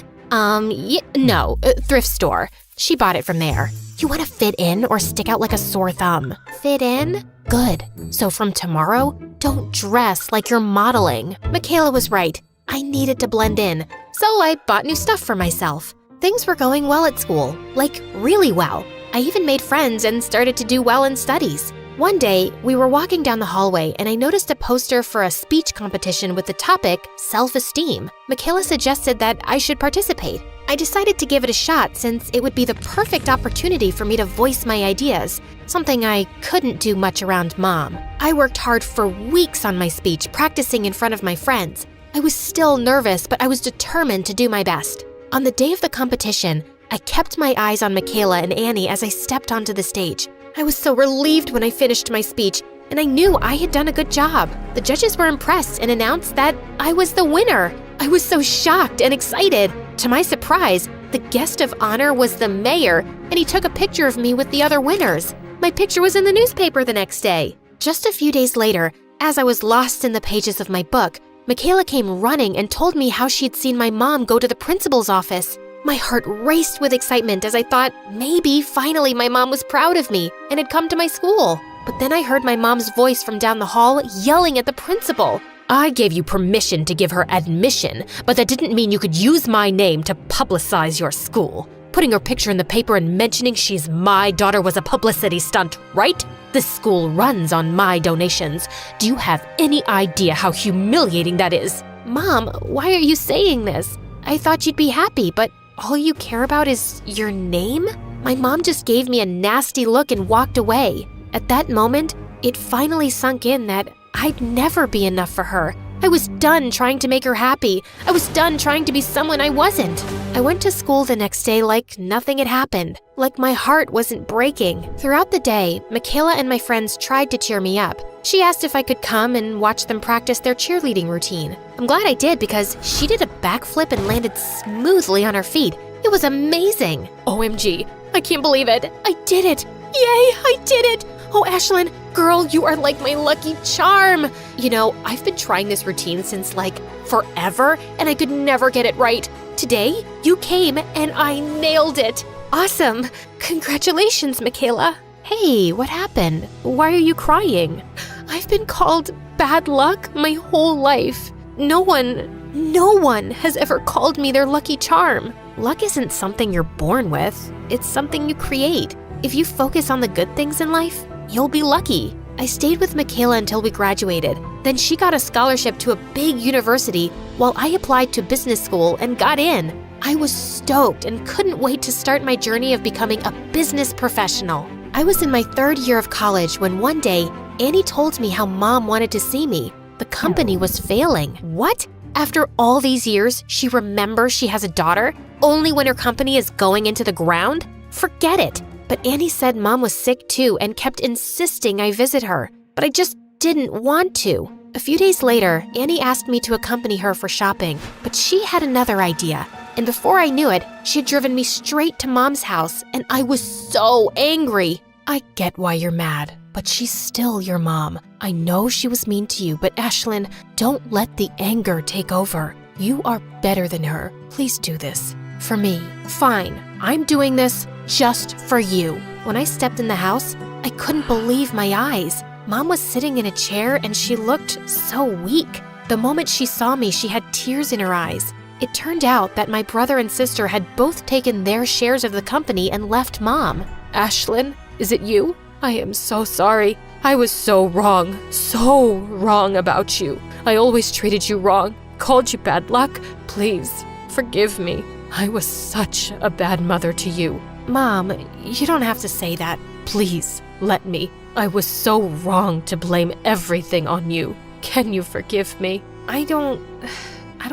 A: No, thrift store. She bought it from there. You want to fit in or stick out like a sore thumb? Fit in? Good. So from tomorrow, don't dress like you're modeling. Michaela was right. I needed to blend in, so I bought new stuff for myself. Things were going well at school, like really well. I even made friends and started to do well in studies. One day, we were walking down the hallway and I noticed a poster for a speech competition with the topic self-esteem. Michaela suggested that I should participate. I decided to give it a shot since it would be the perfect opportunity for me to voice my ideas, something I couldn't do much around Mom. I worked hard for weeks on my speech, practicing in front of my friends. I was still nervous, but I was determined to do my best. On the day of the competition, I kept my eyes on Michaela and Annie as I stepped onto the stage. I was so relieved when I finished my speech, and I knew I had done a good job. The judges were impressed and announced that I was the winner. I was so shocked and excited. To my surprise, the guest of honor was the mayor, and he took a picture of me with the other winners. My picture was in the newspaper the next day. Just a few days later, as I was lost in the pages of my book, Michaela came running and told me how she'd seen my mom go to the principal's office. My heart raced with excitement as I thought maybe finally my mom was proud of me and had come to my school. But then I heard my mom's voice from down the hall yelling at the principal.
Q: I gave you permission to give her admission, but that didn't mean you could use my name to publicize your school. Putting her picture in the paper and mentioning she's my daughter was a publicity stunt, right? This school runs on my donations. Do you have any idea how humiliating that is?
A: Mom, why are you saying this? I thought you'd be happy, but all you care about is your name? My mom just gave me a nasty look and walked away. At that moment, it finally sunk in that I'd never be enough for her. I was done trying to make her happy. I was done trying to be someone I wasn't. I went to school the next day like nothing had happened, like my heart wasn't breaking. Throughout the day, Michaela and my friends tried to cheer me up. She asked if I could come and watch them practice their cheerleading routine. I'm glad I did because she did a backflip and landed smoothly on her feet. It was amazing.
Q: OMG, I can't believe it.
A: I did it. Yay, I did it. Oh, Ashlyn, girl, you are like my lucky charm. You know, I've been trying this routine since like forever, and I could never get it right. Today, you came and I nailed it. Awesome. Congratulations, Michaela. Hey, what happened? Why are you crying? I've been called bad luck my whole life. No one has ever called me their lucky charm. Luck isn't something you're born with. It's something you create. If you focus on the good things in life, you'll be lucky. I stayed with Michaela until we graduated. Then she got a scholarship to a big university while I applied to business school and got in. I was stoked and couldn't wait to start my journey of becoming a business professional.
Q: I was in my 3rd year of college when one day, Annie told me how Mom wanted to see me. The company was failing. What? After all these years, she remembers she has a daughter, only when her company is going into the ground? Forget it. But Annie said Mom was sick too and kept insisting I visit her. But I just didn't want to. A few days later, Annie asked me to accompany her for shopping, but she had another idea. And before I knew it, she had driven me straight to Mom's house, and I was so angry. I get why you're mad, but she's still your mom. I know she was mean to you, but Ashlyn, don't let the anger take over. You are better than her. Please do this. For me. Fine, I'm doing this just for you. When I stepped in the house, I couldn't believe my eyes. Mom was sitting in a chair and she looked so weak. The moment she saw me, she had tears in her eyes. It turned out that my brother and sister had both taken their shares of the company and left Mom. Ashlyn, is it you? I am so sorry. I was so wrong about you. I always treated you wrong, called you bad luck. Please, forgive me. I was such a bad mother to you. Mom, you don't have to say that. Please, let me. I was so wrong to blame everything on you. Can you forgive me? I don't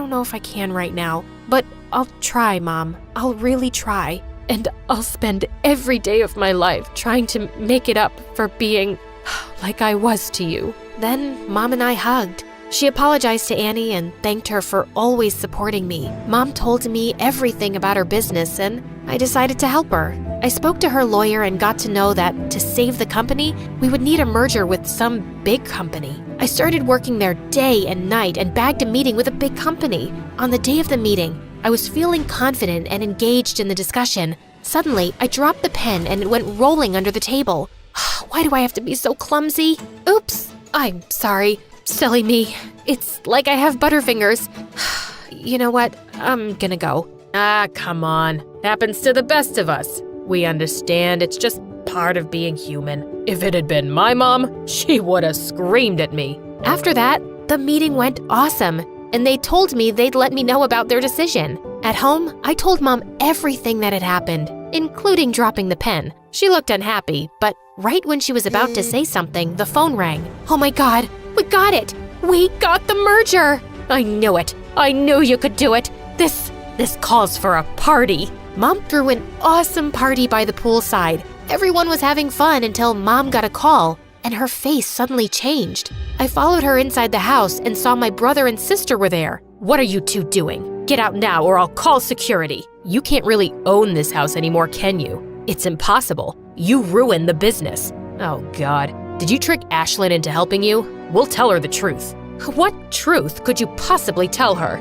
Q: know if I can right now, but I'll try, Mom. I'll really try. And I'll spend every day of my life trying to make it up for being like I was to you. Then Mom and I hugged. She apologized to Annie and thanked her for always supporting me. Mom told me everything about her business and I decided to help her. I spoke to her lawyer and got to know that to save the company, we would need a merger with some big company. I started working there day and night and bagged a meeting with a big company. On the day of the meeting, I was feeling confident and engaged in the discussion. Suddenly, I dropped the pen and it went rolling under the table. Why do I have to be so clumsy? Oops, I'm sorry. Silly me. It's like I have butterfingers. You know what? I'm gonna go. Come on. Happens to the best of us. We understand it's just part of being human. If it had been my mom, she would have screamed at me. After that, the meeting went awesome, and they told me they'd let me know about their decision. At home, I told Mom everything that had happened, including dropping the pen. She looked unhappy, but right when she was about to say something, the phone rang. Oh my God, we got it! We got the merger! I knew it. I knew you could do it. This calls for a party. Mom threw an awesome party by the poolside. Everyone was having fun until Mom got a call, and her face suddenly changed. I followed her inside the house and saw my brother and sister were there. What are you two doing? Get out now or I'll call security. You can't really own this house anymore, can you? It's impossible. You ruined the business. Oh God, did you trick Ashlyn into helping you? We'll tell her the truth. What truth could you possibly tell her?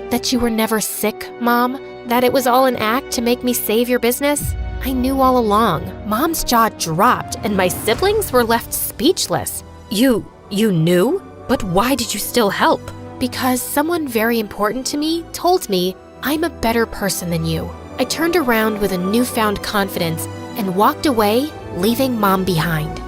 Q: That you were never sick, Mom? That it was all an act to make me save your business? I knew all along. Mom's jaw dropped and my siblings were left speechless. You knew? But why did you still help? Because someone very important to me told me I'm a better person than you. I turned around with a newfound confidence and walked away, leaving Mom behind.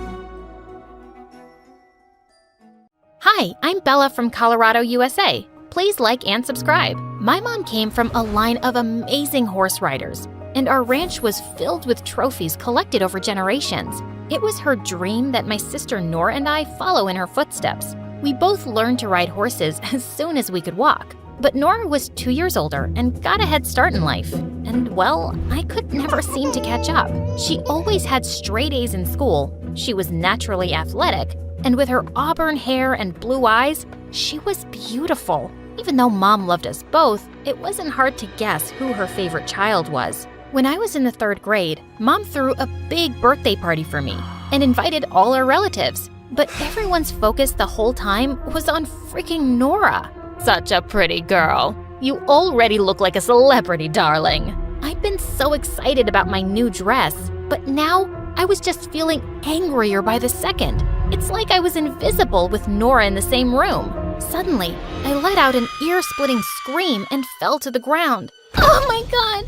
A: Hi, I'm Bella from Colorado, USA. Please like and subscribe. My mom came from a line of amazing horse riders, and our ranch was filled with trophies collected over generations. It was her dream that my sister Nora and I follow in her footsteps. We both learned to ride horses as soon as we could walk. But Nora was 2 years older and got a head start in life. And well, I could never seem to catch up. She always had straight A's in school. She was naturally athletic, and with her auburn hair and blue eyes, she was beautiful. Even though Mom loved us both, it wasn't hard to guess who her favorite child was. When I was in the 3rd grade, Mom threw a big birthday party for me and invited all our relatives. But everyone's focus the whole time was on freaking Nora. Such a pretty girl. You already look like a celebrity, darling. I'd been so excited about my new dress, but now I was just feeling angrier by the second. It's like I was invisible with Nora in the same room. Suddenly, I let out an ear-splitting scream and fell to the ground.
C: Oh my God,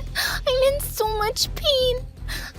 C: I'm in so much pain.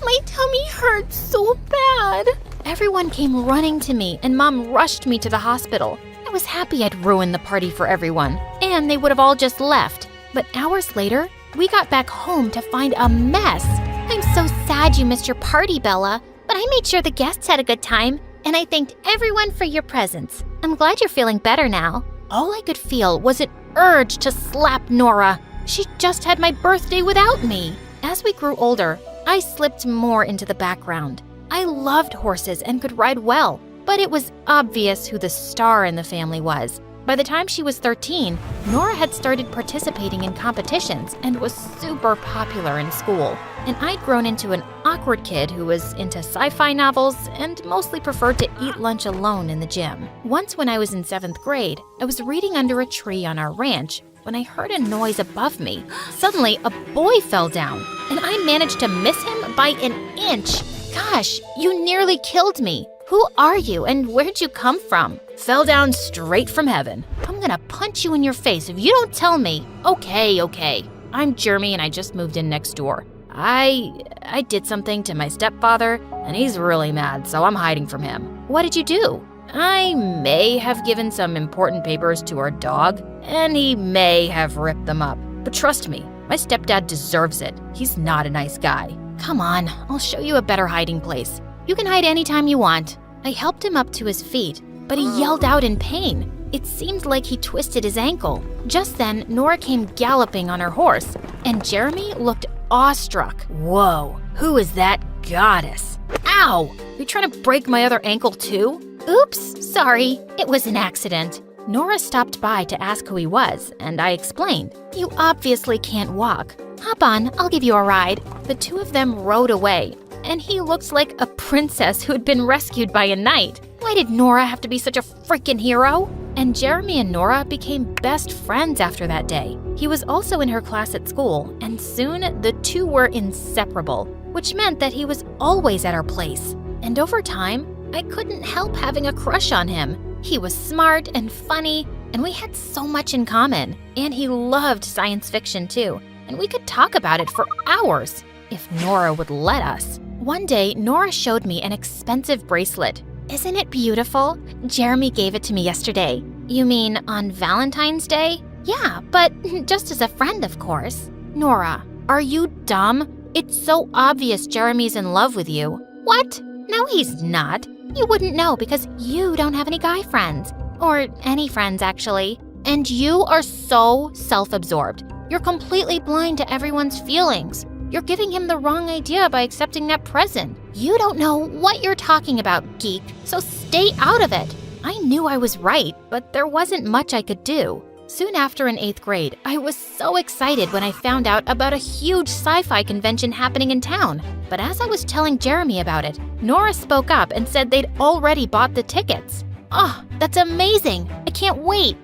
C: My tummy hurts so bad.
A: Everyone came running to me and Mom rushed me to the hospital. I was happy I'd ruined the party for everyone, and they would have all just left. But hours later, we got back home to find a mess.
C: I'm so sad you missed your party, Bella, but I made sure the guests had a good time, and I thanked everyone for your presents. I'm glad you're feeling better now. All I could feel was an urge to slap Nora. She just had my birthday without me. As we grew older, I slipped more into the background. I loved horses and could ride well, but it was obvious who the star in the family was. By the time she was 13, Nora had started participating in competitions and was super popular in school. And I'd grown into an awkward kid who was into sci-fi novels and mostly preferred to eat lunch alone in the gym. Once when I was in 7th grade, I was reading under a tree on our ranch when I heard a noise above me. Suddenly, a boy fell down, and I managed to miss him by an inch. Gosh, you nearly killed me. Who are you and where'd you come from?
A: Fell down straight from heaven.
C: I'm gonna punch you in your face if you don't tell me.
A: Okay. I'm Jeremy and I just moved in next door. I did something to my stepfather and he's really mad, so I'm hiding from him.
C: What did you do?
A: I may have given some important papers to our dog, and he may have ripped them up. But trust me, my stepdad deserves it. He's not a nice guy.
C: Come on, I'll show you a better hiding place. You can hide anytime you want. I helped him up to his feet, but he yelled out in pain. It seemed like he twisted his ankle. Just then, Nora came galloping on her horse, and Jeremy looked awestruck.
A: Whoa, who is that goddess? Ow! You trying to break my other ankle too?
C: Oops, sorry. It was an accident.
A: Nora stopped by to ask who he was, and I explained.
C: You obviously can't walk. Hop on, I'll give you a ride.
A: The two of them rode away, and he looked like a princess who had been rescued by a knight.
C: Why did Nora have to be such a freaking hero?
A: And Jeremy and Nora became best friends after that day. He was also in her class at school, and soon the two were inseparable, which meant that he was always at our place. And over time, I couldn't help having a crush on him. He was smart and funny, and we had so much in common. And he loved science fiction too, and we could talk about it for hours, if Nora would let us.
C: One day, Nora showed me an expensive bracelet. Isn't it beautiful? Jeremy gave it to me yesterday.
A: You mean on Valentine's Day?
C: Yeah, but just as a friend, of course.
A: Nora, are you dumb? It's so obvious Jeremy's in love with you.
C: What? No, he's not. You wouldn't know because you don't have any guy friends. Or any friends, actually.
A: And you are so self-absorbed. You're completely blind to everyone's feelings. You're giving him the wrong idea by accepting that present.
C: You don't know what you're talking about, geek, so stay out of it.
A: I knew I was right, but there wasn't much I could do. Soon after in 8th grade, I was so excited when I found out about a huge sci-fi convention happening in town. But as I was telling Jeremy about it, Nora spoke up and said they'd already bought the tickets.
C: Oh, that's amazing. I can't wait.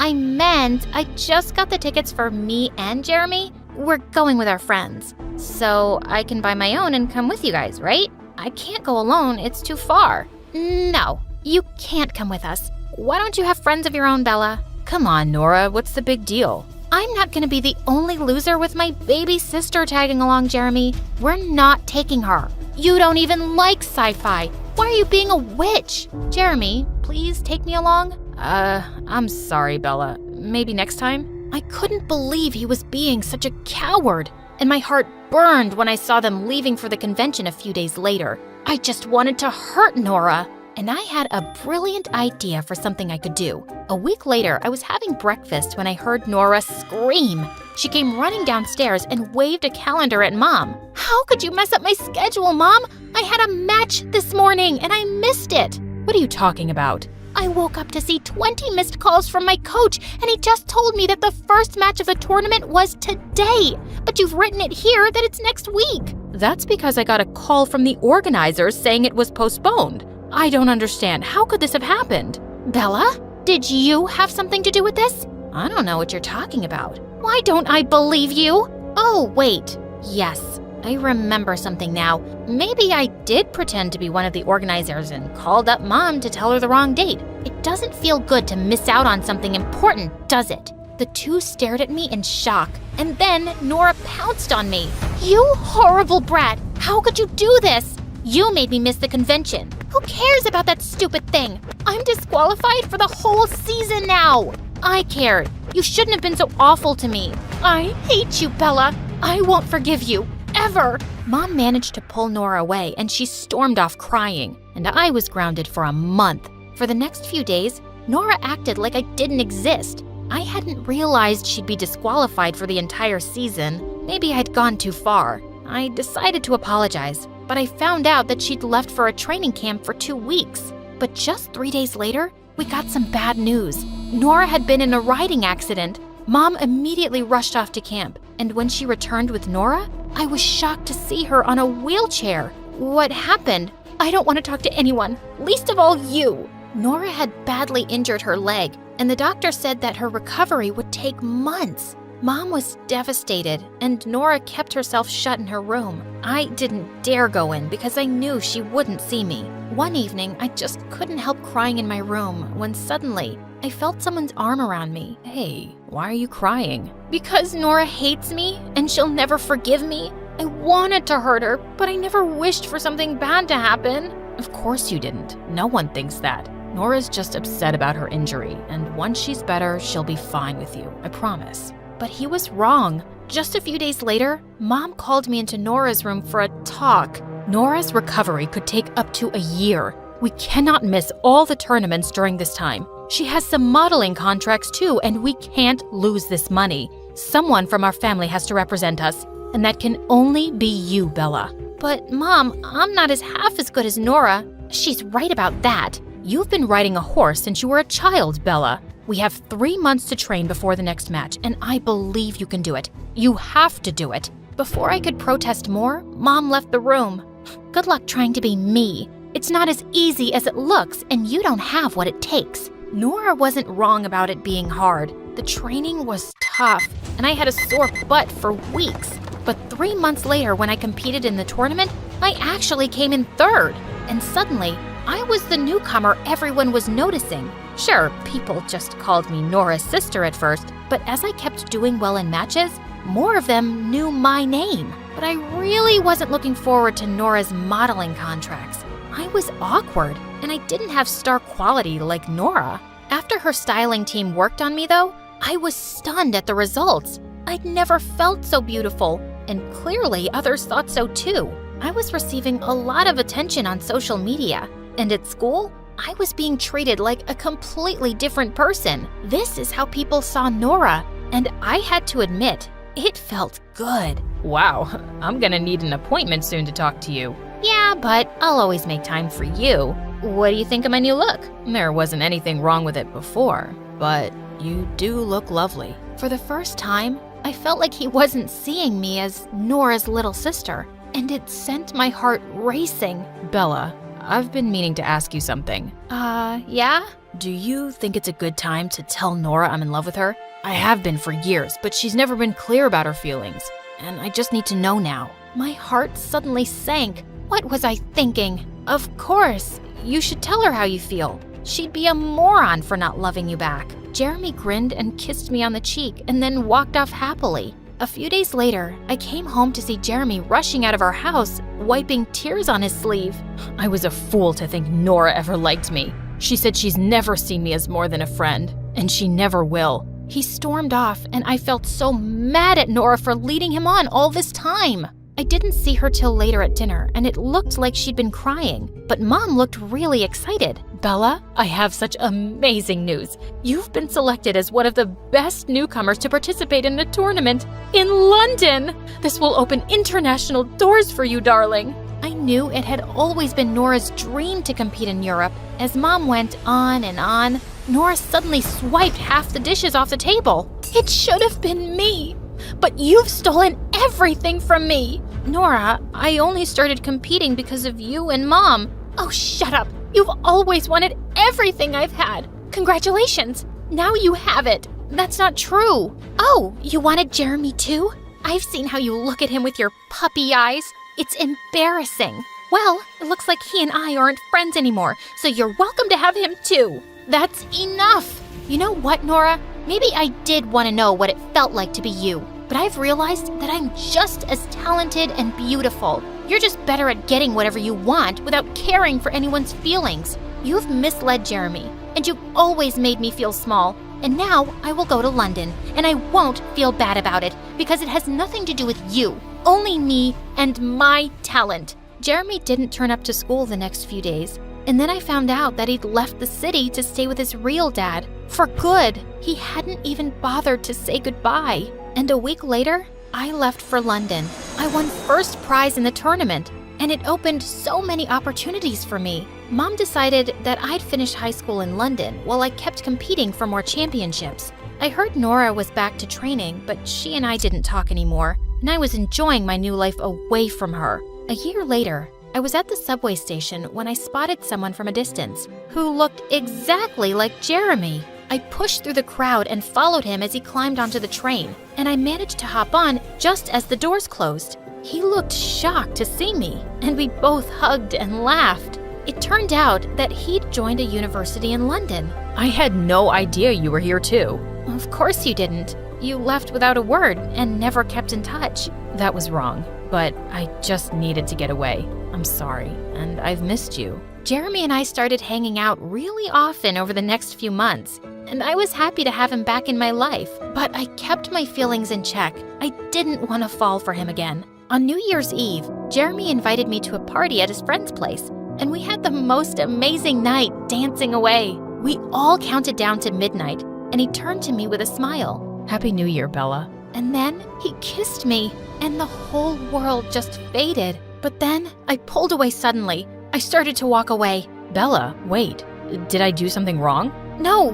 A: I meant I just got the tickets for me and Jeremy. We're going with our friends. So I can buy my own and come with you guys, right? I can't go alone, it's too far.
C: No, you can't come with us.
A: Why don't you have friends of your own, Bella? Come on, Nora, what's the big deal?
C: I'm not gonna be the only loser with my baby sister tagging along, Jeremy. We're not taking her. You don't even like sci-fi. Why are you being a witch?
A: Jeremy, please take me along? I'm sorry, Bella. Maybe next time? I couldn't believe he was being such a coward, and my heart burned when I saw them leaving for the convention a few days later. I just wanted to hurt Nora. And I had a brilliant idea for something I could do. A week later, I was having breakfast when I heard Nora scream. She came running downstairs and waved a calendar at Mom.
C: How could you mess up my schedule, Mom? I had a match this morning and I missed it.
A: What are you talking about?
C: I woke up to see 20 missed calls from my coach, and he just told me that the first match of the tournament was today. But you've written it here that it's next week.
A: That's because I got a call from the organizers saying it was postponed. I don't understand. How could this have happened?
C: Bella, did you have something to do with this?
A: I don't know what you're talking about.
C: Why don't I believe you?
A: Oh, wait. Yes, I remember something now. Maybe I did pretend to be one of the organizers and called up Mom to tell her the wrong date. It doesn't feel good to miss out on something important, does it? The two stared at me in shock, and then Nora pounced on me.
C: You horrible brat! How could you do this? You made me miss the convention. Who cares about that stupid thing? I'm disqualified for the whole season now.
A: I cared. You shouldn't have been so awful to me.
C: I hate you, Bella. I won't forgive you,
A: ever! Mom managed to pull Nora away and she stormed off crying, and I was grounded for a month. For the next few days, Nora acted like I didn't exist. I hadn't realized she'd be disqualified for the entire season. Maybe I'd gone too far. I decided to apologize, but I found out that she'd left for a training camp for 2 weeks. But just 3 days later, we got some bad news. Nora had been in a riding accident. Mom immediately rushed off to camp, and when she returned with Nora, I was shocked to see her on a wheelchair. What happened? I don't want to talk to anyone, least of all you. Nora had badly injured her leg, and the doctor said that her recovery would take months. Mom was devastated, and Nora kept herself shut in her room. I didn't dare go in because I knew she wouldn't see me. One evening, I just couldn't help crying in my room when suddenly I felt someone's arm around me.
B: Hey, why are you crying?
A: Because Nora hates me and she'll never forgive me. I wanted to hurt her, but I never wished for something bad to happen.
B: Of course you didn't. No one thinks that. Nora's just upset about her injury, and once she's better, she'll be fine with you, I promise.
A: But he was wrong. Just a few days later, Mom called me into Nora's room for a talk.
B: Nora's recovery could take up to a year. We cannot miss all the tournaments during this time. She has some modeling contracts too, and we can't lose this money. Someone from our family has to represent us, and that can only be you, Bella.
A: But Mom, I'm not half as good as Nora. She's right about that.
B: You've been riding a horse since you were a child, Bella. We have 3 months to train before the next match, and I believe you can do it. You have to do it.
A: Before I could protest more, Mom left the room. Good luck trying to be me. It's not as easy as it looks, and you don't have what it takes. Nora wasn't wrong about it being hard. The training was tough, and I had a sore butt for weeks. But 3 months later, when I competed in the tournament, I actually came in third. And suddenly, I was the newcomer everyone was noticing. Sure, people just called me Nora's sister at first, but as I kept doing well in matches, more of them knew my name. But I really wasn't looking forward to Nora's modeling contracts. I was awkward, and I didn't have star quality like Nora. After her styling team worked on me, though, I was stunned at the results. I'd never felt so beautiful, and clearly others thought so too. I was receiving a lot of attention on social media, and at school, I was being treated like a completely different person. This is how people saw Nora, and I had to admit, it felt good.
B: Wow, I'm gonna need an appointment soon to talk to you.
A: Yeah, but I'll always make time for you. What do you think of my new look?
B: There wasn't anything wrong with it before, but you do look lovely.
A: For the first time, I felt like he wasn't seeing me as Nora's little sister, and it sent my heart racing.
B: Bella, I've been meaning to ask you something.
A: Yeah?
B: Do you think it's a good time to tell Nora I'm in love with her? I have been for years, but she's never been clear about her feelings, and I just need to know now.
A: My heart suddenly sank. What was I thinking? Of course, you should tell her how you feel. She'd be a moron for not loving you back. Jeremy grinned and kissed me on the cheek and then walked off happily. A few days later, I came home to see Jeremy rushing out of our house, wiping tears on his sleeve.
B: I was a fool to think Nora ever liked me. She said she's never seen me as more than a friend, and she never will.
A: He stormed off, and I felt so mad at Nora for leading him on all this time. I didn't see her till later at dinner, and it looked like she'd been crying, but Mom looked really excited.
B: Bella, I have such amazing news. You've been selected as one of the best newcomers to participate in a tournament in London. This will open international doors for you, darling.
A: I knew it had always been Nora's dream to compete in Europe. As Mom went on and on, Nora suddenly swiped half the dishes off the table. It should have been me, but you've stolen everything from me. Nora, I only started competing because of you and Mom. Oh, shut up. You've always wanted everything I've had. Congratulations. Now you have it. That's not true. Oh, you wanted Jeremy too? I've seen how you look at him with your puppy eyes. It's embarrassing. Well, it looks like he and I aren't friends anymore, so you're welcome to have him too. That's enough. You know what, Nora? Maybe I did want to know what it felt like to be you, but I've realized that I'm just as talented and beautiful. You're just better at getting whatever you want without caring for anyone's feelings. You've misled Jeremy, and you've always made me feel small.
C: And now I will go to London, and I won't feel bad about it because it has nothing to do with you. Only me and my talent.
A: Jeremy didn't turn up to school the next few days, and then I found out that he'd left the city to stay with his real dad. For good. He hadn't even bothered to say goodbye. And a week later, I left for London. I won first prize in the tournament, and it opened so many opportunities for me. Mom decided that I'd finish high school in London while I kept competing for more championships. I heard Nora was back to training, but she and I didn't talk anymore, and I was enjoying my new life away from her. A year later, I was at the subway station when I spotted someone from a distance who looked exactly like Jeremy. I pushed through the crowd and followed him as he climbed onto the train, and I managed to hop on just as the doors closed. He looked shocked to see me, and we both hugged and laughed. It turned out that he'd joined a university in London.
B: I had no idea you were here too.
A: Of course you didn't. You left without a word and never kept in touch.
B: That was wrong, but I just needed to get away. I'm sorry, and I've missed you.
A: Jeremy and I started hanging out really often over the next few months, and I was happy to have him back in my life, but I kept my feelings in check. I didn't want to fall for him again. On New Year's Eve, Jeremy invited me to a party at his friend's place, and we had the most amazing night dancing away. We all counted down to midnight, and he turned to me with a smile.
B: Happy New Year, Bella.
A: And then he kissed me, and the whole world just faded. But then I pulled away suddenly. I started to walk away.
B: Bella, wait. Did I do something wrong?
A: No,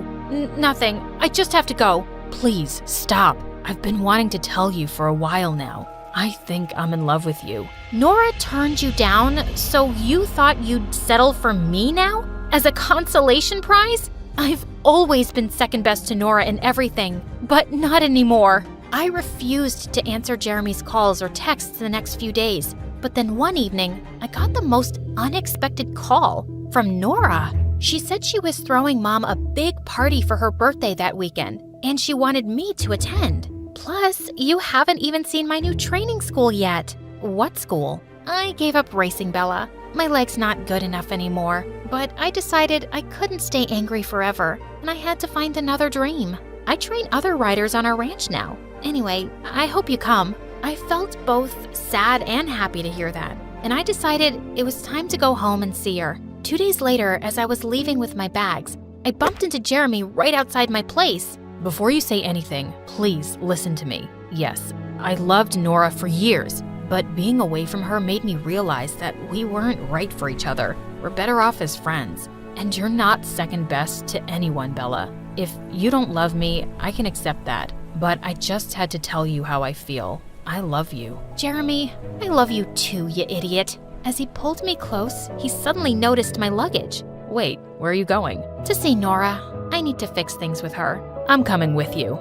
A: nothing. I just have to go.
B: Please, stop. I've been wanting to tell you for a while now. I think I'm in love with you.
A: Nora turned you down, so you thought you'd settle for me now? As a consolation prize? I've always been second best to Nora in everything, but not anymore. I refused to answer Jeremy's calls or texts the next few days. But then one evening, I got the most unexpected call from Nora. She said she was throwing Mom a big party for her birthday that weekend, and she wanted me to attend. Plus, you haven't even seen my new training school yet.
B: What school?
A: I gave up racing, Bella. My leg's not good enough anymore, but I decided I couldn't stay angry forever, and I had to find another dream. I train other riders on our ranch now. Anyway, I hope you come. I felt both sad and happy to hear that, and I decided it was time to go home and see her. 2 days later, as I was leaving with my bags, I bumped into Jeremy right outside my place.
B: Before you say anything, please listen to me. Yes, I loved Nora for years, but being away from her made me realize that we weren't right for each other. We're better off as friends. And you're not second best to anyone, Bella. If you don't love me, I can accept that, but I just had to tell you how I feel. I love you.
A: Jeremy, I love you too, you idiot. As he pulled me close, he suddenly noticed my luggage.
B: Wait, where are you going?
A: To see Nora. I need to fix things with her.
B: I'm coming with you.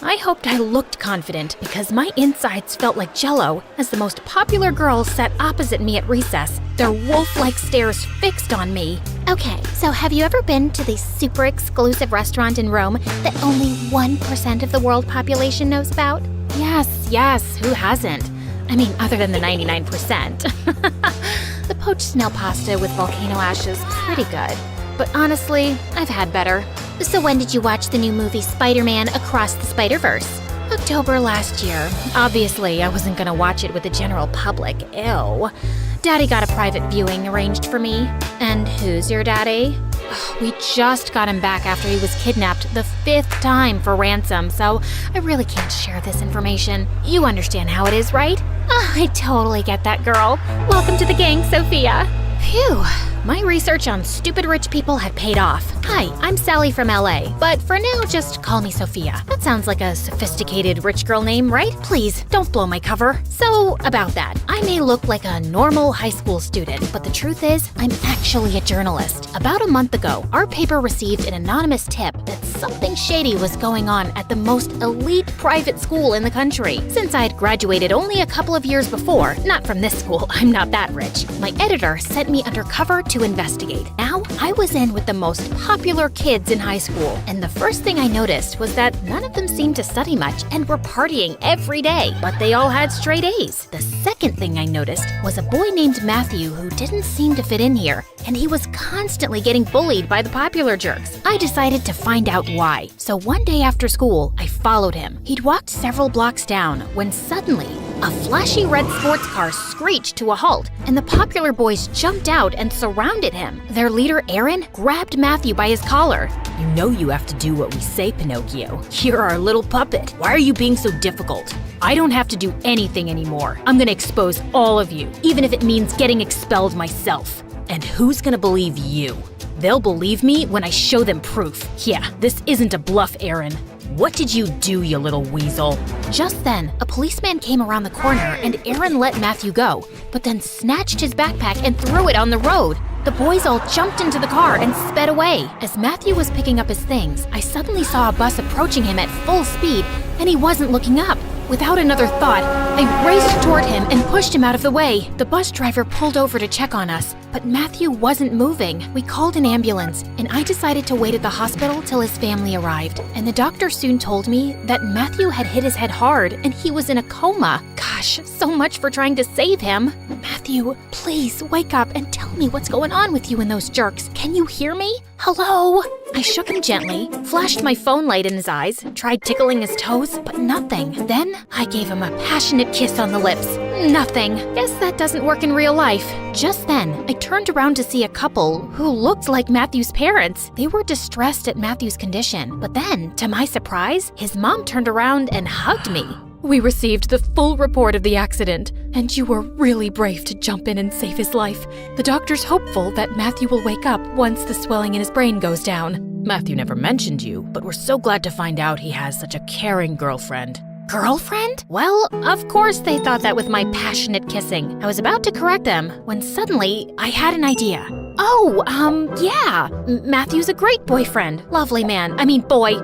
A: I hoped I looked confident because my insides felt like jello as the most popular girls sat opposite me at recess, their wolf-like stares fixed on me.
C: Okay, so have you ever been to the super exclusive restaurant in Rome that only 1% of the world population knows about?
A: Yes, who hasn't? I mean, other than the 99%. The poached snail pasta with volcano ash is pretty good, but honestly, I've had better.
C: So when did you watch the new movie Spider-Man Across the Spider-Verse?
A: October last year. Obviously, I wasn't gonna watch it with the general public. Ew. Daddy got a private viewing arranged for me. And who's your daddy? We just got him back after he was kidnapped the 5th time for ransom, so I really can't share this information. You understand how it is, right? I totally get that, girl. Welcome to the gang, Sophia. Phew. My research on stupid rich people had paid off. Hi, I'm Sally from LA, but for now, just call me Sophia. That sounds like a sophisticated rich girl name, right? Please, don't blow my cover. So, about that, I may look like a normal high school student, but the truth is, I'm actually a journalist. About a month ago, our paper received an anonymous tip that something shady was going on at the most elite private school in the country. Since I'd graduated only a couple of years before, not from this school, I'm not that rich, my editor sent me undercover to to investigate. Now, I was in with the most popular kids in high school, and the first thing I noticed was that none of them seemed to study much and were partying every day, but they all had straight A's. The second thing I noticed was a boy named Matthew who didn't seem to fit in here, and he was constantly getting bullied by the popular jerks. I decided to find out why. So one day after school, I followed him. He'd walked several blocks down when suddenly, a flashy red sports car screeched to a halt, and the popular boys jumped out and surrounded him. Their leader, Aaron, grabbed Matthew by his collar. "You know you have to do what we say, Pinocchio. You're our little puppet. Why are you being so difficult? I don't have to do anything anymore. I'm gonna expose all of you, even if it means getting expelled myself. And who's gonna believe you? They'll believe me when I show them proof. Yeah, this isn't a bluff, Aaron. What did you do, you little weasel?" Just then, a policeman came around the corner and Aaron let Matthew go, but then snatched his backpack and threw it on the road. The boys all jumped into the car and sped away. As Matthew was picking up his things, I suddenly saw a bus approaching him at full speed, and he wasn't looking up. Without another thought, I raced toward him and pushed him out of the way. The bus driver pulled over to check on us, but Matthew wasn't moving. We called an ambulance, and I decided to wait at the hospital till his family arrived. And the doctor soon told me that Matthew had hit his head hard and he was in a coma. Gosh, so much for trying to save him. Matthew, please wake up and tell me what's going on with you and those jerks. Can you hear me? Hello? I shook him gently, flashed my phone light in his eyes, tried tickling his toes, but nothing. Then I gave him a passionate kiss on the lips. Nothing. Guess that doesn't work in real life. Just then, I turned around to see a couple who looked like Matthew's parents. They were distressed at Matthew's condition, but then, to my surprise, his mom turned around and hugged me. "We received the full report of the accident, and you were really brave to jump in and save his life. The doctor's hopeful that Matthew will wake up once the swelling in his brain goes down." "Matthew never mentioned you, but we're so glad to find out he has such a caring girlfriend." Girlfriend? Well, of course they thought that with my passionate kissing. I was about to correct them when suddenly I had an idea. "Oh, yeah, Matthew's a great boyfriend. Lovely man. I mean boy.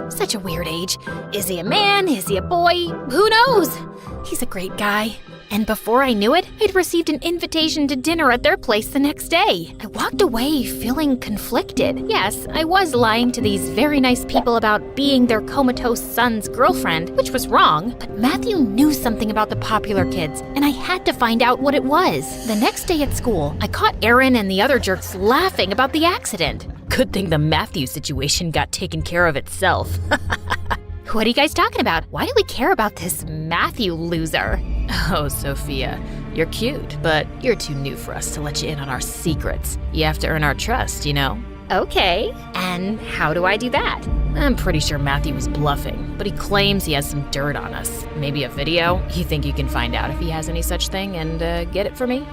A: Such a weird age. Is he a man? Is he a boy? Who knows? He's a great guy." And before I knew it, I'd received an invitation to dinner at their place the next day. I walked away feeling conflicted. Yes, I was lying to these very nice people about being their comatose son's girlfriend, which was wrong, but Matthew knew something about the popular kids, and I had to find out what it was. The next day at school, I caught Aaron and the other jerks laughing about the accident. Good thing the Matthew situation got taken care of itself. What are you guys talking about? Why do we care about this Matthew loser? Oh, Sophia, you're cute, but you're too new for us to let you in on our secrets. You have to earn our trust, you know? Okay, and how do I do that? I'm pretty sure Matthew was bluffing, but he claims he has some dirt on us. Maybe a video? You think you can find out if he has any such thing and get it for me?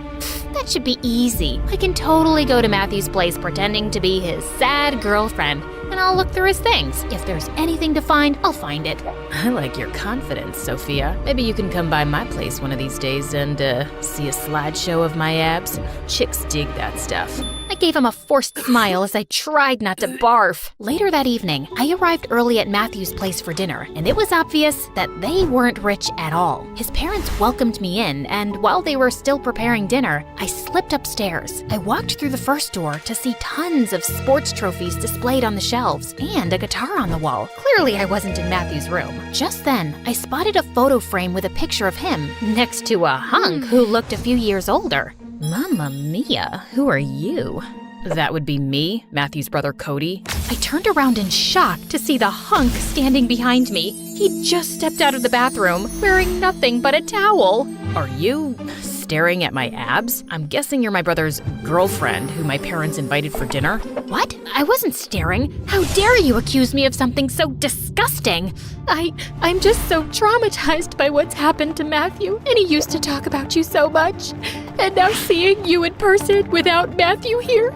A: That should be easy. I can totally go to Matthew's place pretending to be his sad girlfriend, and I'll look through his things. If there's anything to find, I'll find it. I like your confidence, Sophia. Maybe you can come by my place one of these days and see a slideshow of my abs. Chicks dig that stuff. I gave him a forced smile as I tried not to barf. Later that evening, I arrived early at Matthew's place for dinner, and it was obvious that they weren't rich at all. His parents welcomed me in, and while they were still preparing dinner, I slipped upstairs. I walked through the first door to see tons of sports trophies displayed on the shelves, and a guitar on the wall. Clearly, I wasn't in Matthew's room. Just then, I spotted a photo frame with a picture of him next to a hunk who looked a few years older. Mamma mia, who are you? That would be me, Matthew's brother Cody. I turned around in shock to see the hunk standing behind me. He'd just stepped out of the bathroom, wearing nothing but a towel. Are you staring at my abs? I'm guessing you're my brother's girlfriend who my parents invited for dinner. What? I wasn't staring. How dare you accuse me of something so disgusting? I'm just so traumatized by what's happened to Matthew, and he used to talk about you so much. And now seeing you in person without Matthew here,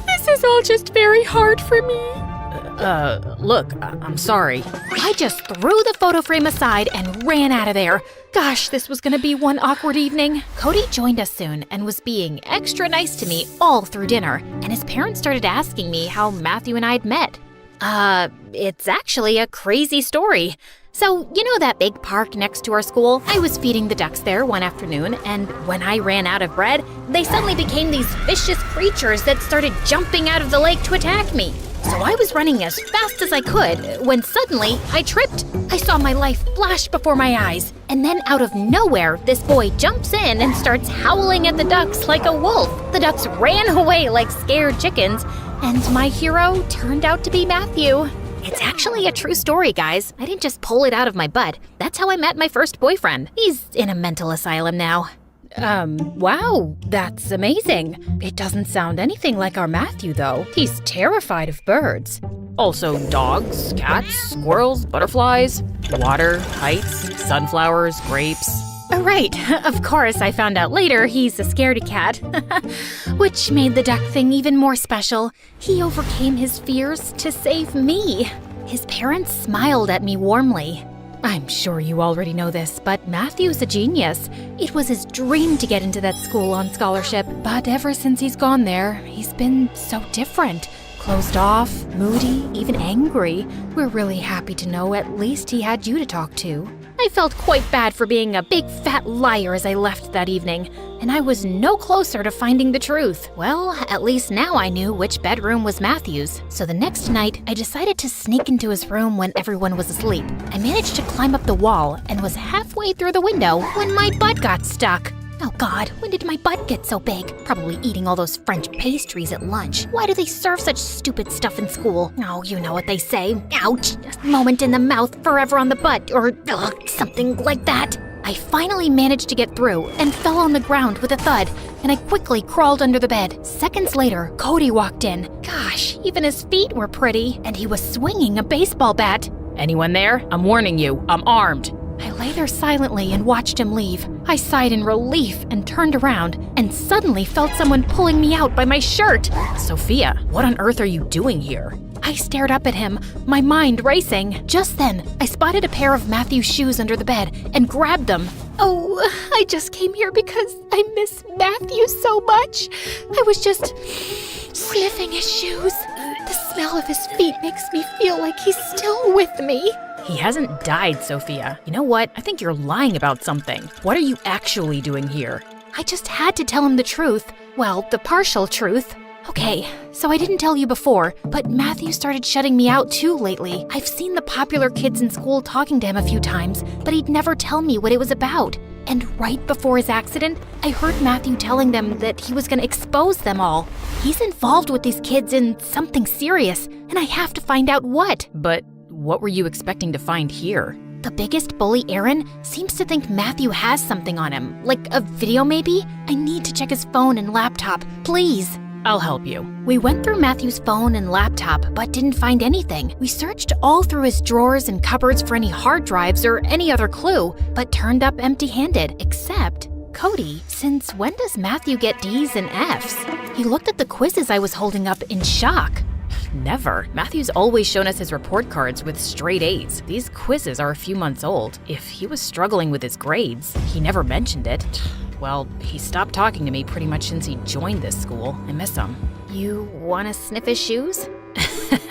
A: this is all just very hard for me. Look, I'm sorry. I just threw the photo frame aside and ran out of there. Gosh, this was gonna be one awkward evening. Cody joined us soon and was being extra nice to me all through dinner, and his parents started asking me how Matthew and I had met. It's actually a crazy story. So, you know that big park next to our school? I was feeding the ducks there one afternoon, and when I ran out of bread, they suddenly became these vicious creatures that started jumping out of the lake to attack me. So I was running as fast as I could when suddenly I tripped. I saw my life flash before my eyes, and then out of nowhere, this boy jumps in and starts howling at the ducks like a wolf. The ducks ran away like scared chickens, and my hero turned out to be Matthew. It's actually a true story, guys. I didn't just pull it out of my butt. That's how I met my first boyfriend. He's in a mental asylum now.
B: Wow, that's amazing. It doesn't sound anything like our Matthew, though. He's terrified of birds. Also, dogs, cats, squirrels, butterflies, water, heights, sunflowers, grapes.
A: Right, of course, I found out later he's a scaredy cat, which made the duck thing even more special. He overcame his fears to save me. His parents smiled at me warmly. I'm sure you already know this, but Matthew's a genius. It was his dream to get into that school on scholarship, but ever since he's gone there, he's been so different. Closed off, moody, even angry. We're really happy to know at least he had you to talk to. I felt quite bad for being a big fat liar as I left that evening, and I was no closer to finding the truth. Well, at least now I knew which bedroom was Matthew's. So the next night, I decided to sneak into his room when everyone was asleep. I managed to climb up the wall and was halfway through the window when my butt got stuck. Oh God, when did my butt get so big? Probably eating all those French pastries at lunch. Why do they serve such stupid stuff in school? Oh, you know what they say. Ouch! A moment in the mouth, forever on the butt, or something like that. I finally managed to get through and fell on the ground with a thud, and I quickly crawled under the bed. Seconds later, Cody walked in. Gosh, even his feet were pretty, and he was swinging a baseball bat.
B: Anyone there? I'm warning you, I'm armed.
A: I lay there silently and watched him leave. I sighed in relief and turned around and suddenly felt someone pulling me out by my shirt.
B: Sophia, what on earth are you doing here?
A: I stared up at him, my mind racing. Just then, I spotted a pair of Matthew's shoes under the bed and grabbed them. Oh, I just came here because I miss Matthew so much. I was just sniffing his shoes. The smell of his feet makes me feel like he's still with me.
B: He hasn't died, Sophia. You know what? I think you're lying about something. What are you actually doing here?
A: I just had to tell him the truth. Well, the partial truth. Okay, so I didn't tell you before, but Matthew started shutting me out too lately. I've seen the popular kids in school talking to him a few times, but he'd never tell me what it was about. And right before his accident, I heard Matthew telling them that he was gonna expose them all. He's involved with these kids in something serious, and I have to find out what.
B: But what were you expecting to find here?
A: The biggest bully, Aaron, seems to think Matthew has something on him, like a video maybe? I need to check his phone and laptop, please.
B: I'll help you.
A: We went through Matthew's phone and laptop, but didn't find anything. We searched all through his drawers and cupboards for any hard drives or any other clue, but turned up empty-handed, except Cody. Since when does Matthew get D's and F's? He looked at the quizzes I was holding up in shock.
B: Never. Matthew's always shown us his report cards with straight A's. These quizzes are a few months old. If he was struggling with his grades, he never mentioned it. Well, he stopped talking to me pretty much since he joined this school. I miss him.
A: You want to sniff his shoes?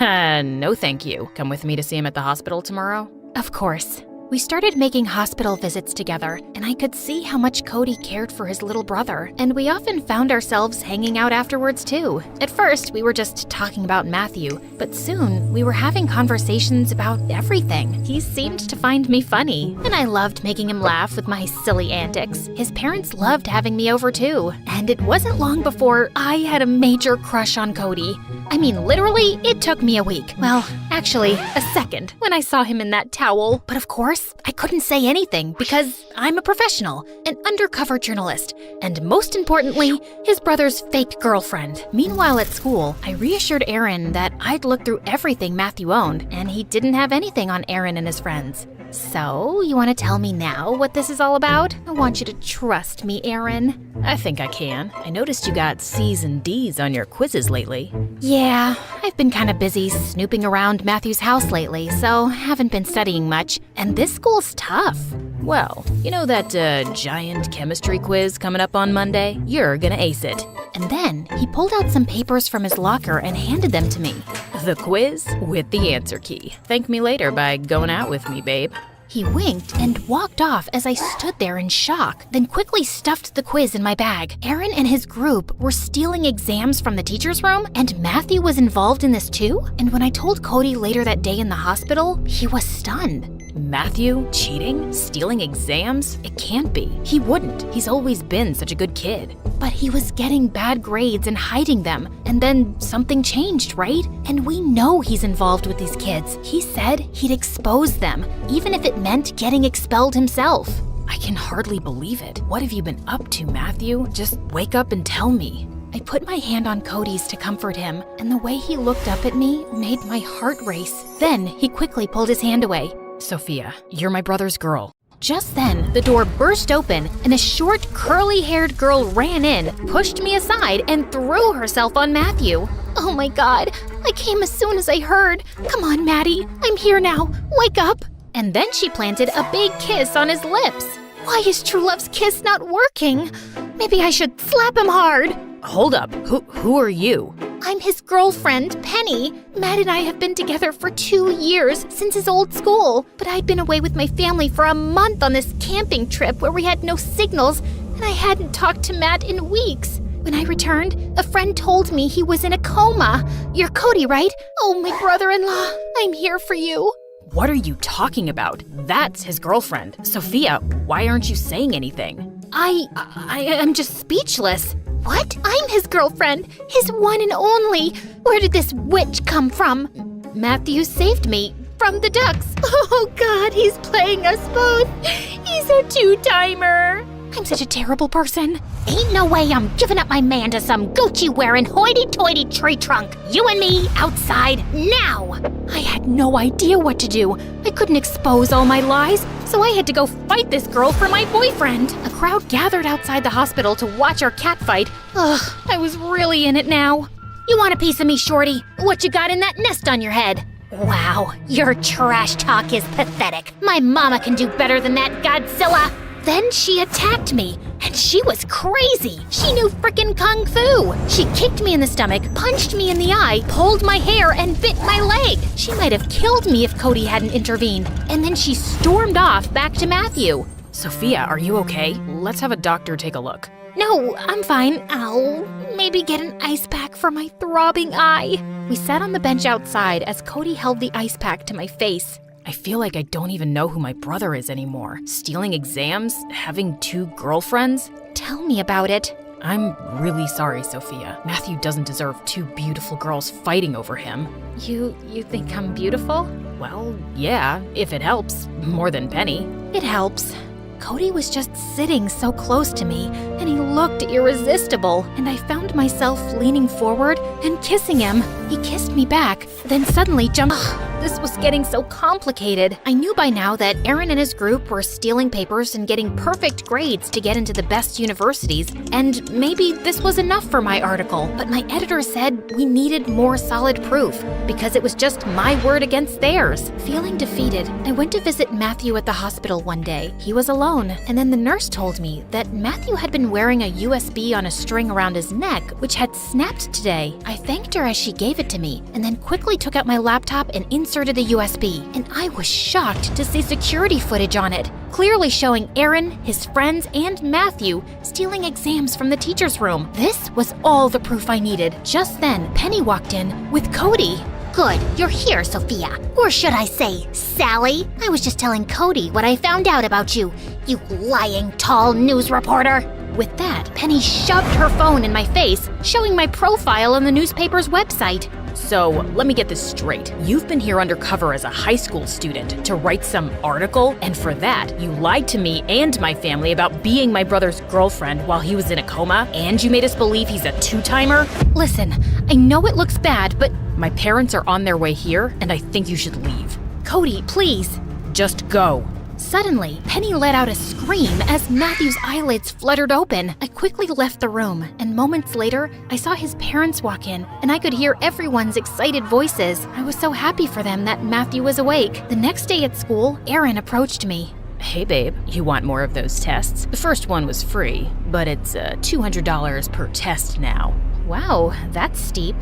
B: No, thank you. Come with me to see him at the hospital tomorrow?
A: Of course. We started making hospital visits together, and I could see how much Cody cared for his little brother, and we often found ourselves hanging out afterwards too. At first, we were just talking about Matthew, but soon we were having conversations about everything. He seemed to find me funny, and I loved making him laugh with my silly antics. His parents loved having me over too, and it wasn't long before I had a major crush on Cody. I mean, literally, it took me a week. Well, actually, a second when I saw him in that towel, but of course, I couldn't say anything because I'm a professional, an undercover journalist, and most importantly, his brother's fake girlfriend. Meanwhile at school, I reassured Aaron that I'd looked through everything Matthew owned, and he didn't have anything on Aaron and his friends. So, you want to tell me now what this is all about? I want you to trust me, Aaron.
B: I think I can. I noticed you got C's and D's on your quizzes lately.
A: Yeah, I've been kind of busy snooping around Matthew's house lately, so haven't been studying much, and this school's tough.
B: Well, you know that giant chemistry quiz coming up on Monday? You're gonna ace it.
A: And then he pulled out some papers from his locker and handed them to me. The quiz with the answer key. Thank me later by going out with me, babe.
C: He winked and walked off as I stood there in shock, then quickly stuffed the quiz in my bag. Aaron and his group were stealing exams from the teacher's room, and Matthew was involved in this too? And when I told Cody later that day in the hospital, he was stunned.
A: Matthew? Cheating? Stealing exams? It can't be. He wouldn't. He's always been such a good kid.
C: But he was getting bad grades and hiding them, and then something changed, right? And we know he's involved with these kids. He said he'd expose them, even if it meant getting expelled himself.
A: I can hardly believe it. What have you been up to, Matthew? Just wake up and tell me.
C: I put my hand on Cody's to comfort him, and the way he looked up at me made my heart race. Then he quickly pulled his hand away.
A: Sophia, you're my brother's girl.
C: Just then, the door burst open, and a short, curly-haired girl ran in, pushed me aside, and threw herself on Matthew. Oh my God, I came as soon as I heard. Come on, Maddie, I'm here now. Wake up. And then she planted a big kiss on his lips. Why is True Love's kiss not working? Maybe I should slap him hard.
A: Hold up, who are you?
C: I'm his girlfriend, Penny. Matt and I have been together for 2 years, since his old school. But I'd been away with my family for a month on this camping trip where we had no signals, and I hadn't talked to Matt in weeks. When I returned, a friend told me he was in a coma. You're Cody, right? Oh, my brother-in-law, I'm here for you.
A: What are you talking about? That's his girlfriend. Sophia, why aren't you saying anything?
C: I'm just speechless. What? I'm his girlfriend, his one and only. Where did this witch come from? Matthew saved me from the ducks. Oh God, he's playing us both. He's a two-timer. I'm such a terrible person. Ain't no way I'm giving up my man to some Gucci-wearing hoity-toity tree trunk. You and me, outside, now! I had no idea what to do. I couldn't expose all my lies, so I had to go fight this girl for my boyfriend. A crowd gathered outside the hospital to watch our catfight. Ugh, I was really in it now. You want a piece of me, Shorty? What you got in that nest on your head? Wow, your trash talk is pathetic. My mama can do better than that, Godzilla. Then she attacked me, and she was crazy. She knew frickin' kung fu. She kicked me in the stomach, punched me in the eye, pulled my hair, and bit my leg. She might have killed me if Cody hadn't intervened. And then she stormed off back to Matthew.
A: Sophia, are you okay? Let's have a doctor take a look.
C: No, I'm fine. I'll maybe get an ice pack for my throbbing eye. We sat on the bench outside as Cody held the ice pack to my face.
A: I feel like I don't even know who my brother is anymore. Stealing exams? Having 2 girlfriends?
C: Tell me about it.
A: I'm really sorry, Sophia. Matthew doesn't deserve 2 beautiful girls fighting over him.
C: You think I'm beautiful?
A: Well, yeah, if it helps. More than Penny.
C: It helps. Cody was just sitting so close to me, and he looked irresistible, and I found myself leaning forward and kissing him. He kissed me back, then suddenly jumped. This was getting so complicated. I knew by now that Aaron and his group were stealing papers and getting perfect grades to get into the best universities, and maybe this was enough for my article. But my editor said we needed more solid proof, because it was just my word against theirs. Feeling defeated, I went to visit Matthew at the hospital one day. He was alone, and then the nurse told me that Matthew had been wearing a USB on a string around his neck, which had snapped today. I thanked her as she gave it to me, and then quickly took out my laptop and inserted the USB, and I was shocked to see security footage on it, clearly showing Aaron, his friends, and Matthew stealing exams from the teacher's room. This was all the proof I needed. Just then, Penny walked in with Cody. Good, you're here, Sophia. Or should I say, Sally? I was just telling Cody what I found out about you, you lying tall news reporter. With that, Penny shoved her phone in my face, showing my profile on the newspaper's website.
A: So, let me get this straight. You've been here undercover as a high school student to write some article, and for that, you lied to me and my family about being my brother's girlfriend while he was in a coma, and you made us believe he's a 2-timer?
C: Listen, I know it looks bad, but
A: my parents are on their way here, and I think you should leave.
C: Cody, please.
A: Just go.
C: Suddenly, Penny let out a scream as Matthew's eyelids fluttered open. I quickly left the room, and moments later, I saw his parents walk in, and I could hear everyone's excited voices. I was so happy for them that Matthew was awake. The next day at school, Aaron approached me.
A: Hey babe, you want more of those tests? The first one was free, but it's $200 per test now.
C: Wow, that's steep.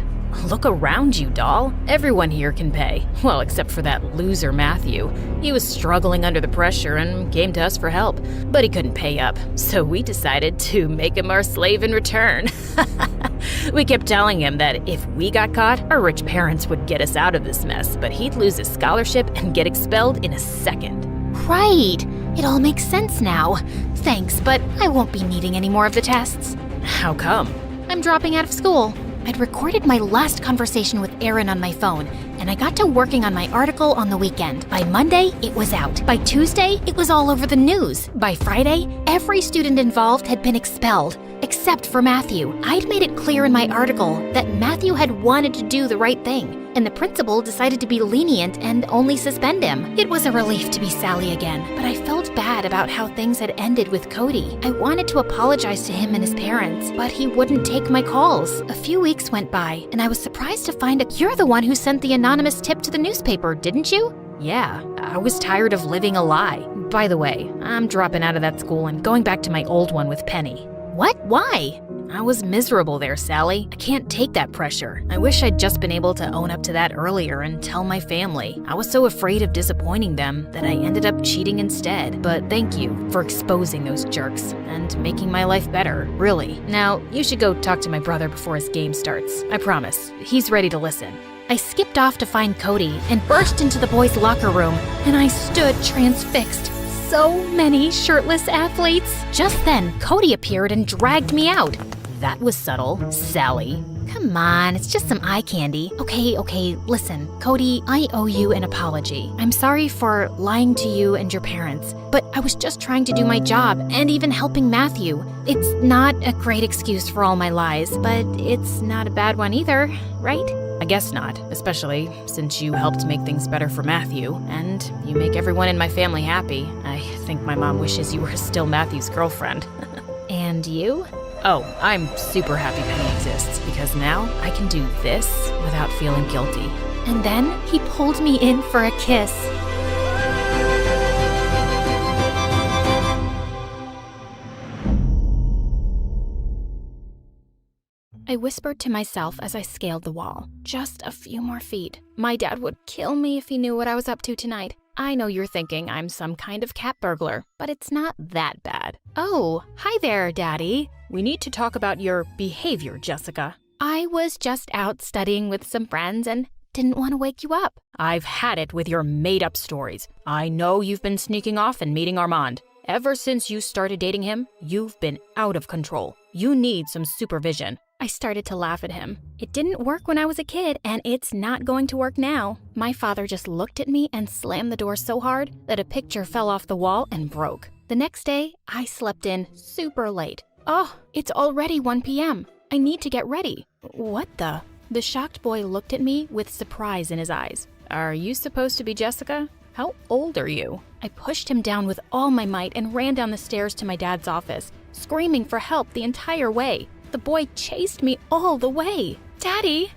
A: Look around you, doll. Everyone here can pay. Well, except for that loser Matthew. He was struggling under the pressure and came to us for help, but he couldn't pay up. So we decided to make him our slave in return. We kept telling him that if we got caught, our rich parents would get us out of this mess, but he'd lose his scholarship and get expelled in a second.
C: Right. It all makes sense now. Thanks, but I won't be needing any more of the tests.
A: How come?
C: I'm dropping out of school. I'd recorded my last conversation with Aaron on my phone, and I got to working on my article on the weekend. By Monday, it was out. By Tuesday, it was all over the news. By Friday, every student involved had been expelled, except for Matthew. I'd made it clear in my article that Matthew had wanted to do the right thing, and the principal decided to be lenient and only suspend him. It was a relief to be Sally again, but I felt bad about how things had ended with Cody. I wanted to apologize to him and his parents, but he wouldn't take my calls. A few weeks went by, and I was surprised to find you're the one who sent the anonymous tip to the newspaper, didn't you?
A: Yeah, I was tired of living a lie. By the way, I'm dropping out of that school and going back to my old one with Penny.
C: What? Why?
A: I was miserable there, Sally. I can't take that pressure. I wish I'd just been able to own up to that earlier and tell my family. I was so afraid of disappointing them that I ended up cheating instead. But thank you for exposing those jerks and making my life better, really. Now, you should go talk to my brother before his game starts. I promise. He's ready to listen.
C: I skipped off to find Cody and burst into the boys' locker room, and I stood transfixed. So many shirtless athletes. Just then, Cody appeared and dragged me out.
A: That was subtle, Sally.
C: Come on, it's just some eye candy. Okay, listen. Cody, I owe you an apology. I'm sorry for lying to you and your parents, but I was just trying to do my job and even helping Matthew. It's not a great excuse for all my lies, but it's not a bad one either, right?
A: I guess not, especially since you helped make things better for Matthew, and you make everyone in my family happy. I think my mom wishes you were still Matthew's girlfriend.
C: And you?
A: Oh, I'm super happy Penny exists, because now I can do this without feeling guilty.
C: And then he pulled me in for a kiss. I whispered to myself as I scaled the wall. Just a few more feet. My dad would kill me if he knew what I was up to tonight. I know you're thinking I'm some kind of cat burglar, but it's not that bad. Oh, hi there, Daddy.
A: We need to talk about your behavior, Jessica.
C: I was just out studying with some friends and didn't want to wake you up.
A: I've had it with your made-up stories. I know you've been sneaking off and meeting Armand. Ever since you started dating him, you've been out of control. You need some supervision.
C: I started to laugh at him. It didn't work when I was a kid, and it's not going to work now. My father just looked at me and slammed the door so hard that a picture fell off the wall and broke. The next day, I slept in super late. Oh, it's already 1 p.m. I need to get ready. What the? The shocked boy looked at me with surprise in his eyes.
A: Are you supposed to be Jessica? How old are you?
C: I pushed him down with all my might and ran down the stairs to my dad's office, screaming for help the entire way. The boy chased me all the way. Daddy,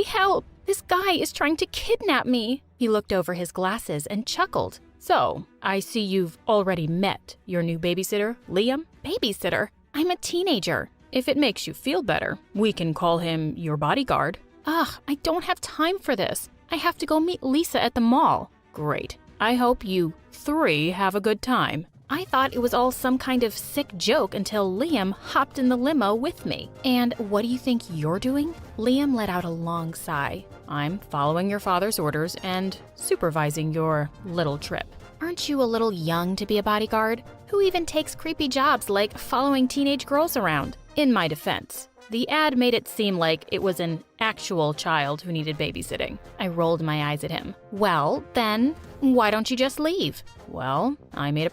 C: help! This guy is trying to kidnap me. He looked over his glasses and chuckled.
A: So, I see you've already met your new babysitter, Liam?
C: Babysitter? I'm a teenager.
A: If it makes you feel better, we can call him your bodyguard.
C: Ugh, I don't have time for this. I have to go meet Lisa at the mall.
A: Great. I hope you 3 have a good time.
C: I thought it was all some kind of sick joke until Liam hopped in the limo with me. And what do you think you're doing? Liam let out a long sigh.
A: I'm following your father's orders and supervising your little trip.
C: Aren't you a little young to be a bodyguard? Who even takes creepy jobs like following teenage girls around?
A: In my defense, the ad made it seem like it was an actual child who needed babysitting.
C: I rolled my eyes at him. Well, then, why don't you just leave?
A: Well, I made a